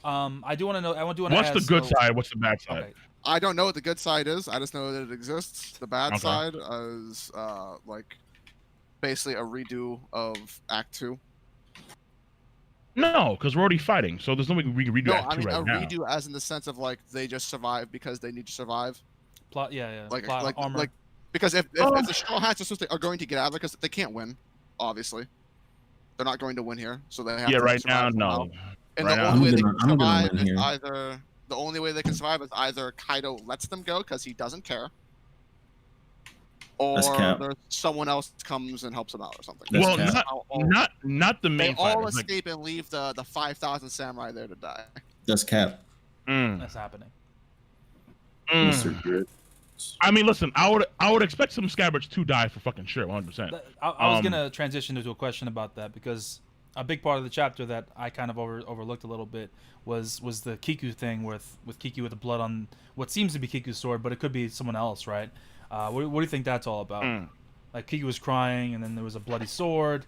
I do want to know. What's the good side? What's the bad side? Okay. I don't know what the good side is. I just know that it exists. The bad side is like basically a redo of Act 2. No, because we're already fighting, so there's no way we can redo Act 2 right now. A redo as in the sense of like they just survive because they need to survive. Plot, yeah. Like plot, armor. like because if the Straw Hats are going to get out of there, because they can't win, obviously, they're not going to win here, so they have to right now, survive no. And Right the now. only way they I'm can gonna survive win is here. either the only way they can survive is either Kaido lets them go because he doesn't care, or That's cap. there's someone else comes and helps them out or something. That's Well, cap. not the They main all fighters. escape and leave the 5,000 samurai there to die. That's cap. That's happening. Mr. Grit. I mean, listen, I would expect some scabbards to die for fucking sure, 100%. I was gonna transition into a question about that because a big part of the chapter that I kind of overlooked a little bit was the Kiku thing with Kiku with the blood on what seems to be Kiku's sword, but it could be someone else, right? What do you think that's all about? Like Kiku was crying, and then there was a bloody sword.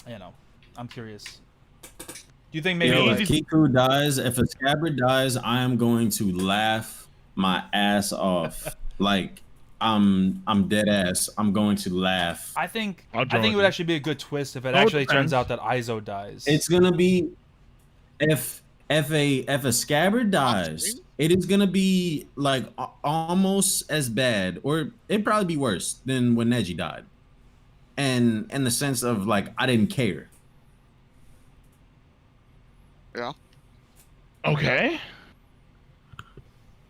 I'm curious. Do you think maybe If Kiku dies, if a scabbard dies, I am going to laugh my ass off. Like I'm dead ass. I'm going to laugh. I think it would actually be a good twist if it actually turns out that Aizo dies. It's gonna be if a scabbard dies, it is gonna be like almost as bad, or it'd probably be worse than when Neji died. And in the sense of like I didn't care. Yeah. Okay.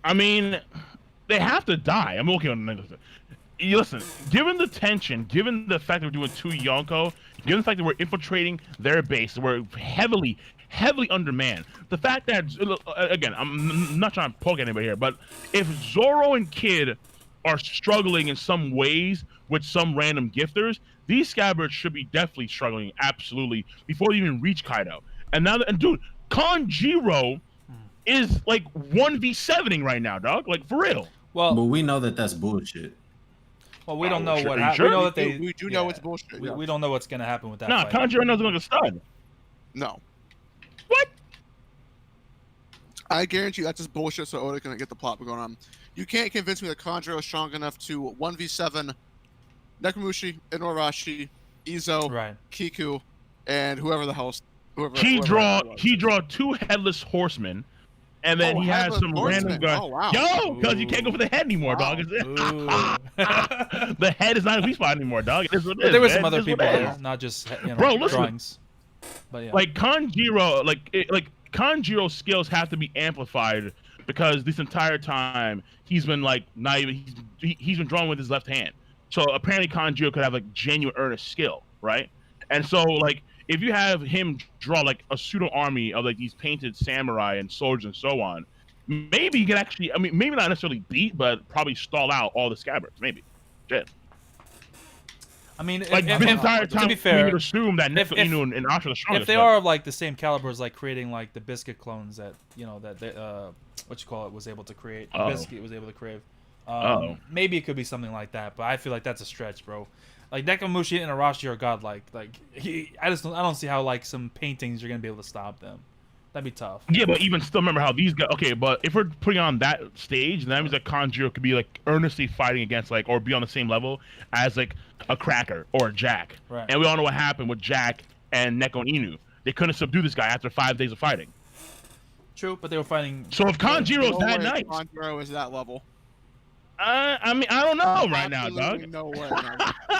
I mean, they have to die. I'm okay on the listen, given the tension, given the fact that we're doing 2 Yonko, given the fact that we're infiltrating their base, we're heavily undermanned. The fact that, again, I'm not trying to poke anybody here, but if Zoro and Kid are struggling in some ways with some random gifters, these scabbards should be definitely struggling, absolutely, before they even reach Kaido. And now, dude, Kanjiro is like 1v7ing right now, dog. Like, for real. But we know that that's bullshit. Well, we don't know sure, what happened. sure. We know that We do know it's bullshit. We don't know what's gonna happen with that. Nah, fight. Kanjiro knows like a stud. No. What? I guarantee you that's just bullshit so Oda can get the plot going on. You can't convince me that Kanjiro is strong enough to 1v7 Nekomushi, Inuarashi, Izo, Right. Kiku, and whoever the hell. He draw 2 headless horsemen, and then he has headless some random horsemen. guy. Oh, wow. Yo, because you can't go for the head anymore, Wow. dog. Ooh. The head is not a weak spot anymore, dog. It is what it But is, there were man. some other It is what people it there, is. not just Bro, listen. drawings. But yeah. Like Kanjiro, like Kanjiro's skills have to be amplified because this entire time he's been like not even he's been drawing with his left hand. So apparently Kanjiro could have like genuine earnest skill, right? And so like if you have him draw like a pseudo army of like these painted samurai and swords and so on, maybe he can actually, I mean, maybe not necessarily beat, but probably stall out all the scabbards. Maybe. Shit. I mean, Like the entire time, to be fair, we would assume that if- Inu and Asha are the strongest. if they but- are of like the same caliber as like creating like the biscuit clones that that they, what you call it was able to create, biscuit was able to create. Maybe it could be something like that, but I feel like that's a stretch, bro. Like Nekomushi and Arashi are godlike. I don't see how like some paintings you're gonna be able to stop them. That'd be tough. Yeah, but even still, remember how these guys. Okay, but if we're putting on that stage, then that means that Kanjiro could be like earnestly fighting against like, or be on the same level as like a Cracker or a Jack. Right. And we all know what happened with Jack and Neko and Inu. They couldn't subdue this guy after 5 days of fighting. True, but they were fighting. So if Kanjiro's No that way nice, Kanjiro is that level. I mean, I don't know right now, Absolutely dog. No way. Man.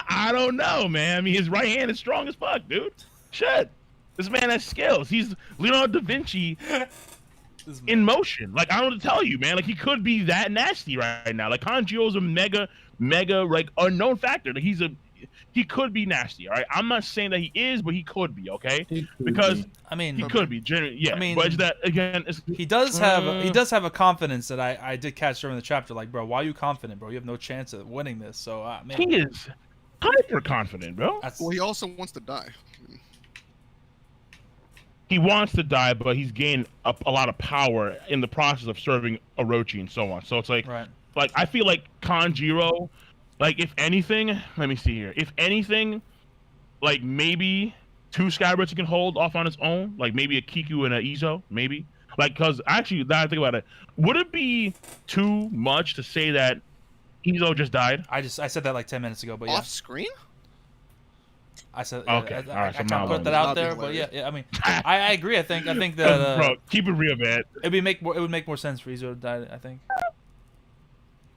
I don't know, man. I mean, his right hand is strong as fuck, dude. Shit. This man has skills. He's Leonardo da Vinci in motion. Like, I don't know what to tell you, man. Like, he could be that nasty right now. Like, Kanjiro's a mega, like, unknown factor. Like, he could be nasty, all right? I'm not saying that he is, but he could be, okay? Because I mean, he could be. Yeah, I mean, but it's that, again, he does have a confidence that I did catch during the chapter. Like, bro, why are you confident, bro? You have no chance of winning this. So, man, he is hyper confident, bro. Well, he also wants to die. He wants to die, but he's gained a lot of power in the process of serving Orochi and so on. So it's like, right. like I feel like Kanjiro, like if anything, let me see here. If anything, like maybe 2 Scabbards he can hold off on his own, like maybe a Kiku and a Izo, maybe. Like, cause actually, now I think about it, would it be too much to say that Izo just died? I said that like 10 minutes ago, but yeah. Off screen? I said okay. I So kind now of put that out there, but yeah. I mean, I agree. I think that bro, keep it real, man. it would make more sense for Izo to die. I think.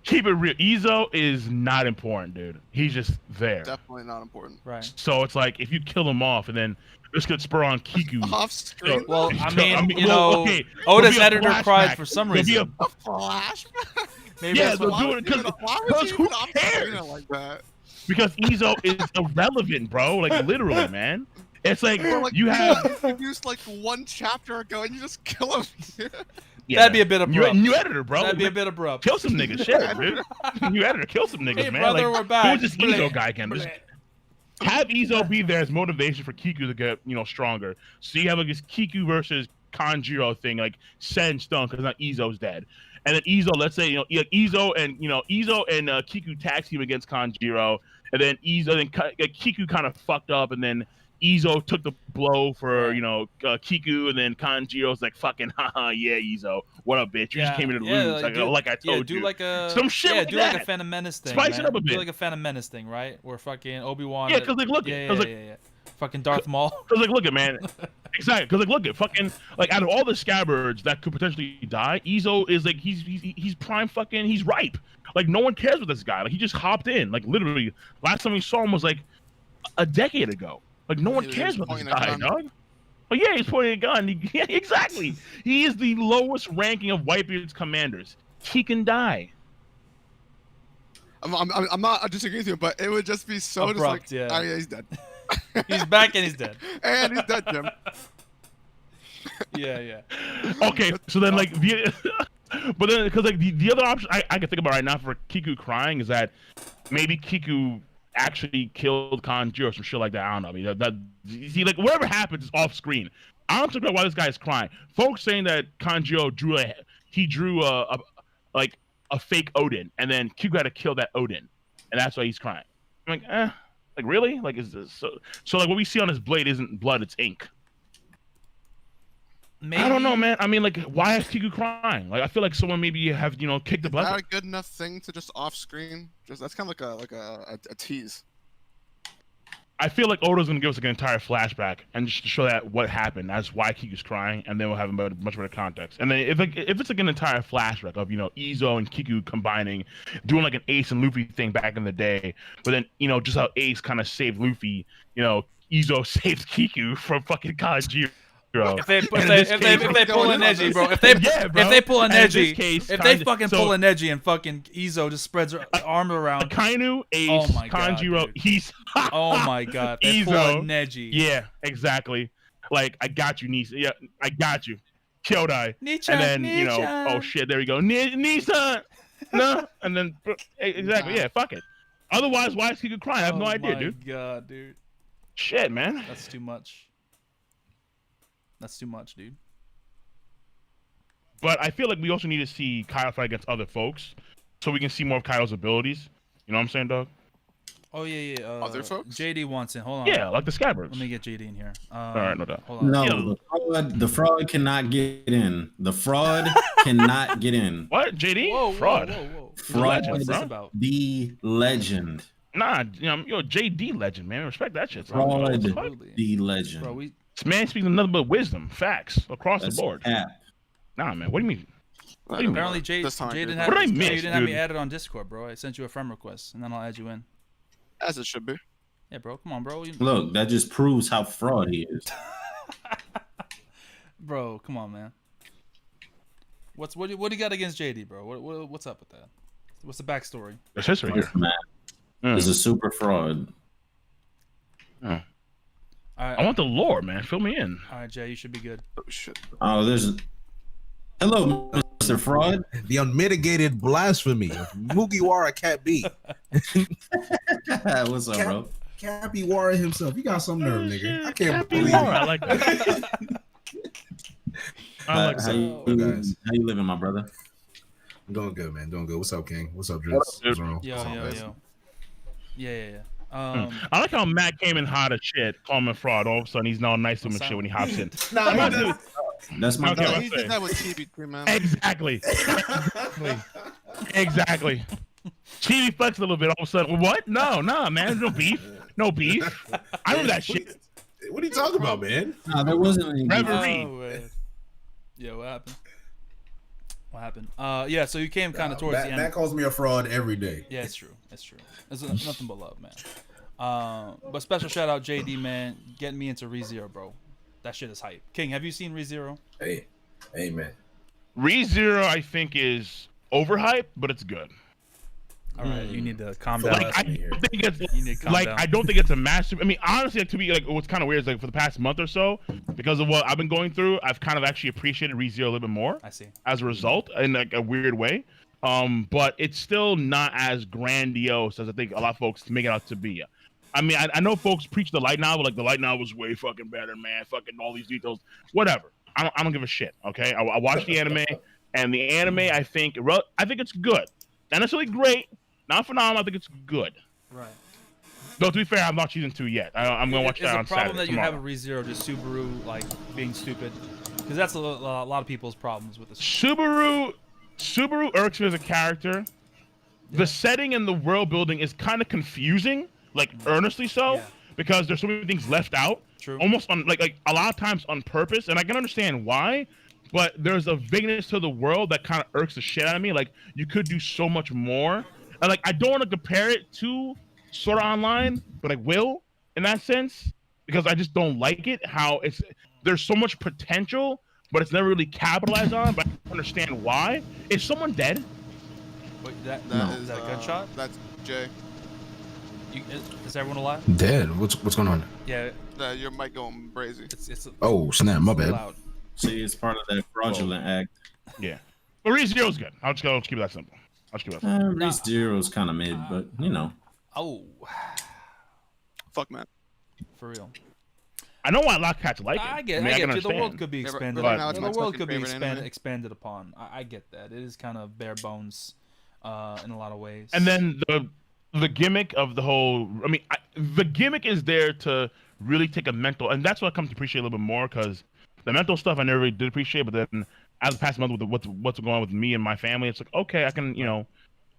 Keep it real. Izo is not important, dude. He's just there. Definitely not important. Right. So it's like if you kill him off, and then this could spur on Kiku. Off screen? Well, I mean, you know, Oda's editor cried for some reason. A flashback? Maybe Yeah, that's they'll what, do it because who cares? Like that? Because Izo is irrelevant, bro. Like literally, man. It's like, Like, you have introduced like 1 chapter ago, and you just kill him. yeah, that'd be a bit abrupt. new editor, bro. That'd be a bit abrupt. Kill some niggas, shit, dude. New editor, kill some niggas, Hey, man. brother, like, we're back. who's this Izo guy again? Just have Izo be there as motivation for Kiku to get, stronger. So you have like this Kiku versus Kanjiro thing, like set in stone, because not Izo's dead. And then Izo, let's say, Izo and Kiku tag team against Kanjiro, and then Kiku kind of fucked up, and then Izo took the blow for Kiku, and then Kanjiro's like, fucking haha, yeah, Izo, what up, bitch? You just came in to lose, like I told you. Do like a some shit like do that. like a Phantom Menace thing. Spice it up a bit. Do like a Phantom Menace thing, right? Where fucking Obi-Wan. Yeah, because like look, fucking Darth Maul. Because like look at man, exactly. Because like look at fucking like out of all the Scabbards that could potentially die, Izo is like he's prime fucking he's ripe. Like no one cares with this guy. Like he just hopped in. Like literally, last time we saw him was like a decade ago. Like no one cares about this guy, dog. Oh yeah, he's pointing a gun. Yeah, exactly. He is the lowest ranking of Whitebeard's commanders. He can die. I'm not disagreeing with you, but it would just be so abrupt, just like, oh yeah, he's dead. He's back and he's dead. And he's dead, Jim. Yeah. Okay, so then like but then because like the other option I can think about right now for Kiku crying is that maybe Kiku actually killed Kanjiro or some shit like that. I don't know. I mean, that see, like whatever happens is off screen. I don't know why this guy is crying. Folks saying that Kanjiro drew a fake Odin, and then Kiku had to kill that Odin, and that's why he's crying. I'm like, like really? Like is this so like what we see on his blade isn't blood, it's ink. Maybe. I don't know, man. I mean, like, why is Kiku crying? Like, I feel like someone maybe have kicked the butt. Is that a good enough thing to just off screen? Just that's kind of like a tease. I feel like Oda's gonna give us like an entire flashback and just to show that what happened. That's why Kiku's crying, and then we'll have much better context. And then if it's like an entire flashback of Izo and Kiku combining, doing like an Ace and Luffy thing back in the day, but then just how Ace kind of saved Luffy, Izo saved Kiku from fucking Kanjiro. If they pull a Neji, bro. If they pull a Neji, if they fucking pull a Neji and fucking Izo just spreads her arm around. Akainu, Ace, Kanjiro, he's. Oh my god, they pull a Neji. Yeah, exactly. Like I got you, Nisa. Yeah, I got you. Kyodai. And then oh shit, there we go. Nisa. No, and then exactly, yeah, fuck it. Otherwise, why is Kiku crying? I have no idea, dude. Oh my god, dude. Shit, man. That's too much. That's too much, dude. But I feel like we also need to see Kyle fight against other folks, so we can see more of Kyle's abilities. You know what I'm saying, dog? Oh yeah. Other folks? JD wants in. Hold on. Yeah, like the Scabbards. Let me get JD in here. All right, no doubt. Hold on. No, the fraud cannot get in. The fraud cannot get in. What, JD? Fraud. Whoa. Fraud. What's this about? The legend. Nah, you're JD legend, man. Respect that shit. Fraud. The legend. Bro, this man speaks nothing but wisdom, facts across the board. Cap. Nah, man. What do you mean? Apparently, Jay didn't have me added on Discord, bro. I sent you a friend request, and then I'll add you in. As it should be. Yeah, bro. Come on, bro. Look, that just proves how fraud he is. Bro, come on, man. What do you got against JD, bro? What's up with that? What's the backstory? There's history here. He's a super fraud. Oh. All right, I want the lore, man. Fill me in. all right, Jay, you should be good. Oh shit. Oh, there's. Hello, Mr. Fraud. The unmitigated blasphemy of Mugiwara Cat B. What's up, bro? Capywara himself. You got some nerve, nigga. I can't Happy believe lore. it. I like that. I like How that. you living, my brother? I'm doing good, man. Doing good. What's up, King? What's up, Drizzt? What's wrong? Yo. Yeah. I like how Matt came in hot as shit, calling him a fraud. All of a sudden, he's now nice to him and shit when he hops in. Nah, he does. That's my Okay, dog. He did that with TB3, man. Exactly. Exactly. Chibi flex a little bit. All of a sudden, what? No, man. No beef. No beef. I remember that shit. What are you talking about, man? Nah, there wasn't any. Reverie. Oh, man. Yeah, what happened? What happened? Yeah, so you came kind of towards the end. Matt calls me a fraud every day. Yeah, it's true. It's nothing but love, man. But special shout out JD, man, getting me into ReZero, bro. That shit is hype. King, have you seen ReZero? Hey, man. ReZero, I think, is overhyped, but it's good. All right, you need to calm down. Like, I don't think it's You need to calm down. I don't think it's a massive. I mean, honestly, like, to be like, what's kind of weird is like for the past month or so, because of what I've been going through, I've kind of actually appreciated ReZero a little bit more. I see. As a result, in like a weird way. But it's still not as grandiose as I think a lot of folks make it out to be. I mean, I know folks preach the light novel, like the light novel was way fucking better, man. Fucking all these details, whatever. I don't give a shit. Okay, I watched the anime, and the anime, I think it's good. Not necessarily great, not phenomenal. I think it's good. Right. Though to be fair, I'm not season 2 yet. I'm gonna watch that on Saturday. Is the problem that you tomorrow. have a ReZero just Subaru like being stupid? Because that's a lot of people's problems with this. Subaru irks me as a character. The setting and the world building is kind of confusing, like earnestly so, because there's so many things left out. True. Almost on like a lot of times on purpose, and I can understand why. But there's a vagueness to the world that kind of irks the shit out of me. Like you could do so much more, and like I don't want to compare it to Sword Art Online, but I will in that sense because I just don't like it. How there's so much potential, but it's never really capitalized on. But I don't understand why. Is someone dead? Wait, That is that a gunshot? That's Jay. Is everyone alive? Dead. What's going on? Yeah, Your mic going crazy. it's Oh, snap. My bad. loud. See, it's part of that fraudulent act. Yeah. But ReZero's good. I'll just keep it that simple. ReZero's kind of mid, but you know. Oh, Fuck, man. for real. I know why a lot of cats like it. I get can you. The understand. world could be Yeah, but expanded. right now it's The my world fucking could be favorite anime. expanded upon. I get that. It is kind of bare bones in a lot of ways. And then the gimmick of the whole, I mean, the gimmick is there to really take a mental, and that's what I come to appreciate a little bit more because the mental stuff I never really did appreciate, but then as the past month with what's going on with me and my family, it's like, okay, I can, the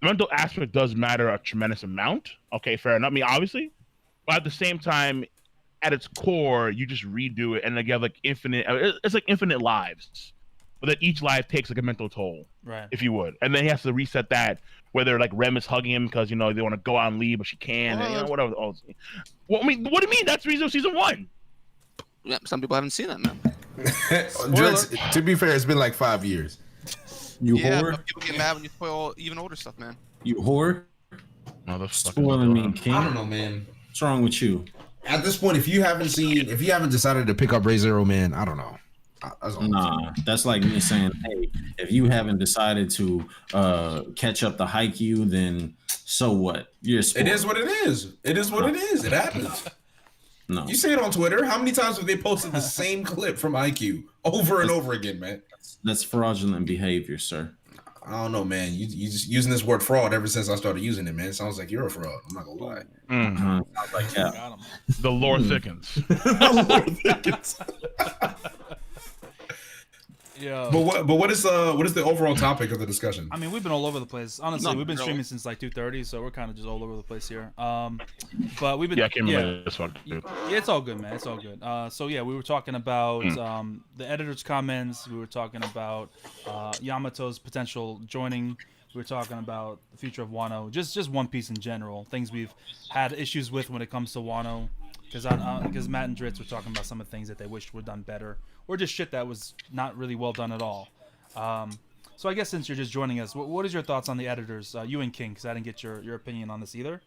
mental aspect does matter a tremendous amount. Okay, fair enough. I mean, obviously, but at the same time, at its core, you just redo it, and like you have like it's like infinite lives, but then each life takes like a mental toll, right. if you would, and then he has to reset that. Whether like Rem is hugging him because they want to go out and leave, but she can't, and, whatever. Well, I mean, what do you mean? That's ReZero season 1. Yeah, some people haven't seen that, man. Drizzt, to be fair, it's been like 5 years. You Yeah, whore. but people get mad when you spoil even older stuff, man. You whore. Spoiling me, King. I don't know, man. What's wrong with you? At this point, if you haven't decided to pick up ReZero, man, I don't know. Nah, that's like me saying, hey, if you haven't decided to catch up the Haikyuu, then so what? You're spoiled. It is what it is. It is what it is. It happens. No, You see it on Twitter. How many times have they posted the same clip from IQ over and over again, man? that's fraudulent behavior, sir. I don't know, man. You just using this word fraud ever since I started using it, man. It sounds like you're a fraud. I'm not gonna lie. Sounds like cap. Got him. The lore thickens. Yeah. But what is the overall topic of the discussion? I mean, we've been all over the place. Honestly, No, we've been really. streaming since like 2:30, so we're kind of just all over the place here. But we've been Yeah, I can't remember this fuck, Yeah, dude. it's all good, man. It's all good. So yeah, we were talking about the editor's comments. We were talking about Yamato's potential joining. We were talking about the future of Wano, just One Piece in general. Things we've had issues with when it comes to Wano, because Matt and Drizzt were talking about some of the things that they wished were done better, or just shit that was not really well done at all. So I guess since you're just joining us, what is your thoughts on the editors, you and King? Because I didn't get your opinion on this either.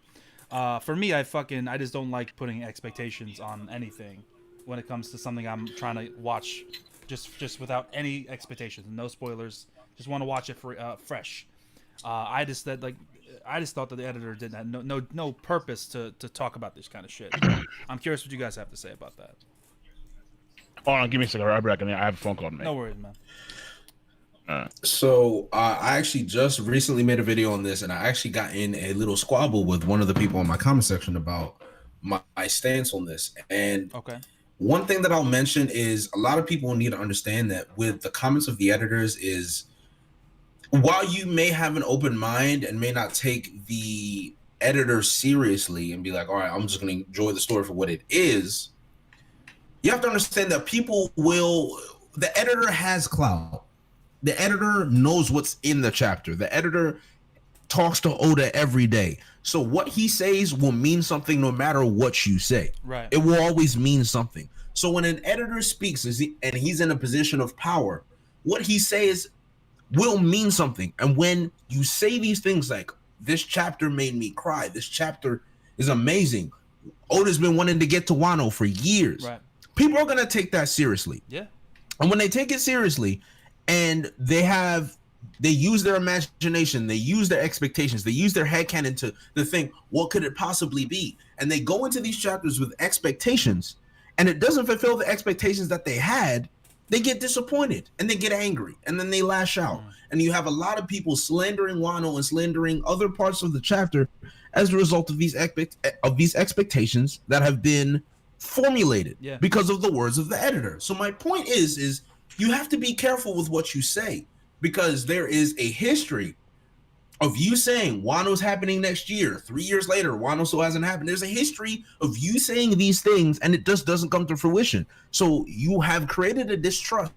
For me, I just don't like putting expectations on anything when it comes to something I'm trying to watch, just without any expectations, no spoilers. Just want to watch it for fresh. I just thought that the editor didn't have no purpose to talk about this kind of shit. I'm curious what you guys have to say about that. Hold on, give me a second. I'll be back. I have a phone call to make. No worries, man. So I actually just recently made a video on this, and I actually got in a little squabble with one of the people in my comment section about my stance on this. And okay, one thing that I'll mention is a lot of people need to understand that with the comments of the editors is, while you may have an open mind and may not take the editor seriously and be like, all right, I'm just going to enjoy the story for what it is, you have to understand that the editor has clout. The editor knows what's in the chapter. The editor talks to Oda every day. So what he says will mean something no matter what you say. right? It will always mean something. So when an editor speaks and he's in a position of power, what he says will mean something. And when you say these things like, this chapter made me cry, this chapter is amazing, Oda's been wanting to get to Wano for years. Right. People are going to take that seriously. Yeah. And when they take it seriously and they use their imagination, they use their expectations, they use their headcanon to think, what could it possibly be? And they go into these chapters with expectations, and it doesn't fulfill the expectations that they had, they get disappointed and they get angry and then they lash out. And you have a lot of people slandering Wano and slandering other parts of the chapter as a result of these expectations that have been formulated because of the words of the editor. So my point is you have to be careful with what you say, because there is a history of you saying Wano's happening next year. 3 years later, Wano still hasn't happened. There's a history of you saying these things and it just doesn't come to fruition. So you have created a distrust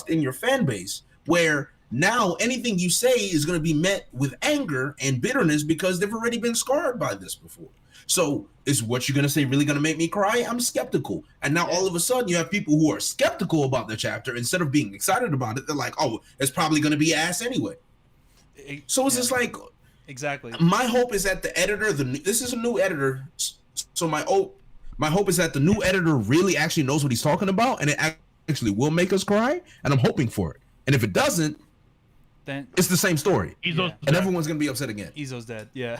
in your fan base where now anything you say is going to be met with anger and bitterness because they've already been scarred by this before. So is what you're going to say really going to make me cry? I'm skeptical. And now all of a sudden you have people who are skeptical about the chapter. Instead of being excited about it, they're like, oh, it's probably going to be ass anyway. So it's just like, exactly. My hope is that the editor, this is a new editor. So my hope is that the new editor really actually knows what he's talking about and it actually will make us cry. And I'm hoping for it. And if it doesn't, then it's the same story. And everyone's going to be upset again. Izo's dead. Yeah.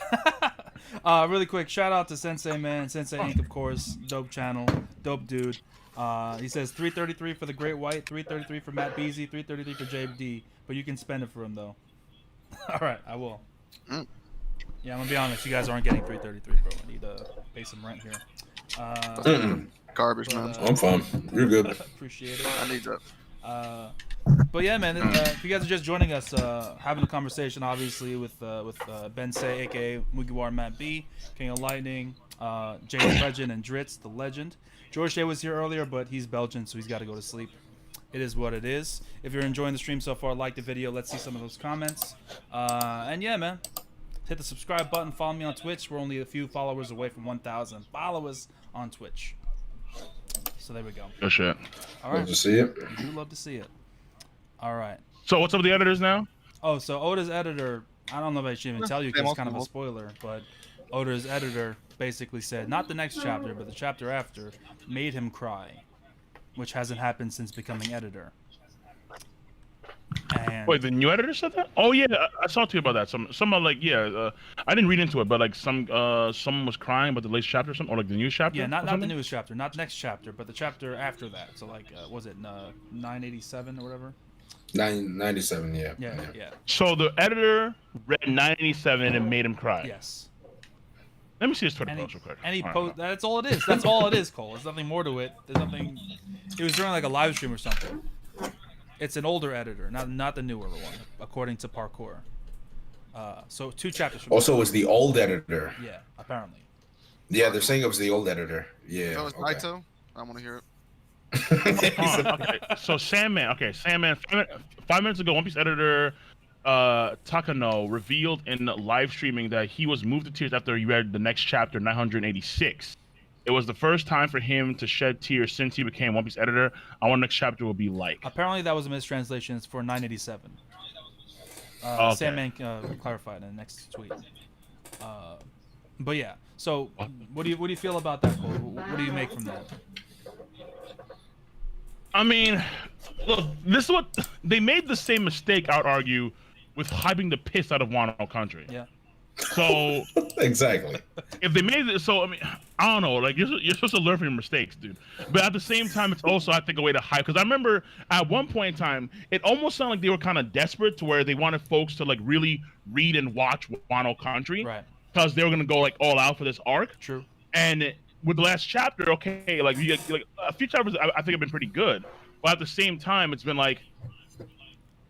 Really quick, shout out to Synsei, man. Synsei Inc., of course. Dope channel. Dope dude. He says 333 for the Great White, 333 for Matt Beasy, 333 for JD. But you can spend it for him, though. All right, I will. Yeah, I'm going to be honest. You guys aren't getting 333, bro. I need to pay some rent here. Garbage, man. I'm fine. You're good. Appreciate it. I need that. But yeah, man, if you guys are just joining us, having a conversation, obviously, with Bensei, aka Mugiwara Matt B, King of Lightning, Jay the Legend, and Drizzt the Legend. Jorishae was here earlier, but he's Belgian, so he's got to go to sleep. It is what it is. If you're enjoying the stream so far, like the video. Let's see some of those comments. And yeah, man, hit the subscribe button. Follow me on Twitch. We're only a few followers away from 1,000 followers on Twitch. So there we go. Good shit. All right. Love to see it. We do love to see it. All right. So what's up with the editors now? Oh, so Oda's editor, I don't know if I should even tell you because it's kind of a spoiler, but Oda's editor basically said, not the next chapter, but the chapter after, made him cry, which hasn't happened since becoming editor. And wait, the new editor said that? Oh yeah, I saw to you about that. Someone like I didn't read into it, but like someone was crying about the latest chapter or something, or like the newest chapter. Yeah, not the newest chapter, not the next chapter, but the chapter after that. So like, was it 987 or whatever? 997, yeah. Yeah. So the editor read 987 and made him cry. Yes. Let me see his Twitter post real quick. And he post. That's all it is. That's all it is, Cole. There's nothing more to it. There's nothing. It was during like a live stream or something. It's an older editor, not the newer one, according to Parkour. So 2 chapters from also, it's the old editor. Yeah, apparently. Yeah, they're saying it was the old editor. Yeah. So it's Naito? I want to hear it. Okay. So Sandman. 5 minutes ago, One Piece editor Takano revealed in live streaming that he was moved to tears after he read the next chapter, 986. It was the first time for him to shed tears since he became One Piece editor. I wonder next chapter will be like. Apparently that was a mistranslation. It's for 987. Okay. Sandman clarified in the next tweet. But yeah. So what do you feel about that, Cole? What do you make from that? I mean, look, this is what they made the same mistake. I would argue with hyping the piss out of Wano Country. Yeah. So Exactly. if they made it, so I mean, I don't know. Like you're supposed to learn from your mistakes, dude. But at the same time, it's also I think a way to hype. Because I remember at one point in time, it almost sounded like they were kind of desperate to where they wanted folks to like really read and watch Wano Country, Right. Because they were gonna go like all out for this arc. True. And with the last chapter, okay, like a few chapters, I think have been pretty good. But at the same time, it's been like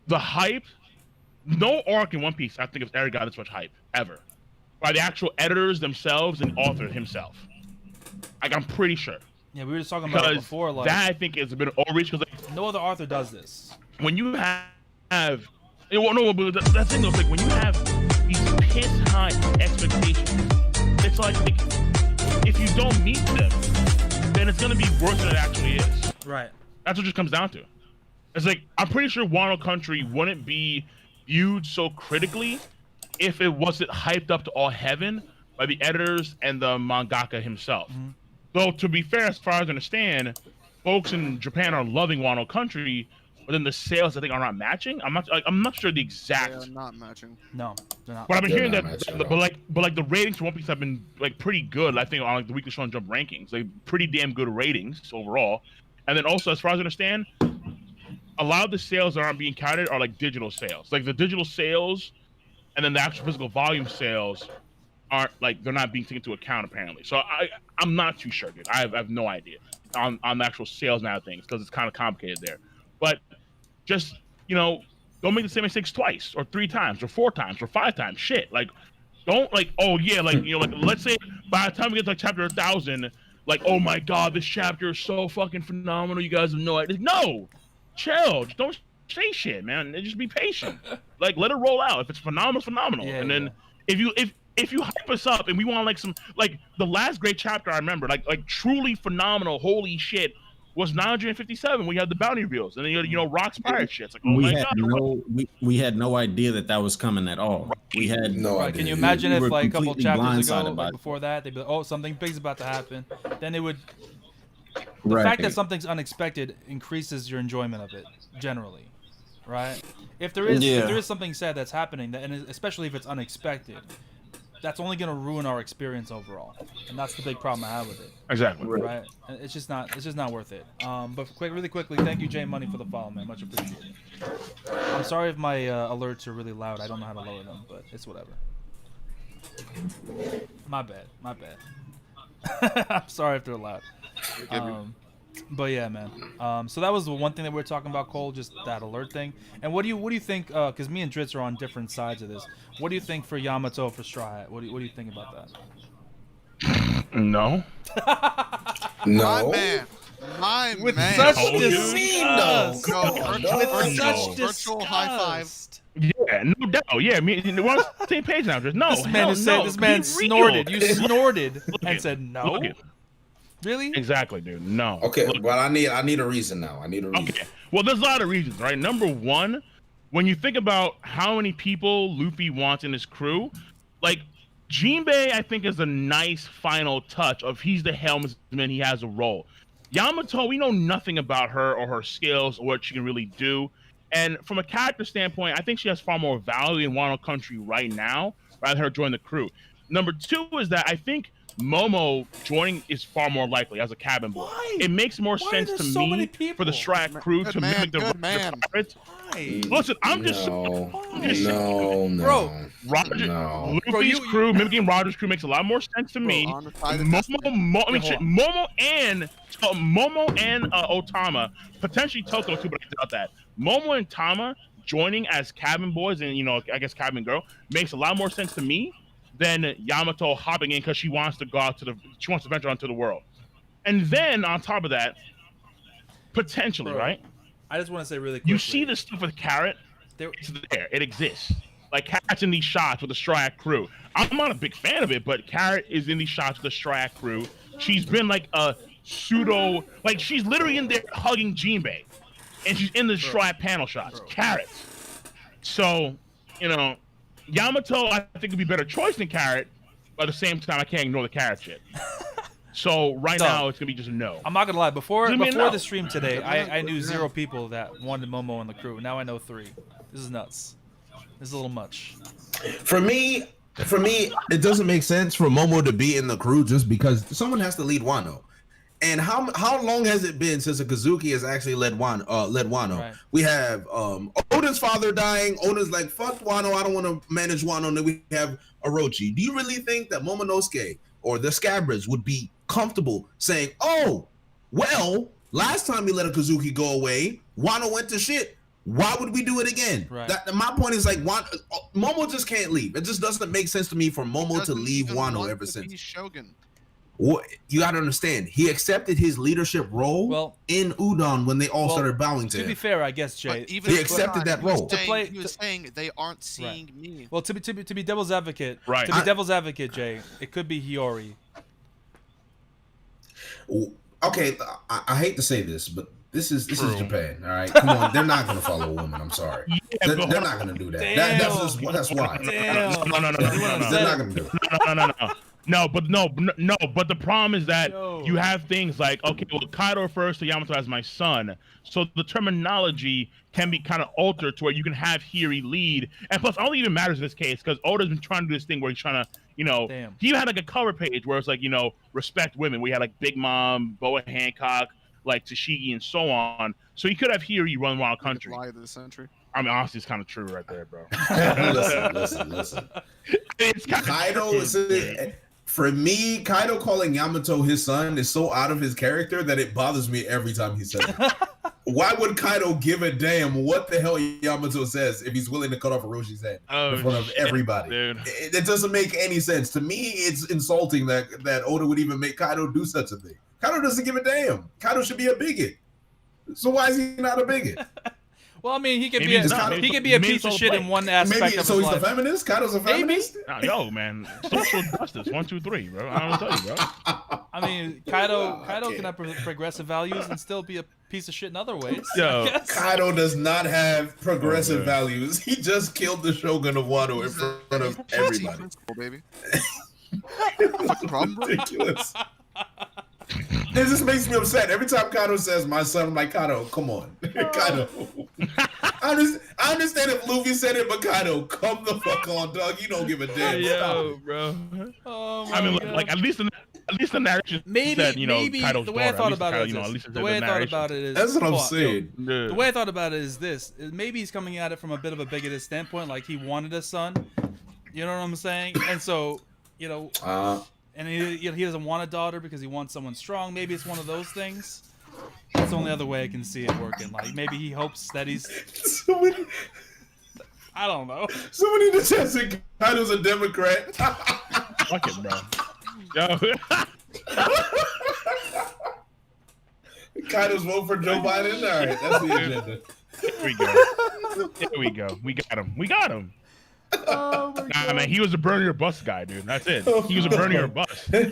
the hype. No arc in One Piece, I think, has ever got this much hype ever by the actual editors themselves and author himself. Like I'm pretty sure. Yeah, we were just talking about it Because before. Like that I think is a bit overreach. Because like, no other author does this. when you have, well, no, but that thing though, like when you have these piss high expectations, it's like if you don't meet them, then it's gonna be worse than it actually is. Right. That's what it just comes down to. It's like I'm pretty sure Wano Country wouldn't be viewed so critically if it wasn't hyped up to all heaven by the editors and the mangaka himself. Mm-hmm. Though to be fair, as far as I understand, folks in Japan are loving Wano Country, but then the sales I think are not matching. I'm not sure the exact. They're not matching. No, they're not. But I've been They're hearing not that, matching at but like the ratings for One Piece have been like pretty good. I think on like the Weekly Shonen Jump rankings, like pretty damn good ratings overall. And then also, as far as I understand, a lot of the sales that aren't being counted are like digital sales. Like the digital sales, and then the actual physical volume sales aren't like they're not being taken into account apparently. So I'm not too sure, dude. I have no idea on the actual sales now things because it's kind of complicated there. But just don't make the same mistakes twice or 3 times or 4 times or 5 times. Shit, like don't like like let's say by the time we get to like chapter 1000, like oh my god, this chapter is so fucking phenomenal. You guys have no idea. No, chill. Just don't say shit, man. Just be patient. Like let it roll out. If it's phenomenal, it's phenomenal. Yeah, and then if you hype us up and we want like some like the last great chapter I remember like truly phenomenal, holy shit, was 957. We had the bounty reveals and then you had Rock's pirate shit. It's like oh we my had god. we had no idea that was coming at all. We had No Right. idea. Can you imagine We if were like a couple completely chapters ago, blindsided by like it. before that, they'd be like, oh, something big's about to happen. Then they would. The Right. fact that something's unexpected increases your enjoyment of it generally, right? If there is something sad that's happening, and especially if it's unexpected, that's only going to ruin our experience overall, and that's the big problem I have with it. Exactly. Right? And it's just not worth it. But really quickly, thank you, Jay Money, for the follow, man. Much appreciated. I'm sorry if my alerts are really loud. I don't know how to lower them, but it's whatever. My bad. I'm sorry if they're loud. But yeah, man. So that was the one thing that we were talking about, Cole, just that alert thing. And what do you think? Because me and Drizzt are on different sides of this. What do you think for Yamato for Straw Hat? What do you think about that? No. No. My With man. such Oh, dude. disgust. Come on, virtual, dog. With such No. virtual high five. disgust. Yeah, no doubt. Yeah, we're on the same page now. Just no. This man hell is saying. no. This man Be real. snorted. You snorted Look and it. said no. Look it. Really? Exactly, dude. No. Okay, Look, but I need a reason now. I need a reason. okay. Well, there's a lot of reasons, right? Number one, when you think about how many people Luffy wants in his crew, like Jinbei, I think is a nice final touch of he's the helmsman, he has a role. Yamato, we know nothing about her or her skills or what she can really do. And from a character standpoint, I think she has far more value in Wano Country right now rather than her join the crew. Number two is that I think Momo joining is far more likely as a cabin boy. Why? It makes more Why are sense there to so me many for people? the Strat crew Good to man, mimic the good man. pirates. Why? Listen, I'm just No, Bro, Roger, no. Luffy's Bro, crew mimicking Roger's crew makes a lot more sense to me. on the side of Momo and Otama, potentially Toko too, but I doubt that. Momo and Tama joining as cabin boys and I guess cabin girl makes a lot more sense to me than Yamato hopping in because she wants to go out she wants to venture onto the world. And then on top of that, potentially, Bro, right? I just want to say really quickly. You see this stuff with Carrot? It's there. It exists. Like Carrot's in these shots with the Strat crew. I'm not a big fan of it, but Carrot is in these shots with the Strat crew. She's been like a pseudo, like she's literally in there hugging Jinbei, and she's in the Strat panel shots. Bro. Carrot. So you know, Yamato I think would be a better choice than Carrot, but at the same time I can't ignore the Carrot shit. So right now it's gonna be just a no. I'm not gonna lie. Before no. the stream today, I knew 0 people that wanted Momo on the crew. Now I know 3. This is nuts. This is a little much. For me, it doesn't make sense for Momo to be in the crew just because someone has to lead Wano. And how long has it been since a Kazuki has actually led Wano? Right. We have Oda's father dying. Oda's like, fuck Wano, I don't want to manage Wano. And then we have Orochi. Do you really think that Momonosuke or the Scabbards would be comfortable saying, oh, well, last time we let a Kazuki go away, Wano went to shit. Why would we do it again? Right. My point is like, Momo just can't leave. It just doesn't make sense to me for Momo to leave Wano ever since. Shogun. You got to understand, he accepted his leadership role in Udon when they all started bowing to him. To be fair, I guess, Jay, But even he accepted that role. He was saying they aren't seeing me. Well, to be devil's advocate, right? To be devil's advocate, Jay, it could be Hiyori. Okay, I hate to say this, but this is Japan. All right, come on, they're not gonna follow a woman. I'm sorry, they're not gonna do that. That's why. No. They're not gonna do it. No, but the problem is that you have things like, okay, well, Kaido refers to Yamato as my son, so the terminology can be kind of altered to where you can have Hiri lead, and plus, it only even matters in this case because Oda's been trying to do this thing where he's trying to, he even had like a cover page where it's like, respect women. We had like Big Mom, Boa Hancock, like Tashigi, and so on. So he could have Hiri run Wild Country. Lie of the century. I mean, honestly, it's kind of true right there, bro. Listen. It's kind Kaido for me, Kaido calling Yamato his son is so out of his character that it bothers me every time he says it. Why would Kaido give a damn what the hell Yamato says if he's willing to cut off Hiroshi's head in front of everybody? Dude. It doesn't make any sense. To me, it's insulting that Oda would even make Kaido do such a thing. Kaido doesn't give a damn. Kaido should be a bigot. So why is he not a bigot? Well, I mean, he could be a piece of shit in one aspect of his so he's life. a feminist? Kaido's a feminist? Yo, man. Social justice. 1, 2, 3, bro. I don't tell you, bro. I mean, Kaido can have progressive values and still be a piece of shit in other ways. Yo, Kaido does not have progressive values. He just killed the Shogun of Wano in front of everybody. Baby. What's the problem, bro? Ridiculous. This just makes me upset. Every time Kaido says my son, I'm like, Kaido, come on. Kaido. I understand if Luffy said it, but Kaido, come the fuck on, dog. You don't give a damn. Yo, bro. I mean, like at least the narration said, Kaido's the way I thought about it is the way I thought about it is that's what I'm saying. The way I thought about it is this. Maybe he's coming at it from a bit of a bigoted standpoint, like he wanted a son. You know what I'm saying? And so, and he doesn't want a daughter because he wants someone strong. Maybe it's one of those things. That's the only other way I can see it working. Like maybe he hopes that he's. I don't know. Somebody in the chat said Kaido's a Democrat. Fuck it, bro. Yo. Kaido's vote for Joe Biden. All right, that's the agenda. Here we go. We got him. Oh my God. Man, he was a burn your bus guy, dude. That's it. He was a burn your bus. And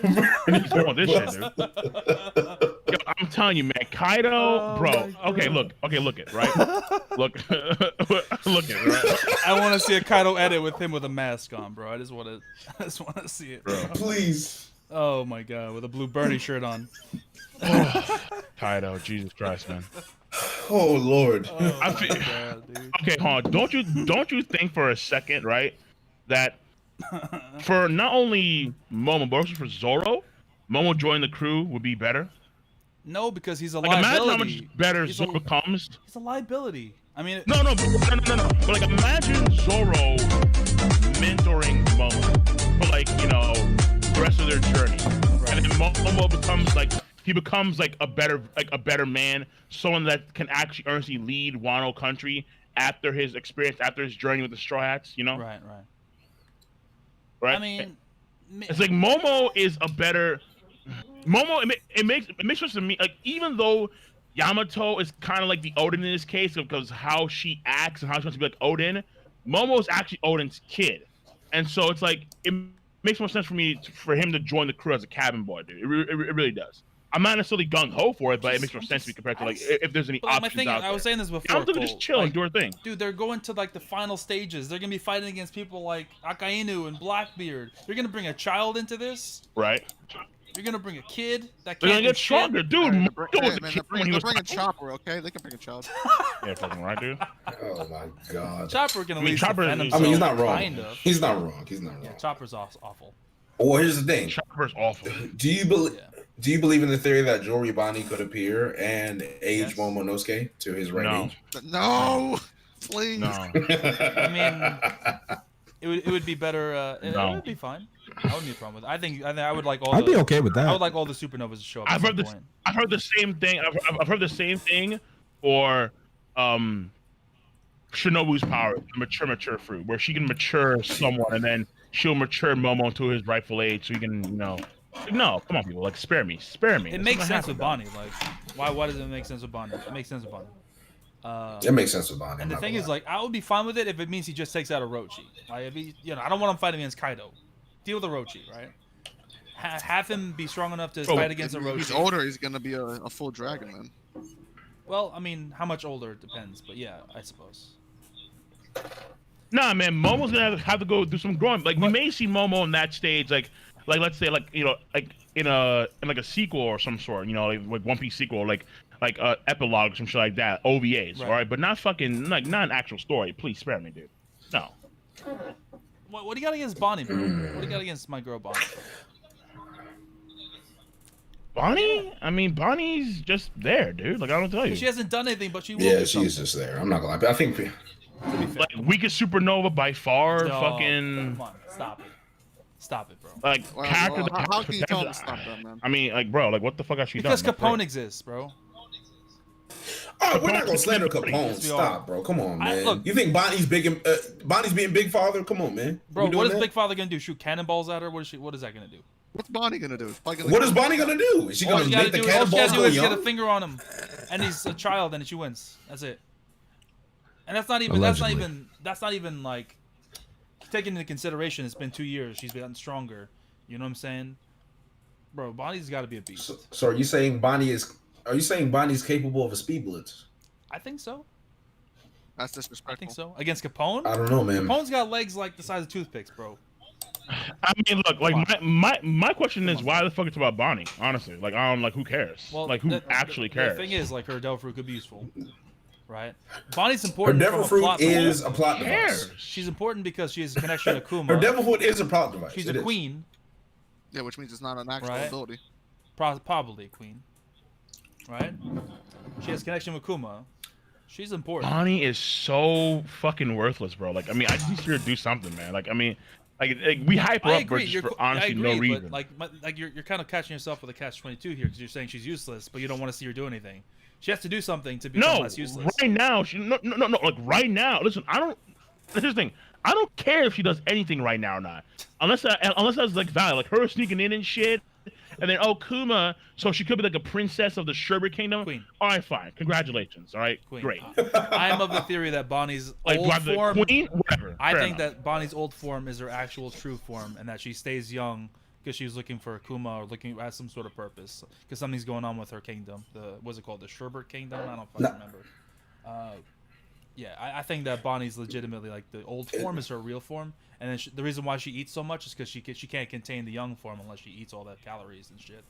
he's doing this shit, dude. Yo, I'm telling you, man, Kaido, bro. Okay, look it, right? Look it, right? I want to see a Kaido edit with him with a mask on, bro. I just want to see it, bro. Please. Oh my God, with a blue Bernie shirt on. Kaido, Jesus Christ, man. Oh Lord. Okay, hold on. Don't you think for a second, right, that for not only Momo but also for Zoro, Momo joining the crew would be better? No, because he's a liability. liability. Imagine how much better Zoro becomes. He's a liability. I mean, no. But like, imagine Zoro mentoring Momo for like the rest of their journny, right. And then Momo becomes like. He becomes like a better man, someone that can actually earnestly lead Wano country after his experience, after his journey with the Straw Hats, Right. I mean, it's like Momo is a better Momo. It makes sense to me. Like even though Yamato is kind of like the Odin in this case because how she acts and how she wants to be like Odin, Momo is actually Odin's kid, and so it's like it makes more sense for him to join the crew as a cabin boy, dude. It really does. I'm not necessarily gung ho for it, but it makes more sense to me compared to like if there's any But, like, my options thing, out I was there. saying this before. I'm Cole, just chill and do our thing. Dude, they're going to like the final stages. They're gonna be fighting against people like Akainu and Blackbeard. You're gonna bring a child into this. Right. You're gonna bring a kid that They're can't gonna do get stronger, shit. dude. Hey, Marco was a man, kid when he they're was bringing tiny. Chopper, okay? They can bring a child. Yeah, fucking right, dude. Oh my god. Chopper can at I mean, least Chopper defend is- himself. I mean, he's not wrong. Kind of. He's not wrong. He's not wrong. Yeah, Chopper's awful. Well, here's the thing. Chopper's awful. Do you believe? Yeah. Do you believe in the theory that Joribani could appear and age Yes. Momonosuke to his right No. age? No, please. No. I mean, it would be better. It No. would be fine. I wouldn't be a problem with it. I think I would like all. I'd the, be okay with I that. would like all the supernovas to show up. I've at heard some this. point. I've heard the same thing. I've heard the same thing for Shinobu's power, the mature fruit, where she can mature someone and then she'll mature Momo to his rightful age, so you can, no, come on, people, like spare me. It That's makes not sense with happening. Bonnie. Like, why does it make sense with Bonnie? It makes sense with Bonnie. It makes sense with Bonnie. And the thing is, like, I would be fine with it if it means he just takes out Orochi. Like, if he, I don't want him fighting against Kaido. Deal with Orochi, right? Have him be strong enough to Bro, fight against If Orochi. he's older, he's gonna be a full dragon, man. Well, I mean, how much older it depends, but yeah, I suppose. Nah, man, Momo's gonna have to go do some growing. Like, we may see Momo in that stage, like let's say, like like in a sequel or some sort, like One Piece sequel, like epilogue or some shit like that, OVAs, Right. all right, but not fucking not an actual story. Please spare me, dude. No. What do you got against Bonnie, bro? What do you got against my girl Bonnie? Bonnie? I mean, Bonnie's just there, dude. Like, I don't tell you. She hasn't done anything, but she will. Yeah, do she's something, just there. I'm not gonna lie. But I think to be fair. Like, weakest supernova by far, No, fucking Come on, stop it. Stop it, bro. like Well, character. well, that how has can you tell him to potential. stop that, man? I mean, like, bro, like, what the fuck has she Because done? Like, bro. Capone exists, bro. oh, we're not gonna slander Yes, Capone. we are. Stop, bro. Come on, man. look- You think Bonnie's big? Bonnie's being Big Father? Come on, man. Bro, We doing what is that? Big Father gonna do? Shoot cannonballs at her? What is that gonna do? What's Bonnie gonna do? She's probably gonna What is Bonnie gonna do? Is she All gonna she gotta make the do, all she cannonballs gotta do go is get a young? finger on him, and he's a child, and she wins. That's it. And that's not even. Allegedly. That's not even like taking into consideration. It's been 2 years. She's gotten stronger. You know what I'm saying, bro? Bonnie's got to be a beast. So are you saying Bonnie is? Are you saying Bonnie's capable of a speed blitz? I think so. That's I disrespectful. think so. Against Capone. I don't know, man. Capone's got legs like the size of toothpicks, bro. I mean, look, like my question is, why the fuck it's about Bonnie? Honestly, like, I don't, like, who cares? Well, Like, who actually cares? The thing is, like, her Devil Fruit could be useful, right? Bonnie's Her important. devil from a fruit plot is point. a plot Who device. cares? She's important because she has a connection to Kuma. Her devil fruit is a plot device. She's It a is. queen, Yeah, which means it's not an actual Right. ability. probably a queen, right? She has connection with Kuma. She's important. Bonnie is so fucking worthless, bro. Like, I mean, I just need her to do something, man. Like, I mean, like we hype her I up, but agree. just You're, for I honestly agree, no reason. but like you're kind of catching yourself with a catch-22 here because you're saying she's useless, but you don't want to see her do anything. She has to do something to become No, less useless. right now, no. Like, right now, listen, I don't. Here's the thing. I don't care if she does anything right now or not, unless that's like valid, like her sneaking in and shit, and then Kuma, so she could be like a princess of the Sherbet Kingdom. Queen. All right, fine. Congratulations. All right, Queen. great. I am of the theory that Bonnie's Like, do I old have the form. queen? Whatever. I Fair think enough. that Bonnie's old form is her actual true form, and that she stays young because she's looking for Akuma or looking at some sort of purpose. Because something's going on with her kingdom. What's it called? The Sherbet Kingdom? I don't fucking remember. Yeah, I think that Bonnie's legitimately like the old form is her real form, and then the reason why she eats so much is because she can't contain the young form unless she eats all that calories and shit.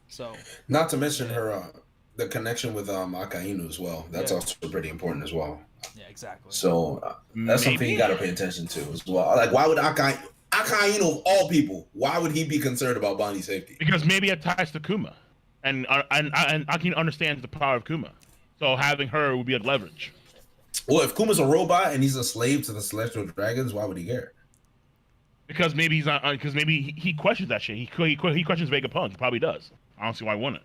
So Not to mention her the connection with Akainu as well. That's Yeah. also pretty important as well. yeah, exactly. So that's something Maybe. you got to pay attention to as well. Like, why would Akainu of all people? Why would he be concerned about Bonnie's safety? Because maybe it ties to Kuma, and Akin understands the power of Kuma, so having her would be a leverage. Well, if Kuma's a robot and he's a slave to the celestial dragons, why would he care? Because maybe he's not. Because maybe he questions that shit. He questions Vegapunk. He probably does. I don't see why he wouldn't.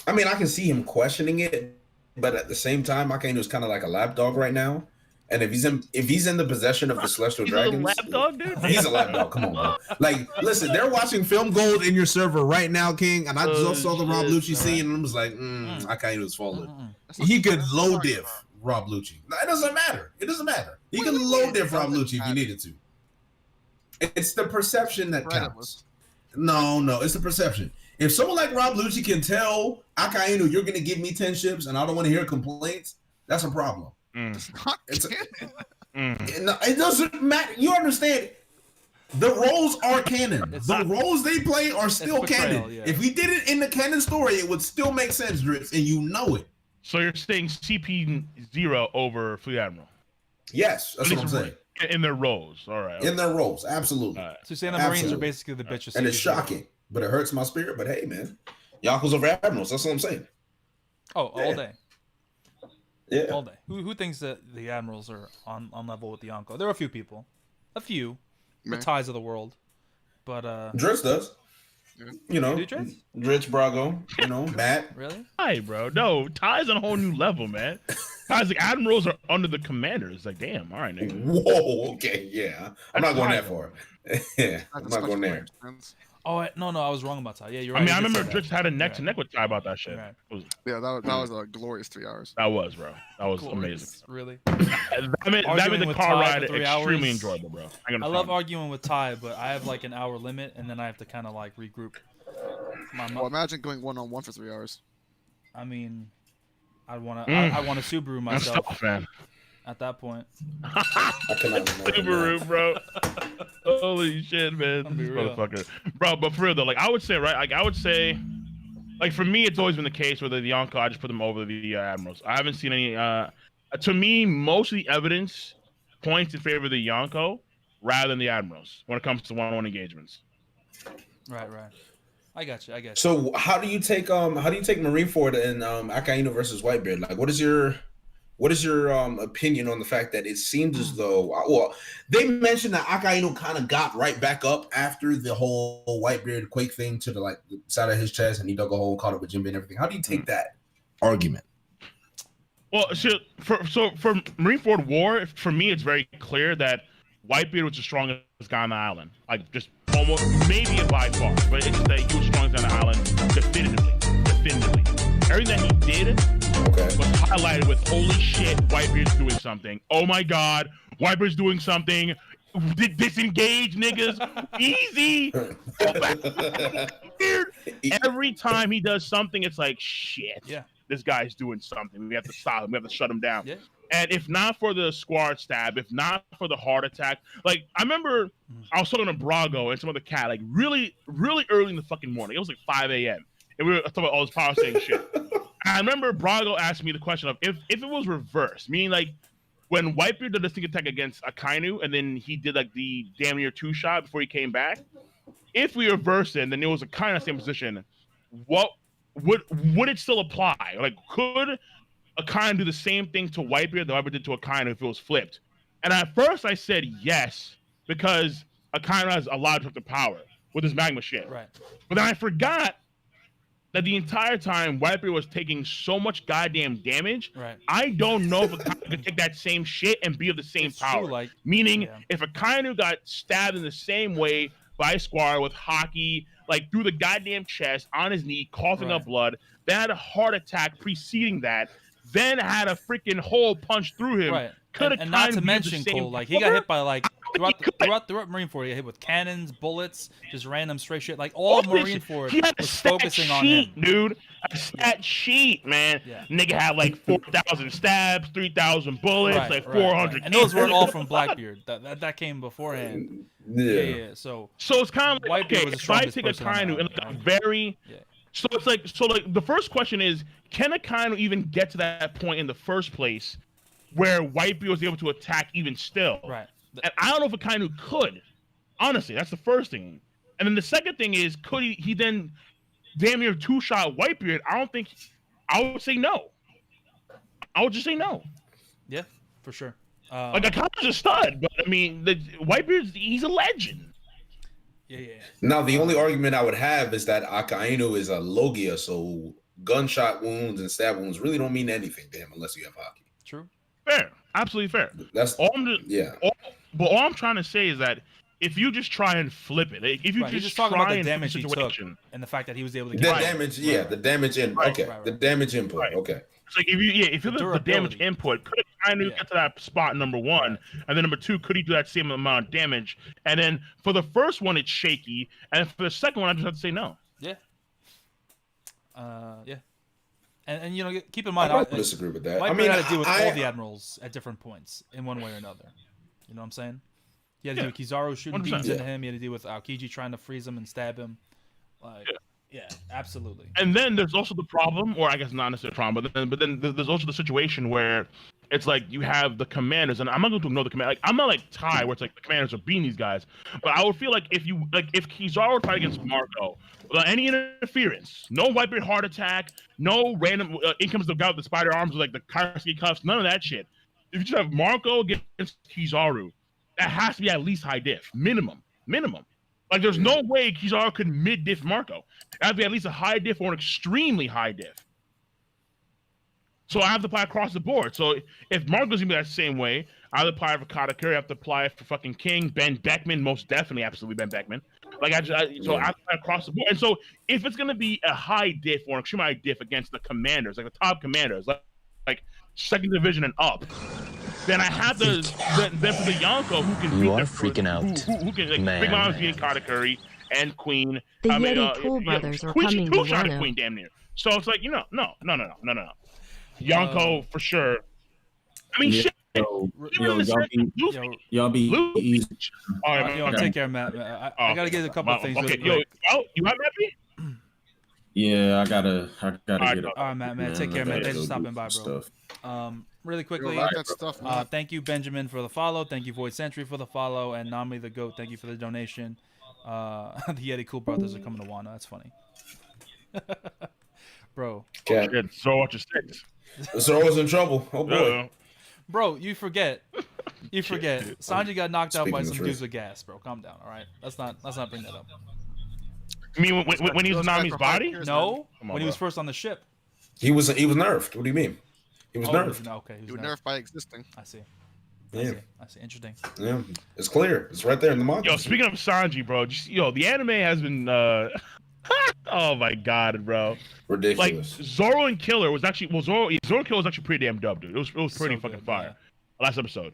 I mean, I can see him questioning it, but at the same time, Akainu is kind of like a lapdog right now. And if he's in the possession of the celestial He's dragons, a lapdog, dude. he's a lapdog. Come on, bro. Like, listen, they're watching Film Gold in your server right now, King, and I just saw the Rob shit, Lucci man. scene, and I was like, Akainu's falling. Mm-mm. He could low diff Rob Lucci. it doesn't matter. It doesn't matter. He can low diff Rob Lucci if he needed to. It's the perception that counts. No, it's the perception. If someone like Rob Lucci can tell Akainu, you're gonna give me 10 ships and I don't want to hear complaints, that's a problem. It's not canon. It doesn't matter. You understand? The roles are canon. The roles they play are still canon. Yeah. If we did it in the canon story, it would still make sense, Drizzt, and you know it. So you're saying CP0 over Fleet Admiral? Yes, that's what I'm saying. In their roles, all right. In their roles, absolutely. So you're saying the Marines are basically the bitches. And it's shocking, but it hurts my spirit. But hey, man, Yonkos over Admirals. That's what I'm saying. Oh, all day. Yeah, all day. Who thinks that the Admirals are on level with the Yonko? There are a few people, the ties of the world, but Drizzt does. You know, Drizzt, Brago, you know, Matt. Really? Hi, bro. No, Ty's on a whole new level, man. Ty's like admirals are under the commanders. Like, damn. All right, nigga. Whoa. Okay. Yeah. I'm not going that far. Yeah. I'm not going there. Oh no, I was wrong about Ty. Yeah, you're right. I mean, I remember Drizzt had a neck to neck with Ty about that shit. Right. That was a glorious 3 hours. That was, bro. That was amazing. Really? that made the car ride extremely enjoyable, bro. I love arguing with Ty, but I have like an hour limit, and then I have to kind of like regroup. Well, imagine going 1-on-1 for 3 hours. I mean, I want to Subaru myself. That's tough, man. At that point. Subaru, bro. Holy shit, man. This motherfucker. Bro, but for real though, like I would say, right? Like I would say, like for me, it's always been the case where the Yonko, I just put them over the Admirals. I haven't seen any. To me, most of the evidence points in favor of the Yonko rather than the Admirals when it comes to one-on-one engagements. Right. I got you. So how do you take Marineford and Akainu versus Whitebeard? Like, what is your opinion on the fact that it seems as though they mentioned that Akainu kind of got right back up after the whole Whitebeard Quake thing to the side of his chest and he dug a hole, caught up with Jinbei and everything. How do you take that argument? Well, for Marineford War, for me, it's very clear that Whitebeard was the strongest guy on the island. Like, just almost, maybe a by far, but it's that he was strongest on the island definitively. Everything that he did was highlighted with, holy shit, Whitebeard's doing something. Oh my God, Whitebeard's doing something. Disengage, niggas. Easy. Every time he does something, it's like, shit. Yeah. This guy's doing something. We have to stop him. We have to shut him down. Yeah. And if not for the squad stab, if not for the heart attack, like I remember I was talking to Brago and some other cat, like really, really early in the fucking morning. It was like 5 a.m. And we were talking about all this power saying shit. And I remember Brago asked me the question of if it was reversed, meaning like when Whitebeard did the sneak attack against Akainu and then he did like the damn near 2-shot before he came back, if we reversed it and then it was a kind of same position, what would it still apply? Like, could Akainu do the same thing to Whitebeard that Whitebeard did to Akainu if it was flipped? And at first I said yes, because Akainu has a lot of power with his magma shit. Right. But then I forgot that the entire time Whitebeard was taking so much goddamn damage. Right. I don't know if Akainu could take that same shit and be of the same power. True, like, meaning, if Akainu got stabbed in the same way by Squire with hockey, like through the goddamn chest, on his knee, coughing up blood, then had a heart attack preceding that, then had a freaking hole punched through him. Right. And not to mention, Cole, like he got hit by like throughout Marineford, he got hit with cannons, bullets, just random straight shit. Like all of Marineford was focusing on him. Dude, a stat sheet, man. Yeah. Nigga had like 4,000 stabs, 3,000 bullets, like 400. Right. And those weren't all from Blackbeard. That came beforehand. Yeah. So it's kind of like, Whitebeard okay, if I take Akainu in like a very so it's like the first question is, can Akainu even get to that point in the first place where Whitebeard was able to attack even still? Right. And I don't know if Akainu could. Honestly, that's the first thing. And then the second thing is, could he then damn near 2-shot Whitebeard? I would say no. I would just say no. Yeah, for sure. Like Akainu's a stud, but I mean, Whitebeard's he's a legend. Yeah. Now the only argument I would have is that Akainu is a Logia, so gunshot wounds and stab wounds really don't mean anything to him unless you have hockey. True. Fair, absolutely fair. That's all all I'm trying to say is that if you just try and flip it, if you just talk about the damage he took and the fact that he was able to get the damage, the damage in the damage input, okay. It's like if you look at the damage input, could Akainu get to that spot number one, and then number two, could he do that same amount of damage? And then for the first one, it's shaky, and for the second one, I just have to say no. Yeah. Yeah. And you know, keep in mind, I don't disagree with that. I Whitebeard mean, had to deal with all the admirals at different points in one way or another. You know what I'm saying? He had to deal with Kizaru shooting 100%. beams into him. He had to deal with Aokiji trying to freeze him and stab him. Like, yeah, absolutely. And then there's also the problem, or I guess not necessarily a problem, but then there's also the situation where it's like you have the commanders, and I'm not going to ignore the command. Like I'm not like Ty, where it's like the commanders are beating these guys, but I would feel like if Kizaru fight against Marco, without any interference, no Whitebeard heart attack, no random in comes the guy with the spider arms with like the Karski cuffs, none of that shit. If you just have Marco against Kizaru, that has to be at least high diff, minimum. Like there's no way Kizaru could mid diff Marco. It has to be at least a high diff or an extremely high diff. So I have to apply across the board. So if Marco's gonna be that same way, I have to apply it for Katakuri, I have to apply it for fucking King, Ben Beckman, most definitely, absolutely Ben Beckman. Like I have to apply across the board. And so if it's gonna be a high diff or an extreme high diff against the commanders, like the top commanders, like second division and up, then I have to then for the Yonko who can you are freaking out. Who can like Big Mom's beating Katakuri and Queen. The Yeti Cool brothers are coming to Wano. Queen damn near. So it's like, no. Yonko for sure. I mean, shit. Y'all be easy. All right, yo, take care, Matt. I gotta get a couple of things. Okay, really quick. you have Matt? Yeah, I gotta get up. All right, Matt. Take care, man. Thanks for stopping by, bro. Really quickly, that stuff, man. thank you, Benjamin, for the follow. Thank you, Void Sentry, for the follow, and Nami the Goat. Thank you for the donation. The Yeti Cool brothers are coming to Wano. That's funny, bro. Shit, so what you six. Zoro's in trouble. Oh boy. Bro, you forget. Sanji got knocked out by some dudes with gas, bro. Calm down, all right? Let's not bring that up. You mean when he was in Nami's body? No, when he was first on the ship. He was nerfed. What do you mean? He was nerfed. Okay, He was nerfed by existing. I see. Yeah. I see. Interesting. Yeah, it's clear. It's right there in the manga. Yo, speaking of Sanji, bro, the anime has been oh my god, bro. Ridiculous. Like Zoro and Killer was actually Zoro and Killer was actually pretty damn dope, dude. It was pretty So fucking good, fire. Last episode.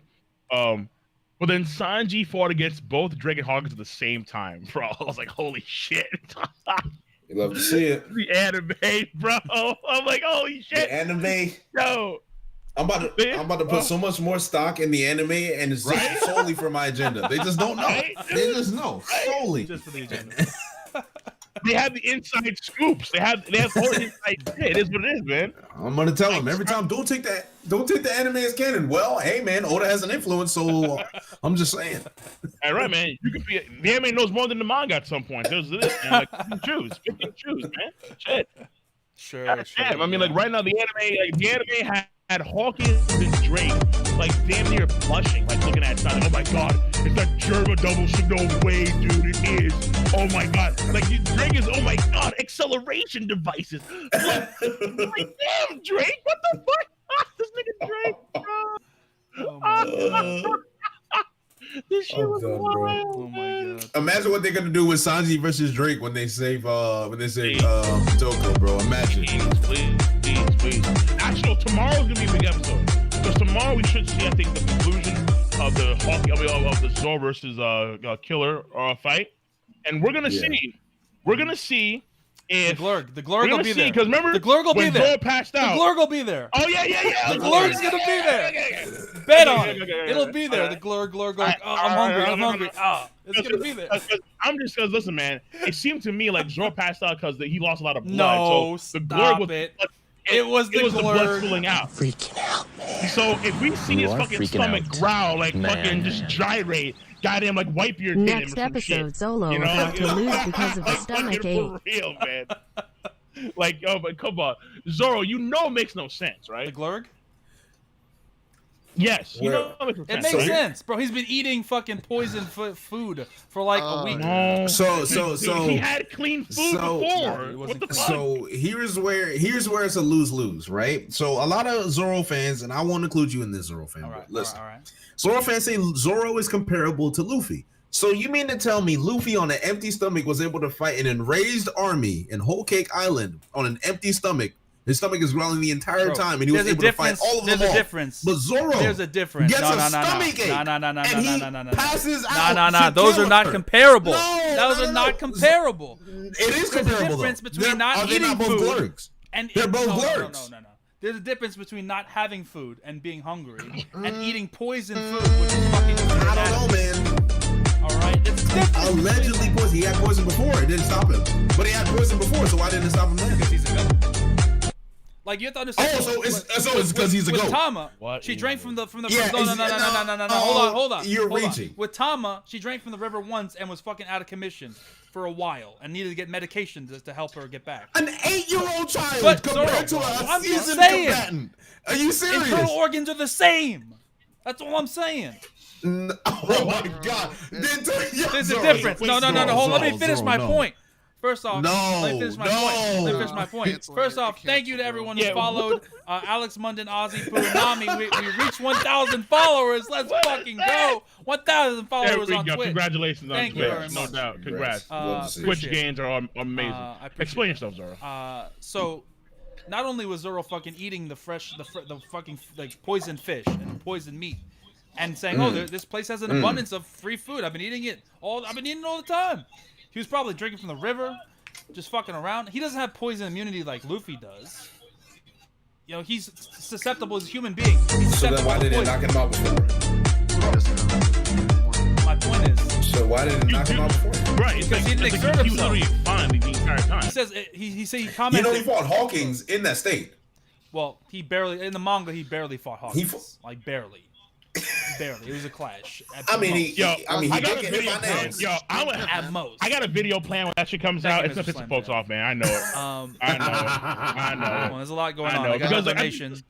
But then Sanji fought against both Drake and Hawkins at the same time, bro. I was like, holy shit. You love to see it. The anime, bro. I'm like, holy shit. The anime. Yo. I'm about to put so much more stock in the anime, and it's just solely for my agenda. They just don't know. Right? They just know solely. Just for the agenda. They have the inside scoops. They have all the inside shit. It is what it is, man. I'm gonna tell them every time. Don't take the anime as canon. Well, hey man, Oda has an influence, so I'm just saying. All right, man. You could be the anime knows more than the manga at some point. There's this, man. Like, pick and choose, man. Shit. Sure. Damn. I mean, like right now, the anime had Hawkins and Drake like damn near blushing, like looking at something. Oh my god, it's that Germa double shit. No way, dude, it is. Oh my god, like Drake is. Oh my god, acceleration devices. Like damn, Drake, what the fuck? This nigga Drake, bro. Oh my god. This shit was done, wild. Oh my god. Imagine what they're gonna do with Sanji versus Drake when they save Toko, bro. Imagine. Please. Actually, tomorrow's gonna be a big episode because tomorrow we should see, I think, the conclusion of the Zoro versus Killer fight, and we're gonna see if The Glurg will be there. Because remember, the Glurg will be when there. Zoro passed out. The Glurg will be there. Oh yeah. The Glurg's gonna be there. Bet on it. It'll be there. The Glurg. I'm hungry. It's gonna be there. I'm just because listen, man. It seemed to me like Zoro passed out because he lost a lot of blood. No, so the stop Glurg was. it. It was the blood Glurg. spilling out. Freaking out, man. So if we see You his are fucking freaking stomach out. growl, like Man. fucking just gyrate, goddamn like Whitebeard hit him or Next some episode, shit. Zolo You know? about to lose because of the Like, stomach fucking ache. for real, man. Like, oh, but come on, Zoro, you know it makes no sense, The right? Glurg? Yes, you Where- know it makes no It sense. makes sense, bro. He's been eating fucking poison food for like a week. No. So he had clean food so- before. No, he What wasn't the clean. fuck? So here's where it's a lose-lose, right? So a lot of Zoro fans, and I won't include you in this Zoro fan. All but right, listen, all right. Zoro fans say Zoro is comparable to Luffy. So you mean to tell me Luffy on an empty stomach was able to fight an enraged army in Whole Cake Island on an empty stomach His stomach is growling the entire Bro, time, and he was there's a able to fight difference. all of There's them a all. difference. But Zoro There's a difference. gets No, a no, no, no. stomach ache, No. and he passes out. No. to Those kill are not her. comparable. No, Those no, are not no. comparable. It is There's a comparable. difference though. between not Are they eating not both food glurgs? and They're both no. glurgs. No. There's a difference between not having food and being hungry and eating poison food, which is fucking. I don't know, man. All right, it's different. Allegedly poison. He had poison before. It didn't stop him. But he had poison before, so why didn't it stop him then? Because he's a goat. Like you have to understand. Oh, so it's because he's a with goat. Tama, What she is drank it? from the Yeah, no. Hold on. You're hold on. reaching. With Tama, she drank from the river once and was fucking out of commission for a while and needed to get medication to help her get back. An 8-year-old child But, compared Zoro, to a I'm just seasoned saying. combatant. Are you serious? Internal organs are the same. That's all I'm saying. Oh my god. There's a difference. No. Hold on. Let me finish my point. First off, let me finish my point. First off, thank you to everyone who followed Alex Munden, Ozzy, Poo, Nami. We reached 1,000 followers. Let's fucking go. 1,000 followers on Twitch. Congratulations on Thank you Twitch. very No much. doubt. Congrats. Twitch Twitch gains are amazing. I appreciate Explain it. yourself, Zoro. So, not only was Zoro fucking eating the fucking like poisoned fish and poisoned meat, and saying, "Oh, this place has an abundance of free food. I've been eating it all the time." He was probably drinking from the river, just fucking around. He doesn't have poison immunity like Luffy does. You know, he's susceptible as a human being. He's So then susceptible why to did it poison. knock him out before? My point is, So why did it knock him out before? Right. It's Because he didn't it's exert he was himself. literally fine the entire time. he says he said he You commented. know he fought Hawkins in that state. Well, he barely in the manga. He barely fought Hawkins. fought- Like barely. It was a clash. At I mean, most. he I got did a get hit video by plan. nails. At most. I got a video plan when that shit comes Thank out. you, It's gonna Mr. piss some Slam folks Dad. off, man. I know it. I Come on, know. there's a lot going I on. know, I got because, like, information.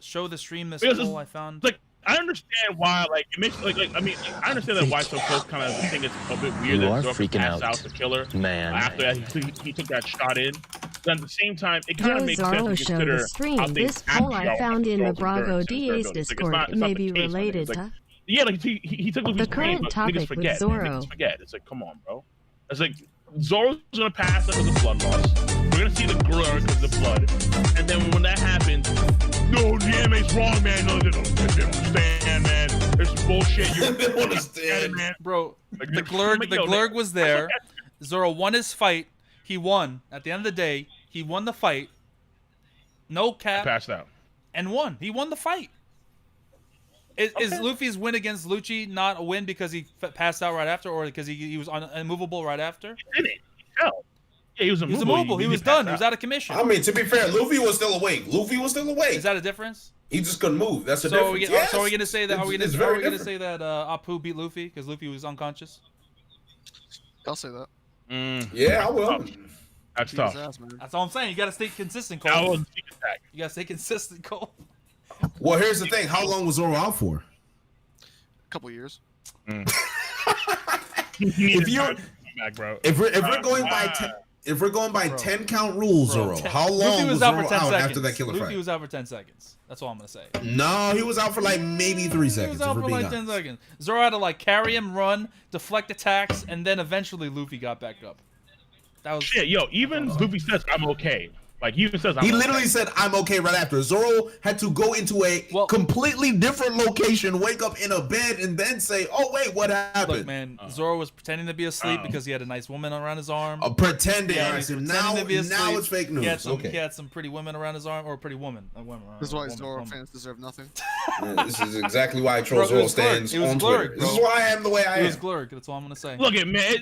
Show the stream this Because poll it's- I found. Like, I understand why. Like, it makes I mean, I understand that why some folks kind of think it's a bit weird You that are Zoro freaking passed out. out the killer Man. after he took that shot in. But at the same time, it kind of makes sense to Zoro showed consider the stream. how things This poll actually I are found in controlled the during Brago Synsei DA's abilities. Like, Discord. it's It may not the be case, man. related It's like, to yeah, like he took Luffy's The current brain, but topic niggas with forget. Zoro. Niggas forget. It's like, come on, bro. It's like Zoro's gonna pass out because of blood loss. We're gonna see the glur because of the blood, and then when that happens, no, the anime's wrong, man. No, they don't understand, man. There's some bullshit. You don't understand, man. Bro, Like, the glurg was there. Zoro won his fight. He won. At the end of the day, he won the fight. No cap. Passed out. And won. He won the fight. Is Luffy's win against Lucci not a win because he passed out right after, or because he was immovable right after? He did it. He fell. Yeah, he was He was immovable. immovable. He was done. He was out of commission. I mean, to be fair, Luffy was still awake. Is that a difference? He just couldn't move. That's the So are we, difference. Yes. so are we gonna say that? Are we It's gonna, very are we gonna different. say that Apu beat Luffy because Luffy was unconscious? I'll say that. Yeah, I will. That's Beat his tough. ass, man. That's all I'm saying. You gotta stay consistent, That Cole. was a sneak attack. You gotta stay consistent, Cole. Well, here's the thing. How long was Zoro out for? Couple years. If you're back, bro. if we're going by if we're going by Bro. 10 count rules, Zoro, how long Luffy was was out Zoro for 10 out seconds. after that killer Luffy fight? was out for 10 seconds. That's all I'm gonna say. No, he was out for like maybe 3 He seconds. was out if we're for being like 10 honest. seconds. Zoro had to like carry him, run, deflect attacks, and then eventually Luffy got back up. That was Shit, yo, even Luffy says I'm okay. Like he even says I'm He okay. literally said, "I'm okay." Right after Zoro had to go into a completely different location, wake up in a bed, and then say, "Oh wait, what happened?" Look, man, Zoro was pretending to be asleep because he had a nice woman around his arm. Pretending. Yeah, I he's said, pretending now, to be asleep. now it's fake news. He had some, Okay. he had some pretty women around his arm, or a pretty woman. A woman This is why woman, Zoro woman. fans deserve nothing. Yeah, this is exactly why I Bro, troll it Zoro was stands Glurg. It was on Glurg, Twitter. This is bro. why I am the way I It was am. Glurg. That's all I'm gonna say. Look at man,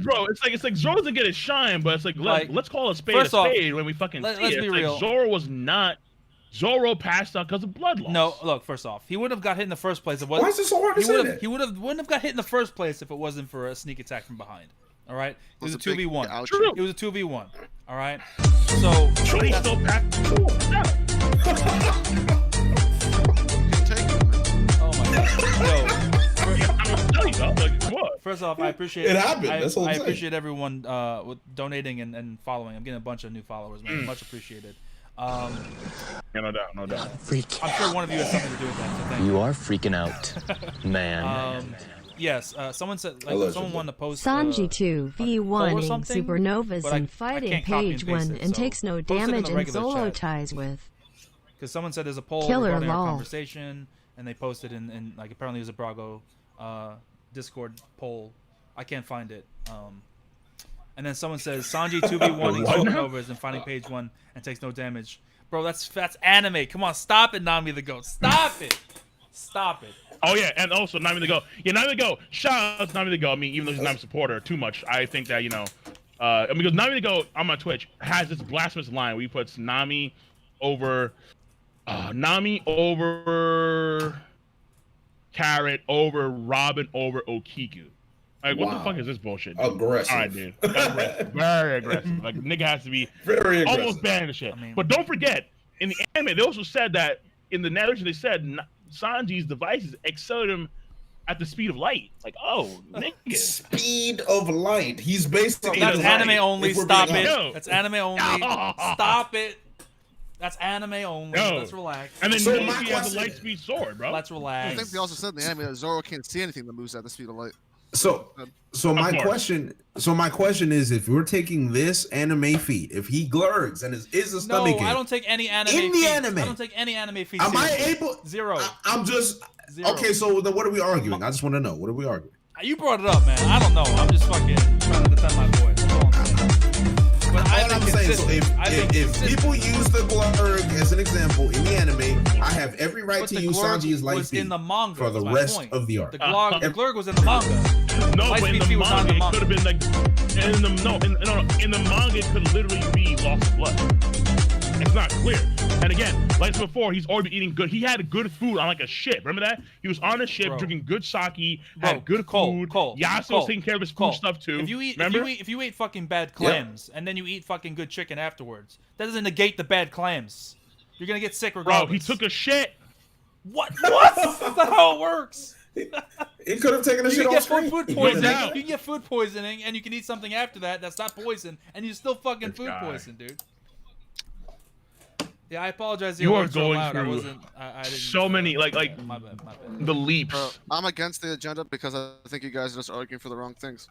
bro. It's like Zoro doesn't get his shine, but it's like, let's call a spade first off, when we fucking see let's it. be It's real. like Zoro was not. Zoro passed out because of blood loss. No, look. First off, he wouldn't have got hit in the first place. Why is it so hard to He say would that? have. He wouldn't have got hit in the first place if it wasn't for a sneak attack from behind. All right. It was a 2v1. True. It was a 2v1. All right. So. But he still passed. Oh my god. Yo. First off, I appreciate It happened. That's what I'm I saying. appreciate everyone with donating and following. I'm getting a bunch of new followers, man. Much appreciated. Yeah, no doubt, no doubt. Freak. I'm sure one of you has something to do with that. So thank you. You are freaking out, man. Yes, someone said like Allegedly. someone wanted to post Sanji a poll 2v1 or ing something, supernovas but I and fighting can't copy and page paste 1 it, and so takes no post it in the damage and regular solo chat. ties with. Because someone said there's a poll Killer regarding our lol. conversation, and they posted in like apparently it was a Brago Discord poll. I can't find it. And then someone says Sanji 2v1ing supernovas and fighting page 1 and takes no damage. Bro, that's anime. Come on, stop it, Nami the Goat. Stop it. Stop it. Oh yeah, and also Nami the Go. Yeah, Nami the Go. Shout out to Nami the Go. I mean, even though he's not a supporter too much, I think that because Nami the Go on my Twitch has this blasphemous line where he puts Nami over Carrot over Robin over Okiku. Like, what the fuck is this bullshit? Dude? Aggressive. All right, dude. Aggressive. Very aggressive. Like, nigga has to be Very aggressive. almost banning the shit. I mean- But don't forget, in the anime, they also said that in the narration, they said Sanji's devices accelerate him at the speed of light. Like, oh, nigga. Speed of light. He's basically That's the anime light, only. if we're Stop being it. honest. No. That's anime only. Stop it. That's anime only. No. Let's relax. And then So Luffy my has a question- light speed sword, bro. Let's I relax. think they also said in the anime that Zoro can't see anything that moves at the speed of light. So my course. question is, if we're taking this anime feat, if he glurgs and is a No, stomach I ache, don't take any anime. In the feats. anime. I don't take any anime feats. am I seriously. able? Zero. I'm just Zero. okay. So then, what are we arguing? I just want to know. What are we arguing? You brought it up, man. I don't know. I'm just fucking trying to defend my boy. That's all I'm saying. But I All think I'm saying, so consistent. I think if consistent. people use the glurg as an example in the anime, I have every right But to the use glurg Sanji's light was speed in the manga for the is my rest point. of the arc. The glurg was in the manga. No, Light but in speed the was not manga, in the it could have been like, in the manga, it could literally be loss of blood. It's not clear. And again, like before, he's already been eating good. He had good food on like a ship. Remember that? He was on a ship Bro. drinking good sake, Bro, had good Cole, food. Cole, Yasuo Cole, was taking care of his Cole. food stuff too. If you eat, remember? if you eat fucking bad clams and then you eat fucking good chicken afterwards, that doesn't negate the bad clams. You're gonna get sick Bro, regardless. he took a shit. What? That's not how it works. He could have taken a You shit can off get screen. food No poisoning. doubt. You can get food poisoning, and you can eat something after that that's not poison, and you still fucking This food guy. poison, dude. Yeah, I apologize. You are words so going loud. I through wasn't. I didn't. so many, like My bad. My bad. the leaps. I'm against the agenda because I think you guys are just arguing for the wrong things.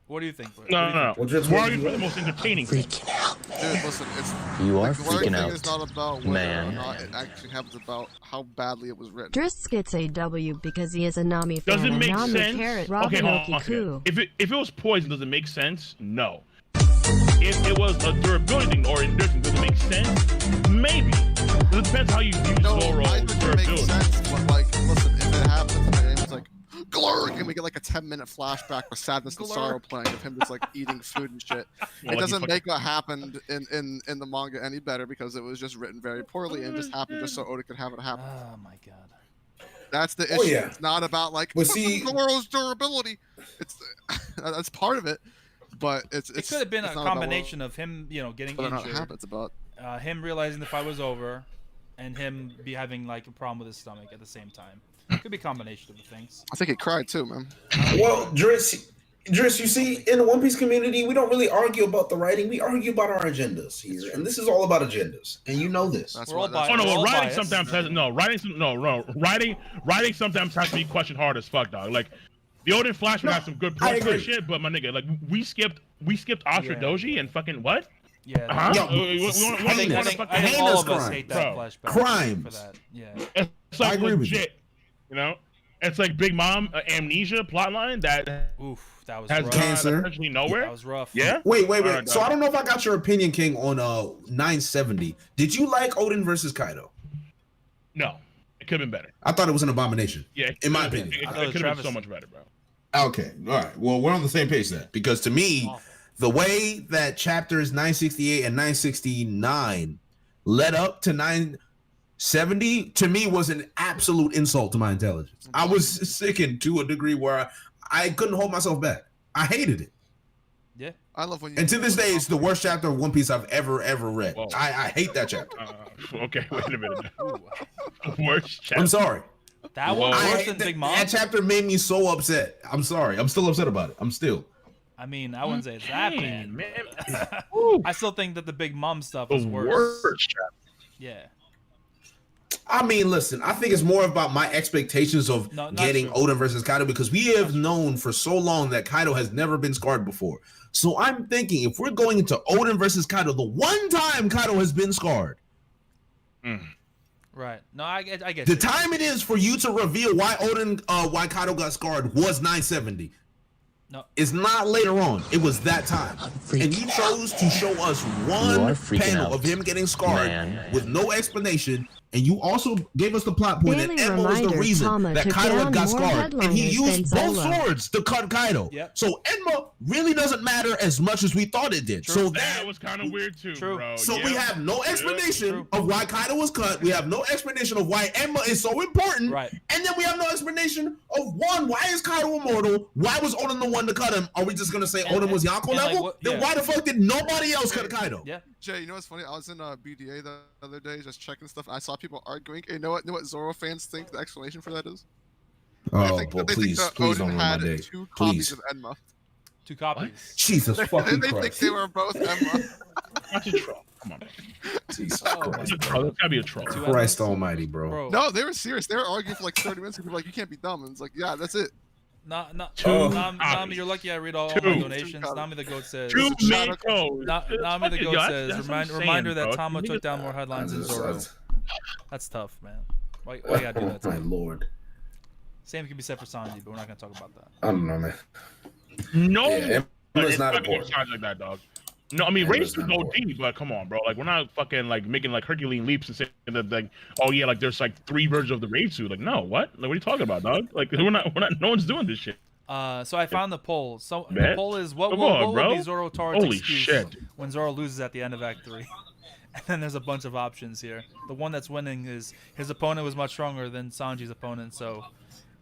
What do you think? Bert? No, What do you no, no. think? Well, just We're what arguing you for the most entertaining thing. Freaking out, man. Dude, listen, it's You are the glurg freaking thing out. is not about whether or Man. not it actually happens, about how badly it was written. Drizzt gets a W because he is a Nami fan. Does it and make Nami sense? Carrot Okay, Robin hold on a Okiku. second. If it was poison, does it make sense? No. If it was a durability thing or endurance, does it make sense? Maybe. It depends how you view No, Zoro I think it makes durability. sense, but like, listen, if it happens and the game's like, glurg, and we get like a 10-minute flashback with sadness and Glurg. sorrow playing of him just like eating food and shit. Well, It he doesn't fucking- make what happened in the manga any better because it was just written very poorly and just happened just so Oda could have it happen. Oh my god. That's the Oh, issue. yeah. It's not about like Well, see- Zoro's durability. It's that's part of it, but it's It could have been a it's not about combination of him, getting whether or not it injured, happens. About him realizing the fight was over, and him be having like a problem with his stomach at the same time. It could be a combination of the things. I think he cried too, man. Well, Drizzt, you see, in the One Piece community, we don't really argue about the writing. We argue about our agendas here, and this is all about agendas, and you know this. That's We're all why. Oh no, We're well, all writing biased. sometimes has writing sometimes has to be questioned hard as fuck, dog. Like the Odin Flashman has some good I points and agree. shit, but my nigga, like we skipped Ashra Yeah. Doji and fucking what? Yeah. Huh? Yo, We I think, I wanna think, fucking- I think all heinous of us crime. hate that Bro. flashback. Crimes. For that. Yeah. It's like I agree with you. legit, you know. It's like Big Mom amnesia plotline that Oof, that was has rough. gone Cancer. essentially nowhere. That was rough. Yeah. Wait. Alright, So dog. I don't know if I got your opinion, King, on 970. Did you like Odin versus Kaido? No, it could have been better. I thought it was an abomination. Yeah, In my it opinion. could I have thought it was been so travesty. much better, bro. Okay, all right. Well, we're on the same page then, because to me, Awful. the way that chapters 968 and 969 led up to 970 to me was an absolute insult to my intelligence. I was sickened to a degree where I couldn't hold myself back. I hated it. Yeah. I love when you. And to this day, it's the worst chapter of One Piece I've ever read. Whoa. I hate that chapter. Okay, wait a minute. Ooh. Worst chapter. I'm sorry. That one Whoa. worse than Big Mom. That chapter made me so upset. I'm sorry. I'm still upset about it. I'm still. I mean, I wouldn't say it's that Hey, bad. man. Woo. I still think that the Big Mom stuff The was worse. worst chapter. Yeah. I mean, listen, I think it's more about my expectations of No, not getting true. Odin versus Kaido, because we have known for so long that Kaido has never been scarred before. So I'm thinking if we're going into Odin versus Kaido, the one time Kaido has been scarred, Right. No, I get the you. time it is for you to reveal why Kaido got scarred was 970. No. It's not later on. It was that time. And you chose to show us one panel of him getting scarred with no explanation. And you also gave us the plot point that Daily Emma was the reminder, reason Tama that took Kaido down had got more scarred. And he headliners used than both Zolo. swords to cut Kaido. Yep. So Enma really doesn't matter as much as we thought it did. True. So That was kind of weird too, True. bro. so Yeah. we have no explanation True. of why Kaido was cut. We have no explanation of why Enma is so important. Right. And then we have no explanation of why is Kaido immortal? Why was Odin the one to cut him? Are we just gonna say Odin was Yonko and, like, level? what- Then yeah. why the fuck did nobody else cut Kaido? Yeah. Jay, you know what's funny? I was in BDA the other day just checking stuff. And I saw people arguing. And you know what Zoro fans think the explanation for that is? Oh, they think please that don't Odin ruin my had day. 2 copies Please. of Enma. 2 copies. Jesus fucking They think Christ. they were both Enma. That's a troll. Come on. Jesus Oh, Christ. That's a troll. That's gotta be a troll. Two Christ Enmas? almighty, bro. Bro. No, they were serious. They were arguing for like 30 minutes. And people were like, you can't be dumb. And it's like, yeah, that's it. Nami, you're lucky I read all my Two. donations. Nami the Goat says. Two Shadow- Mako. Nami the Fucking- Goat yo, says. that's what I'm saying, Reminder that bro. Tama Niggas- took down more headlines than Zoro. That's tough, man. Why you gotta do that? Oh, my Tama? lord. Same can be said for Sanji, but we're not gonna talk about that. I don't know, man. No, Yeah, Emma's it's not fucking important. sounds like that, dog. No, I mean Emma's race is not OD, but come on, bro. Like we're not fucking like making like Herculean leaps and saying that like, oh yeah, like there's like 3 versions of the raid suit. Like no, what? Like what are you talking about, dog? Like we're not. No one's doing this shit. So I found the poll. So the Bet. poll is what Come will, on, what will bro. be Zoro Toro's Holy excuse shit. when Zoro loses at the end of Act 3? And then there's a bunch of options here. The one that's winning is his opponent was much stronger than Sanji's opponent, so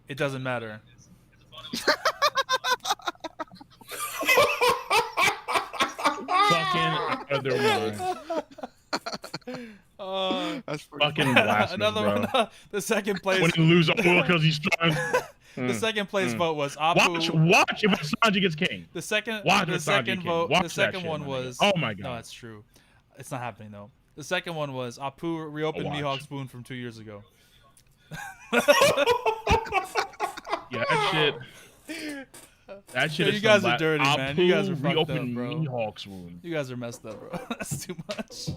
it doesn't matter. Fucking other one. That's pretty Fucking blasphemous, Another bro. one. The second place. When you lose all because he's strong. The second place vote was Apu. Watch if Sanji gets king. The second. Watch The if Sanji second king. vote. Watch The that second shit, one my was. nigga. Oh my No, god. that's true. It's not happening though. The second one was Apu reopened Watch. Mihawk Spoon from 2 years ago. Yeah, that shit. That shit Yeah, is you guys some are dirty, man. You guys are fucked up, reopened bro. Mihawk's wound. You guys are messed up, bro. That's too much.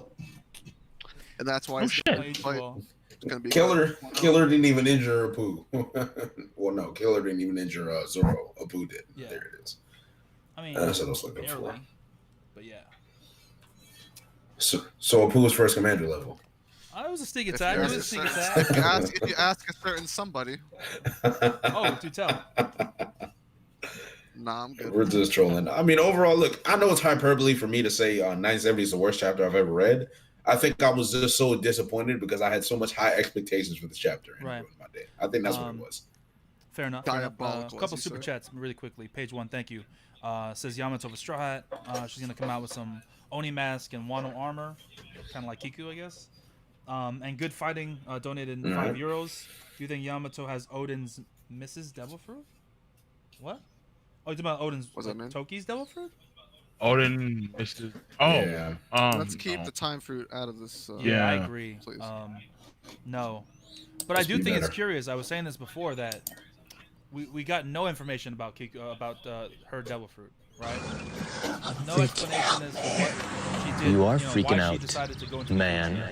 And that's why Oh, it's shit. I hate you all. gonna be Killer didn't even injure Apu. Well, no, Killer didn't even injure Zoro. Apu did. Yeah. There it is. I mean, That's what I was looking barely, for. but yeah. So Apu was first commander level. I was a sneak If attack. you It ask was a sneak a attack. certain- if you ask a certain somebody, Oh, do tell. nah, I'm good. We're just trolling. I mean, overall, look, I know it's hyperbole for me to say 970 is the worst chapter I've ever read. I think I was just so disappointed because I had so much high expectations for this chapter. And it Right. ruined my day. I think that's what it was. Fair enough. Diabolical, A couple as you super say. chats really quickly. Page 1, thank you. Says Yamato with Straw Hat. She's gonna come out with some Oni mask and Wano armor, kind of like Kiku, I guess. And good fighting. Donated €5. Do you think Yamato has Odin's Mrs. Devil Fruit? What? Oh, you talking about Odin's What's that mean? Toki's Devil Fruit? Odin Mr. Oh, Yeah. Let's keep no. the time fruit out of this. Yeah, I Yeah. agree. Please. No, but I Must do be think it's better. curious. I was saying this before that we got no information about Kiku, about her Devil Fruit, right? No explanation as to what she did. You are know, freaking why out, she decided to go into man.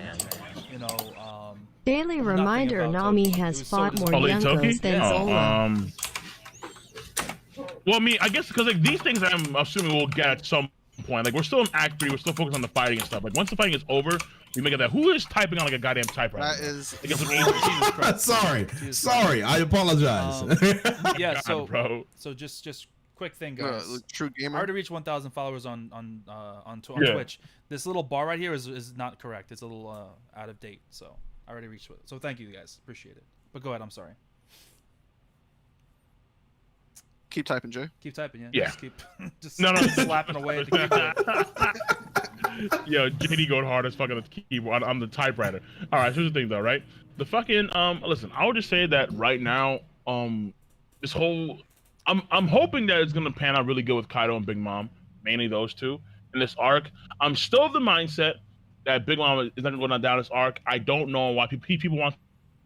You know, Daily Nothing reminder, about Nami Toki. has It was so fought more Oh, Lady Toki? Yonkos than Yeah. Zola. Well, I mean, I guess because like these things, I'm assuming we'll get at some point. Like we're still in Act 3, we're still focused on the fighting and stuff. Like once the fighting is over, we make it that. Who is typing on like a goddamn typewriter? That is Like, it's an angel. Sorry. I apologize. yeah. God, So, bro. so just quick thing, guys. true I gamer. already reached 1,000 followers on Yeah. Twitch. This little bar right here is not correct. It's a little out of date. So I already reached it. So thank you guys. Appreciate it. But go ahead. I'm sorry. Keep typing, Jay. Keep typing, yeah. Yeah. Just keep just No. slapping away at the keyboard. Yo, JD going hard as fucking the keyboard on the typewriter. All right, here's the thing though, right? The fucking listen, I would just say that right now, this whole, I'm hoping that it's gonna pan out really good with Kaido and Big Mom, mainly those two in this arc. I'm still of the mindset that Big Mom is not going down this arc. I don't know why people want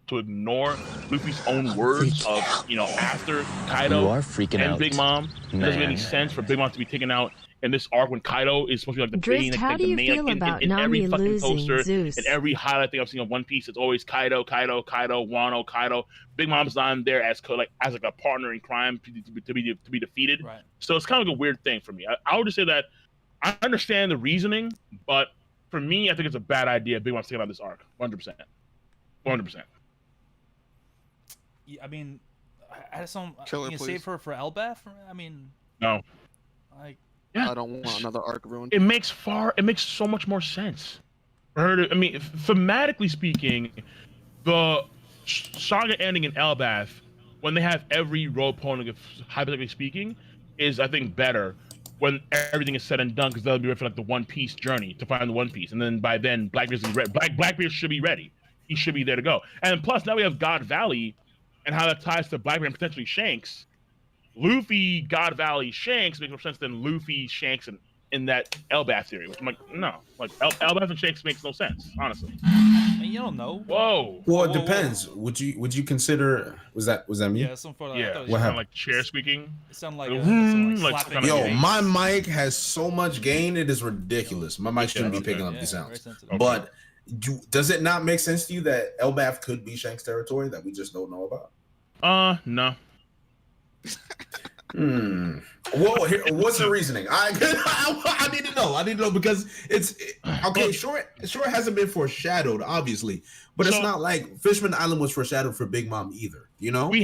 to ignore Luffy's own words of, after Kaido You are freaking and out, Big Mom. It doesn't make any man. sense for Big Mom to be taken out in this arc when Kaido is supposed to be like the Drizzt, main, how like do the you main, feel like, about in every Nami fucking losing poster, Zeus? in every highlight thing I've seen of One Piece, it's always Kaido, Wano, Kaido. Big Mom's not there as as a partner in crime to be defeated. Right. So it's kind of like a weird thing for me. I would just say that I understand the reasoning, but for me, I think it's a bad idea. Big Mom's taking out this arc, 100%, 100%. Yeah, I mean, I just don't. Kill her, You please. save her for Elbaf? I mean, No, like, yeah. I don't want another arc ruined. It makes so much more sense for her to. I mean, thematically speaking, the saga ending in Elbaf, when they have every road opponent, hypothetically speaking, is I think better when everything is said and done, because they'll be ready for like the One Piece journey to find the One Piece, and then by then Blackbeard's ready. Blackbeard should be ready. He should be there to go. And plus now we have God Valley, and how that ties to Blackbeard and potentially Shanks. Luffy, God Valley, Shanks makes more sense than Luffy, Shanks, in that Elbaf theory. Which I'm like, no, like Elbaf and Shanks makes no sense, honestly. I mean, you don't know. Whoa. Well, it Whoa, whoa, depends. Would you consider? Was that me? Yeah, some photo. Yeah, What kind of happened? like chair squeaking. It sounded like, Like slapping. kinda Yo, gay. my mic has so much gain, it is ridiculous. My mic shouldn't be okay. picking up Yeah, these very sounds. sensitive. But does it not make sense to you that Elbaf could be Shanks' territory that we just don't know about? No. Well, what's the reasoning? I need to know. I need to know because it's okay. Sure, it hasn't been foreshadowed, obviously, but it's So- not like Fishman Island was foreshadowed for Big Mom either. You know? We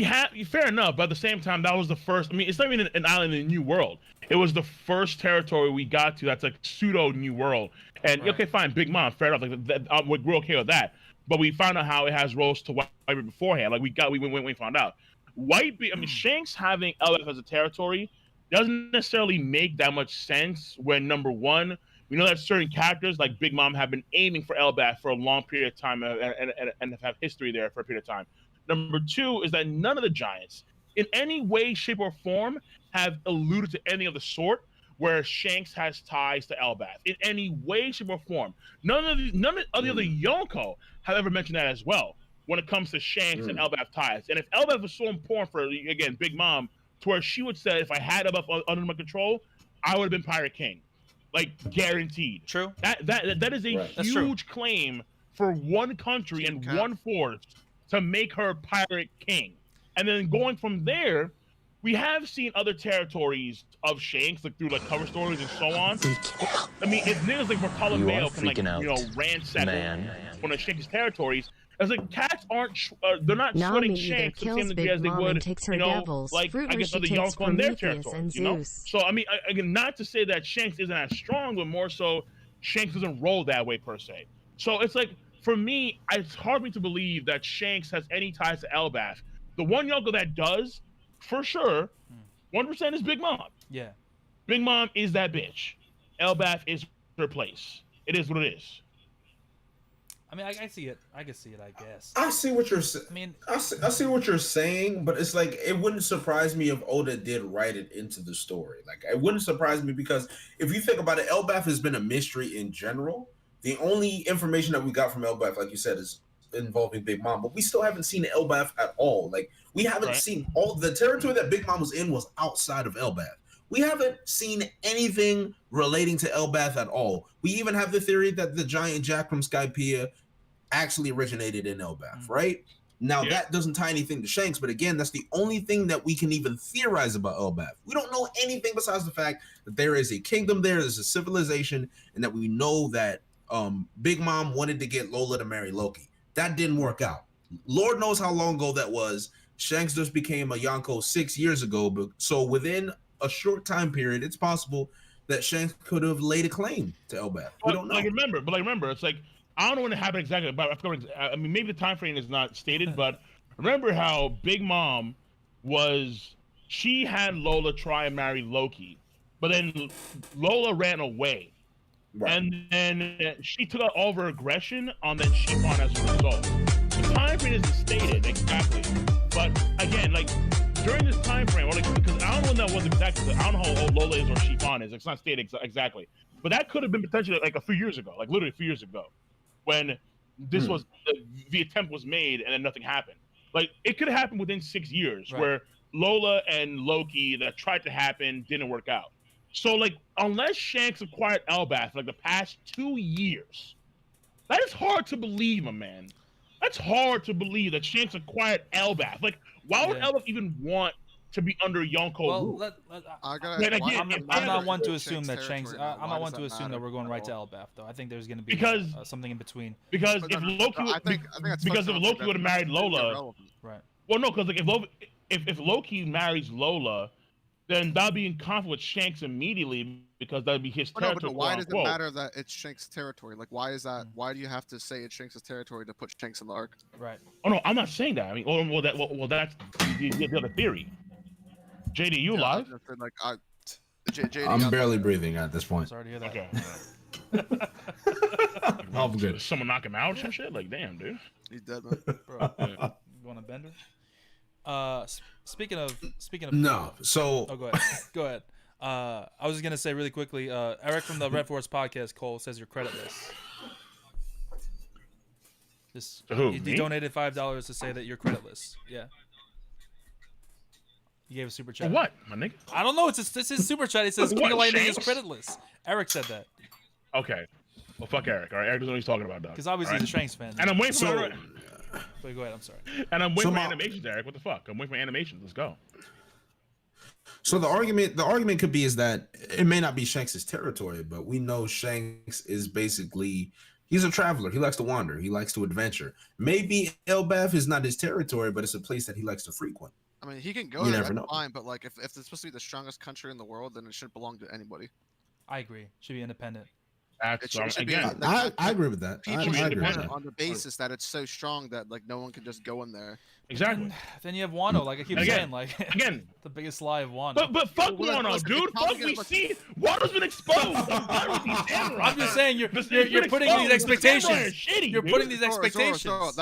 have, fair enough, but at the same time, that was the first. I mean, it's not even an island in the New World. It was the first territory we got to that's like pseudo New World. And Right. okay, fine, Big Mom, fair enough. Like we're okay with that. But we found out how it has roles to Whitebeard beforehand. Like we found out. Whitebeard, I mean, Shanks having Elbaf as a territory doesn't necessarily make that much sense when, number one, we know that certain characters like Big Mom have been aiming for Elbaf for a long period of time and have history there for a period of time. Number two is that none of the giants, in any way, shape, or form, have alluded to any of the sort where Shanks has ties to Elbaf. In any way, shape, or form. None of the other Yonko have ever mentioned that as well when it comes to Shanks and Elbaf ties. And if Elbaf was so important for, again, Big Mom, to where she would say, if I had Elbaf under my control, I would have been Pirate King. Like, guaranteed. True. That is a Right. That's true. huge claim for one country and Cap. one force to make her Pirate King. And then going from there, we have seen other territories of Shanks, like through like cover stories and so on. I mean, if niggas like Bartolomeo can like, freaking out, ransack man. one of Shanks' territories, it's like cats aren't, they're not Nami sweating either Shanks the same kills degree Big as they Mom would, and takes her devils, like fruit I guess she other takes Yonko in their Prometheus territories, and you know? Zeus. So I mean, again, not to say that Shanks isn't as strong, but more so Shanks doesn't roll that way per se. So it's like, for me, it's hard for me to believe that Shanks has any ties to Elbaf. The one Yonko that does, for sure, 1% is Big Mom. Yeah. Big Mom is that bitch. Elbaf is her place. It is what it is. I mean, I see it. I can see it, I guess. I see what you're saying. I mean, I see what you're saying, but it's like it wouldn't surprise me if Oda did write it into the story. Like it wouldn't surprise me because if you think about it, Elbaf has been a mystery in general. The only information that we got from Elbaf, like you said, is involving Big Mom, but we still haven't seen Elbaf at all. Like we haven't Right. seen all the territory that Big Mom was in was outside of Elbaf. We haven't seen anything relating to Elbaf at all. We even have the theory that the giant jack from Skypiea actually originated in Elbaf, right? Now Yeah. that doesn't tie anything to Shanks, but again, that's the only thing that we can even theorize about Elbaf. We don't know anything besides the fact that there is a kingdom there's a civilization, and that we know that Big Mom wanted to get Lola to marry Loki. That didn't work out. Lord knows how long ago that was. Shanks just became a Yonko 6 years ago, but so within a short time period, it's possible that Shanks could have laid a claim to Elbaf. We don't know. Like remember, it's like I don't know when it happened exactly, but I mean maybe the time frame is not stated, but remember how Big Mom she had Lola try and marry Loki, but then Lola ran away. Right. And then she took out all of her aggression on that Shifon as a result. The time frame isn't stated exactly, but again, like during this time frame, or like because I don't know when that was exactly. I don't know how old Lola is or Shifon is. It's not stated exactly, but that could have been potentially like a few years ago, like literally a few years ago, when this was the attempt was made and then nothing happened. Like it could have happened within 6 years, Right. where Lola and Loki that tried to happen didn't work out. So like, unless Shanks acquired Elbaf like the past 2 years, that is hard to believe, my man. That's hard to believe that Shanks acquired Elbaf. Like, why would Yeah. Elbaf even want to be under Yonko Well, rule? I gotta. Like, why- again, I'm why not does- one to Shanks assume that Shanks. territory now? I'm Why not one does to assume that matter we're going at right to all? Elbaf, though. I think there's going to be Because- something in between. Because But if no, Loki, I think that's because if fucking Loki that- would have married that's Lola, irrelevant. Right. well, no, because like if Loki marries Lola, then that'd be in conflict with Shanks immediately because that'd be his But no, territory. but why does it quote, matter that it's Shanks' territory? Like, why is that? Why do you have to say it's Shanks' territory to put Shanks in the arc? Right. Oh no, I'm not saying that. I mean, well that's the other theory. JD, you Yeah, alive? I just said, like, JD, I'm barely breathing at this point. Sorry to hear that. Okay. I'm good. Someone knock him out or some shit? Like, damn, dude. He's dead, man. Bro, you want a bender? Speaking of. No, so Oh, go ahead. Go ahead. I was just gonna say really quickly. Eric from the Red Force podcast, Cole, says you're creditless. Just To who, he me? donated $5 to say that you're creditless. Yeah. He gave a super For chat. what, my nigga? I don't know. It's his super chat. It says What, King of Lightning is Shanks? creditless. Eric said that Okay. Well, fuck Eric. All right, Eric doesn't know what he's talking about, dog. because obviously All he's a right? Shanks fan. And I'm waiting for So- Wait, go ahead. I'm sorry. for my- animations, Eric. What the fuck? I'm waiting for animations. Let's go. So the argument could be is that it may not be Shanks' territory, but we know Shanks is basically he's a traveler. He likes to wander. He likes to adventure. Maybe Elbaf is not his territory, but it's a place that he likes to frequent. I mean, he can go You there, never that's know. fine, but like, if it's supposed to be the strongest country in the world, then it shouldn't belong to anybody. I agree. Should be independent. That's It should be again. I agree with that. I People should should agree be with independent. that. on the basis that it's so strong that like no one can just go in there. Exactly. Then you have Wano, like I keep Again, saying, like Again. the biggest lie of Wano. But fuck Well, Wano, listen, dude. it's probably Fuck, we gonna- see Wano's been exposed. I'm done with these samurai. I'm just saying you're This you're, thing's you're been putting exposed. these The samurai expectations. are shitty, You're dude. putting these Zoro, expectations.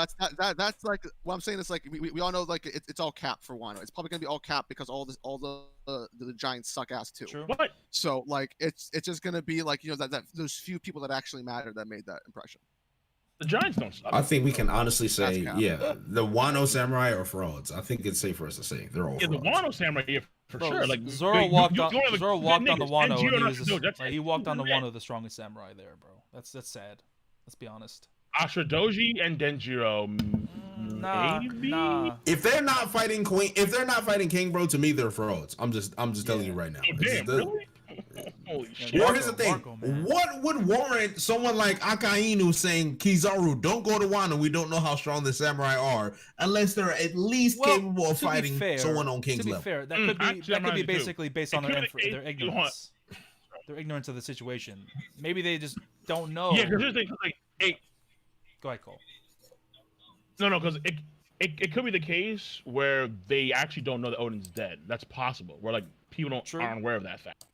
That's like what I'm saying is like we all know like it's all cap for Wano. It's probably gonna be all cap because all the giants suck ass too. True. What? So like it's just gonna be like that those few people that actually matter that made that impression. The Giants don't suck. I think we can honestly say, That's yeah, the Wano samurai are frauds. I think it's safe for us to say they're all Yeah, the frauds. Wano samurai, yeah, for Bro, sure. Like Zoro you- walked you- on you only have, Zoro like, walked on the niggas, Wano, Tanjiro and he was no, that's like, it. he walked on the Yeah. Wano, the strongest samurai there, bro. That's sad. Let's be honest. Ashidoji and Denjiro. Nah, maybe? nah. If they're not fighting King, bro, to me they're frauds. I'm just telling you right now. Oh, This is damn, the- really? Holy shit. Marco, Well, here's the thing. Marco, man. What would warrant someone like Akainu saying, Kizaru, don't go to Wano, we don't know how strong the samurai are, unless they're at least Well, capable of to be fighting fair- someone on King's To be level? fair, that Mm, could be actually, I'm honest, too. basically based It on could their be- their it- ignorance. Their ignorance of the situation. Maybe they just don't know. Yeah, because here's the thing. 'Cause, like, Go ahead, Cole. no, because it could be the case where they actually don't know that Odin's dead. That's possible. Where like people True. aren't aware of that fact.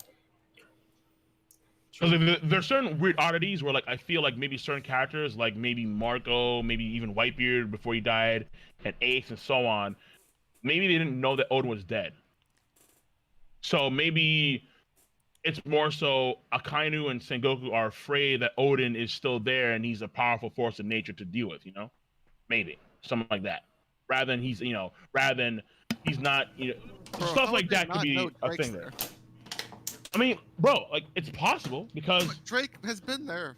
Because there's certain weird oddities where like I feel like maybe certain characters, like maybe Marco, maybe even Whitebeard before he died, and Ace and so on, maybe they didn't know that Odin was dead. So maybe it's more so Akainu and Sengoku are afraid that Odin is still there and he's a powerful force of nature to deal with, you know? Maybe. Something like that. Rather than he's not, Bro, stuff how like would they that could not be know a Drake's thing there. I mean, bro, like it's possible because But Drake has been there.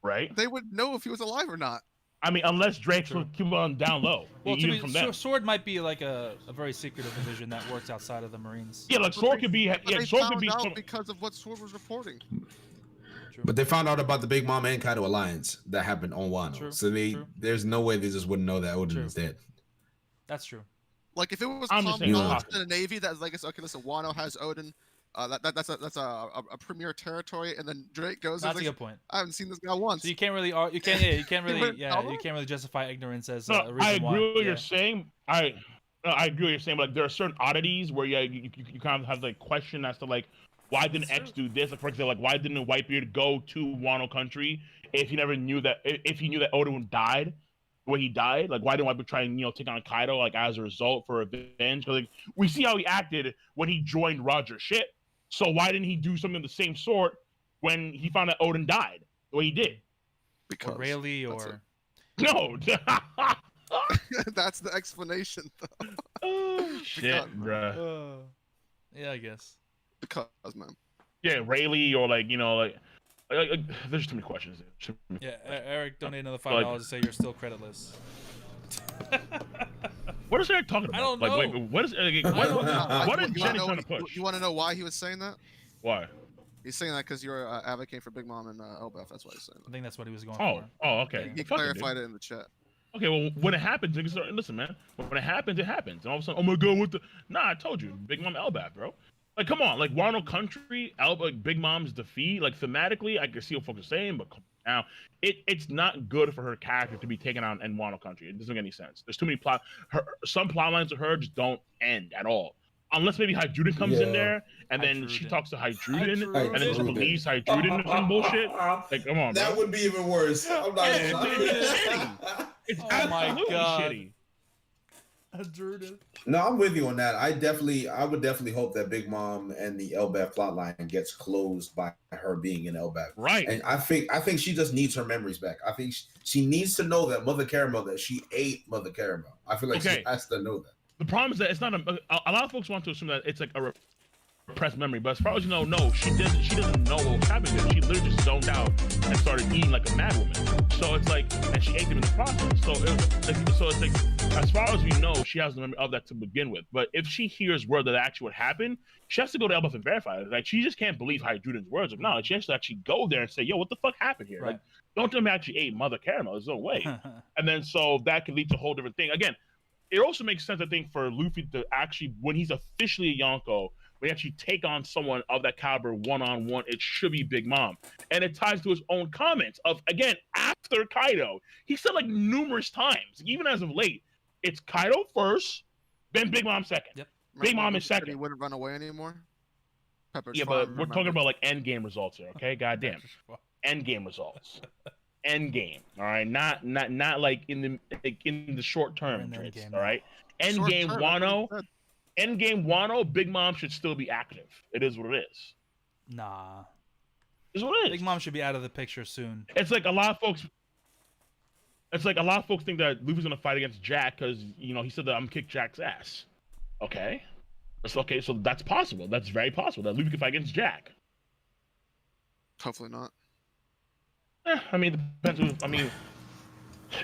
right? They would know if he was alive or not. I mean, unless Drake's True. will keep on down low, Well, to even be, from them. Sword might be like a very secretive division that works outside of the Marines. Yeah, like Sword could be. But Yeah, they Sword found could be. out because of what Sword was reporting. But they found out about the Big Mom and Kaido alliance that happened on Wano. True, So true. there's no way they just wouldn't know that Odin True. is dead. That's true. Like if it was I'm common just saying knowledge possible. in the Navy that's like, okay, listen, Wano has Odin. That's a premier territory, and then Drake goes. That's and a like, good point. I haven't seen this guy once. So you can't really, you can't really justify ignorance as No, a reason I agree why. with what Yeah. you're saying. I agree with you're saying. But like, there are certain oddities where you kind of have like question as to like why didn't X do this? Like for example, like why didn't Whitebeard go to Wano country if he never knew that if he knew that Odin died? The way he died, like why didn't Whitebeard try and take on Kaido like as a result for revenge? Because like we see how he acted when he joined Roger's ship. So why didn't he do something of the same sort when he found out Odin died the way he did? Because Rayleigh that's or No. it. That's the explanation. Though. Oh shit, bruh. yeah, I guess. Because man. Yeah, Rayleigh or like there's too many questions there. Too many Yeah, questions. Eric donated another Like- $5 to say you're still creditless. What is Eric talking about? I don't Like, know. wait, what is I don't know. what is You Jenny wanna trying to know- push? You want to know why he was saying that? Why? He's saying that because you're advocating for Big Mom and Elbaf. That's why he's saying I that. think that's what he was going Oh, for. okay. He Fuck it, dude. clarified it in the chat. Okay, well, when it happens, niggas start, listen, man. When it happens, it happens. And all of a sudden, oh my god, what the? Nah, I told you, Big Mom Elbaf, bro. Like, come on, like Wano Country, like Big Mom's defeat. Like thematically, I can see what folks are saying, but now it's not good for her character to be taken out in Wano Country. It doesn't make any sense. There's too many plot. Some plot lines of her just don't end at all. Unless maybe Hydruden comes in Yeah. there and then she Hydruden. talks to Hydruden Hydruden. and then just believes Hydruden or some bullshit. Like, come on, That bro. would be even worse. I'm not Yeah, gonna it's lie. It's Oh my absolutely God. shitty. No, I'm with you on that. I would definitely hope that Big Mom and the Elbaf plotline gets closed by her being in Elbaf. Right. And I think she just needs her memories back. I think she needs to know that Mother Caramel, that she ate Mother Caramel. I feel like Okay. she has to know that. The problem is that it's not a lot of folks want to assume that it's like a repressed memory, but as far as you know, no, she doesn't know what was happening there. She literally just zoned out and started eating like a mad woman. So it's like, and she ate them in the process. So it's like, as far as we know, she has the memory of that to begin with. But if she hears word that actually what happened, she has to go to Elbaf and verify it. Like, she just can't believe Hydruden's words of knowledge. She has to actually go there and say, yo, what the fuck happened here? Right. Like, don't tell me I actually ate Mother Caramel. There's no way. And then so that could lead to a whole different thing. Again, it also makes sense, I think, for Luffy to actually, when he's officially a Yonko, when he actually take on someone of that caliber one-on-one, it should be Big Mom. And it ties to his own comments of, again, after Kaido, he said like numerous times, even as of late, it's Kaido first, then Big Mom second. Yep. Big Mom Remember is he said second. He wouldn't run away anymore. Pepper's Yeah, fine, but we're remember. talking about like end game results here, okay? Goddamn. End game results. End game. All right. Not like in the short term, We're in Drizzt, endgame all right? End Short game term, that's what Wano. he said. Endgame Wano, Big Mom should still be active. It is what it is. Nah. It's what it is. Big Mom should be out of the picture soon. It's like a lot of folks. It's like a lot of folks think that Luffy's gonna fight against Jack because he said that I'm gonna kick Jack's ass. Okay, it's okay. So that's possible. That's very possible that Luffy can fight against Jack. Hopefully not. I mean, it depends. I mean,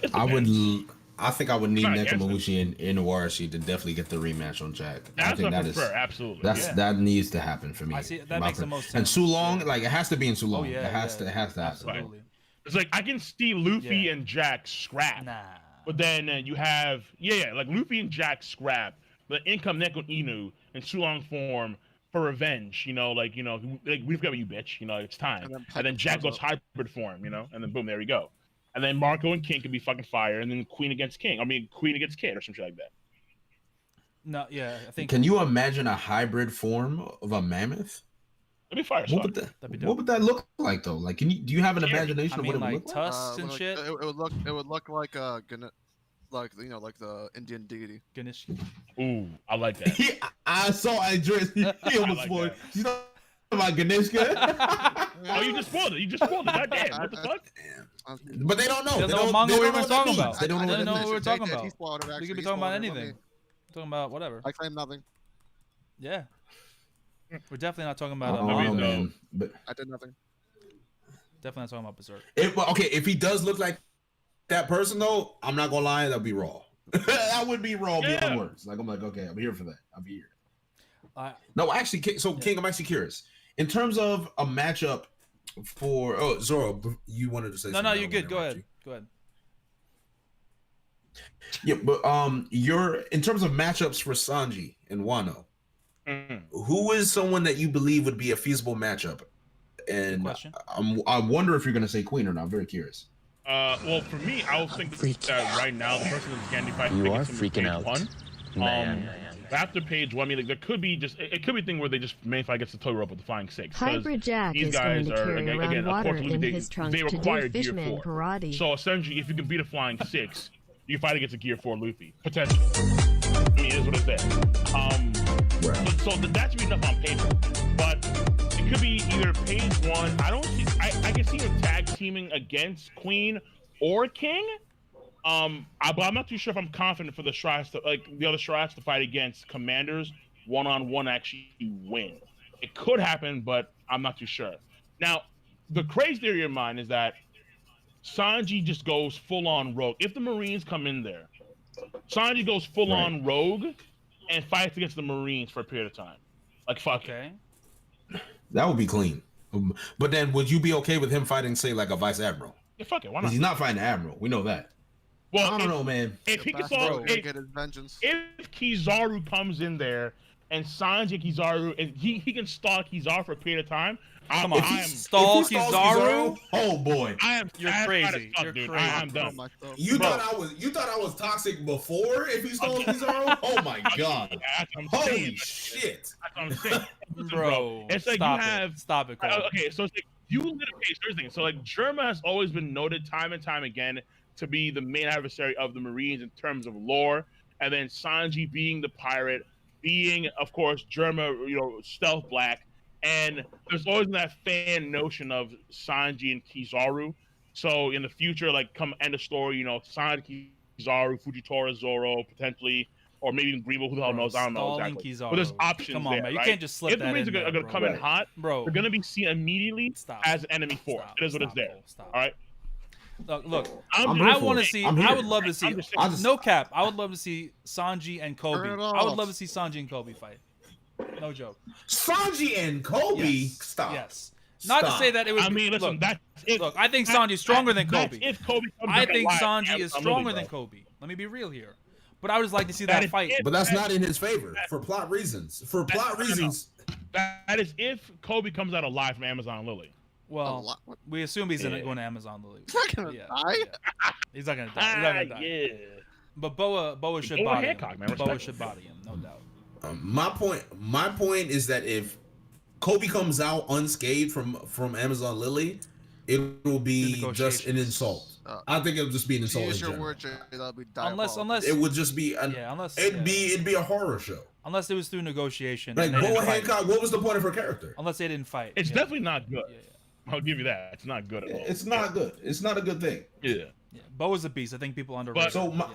it depends. I think I would need Not against Nekomamushi and Inuarashi to definitely get the rematch on Jack. I That's think what I that prefer. Absolutely. Yeah. that needs to happen for me. I see. That in my makes the opinion. most And sense. Sulong, Yeah. like it has to be in Sulong. Oh yeah. it has to happen. Absolutely. It's like I can see Luffy Yeah. and Jack scrap, Nah. but then you have like Luffy and Jack scrap, but in come Neko Inu in Sulong form for revenge. Like we've got you, bitch. It's time. And And then then, Jack shows goes hybrid form. And then boom, there we go. And then Marco and King can be fucking fire, and then Queen against King. I mean Queen against Kid or some shit like that. No. Yeah. I think. Can you imagine a hybrid form of a mammoth? That'd be fire. What What would That'd be that? dope. What would that look like though? Like, do you have an Yeah, imagination I of mean, what it would like look like? tusks and like, shit. It would look like like the Indian deity. Ganesh. Ooh, I like that. I saw Drizzt. He almost like spoiled. that. You know about Ganeshka? Oh, you just spoiled it. Goddamn, what the fuck? But they don't know. They They don't don't, manga they we don't were know what talking that about. means. They don't I know didn't know what what we were that talking He about. swallowed it, We actually. could be He talking about swallowed it. anything. Talking about whatever. I claim nothing. Yeah. We're definitely not talking about. means. I don't know, Maybe man. But I did nothing. Definitely not talking about Berserk. okay, if he does look like that person though, I'm not gonna lie, that'll be raw. That would be raw beyond words. Like I'm like, okay, I'm here for that. I'll be here. No, actually, King, I'm actually curious. In terms of a matchup for Zoro, you wanted to say No, something. you're good. Go ahead. Go ahead. Yeah, but you're in terms of matchups for Sanji and Wano, who is someone that you believe would be a feasible matchup? And question. I wonder if you're gonna say Queen or not. I'm very curious. Well, for me, I was thinking that right now the person that's getting fight You are against him is freaking page out. one. Man. After page one, I mean, like, there could be it could be a thing where they just main fight gets the toy rope with the flying six. 'cause Hybrid Jack these is going guys to are carry around again, water unfortunately, in his trunk they to require do gear fishman 4. karate. So essentially, if you can beat a flying six, you can fight against a gear 4 Luffy potentially. I mean, it is what it is. But, so that should be enough on paper, but it could be either page one. I don't see. I can see him tag teaming against Queen or King. But I'm not too sure if I'm confident for the Shrines to the other Shrines to fight against Commanders one-on-one actually win. It could happen, but I'm not too sure. Now, the crazy theory of mine is that Sanji just goes full-on rogue. If the Marines come in there, Sanji goes full-on rogue and fights against the Marines for a period of time. Like, fuck it. That would be clean. But then, would you be okay with him fighting, say, like a vice admiral? Yeah, fuck it. Why Because not? he's not fighting an admiral. We know that. Well, I don't know, man. If he Back can row solve, gonna get his vengeance. if Kizaru comes in there and Sanji Kizaru, and he can stall Kizaru for a period of time. Come on, I am stall If he stalls Kizaru? Oh boy. I am. You're I am mad as crazy. fuck, You're dude. crazy. I am done. You Bro. thought I was toxic before if he stole Kizaru? Oh my god. That's what I'm Holy saying. shit. That's what I'm saying. Listen, Bro, it's like stop you have. it. Stop it, Cole. Okay, so it's like you literally. Here's the thing. So like Germa has always been noted time and time again to be the main adversary of the Marines in terms of lore, and then Sanji being the pirate, being of course Germa, stealth black, and there's always that fan notion of Sanji and Kizaru. So in the future, like come end of story, Sanji, Kizaru, Fujitora, Zoro, potentially. Or maybe even Greenville, who the hell knows? I don't know stalling exactly. Kizaru. But there's options Come on, there, man. You right? can't just slip if the that Marines in are there, going to come in hot, bro. they're going to be seen immediately as an enemy force. Stop. It is what it's Stop, there. Cole. Stop. All right? Look. I'm I here for want to it. see. I'm here. I would love to see. I'm just saying. No cap. I would love to see Sanji and Kobe. Turn it I would off. love to see Sanji and Kobe fight. No joke. Sanji and Kobe? Yes. Stop. Yes. Not to Stop. say that it would. I mean, listen, look, that's if, look. I think Sanji's stronger than that's Kobe. if Kobe comes I back think alive, Sanji is absolutely, stronger bro. than Kobe. Let me be real here. But I would just like to see That that is fight. it. But that's not in his favor for plot reasons. For plot reasons. That is if Kobe comes out alive from Amazon Lily. Well, we assume he's going to Amazon Lily. He's not gonna die. He's not gonna die. He's not gonna die. Yeah. But Boa should Boa body Hancock, him. man, Boa respect. should body him, no doubt. My point is that if Kobe comes out unscathed from Amazon Lily, it will be just an insult. I think it'll just be an To insult. use in your general. word, Jay, that'll be diabolical. Unless It would just be it'd be a horror show. unless it was through negotiation. Like and they didn't Boa fight. Hancock, what was the point of her character? Unless they didn't fight. It's yeah. definitely not good. Yeah. I'll give you that. It's not good at all. It's not good. It's not a good thing. Yeah. Yeah. Boa's a beast. I think people underrate. So him. my-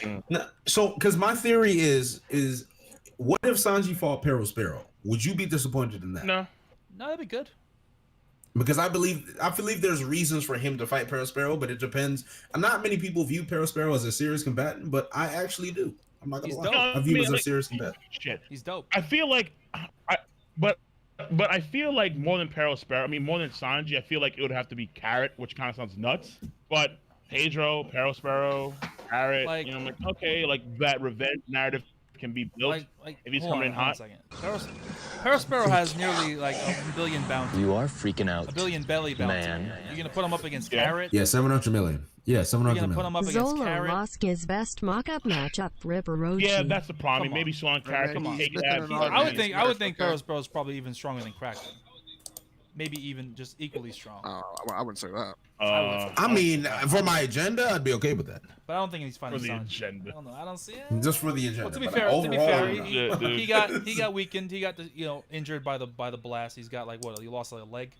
Yeah. Because my theory is what if Sanji fought Perospero? Would you be disappointed in that? No. No, that'd be good. Because I believe there's reasons for him to fight Perospero, but it depends. Not many people view Perospero as a serious combatant, but I actually do. I'm not gonna He's lie. dope. I view him as a like- serious combatant. Shit. He's dope. I feel like, but I feel like more than Perospero, I mean more than Sanji, I feel like it would have to be Carrot, which kind of sounds nuts. But Pedro, Perospero, Carrot, Like- I'm like, okay, like that revenge narrative can be built if he's hold coming in on a hot. second. Perospero has nearly like a billion bounty. You are freaking out. A billion belly bounty. Man. You're gonna put him up against Yeah. Carrot. Yeah, 700 million. Yeah, You're 700 gonna put million. him up against Zolo Carrot. lost his best mock-up matchup, Ripperochi. Yeah, that's the problem. I mean, Come maybe Swan Carrot Come can on. take He's that. missing but an I would Yeah, think. he's I would think okay. Perospero is probably even stronger than Kraken. Maybe even just equally strong. I wouldn't say that. I mean, for my agenda, I'd be okay with that. But I don't think he's fighting For the Sanji. agenda. I don't know. I don't see it. Just for the agenda. Well, to be but fair, overall, he got weakened. He got injured by the blast. He's got he lost like a leg,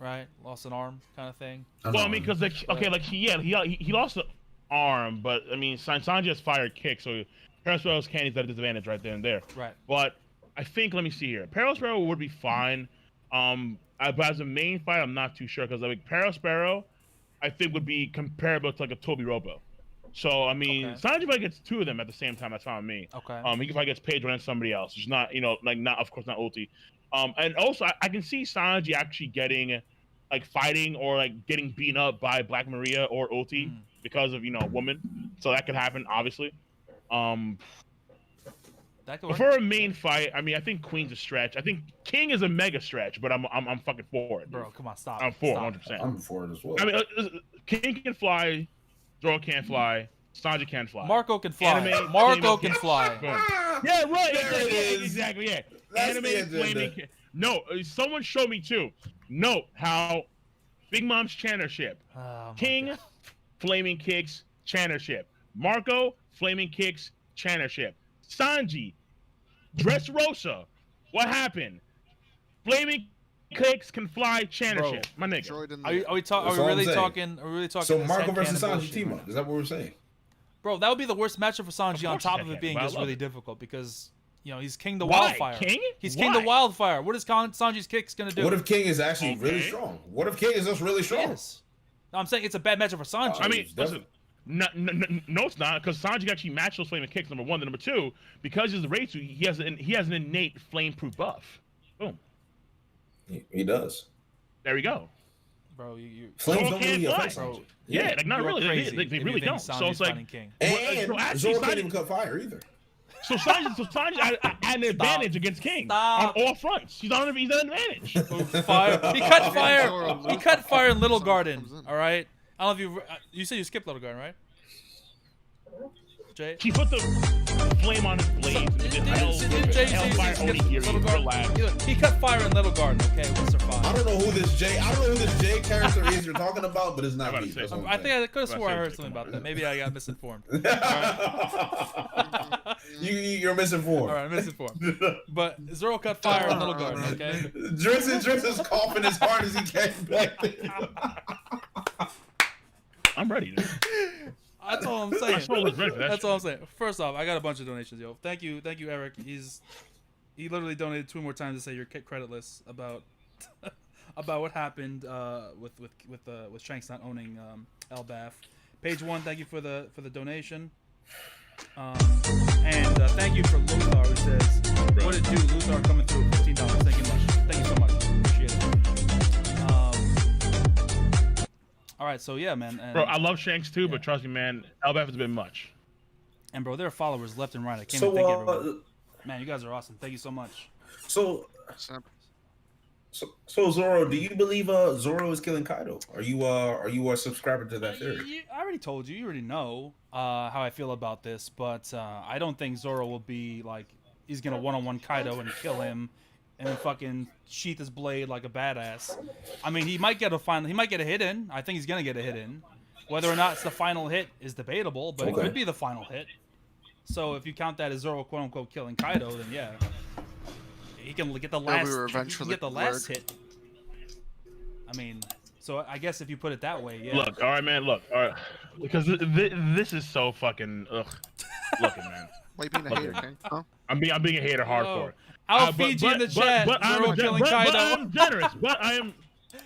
right? Lost an arm, kind of thing. Well, I mean, because he lost the arm, but I mean, Sanji has fired kick, so Perospero's candy's at a disadvantage right there and there. Right. But I think, let me see here, Perospero would be fine. But as a main fight, I'm not too sure because like Perospero, I think would be comparable to like a Toby Robo. So I mean, Okay. Sanji if I gets two of them at the same time, that's fine with me. Okay. He can fight against Pedro and somebody else. It's not not of course not ulti. And also I can see Sanji actually getting like fighting or like getting beaten up by Black Maria or ulti because of woman. So that could happen obviously. That could But work. for a main fight, I mean, I think Queen's a stretch. I think King is a mega stretch, but I'm fucking for it. Bro, come on, stop. I'm for Stop. 100%. I'm for it as well. I mean, King can fly, Zoro can't fly, Sanji can fly. Marco can fly. Anime, Marco flaming can fly. Boom. Yeah, right. There it is. Exactly. Yeah. That's Anime the agenda. flaming. No, someone showed me too. Note how Big Mom's Channership. Oh, my King, God. flaming kicks, Channership. Marco, flaming kicks, Channership. Sanji, Dressrosa. What happened? Flaming cakes can fly Chana Bro. shit, my nigga. Droid in Are we the- are That's we all I'm really saying. talking? Are we really talking? So this Marco headcanon versus Sanji bullshit team right up. Is that what we're saying? Bro, that would be the worst matchup for Sanji. Of On course top it's of it headcanon, being but I just love really it. difficult because he's King the Why? Wildfire. King? He's King the Why? Wildfire. What is Sanji's kicks gonna do? What if King is actually really Okay. strong? What if King is just really strong? Yes. No, I'm saying it's a bad matchup for Sanji. I mean, It's listen. No, it's not, because Sanji can actually match those flaming kicks. Number one, and number two, because he's the Reisu, he has an innate flame-proof buff. Boom. He does. There we go. Bro, you Flames Zoro don't can't really affect fly. Sanji. Yeah, like not you're really. crazy They if you really think don't. So Sanji's it's like, fighting King. And so actually, Zoro can't Sanji- even cut fire either. so Sanji had an advantage against King Stop. on all fronts. He's on an advantage. Fire. He cut fire. Zoro He cut fire in Little Zoro Garden. comes in. All right. I don't know if you said you skipped Little Garden, right? Jay. He put the flame on his blades. And did hellfire onigiri. Relax. He cut fire in Little Garden. Okay, what's their I fire? don't know who this Jay character is you're talking about, but it's not I'm about me. to say That's something. what I I'm think I could have Well, swore I I heard said something come about on. that. Maybe I got misinformed. You're misinformed. All right, misinformed. But Zoro cut fire in Little Garden. Okay. Drizzt is coughing as hard as he can back there. I'm ready. Dude. That's all I'm I saying. swear I was ready for that. That's shit. all I'm saying. First off, I got a bunch of donations, yo. Thank you, Eric. He literally donated 2 more times to say you're creditless about about what happened with Shanks not owning Elbaf. Page 1, thank you for the donation. And thank you for Luthar, who says, "What it do, Luthar coming through with $15. Thank you much. Thank you so much. Appreciate it." All right, so yeah, man. And, Bro, I love Shanks too, but trust me, man, Elbaf has been much. and bro, there are followers left and right. I can't So, even thank everyone. Man, you guys are awesome. Thank you so much. so Zoro, do you believe Zoro is killing Kaido? Are you a subscriber to that theory? I already told you. You already know how I feel about this, but I don't think Zoro will be like he's gonna one-on-one Kaido and kill him, and then fucking sheath his blade like a badass. I mean, he might get a hit in. I think he's gonna get a hit in. Whether or not it's the final hit is debatable, but it Okay. could be the final hit. So if you count that as Zoro quote unquote killing Kaido, then yeah, he can get the last. be He revenge can for get the the last Lurg. hit. I mean, so I guess if you put it that way, yeah. Look, all right, man. Look, all right, because this is so fucking looking, man. Why you being a hater, King? Huh? I'm being a hater hardcore. I'll feed you in the chat. Zoro killing Kaido. I'm generous. But I am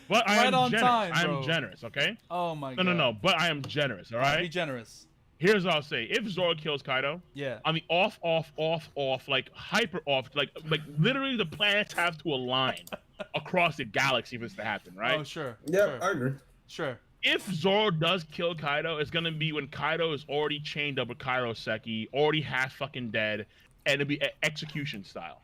Right on generous. time, I am bro. generous. Okay. Oh my god. No. But I am generous. All Be right. generous. Here's what I'll say: if Zoro kills Kaido, Yeah. on the off, like hyper off, like literally the planets have to align across the galaxy for this to happen, right? Oh sure. Yeah, Sure. I agree. Sure. If Zoro does kill Kaido, it's gonna be when Kaido is already chained up with Kairoseki, already half fucking dead, and it'll be execution style.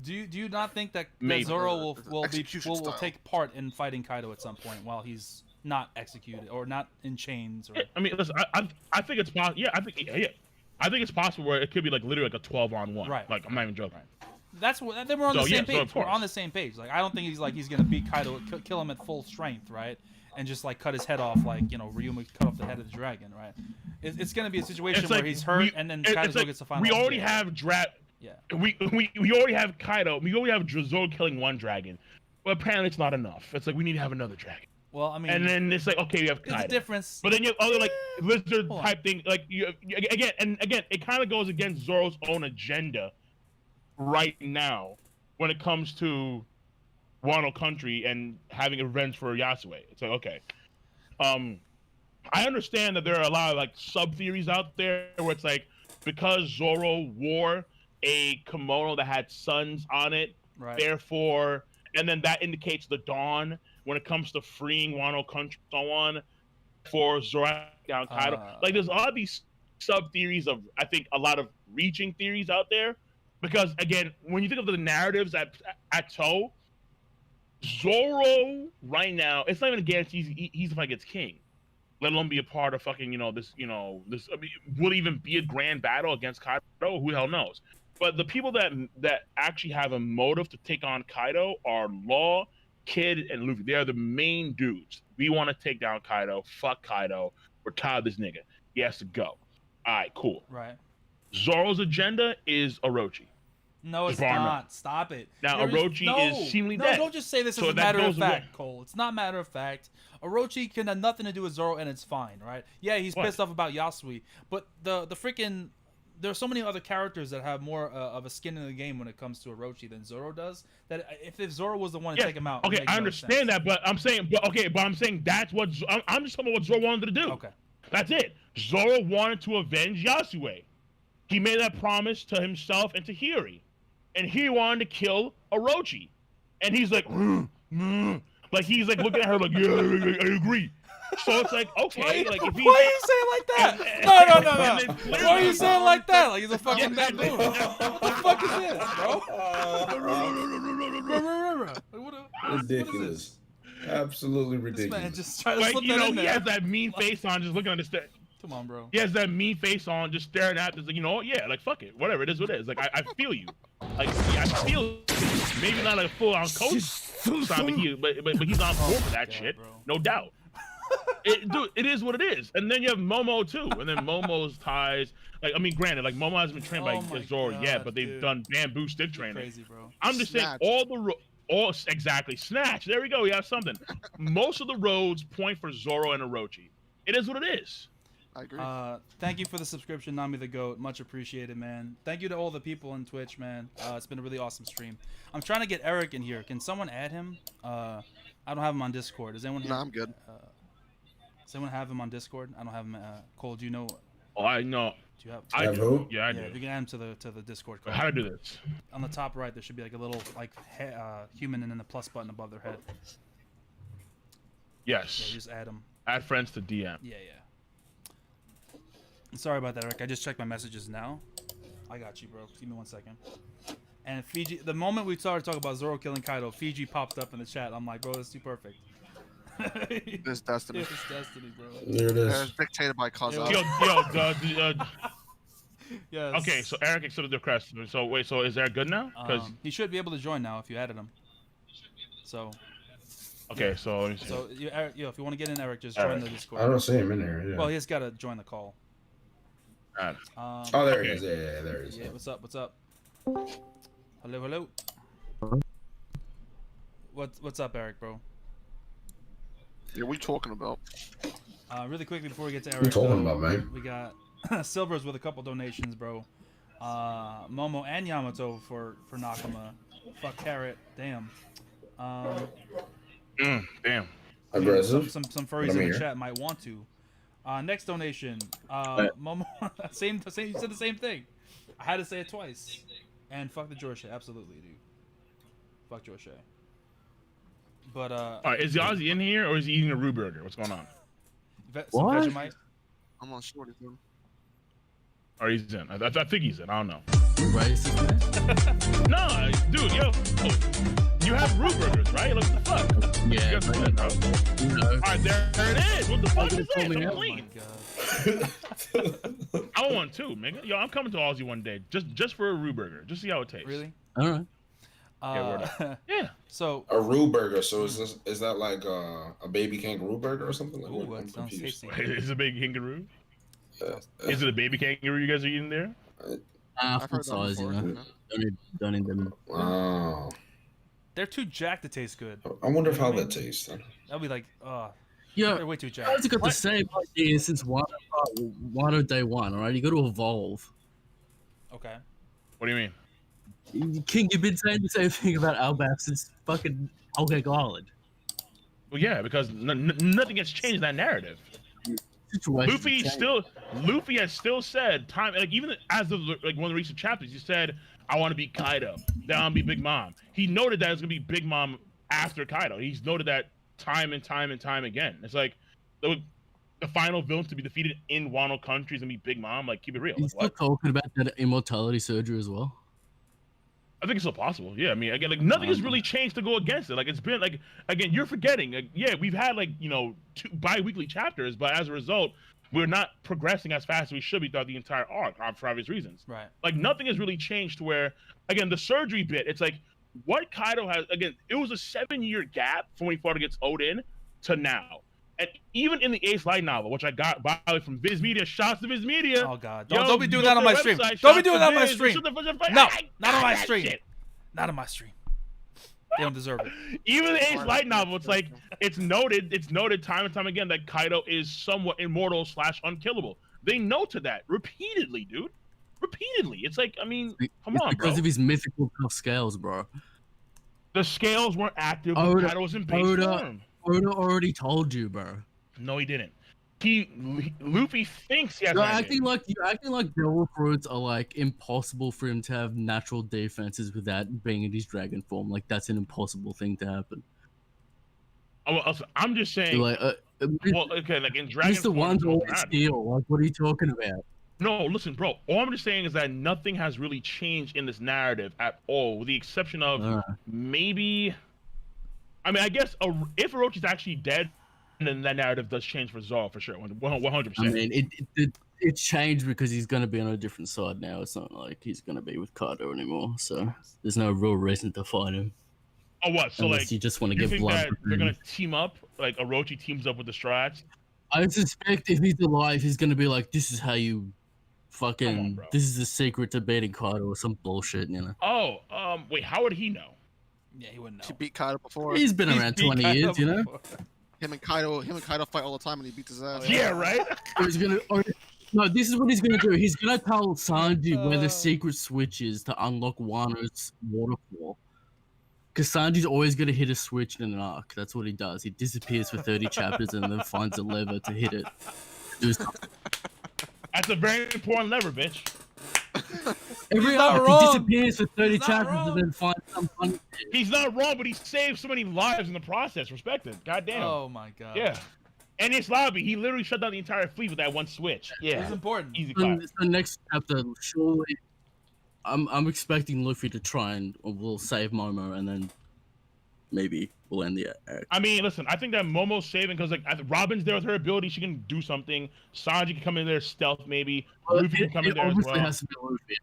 Do you not think that Maybe. Zoro will Execution style. take part in fighting Kaido at some point while he's not executed or not in chains? Or... I mean, listen, I think it's possible. Yeah, I think it's possible where it could be like literally like a 12-on-1. Right. Like I'm not even joking. That's what. Then we're on So, the same yeah, so of page. We're course. on the same page. Like I don't think he's gonna beat Kaido, kill him at full strength, right? And just like cut his head off, like Ryuma cut off the head of the dragon, right? It's gonna be a situation It's where like he's hurt and then Kaido like gets the final. we already yeah. have Yeah. we already have Kaido. We already have Zoro killing one dragon, but apparently it's not enough. It's like we need to have another dragon. Well, I mean, And then it's like, okay, we have there's Kaido. a difference. But then you have other like lizard Hold on. type thing. Like again, it kind of goes against Zoro's own agenda right now when it comes to Wano country and having a revenge for Yasue. It's like, okay, I understand that there are a lot of like sub theories out there where it's like because Zoro wore a kimono that had suns on it, Right. therefore, and then that indicates the dawn when it comes to freeing Wano country, so on. For Zoro down Kaido, like there's all these sub theories of I think a lot of reaching theories out there, because again, when you think of the narratives at Toe, Zoro right now, it's not even a guarantee he's if I gets king, let alone be a part of fucking this. I mean, will it even be a grand battle against Kaido? Who the hell knows? But the people that actually have a motive to take on Kaido are Law, Kid, and Luffy. They are the main dudes. We want to take down Kaido. Fuck Kaido. We're tired of this nigga. He has to go. All right, cool. Right. Zoro's agenda is Orochi. No, it's Just bar not. Stop it. Now, There Orochi is seemingly dead. No, don't just say this So as a that matter of goes away. fact, Cole. It's not matter of fact. Orochi can have nothing to do with Zoro, and it's fine, right? Yeah, he's What? pissed off about Yasui, but the freaking there's so many other characters that have more of a skin in the game when it comes to Orochi than Zoro does. That if Zoro was the one to Yeah, take him out, it okay, makes I no understand sense. that, but I'm saying that's what I'm just talking about what Zoro wanted to do. Okay. That's it. Zoro wanted to avenge Yasue. He made that promise to himself and to Hiri, and he wanted to kill Orochi, and he's like, like he's like looking at her like, yeah, I agree. So it's like, okay, like if he, Why are you saying it like that? No. then Why are you saying it like that? Like he's a fucking Yeah, baboon. What the fuck is this, bro? Ridiculous. Absolutely This man ridiculous. just trying to like slip you that know, in he there. has that mean face on, just looking at the Come on, bro. He has that mean face on, just staring at this, like, you know, yeah, like fuck it, whatever it is, what it is. Like I feel you, like yeah, I feel you. Maybe not like a full on coach, but he's on board for that God, shit, bro. no doubt. Dude, it is what it is. And then you have Momo too, and then Momo's ties. Like I mean, granted, like Momo hasn't been trained Oh by my Zoro God, yet, but they've dude. done bamboo stick You're training. crazy, bro. I'm just Snatch. saying all exactly snatch. There we go. We have something. Most of the roads point for Zoro and Orochi. It is what it is. I agree. Thank you for the subscription, Nami the Goat. Much appreciated, man. Thank you to all the people on Twitch, man. It's been a really awesome stream. I'm trying to get Eric in here. Can someone add him? I don't have him on Discord. Does anyone? Nah, I'm good. Does anyone have him on Discord? I don't have him. Cole, do you know? Oh, I know. Do you have? I Have do. who? Yeah, I yeah, if do. you can add him to the Discord call. How to do this? On the top right, there should be like a little like human and then the plus button above their head. Yeah, Yes. you just add them. Add friends to DM. Yeah. Sorry about that, Eric. I just checked my messages now. I got you, bro. Give me 1 second. And Fiji, the moment we started talking about Zoro killing Kaido, Fiji popped up in the chat. I'm like, bro, that's too perfect. This destiny. It's destiny, bro. There it It's is. dictated by cause. Yo. Yes. Okay, so Eric accepted the request. So wait, so is that good now? Because he should be able to join now if you added him. So, okay, so let me see. so you, Eric, if you want to get in, Eric, just join Eric. the Discord. I don't see him in there. Yeah. Well, he's got to join the call. Alright. Oh, there he Okay. is. Yeah, there he is. Yeah, what's up? What's up? Hello. What's up, Eric, bro? Yeah, we talking about? Really quickly before we get to What Eric, you talking though, about, man? we got Silvers with a couple donations, bro. Momo and Yamato for Nakama. Fuck Carrot, damn. Damn. Aggressive. Some Let furries me in the hear. chat might want to. Next donation, Momo. same. You said the same thing. I had to say it twice. And fuck the Jorishae, absolutely, dude. Fuck Jorishae. But All right, is Ozzy in here or is he eating a Rue burger? What's going on? Some What? Vegemite. I'm on shorty. Dude. Or he's in? I think he's in. I don't know. Racist, man. No, dude, yo, you have Rue burgers, right? Look what the fuck. Yeah, You got but, food, bro. you know. All right, there it is. What the fuck you is told this? me I'm that. Oh my clean. god. I want one too, nigga. Yo, I'm coming to Aussie one day, just for a Rue burger, just see how it tastes. Really? All right. Yeah. So, A Roo burger. So is that like a baby kangaroo burger or something like ooh, that? I'm that sounds confused. tasty. Is it a big kangaroo? Uh, Is it a baby kangaroo you guys are eating there? I've Full heard that size, you before. know. Don't need them. Wow. They're too jacked to taste good. I wonder how that tastes. That'd be like, Yeah, they're way too guys jacked. have got the same idea since Wano day one, alright? You got to evolve. Okay. What do you mean? King, you've been saying the same thing about Albaf since fucking Algeg Island. Well, yeah, because nothing has changed that narrative. Situation Luffy has still said time, like even as of like one of the recent chapters, he said, "I want to be Kaido, then I'll be Big Mom." He noted that it's gonna be Big Mom after Kaido. He's noted that time and time and time again. It's like the final villain to be defeated in Wano country is gonna be Big Mom. Like, keep it real. He's Like, still what? talking about that immortality surgery as well. I think it's still possible. Yeah, I mean, again, like nothing has really changed to go against it. Like it's been like, again, you're forgetting. Like, yeah, we've had like 2 bi-weekly chapters, but as a result, we're not progressing as fast as we should be throughout the entire arc for obvious reasons. Right. Like nothing has really changed to where, again, the surgery bit. It's like what Kaido has. Again, it was a 7-year gap from when he fought against Odin to now. And even in the Ace Light novel, which I got by the way from Viz Media, shots to Viz Media. Oh God! Yo, Don't be you doing go that to on my their stream. website, Don't be shots doing to that on my Viz, stream. shut the fuck up. No, I not on got my that stream. shit. Not on my stream. They don't deserve it. Even the Ace Light novel, it's like it's noted time and time again that Kaido is somewhat immortal / unkillable. They note to that repeatedly, dude. Repeatedly. It's like, I mean, come on, because bro. of his mythical tough scales, bro. The scales weren't active when Kaido was in base form. Oda already told you, bro. No, he didn't. Luffy thinks he has You're an acting like Devil Fruits are like impossible for him to have natural defenses without being in his dragon form. Like that's an impossible thing to happen. I'm just saying. You're like, well, okay, like in Dragon Mr. form, One's it's always automatic. steel. Like, what are you talking about? No, listen, bro. All I'm just saying is that nothing has really changed in this narrative at all, with the exception of maybe. I mean, I guess if Orochi's actually dead, then that narrative does change for Zoro for sure, 100%. I mean, it changed because he's gonna be on a different side now. It's not like he's gonna be with Kaido anymore. So there's no real reason to fight him. Oh, what? So unless like, you just want to you get think blood. that they're gonna team up? Like Orochi teams up with the Strats? I suspect if he's alive, he's gonna be like, "This is how you fucking. bro. This is the secret to beating Kaido or some bullshit." You know. Oh, wait. How would he know? Yeah, he wouldn't know. He beat Kaido before. He's been around 20 years, you know. Him and Kaido fight all the time, and he beats his ass. Yeah, right. Or he's gonna. No, this is what he's gonna do. He's gonna tell Sanji where the secret switch is to unlock Wano's waterfall. Because Sanji's always gonna hit a switch in an arc. That's what he does. He disappears for 30 chapters and then finds a lever to hit it. Do something. That's a very important lever, bitch. Every not arc, wrong. he disappears for 30 He's not chapters wrong. and then finds some fun. He's not wrong, but he saved so many lives in the process. Respect it. Goddamn. Oh my God. Yeah. And it's lobby. He literally shut down the entire fleet with that one switch. Yeah. It's important. Easy clap. So next chapter, surely, I'm expecting Luffy to try and we'll save Momo and then maybe we'll end the arc. I mean, listen, I think that Momo's saving because like Robin's there with her ability, she can do something. Sanji can come in there stealth maybe. Luffy can come in there as obviously well. has to be Luffy.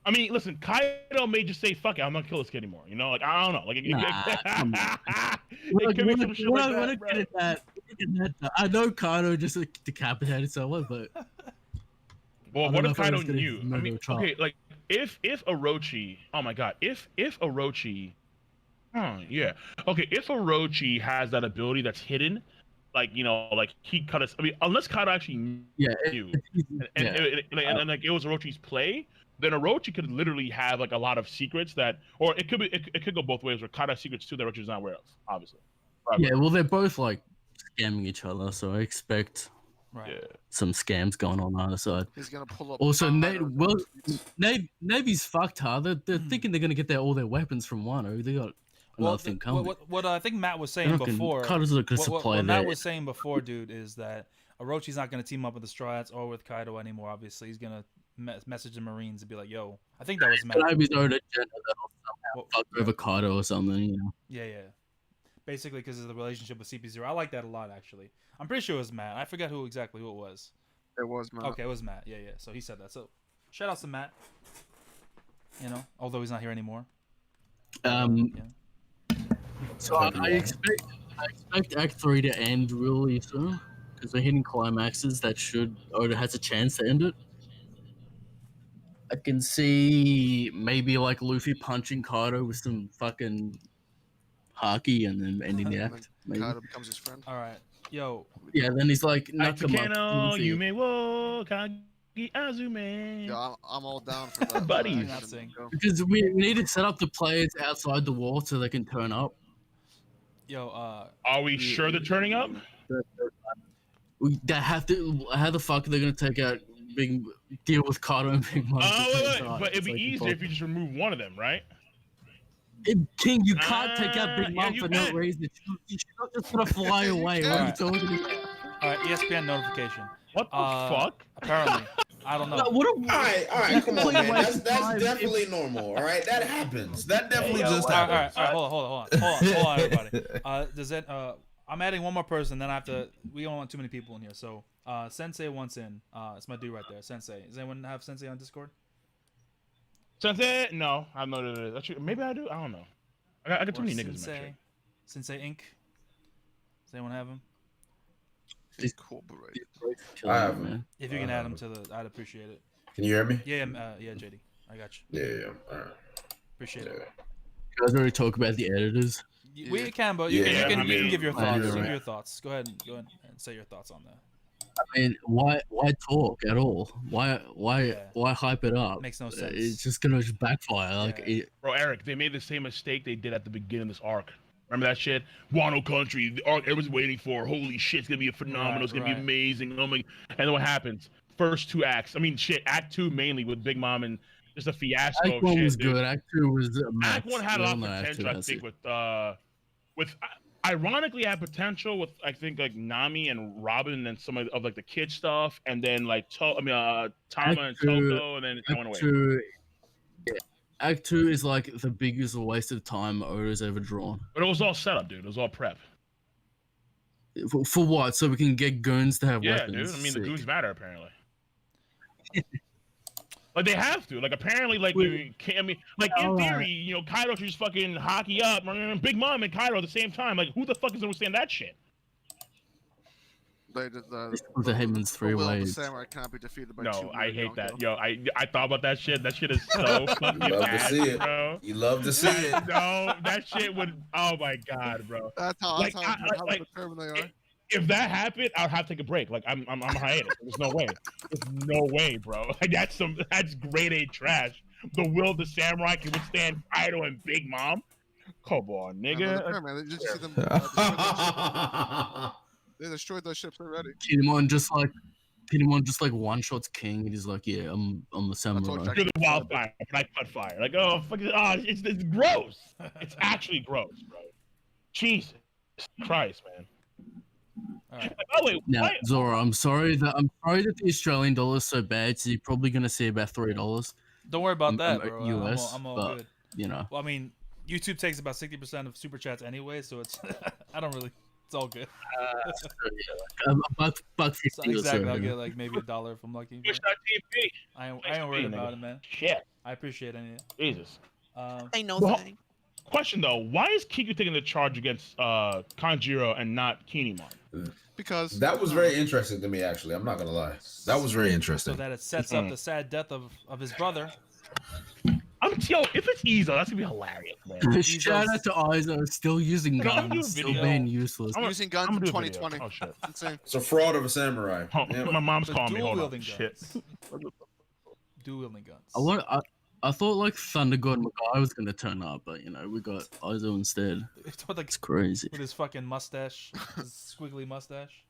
I mean, listen, Kaido may just say, "Fuck it, I'm not gonna kill this kid anymore." You know, like I don't know, like Come it could be some shit like that, bro. I know Kaido just like, decapitated someone, but Well, I what don't know if if I Kaido was gonna knew? I murder mean, a child. okay, like if Orochi, oh my god, if Orochi, yeah, okay, if Orochi has that ability that's hidden, like you know, like he cut us. I mean, unless Kaido actually yeah, knew, yeah. and like it was Orochi's play, then Orochi could literally have like a lot of secrets that, or it could be, it could go both ways. Where Kaido has secrets too that Orochi's not aware of, obviously. Yeah, well, they're both like scamming each other, so I expect Right. Yeah. some scams going on either side. He's gonna pull up. Also, Kaido. Navy's fucked, huh? They're thinking they're gonna get all their weapons from Wano. They got another thing coming. What I think Matt was They're saying not gonna- before. Kaido's not gonna What supply Matt that. was saying before, dude, is that Orochi's not going to team up with the Strats or with Kaido anymore. Obviously, he's going to message the Marines and be like, "Yo, I think that was Matt." Navy's own agenda that'll somehow Well, fuck over Kaido or something, you know. yeah. Basically, because of the relationship with CP0. I like that a lot, actually. I'm pretty sure it was Matt. I forgot who it was. It was man. Okay, it was Matt. Yeah. So he said that. So shout out to Matt. You know, although he's not here anymore. Yeah. So I expect Act 3 to end really soon because we're hitting climaxes that Oda has a chance to end it. I can see maybe like Luffy punching Kaido with some fucking haki and then ending the And act. then Maybe. Kaido becomes his friend. All right, yo. Yeah, then he's like, Nakamura. Takeno, Luffy. Yume wo Kagi Azume. Yeah, I'm all down for that. Buddies. action. Not saying. Because we need to set up the players outside the wall so they can turn up. Yo, Are we sure they're turning up? They have to. How the fuck are they gonna take out deal with Kaido and Big Mom? But it'd be easier if you just remove one of them, right? King, you can't take out Big Yeah, Mom you for no can. reason. She's not just gonna fly away. What are you talking about? all right, ESPN notification. What the fuck? Apparently, I don't know. What a, All right, come on, man. Complete That's waste of definitely normal. All right, that happens. That definitely Hey, yo, just All happens. right, hold on, everybody. Does that? I'm adding one more person. Then I have to. We don't want too many people in here. So, Synsei wants in. It's my dude right there, Synsei. Does anyone have Synsei on Discord? Sensei? No, I don't know what it is. Actually, maybe I do. I don't know. I got too Or many niggas in my Synsei? shit. Synsei Inc. Does anyone have him? Incorporated. I have man. If you can add them to the, I'd appreciate it. Can you hear me? Yeah, yeah, JD, I got you. Yeah. All right. Appreciate it. You guys already talk about the editors. We can, but you Yeah, can I mean, give your I thoughts. know, Give right? your thoughts. Go ahead and say your thoughts on that. I mean, why talk at all? Why Yeah. hype it up? Makes no It's sense. just gonna backfire. Like, Yeah. Bro, Eric, they made the same mistake they did at the beginning of this arc. Remember that shit? Wano Country, the arc everyone's waiting for. Holy shit, it's gonna be a phenomenal. It's gonna be amazing. Oh my! And then what happens? First 2 acts. I mean, shit. Act 2 mainly with Big Mom and just a fiasco. Act 1 shit, was dude. good. Act 2 was a mess. Act 1 had a We lot all of know Act 2 potential, I has think, it. with ironically had potential with I think like Nami and Robin and some of like the kid stuff, and then like Tama and Act 2 Toto, and then it went away. Act 2 is like the biggest waste of time Oda's ever drawn. But it was all set up, dude. It was all prep. For what? So we can get goons to have Yeah, weapons. dude. I mean, Sick. the goons matter apparently. Like they have to. Like apparently, like you can't. I mean, like in Alright. theory, you know, Kaido should just fucking hockey up, Big Mom and Kaido at the same time. Like who the fuck is understand that shit? They did This was the Hitman's three will of the ways. samurai cannot be defeated by No, two I men, hate that. Yonko. Yo, I thought about that shit. That shit is so fucking You love to bad, see it. bro. You love to see it. No, that shit would. Oh my god, bro. That's how, Like, how like, determined they are. If that happened, I'd have to take a break. Like I'm a hiatus. There's no way. There's no way, bro. Like that's grade A trash. The will of the samurai can withstand Kaido and Big Mom. Come on, Man, nigga. they're man. They just see them. They destroyed those ships already. Kinemon just like one shots King, and he's like, yeah, I'm the samurai. Jack- You're the wildfire, but I cut fire. Like, oh, fuck it. Oh, it's gross. It's actually gross, bro. Jesus Christ, man. All right. Oh wait, Now, why- Zora, I'm sorry that the Australian dollar is so bad. So you're probably gonna see about $3. Don't worry about that, I'm bro. US, I'm all but- good. You know, Well, I mean, YouTube takes about 60% of super chats anyway, so it's I don't really. It's all good. buck So 50 or so. exactly, I'll you get know. like maybe $1 if I'm lucky. Push that TV. I ain't worried about it, man. Shit. I appreciate it. Jesus. Ain't no Well, thing. Question though, why is Kiku taking the charge against Kanjiro and not Kinemon? Because That was very interesting to me, actually. I'm not gonna lie. That was very So interesting. that it sets up the sad death of his brother. If it's Izo, that's gonna be hilarious, man. Shout out to Izo, still using Bro, I'm doing guns, still video. being useless. I'm using guns I'm in gonna do a video. 2020. Oh shit. insane. It's a fraud of a samurai. Oh, Yeah. my mom's The calling me. dual Hold on. wielding Shit. guns. Dual wielding guns. I thought like Thunder God Magai was gonna turn up, but you know we got Izo instead. It's with, like, It's crazy. with his fucking mustache, his squiggly mustache.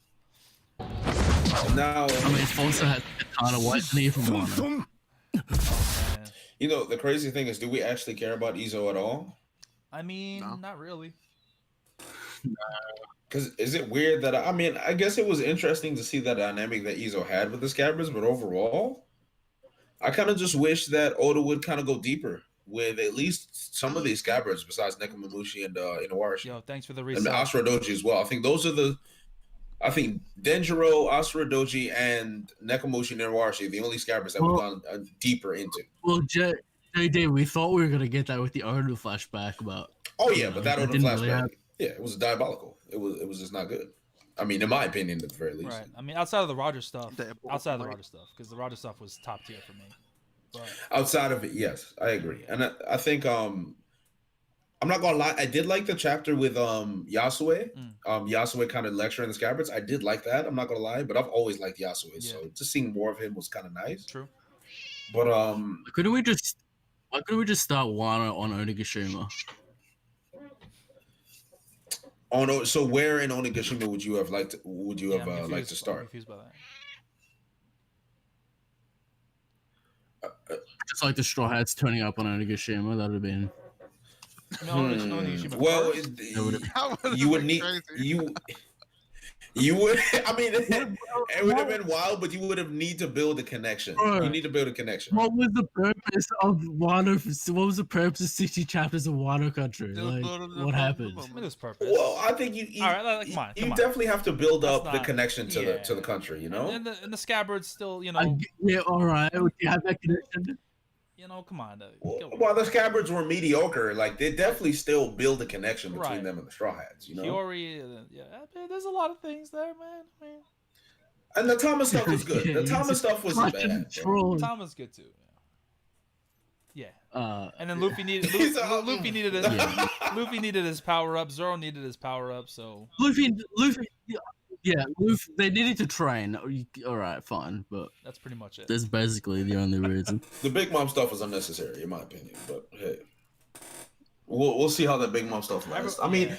Now, I mean, Fonsa had Katana White and even Wano. Man. you know, the crazy thing is, do we actually care about Izo at all? I mean, No. not really. Because is it weird that I mean, I guess it was interesting to see the dynamic that Izo had with the Scabbards, but overall, I kind of just wish that Oda would kind of go deeper with at least some of these Scabbards besides Nekomamushi and Inuarashi. Yo, thanks for the And reset. Asura Doji as well. I think those are I think Denjiro, Asura Doji, and Nekomamushi and Inuarashi are the only Scabbards that we've gone deeper into. Well, JD, we thought we were gonna get that with the Oda flashback, but Oh yeah, but that Oda didn't really flashback, happen. yeah, it was diabolical. It was just not good. I mean, in my opinion, at the very least. Right. I mean, outside of the Roger stuff, They both outside of the might. Roger stuff, because the Roger stuff was top tier for me. But Outside of it, yes, I agree, and I think I'm not gonna lie, I did like the chapter with Yasue. Yasue kind of lecturing the Scabbards. I did like that. I'm not gonna lie, but I've always liked Yasue, so just seeing more of him was kind of nice. true. But why couldn't we just start Wano on Onigashima? so where in Onigashima would you have liked to, I'm liked confused- to I'm start? confused by that. Just like the Straw Hats turning up on Onigashima, that would have been. No, Onigashima Well, first? That would've you would been need crazy. you would. I mean, it would have been wild, but you would have need to build a connection. Bro. You need to build a connection. What was the purpose of Wano? What was the purpose of 60 chapters of Wano Country? Like, what happened? It was purpose. Well, I think you. All right, like, come on. definitely have to build That's up the not- connection to yeah. the country. You know. and the Scabbards still, you know, Yeah, all right. We have that connection. come on. While the Scabbards were mediocre, like they definitely still build a connection between Right. them and the Straw Hats. You know. Hiyori, yeah, I mean, there's a lot of things there, man. I mean, And the Thomas stuff was good. The Thomas stuff wasn't bad. Bro. Tom was good too. Yeah. And then Luffy needed his power up. Zoro needed his power up. So Luffy, they needed to train. All right, fine, but that's pretty much it. That's basically the only reason. The Big Mom stuff was unnecessary, in my opinion. But hey, we'll see how the Big Mom stuff lasts. I mean,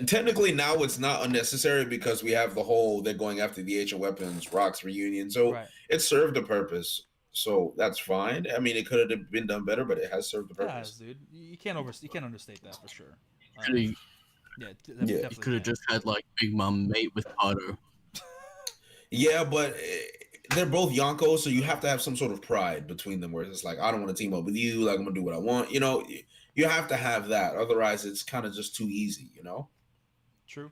technically now it's not unnecessary because we have the whole they're going after the Age of Weapons Rocks reunion, so it served a purpose. So that's fine. I mean, it could have been done better, but it has served the purpose. Yeah, dude, you can't understate that for sure. You could have just had like Big Mom mate with Kaido. Yeah, but they're both Yonko, so you have to have some sort of pride between them, where it's like, I don't want to team up with you. Like, I'm gonna do what I want. You know, you have to have that. Otherwise, it's kind of just too easy. You know. True.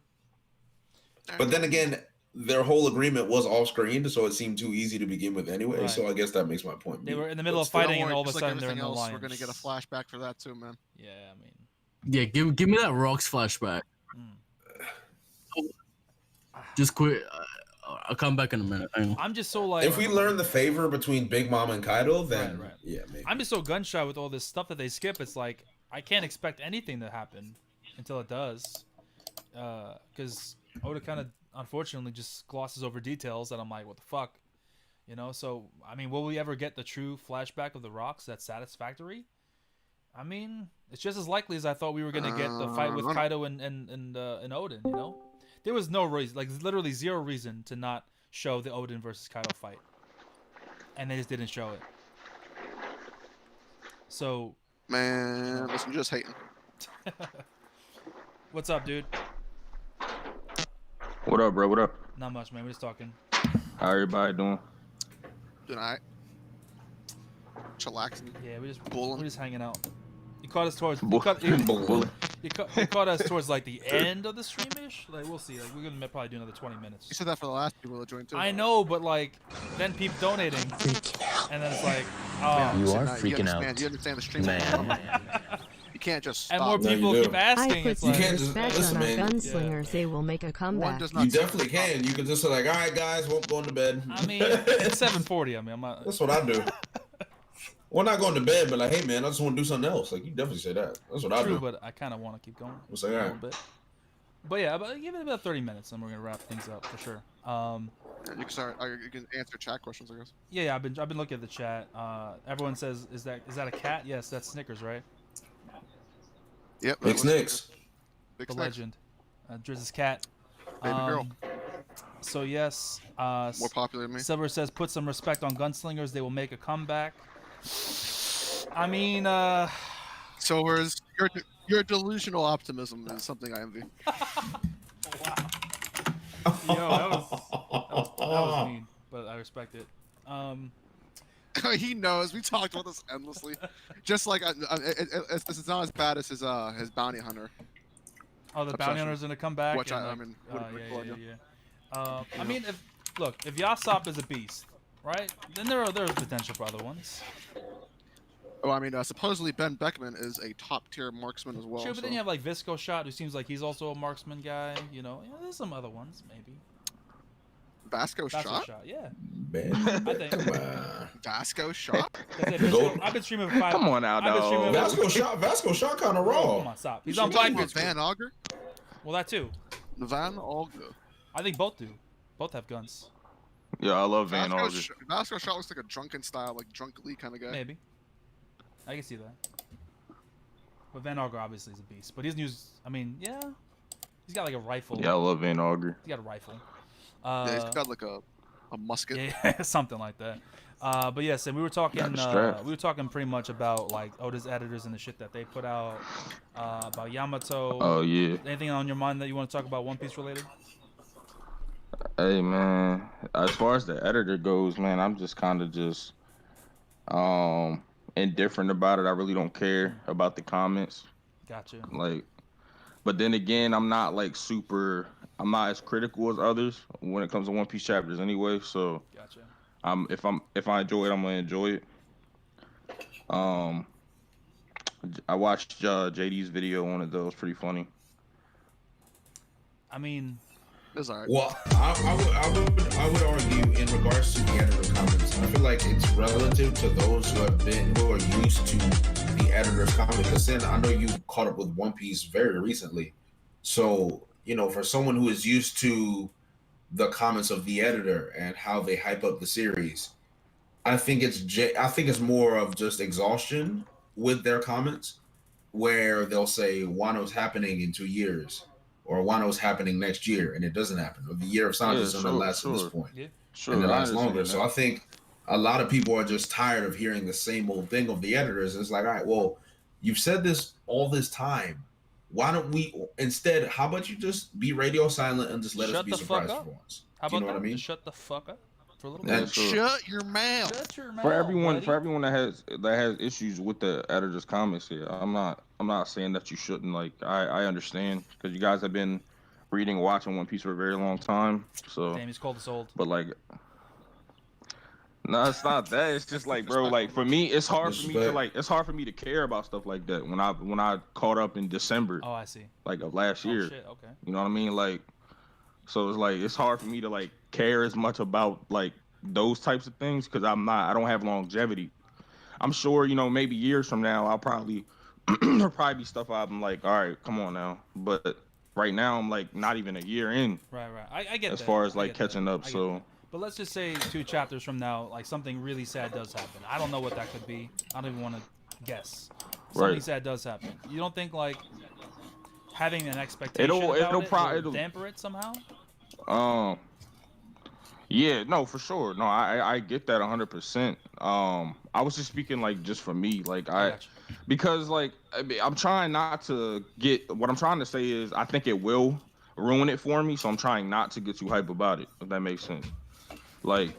But then again, their whole agreement was off screen, so it seemed too easy to begin with anyway. Right. So I guess that makes my point. They were in the middle of fighting, and all of a sudden they're in the line. We're gonna get a flashback for that too, man. Yeah, I mean. Yeah, give me that Rocks flashback. Just quit. I'll come back in a minute. I'm just so like. If we learn the favor between Big Mom and Kaido, then yeah, maybe. I'm just so gun shy with all this stuff that they skip. It's like I can't expect anything to happen until it does, because Oda kind of unfortunately just glosses over details that I'm like, what the fuck, you know? So I mean, will we ever get the true flashback of the Rocks that's satisfactory? I mean, it's just as likely as I thought we were gonna get the fight with Kaido and Odin. You know, there was no reason, like literally zero reason to not show the Odin versus Kaido fight, and they just didn't show it. So, man, listen, you're just hating. What's up, dude? What up, bro? What up? Not much, man. We're just talking. How everybody doing? Doing alright. Chillaxing. Yeah, we're just bulling. We're just hanging out. You caught us towards. You caught us towards like the end of the streamish. Like we'll see. Like we're gonna probably do another 20 minutes. You said that for the last people that joined too. I know, but like then people donating, and then it's like, oh, you are freaking out. You understand the stream, man. You can't just stop. And more people keep asking. It's you like, can't just listen, man. Gunslingers, they will make a comeback. You definitely can. You can just say like, all right, guys, won't go to bed. I mean, it's 7:40. I mean, I'm not. That's what I do. Well, not going to bed, but like, hey, man, I just want to do something else. Like, you definitely say that. That's what I do. True, but I kind of want to keep going a little bit. But yeah, but give it about 30 minutes, and we're gonna wrap things up for sure. You can start. You can answer chat questions, I guess. Yeah, I've been looking at the chat. Everyone says, is that a cat? Yes, that's Snickers, right? Yep. Big Snicks. The legend. Drizzt's cat. Baby girl. So yes. More popular than me. Silver says, put some respect on gunslingers. They will make a comeback. I mean, Silver's your delusional optimism is something I envy. Wow. Yo, that was mean, but I respect it. He knows. We talked about this endlessly. Just like it's not as bad as his bounty hunter. Oh, the bounty hunter's gonna come back. Which and, I mean, yeah. I mean, if Yasop is a beast, right? Then there's potential for other ones. Oh, I mean, supposedly Ben Beckman is a top tier marksman as well. Sure, but then you have like Visco Shot, who seems like he's also a marksman guy. You know, there's some other ones maybe. Vasco Shot? Yeah. I think. Vasco Shot? I've been streaming for 5 Come on now, dog. Vasco Shot kind of raw. Come on, stop. He's on Blacklist. Van Auger? Well, that too. Van Auger. I think both do. Both have guns. Yeah, I love Van Auger. Vasco Shot looks like a drunken style, like Drunk Lee kind of guy. Maybe. I can see that. But Van Auger obviously is a beast. But he doesn't use... I mean, yeah. He's got like a rifle. Yeah, I love Van Auger. He's got a rifle. Yeah, he's got like a musket. Yeah, something like that. But yes, and we were talking pretty much about like Oda's editors and the shit that they put out, about Yamato. Oh yeah. Anything on your mind that you want to talk about One Piece related? Hey man, as far as the editor goes, man, I'm just kind of indifferent about it. I really don't care about the comments. Gotcha. Like, but then again, I'm not as critical as others when it comes to One Piece chapters anyway. So, gotcha. If I enjoy it, I'm gonna enjoy it. I watched JD's video on it. That was pretty funny. I mean, It's alright. Well, I would argue in regards to the editor comments. I feel like it's relative to those who are used to the editor's comment. Because then I know you caught up with One Piece very recently, so for someone who is used to the comments of the editor and how they hype up the series, I think it's more of just exhaustion with their comments, where they'll say Wano's happening in 2 years, or Wano's happening next year, and it doesn't happen. Or the year of Sanji is going to last at this point, Sure, and it I lasts longer. understand So that. I think a lot of people are just tired of hearing the same old thing of the editors. It's like, all right, well, you've said this all this time. Why don't we instead? How about you just be radio silent and just let us Shut be the fuck surprised up. for once? How Do you about know what that? I mean? Just shut the fuck up for a little And bit. Shut your mouth. Shut your mouth, For everyone buddy. that has issues with the editor's comments here, I'm not saying that you shouldn't. Like I understand because you guys have been reading, watching One Piece for a very long time. So, Damn, he's called us old. but like, no, it's not that. It's just like, bro, like for me, it's hard for me to Disrespect. it's hard for me to care about stuff like that when I caught up in December Oh, I see. like of last year. Oh shit. Okay. You know what I mean? Like, so it's like it's hard for me to like care as much about like those types of things because I don't have longevity. I'm sure maybe years from now I'll probably there'll probably be stuff I'm like, all right, come on now. But right now I'm like not even a year in Right. I get as that. far as I like get that. catching up. I get So that. But let's just say 2 chapters from now, like something really sad does happen. I don't know what that could be. I don't even want to guess. Something right, sad does happen. You don't think like having an expectation about it will damper it somehow? um yeah, no, for sure. No, I get that 100%. I was just speaking like just for me, like I got you. because like I'm trying not to get what I'm trying to say is I think it will ruin it for me, so I'm trying not to get too hype about it, if that makes sense. Like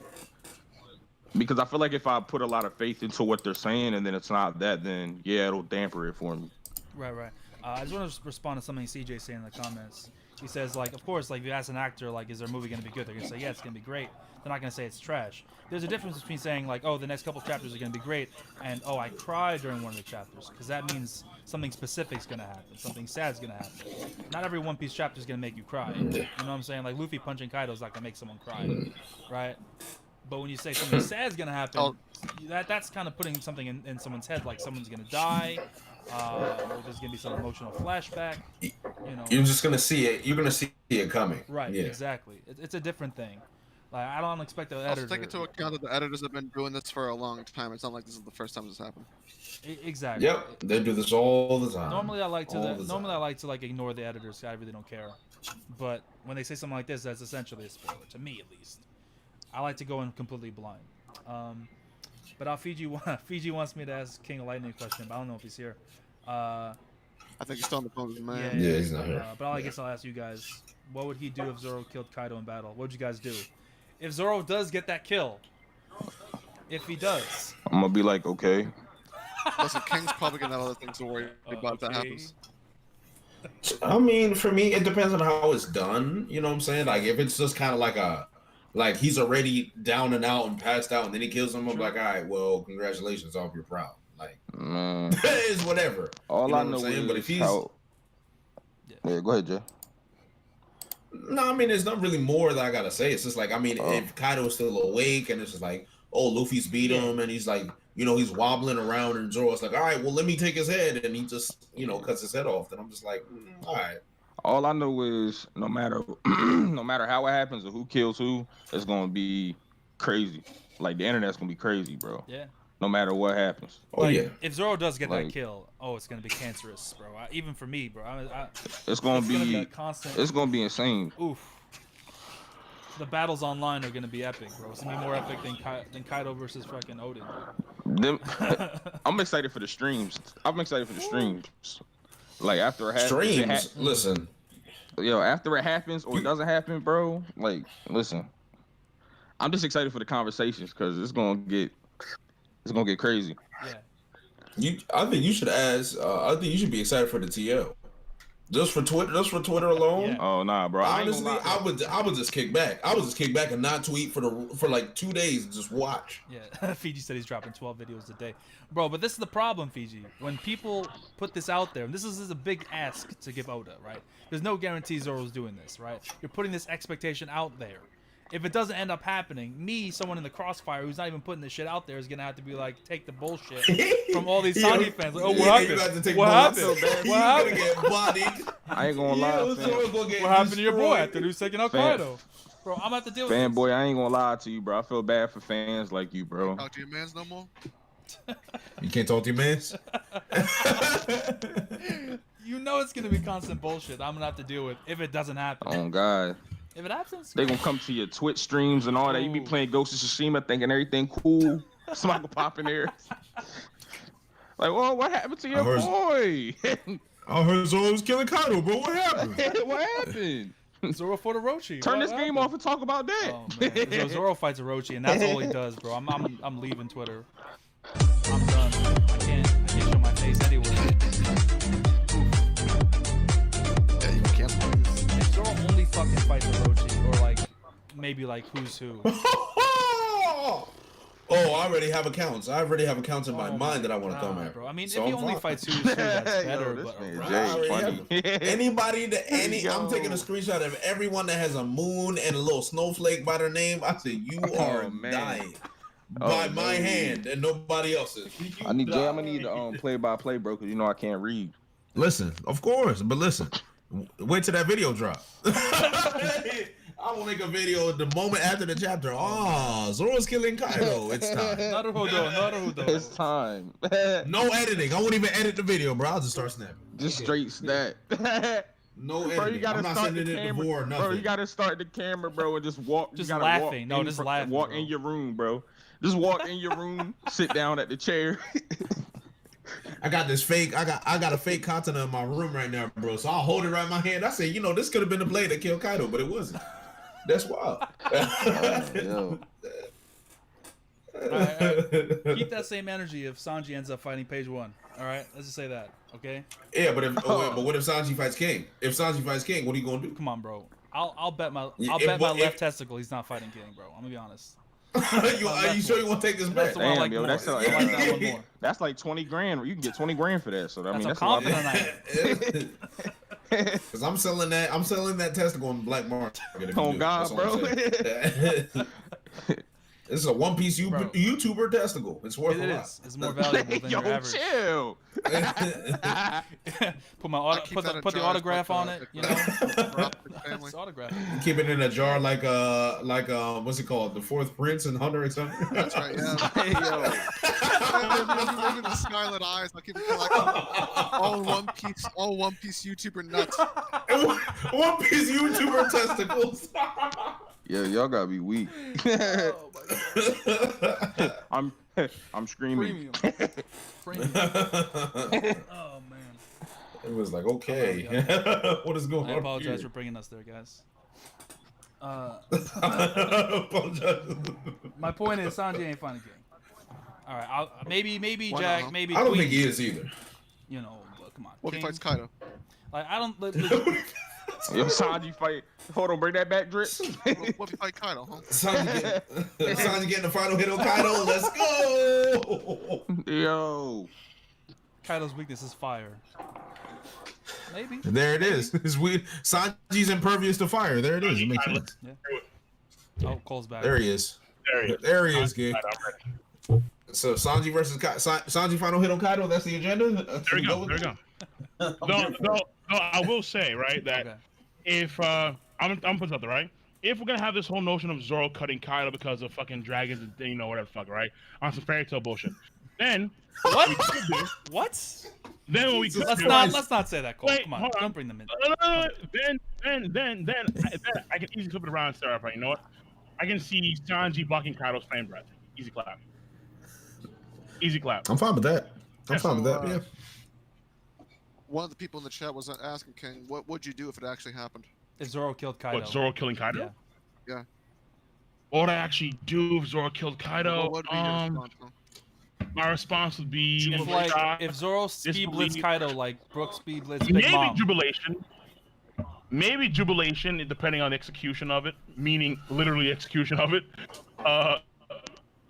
because I feel like if I put a lot of faith into what they're saying and then it's not that, then yeah, it'll damper it for me. Right. I just want to respond to something CJ saying in the comments. He says, like, of course, like, if you ask an actor, like, is their movie going to be good? They're going to say, yeah, it's going to be great. They're not going to say it's trash. There's a difference between saying, like, oh, the next couple chapters are going to be great, and, oh, I cried during one of the chapters, because that means something specific is going to happen. Something sad is going to happen. Not every One Piece chapter is going to make you cry. You know what I'm saying? Like, Luffy punching Kaido is not going to make someone cry, right? But when you say something sad is going to happen, that's kind of putting something in someone's head, like someone's going to die, or there's going to be some emotional flashback. You're just gonna see it. You're gonna see it coming. Right. Yeah. Exactly. It's a different thing. Like I don't expect the editor. Also take into account that the editors have been doing this for a long time. It's not like this is the first time this happened. Exactly. Yep. They do this all the time. Normally I like to like ignore the editors. I really don't care. But when they say something like this, that's essentially a spoiler to me, at least. I like to go in completely blind. But Fiji wants me to ask King of Lightning a question, but I don't know if he's here. I think he's still on the phone with his man. Yeah, he's not here. But I guess I'll ask you guys, what would he do if Zoro killed Kaido in battle? What would you guys do? If Zoro does get that kill, if he does, I'm gonna be like, okay. Listen, King's probably gonna have other things to worry about if that happens. I mean, for me, it depends on how it's done. You know what I'm saying? Like, if it's just kind of like he's already down and out and passed out, and then he kills him, I'm like, all right, well, congratulations, I hope you're proud. Like, it's whatever. All you know I what know I'm saying? is But if he's yeah, go ahead, Jay. No, I mean, there's not really more that I gotta say. It's just like, I mean, if Kaido's still awake and it's just like, oh, Luffy's beat him and he's like, he's wobbling around and Zoro's like, all right, well, let me take his head, and he just, cuts his head off. Then I'm just like, all right. All I know is no matter how it happens or who kills who, it's gonna be crazy. Like the internet's gonna be crazy, bro. Yeah. No matter what happens. Oh yeah. If Zoro does get that kill, it's gonna be cancerous, bro. Even for me, bro. It's gonna be a constant. It's gonna be insane. Oof. The battles online are gonna be epic, bro. It's gonna be more epic than Kaido versus fucking Odin. I'm excited for the streams. I'm excited for the streams. Like after it happens. Streams. Listen. Yo, after it happens or it doesn't happen, bro. Like, listen. I'm just excited for the conversations because it's gonna get crazy. Yeah. I think you should ask. I think you should be excited for the TL. Just for Twitter alone. Yeah. Oh nah, bro. Honestly, I ain't gonna lie. I would just kick back. I would just kick back and not tweet for like 2 days and just watch. Yeah, Fiji said he's dropping 12 videos a day. Bro, but this is the problem, Fiji. When people put this out there, and this is a big ask to give Oda, right? There's no guarantee Zoro's doing this, right? You're putting this expectation out there. If it doesn't end up happening, me, someone in the crossfire who's not even putting this shit out there, is gonna have to be like, take the bullshit from all these Sanji fans. Like, oh, what happened? What happened? What happened? Get bodied. I ain't gonna lie. fam. What happened to your boy after he was taking out Kaido? Bro, I'm gonna have to deal with this. Fanboy, I ain't gonna lie to you, bro. I feel bad for fans like you, bro. Talk to your mans no more. You can't talk to your mans. You know it's gonna be constant bullshit I'm gonna have to deal with if it doesn't happen. Oh God. If it happens, They gonna come to your Twitch streams and all that. You be playing Ghost of Tsushima thinking everything cool. Somebody will pop in there. Like, well, what happened to your boy? I heard Zoro was killing Kaido, bro. What happened? What happened? Zoro fought Orochi. Turn What this game happened? off and talk about that. Oh man, so Zoro fights Orochi, and that's all he does, bro. I'm leaving Twitter. I'm done. I can't show my face anywhere. Yeah, you can't play this. If Zoro only fucking fights Orochi, or like maybe like who's who. Oh, I already have accounts. I already have accounts in my Oh mind that I want to come God, at. bro. I mean, So if he I'm only fine. fights who's who, that's better. Yo, this But man Orochi- Jay I already funny. have anybody that I'm taking a Yo. screenshot of everyone that has a moon and a little snowflake by their name. I said, you are man. dying Oh, by my no. hand and nobody else's. I need Jay. I'm gonna need the play-by-play, bro, because you know I can't read. Listen, of course, but listen. Wait till that video drop. I will make a video the moment after the chapter. Oh, Zoro's killing Kaido. It's time. Naruhodo. It's time. No editing. I won't even edit the video, bro. I'll just start snapping. Just straight stat. No editing. Bro, you gotta I'm not start the sending it to camera. Vor or nothing. Bro, you gotta start the camera, bro, and just walk. Just you gotta laughing. Walk No, just laughing, Walk bro. in your room, bro. Just walk in your room. Sit down at the chair. I got this fake. I got a fake katana in my room right now, bro. So I'll hold it right in my hand. I say, you know, this could have been the blade that killed Kaido, but it wasn't. That's wild. Yo. Alright. Keep that same energy if Sanji ends up fighting Page 1. All right, let's just say that, okay? Yeah, but what if Sanji fights King? If Sanji fights King, what are you gonna do? Come on, bro. I'll bet my If- left testicle he's not fighting King, bro. I'm gonna be honest. Are you sure you want to take this That's bet? the one I Damn, like yo, more. that's I like that one more. That's like 20 grand. You can get 20 grand for that. So I mean, That's that's a lot. confident I am. Because I'm selling that testicle on black market. if you Oh do. God, That's all I'm saying. This is a One Piece Bro. YouTuber testicle. It's worth It a lot. is. It's more valuable than Yo, your average. chill. Put keep that in put the jars autograph like, on it. You know, family. it's autograph. Keep it in a jar like what's it called? The Fourth Prince and Hunter or something. That's right, yeah. Hey, yo. Maybe the Scarlet Eyes. I'll keep it like all One Piece YouTuber nuts. One Piece YouTuber testicles. Yo, y'all gotta be weak. Oh my God. I'm screaming. Premium. Oh man. It was like, okay, what is going on? I apologize here? for bringing us there, guys. Apologize. My point is Sanji ain't fighting King. All right, maybe Why Jack, not? maybe I don't Queen, think he is either. You know, but come on. What if he King, fights Kaido? like I don't. Yo, Sanji fight. Hold on, bring that back, Drizzt. What if he fight Kaido, huh? Sanji getting the final hit on Kaido. Let's go. Yo. Kaido's weakness is fire. Maybe. There it is. It's weird. Sanji's impervious to fire. There it is. It makes sense. Oh, Cole's back. There he is. There he is, kid. So Sanji versus Sanji final hit on Kaido. That's the agenda. There we go. No, I will say, right, that Okay. if I'm putting something, right? If we're gonna have this whole notion of Zoro cutting Kaido because of fucking dragons and you know whatever fuck, right? On some fairy tale bullshit, then What? we could do, What? then what we could Let's do, not say that, Cole. Wait, Come on, hold on. don't bring them in. Then I can easily flip it around and say, all right, you know what? I can see Sanji blocking Kaido's flame breath. Easy clap. Easy clap. I'm fine with that. I'm fine with that. So, Yeah. One of the people in the chat was asking King, what would you do if it actually happened? If Zoro killed Kaido. What, Zoro killing Kaido? Yeah. Yeah. What would I actually do if Zoro killed Kaido? What would be your response, huh? My response would be if Zoro speed blitz disbelief. Kaido like Brook speed blitz Big Mom. Maybe jubilation, depending on execution of it, meaning literally execution of it.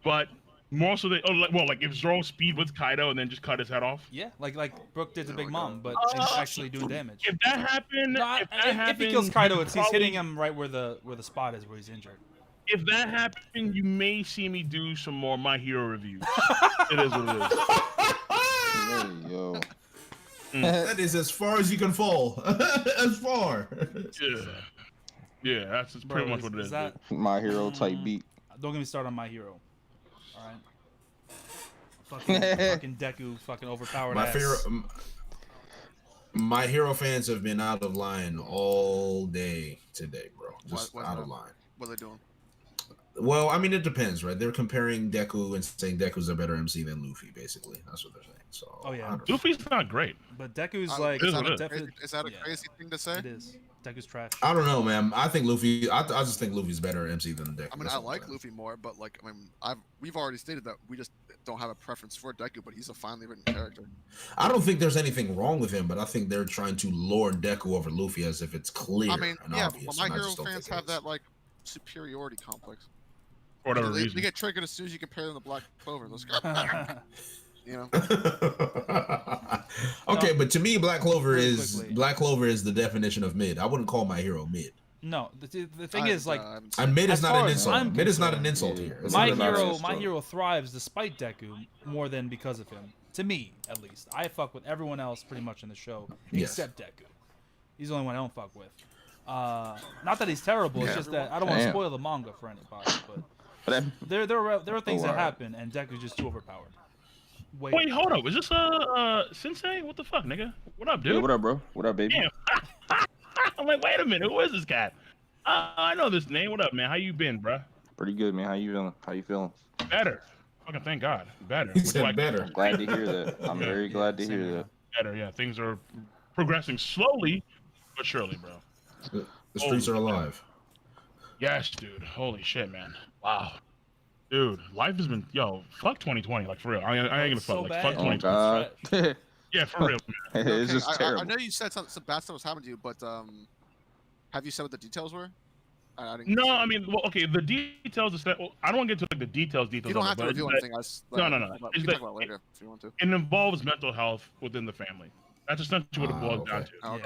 But more so like if Zoro speed with Kaido and then just cut his head off. Yeah, like Brook did to Big Mom, but actually doing damage. If that happened, if he kills Kaido, he's hitting him right where the spot is where he's injured. If that happened, you may see me do some more My Hero reviews. It is what it is. Hey, yo. That is as far as you can fall. As far. Yeah, that's pretty much what it is. That, My Hero type beat. Don't get me started on My Hero. All right. Fucking Deku, fucking overpowered ass. My Hero fans have been out of line all day today, bro. Just What out of line. What are they doing? Well, I mean, it depends, right? They're comparing Deku and saying Deku's a better MC than Luffy, basically. That's what they're saying. So, oh yeah, Luffy's not great, but Deku's like. Is that a crazy thing to say? It is. Deku's trash. I don't know, man. I think Luffy. I just think Luffy's better MC than Deku. I mean, I like Luffy more, but like, I mean, we've already stated that we just don't have a preference for Deku, but he's a finely written character. I don't think there's anything wrong with him, but I think they're trying to lord Deku over Luffy as if it's clear. I mean, and yeah, obvious, but My Hero fans have that like superiority complex. For whatever reason. They get triggered as soon as you compare them to Black Clover. Those guys, you know. Okay, but to me, Black Clover is the definition of mid. I wouldn't call My Hero mid. No, the thing is like, and mid is not an insult. Mid is not concerned, an insult here. My hero thrives despite Deku more than because of him. To me, at least, I fuck with everyone else pretty much in the show except Deku. He's the only one I don't fuck with. Not that he's terrible. It's just that I don't want to spoil the manga for anybody. But there are things that happen, and Deku's just too overpowered. Wait, hold up. Is this Synsei? What the fuck, nigga? What up, dude? Yeah, what up, bro? What up, baby? I'm like, wait a minute. Who is this guy? I know this name. What up, man? How you been, bro? Pretty good, man. How you feeling? How you feeling? Better. Fucking thank God. Better. He said better. I'm glad to hear that. I'm very glad to hear that. Better, yeah. Things are progressing slowly, but surely, bro. The streets are alive. Yes, dude. Holy shit, man. Wow. Dude, life has been fuck 2020, like for real. I ain't gonna fuck like fuck 2020. God. Yeah, for real, man. It's just terrible. I know you said some bad stuff was happening to you, but have you said what the details were? I didn't no, I mean, well, okay, the details is that I don't want to get to like the details. You don't have to reveal anything. No. We can talk about it later if you want to. It involves mental health within the family. That's essentially what it boils down to, right?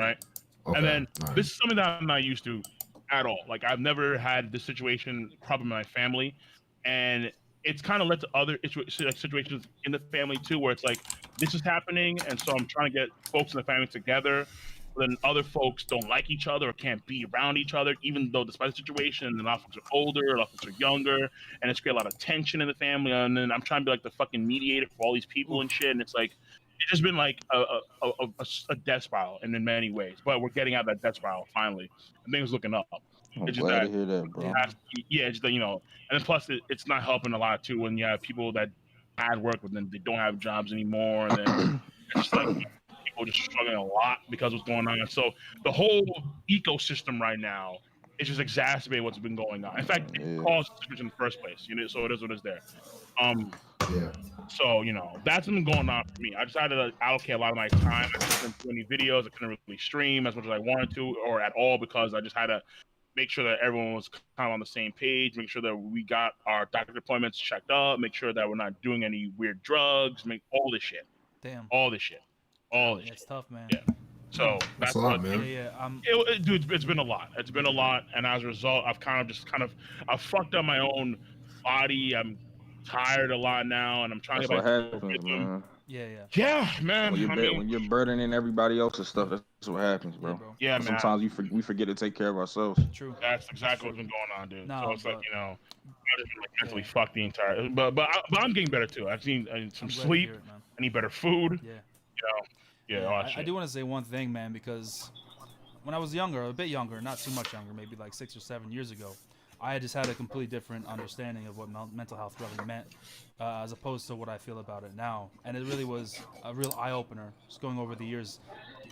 Okay. And then this is something that I'm not used to at all. Like I've never had this situation problem in my family, and it's kind of led to other situations in the family too, where it's like this is happening, and so I'm trying to get folks in the family together. Then other folks don't like each other or can't be around each other, even though despite the situation, and a lot of folks are older, a lot of folks are younger, and it's created a lot of tension in the family. And then I'm trying to be like the fucking mediator for all these people and shit, and it's like it's just been like a death spiral in many ways. But we're getting out of that death spiral finally, and things looking up. I'm it's glad to hear that, bro. It's that, and then plus it's not helping a lot too when you have people that had work, but then they don't have jobs anymore, and then it's just like people just struggling a lot because of what's going on. So the whole ecosystem right now is just exacerbating what's been going on. In fact, it caused this in the first place. So it is what is there. So that's been going on for me. I decided to allocate a lot of my time. I couldn't do any videos. I couldn't really stream as much as I wanted to, or at all, because I just had to make sure that everyone was kind of on the same page, make sure that we got our doctor appointments checked up, make sure that we're not doing any weird drugs, make all this shit. Damn. All this shit. It's tough, man. Yeah. So that's a lot, man. Dude, it's been a lot. It's been a lot, and as a result, I've I've fucked up my own body. I'm tired a lot now, and I'm trying That's to what happens, man. Yeah, man. When you're burdening everybody else's stuff, that's what happens, bro. Yeah, man. Sometimes we forget to take care of ourselves. True. That's exactly what's been going on, dude. No, so it's like I just been mentally fucked the entire. But I'm getting better too. I need some sleep. I need better food. I do want to say one thing, man, because when I was younger, a bit younger, not too much younger, maybe like 6 or 7 years ago, I just had a completely different understanding of what mental health really meant, as opposed to what I feel about it now. And it really was a real eye-opener, just going over the years,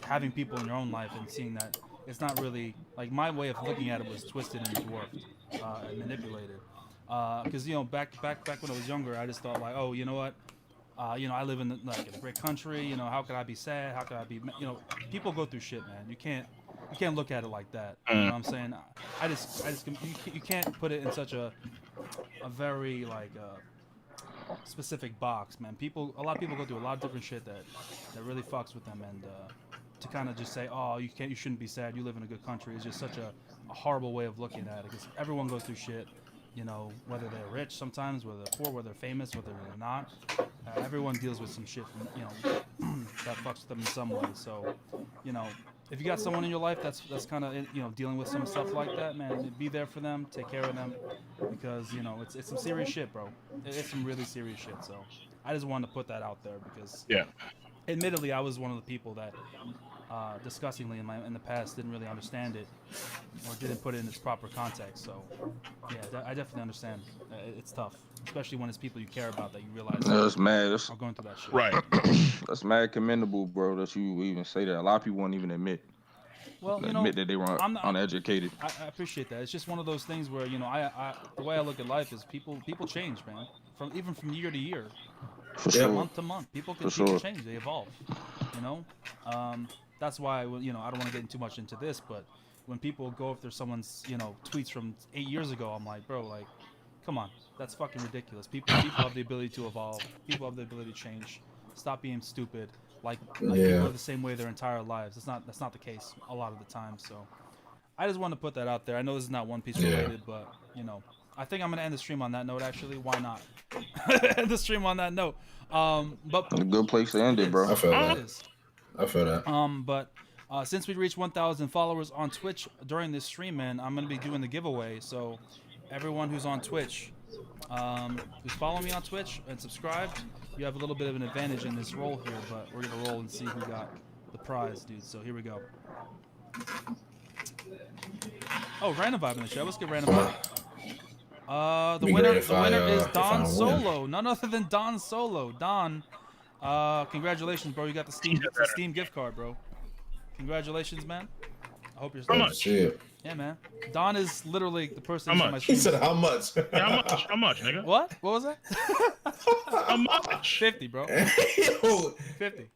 having people in your own life and seeing that it's not really, like, my way of looking at it was twisted and dwarfed and manipulated. Because, back when I was younger, I just thought, like, oh, you know what? you know, I live in like in a great country. You know, how could I be sad? How could I be? You know, people go through shit, man. You can't look at it like that. You know what I'm saying? You can't put it in such a very like specific box, man. A lot of people go through a lot of different shit that really fucks with them, and to kind of just say, oh, you shouldn't be sad. You live in a good country is just such a horrible way of looking at it, because everyone goes through shit. You know, whether they're rich sometimes, whether they're poor, whether they're famous, whether they're not. Everyone deals with some shit, from, you know, that fucks with them in some way. So, you know, if you got someone in your life that's kind of, you know, dealing with some stuff like that, man, be there for them, take care of them, because, you know, it's some serious shit, bro. It's some really serious shit. So I just wanted to put that out there because, admittedly, I was one of the people that disgustingly in the past didn't really understand it or didn't put it in its proper context. So yeah, I definitely understand. It's tough, especially when it's people you care about that you realize That's mad. are going through that shit. Right. That's mad commendable, bro. That you even say that. A lot of people won't even admit. Well, you know, Admit that they were uneducated. I appreciate that. It's just one of those things where, you know, the way I look at life is people change, man. Even from year to year, For sure. month to month, people change. They evolve. You know, that's why, you know, I don't want to get too much into this, but when people go after someone's, you know, tweets from 8 years ago, I'm like, bro, like, come on, that's fucking ridiculous. People have the ability to evolve. People have the ability to change. Stop being stupid. Like people are the same way their entire lives. That's not the case a lot of the time. So I just want to put that out there. I know this is not One Piece related, but you know, I think I'm gonna end the stream on that note. Actually, why not? End the stream on that note. But A good place to end it, bro. I feel that. But since we reached 1,000 followers on Twitch during this stream, man, I'm gonna be doing the giveaway. So everyone who's on Twitch, who's following me on Twitch and subscribed, you have a little bit of an advantage in this roll here. But we're gonna roll and see who got the prize, dude. So here we go. Oh, random vibe in the show. Let's get random vibe. The winner is Don Solo. None other than Don Solo. Don, congratulations, bro. You got the Steam gift card, bro. Congratulations, man. I hope you're How much? Yeah, man. Don is literally the person who's on my He stream. said how much? How much, nigga? What? What was that? How much? 50, bro. Yo. 50.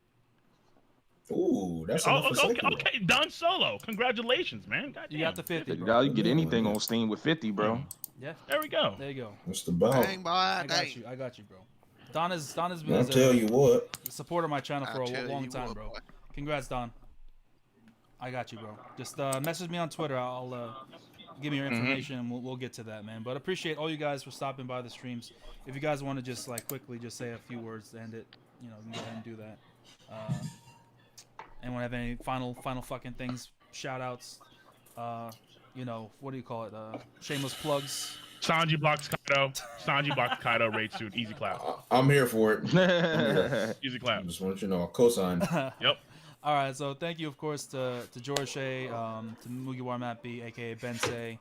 Ooh, that's enough for Okay, Don Solo. Congratulations, man. God You damn. got the 50, You bro. get anything on Steam with 50, bro. Yeah. There we go. There you go. What's the ball? Dang, boy, I dang. got you, bro. Don has been I'll tell you what. a supporter of my channel for I'll a tell long you time, what, bro. boy. Congrats, Don. I got you, bro. Just message me on Twitter. I'll give me your information, and we'll get to that, man. But appreciate all you guys for stopping by the streams. If you guys want to just like quickly just say a few words to end it, you know, you can go ahead and do that. Anyone have any final fucking things? Shout outs. You know, what do you call it? Shameless plugs. Sanji blocks Kaido. Sanji blocks Kaido raid suit. Easy clap. I'm here for it. Easy clap. Just want you to know, I'll co-sign. Yep. All right, so thank you, of course, to Jorishae, to Mugiwara Matt B, aka Bensei,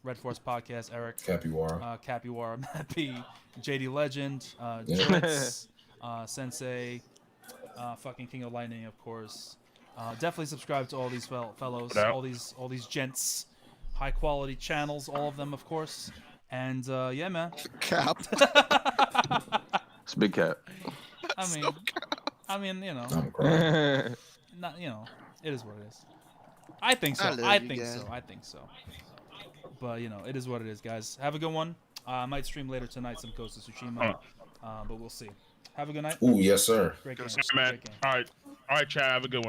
Red Force Podcast, Eric, Capywara Matt B, JD Legend, Drizzt, Synsei, fucking King of Lightning, of course. Definitely subscribe to all these fellows, all these gents, high quality channels, all of them, of course. And yeah, man. Cap. It's a big cap. I mean, you know, I'm crying. not, you know, it is what it is. I think so. I think so. But you know, it is what it is, guys. Have a good one. I might stream later tonight some Ghost of Tsushima, but we'll see. Have a good night. Ooh, yes, sir. Great game. Man. All right, Chad. Have a good one.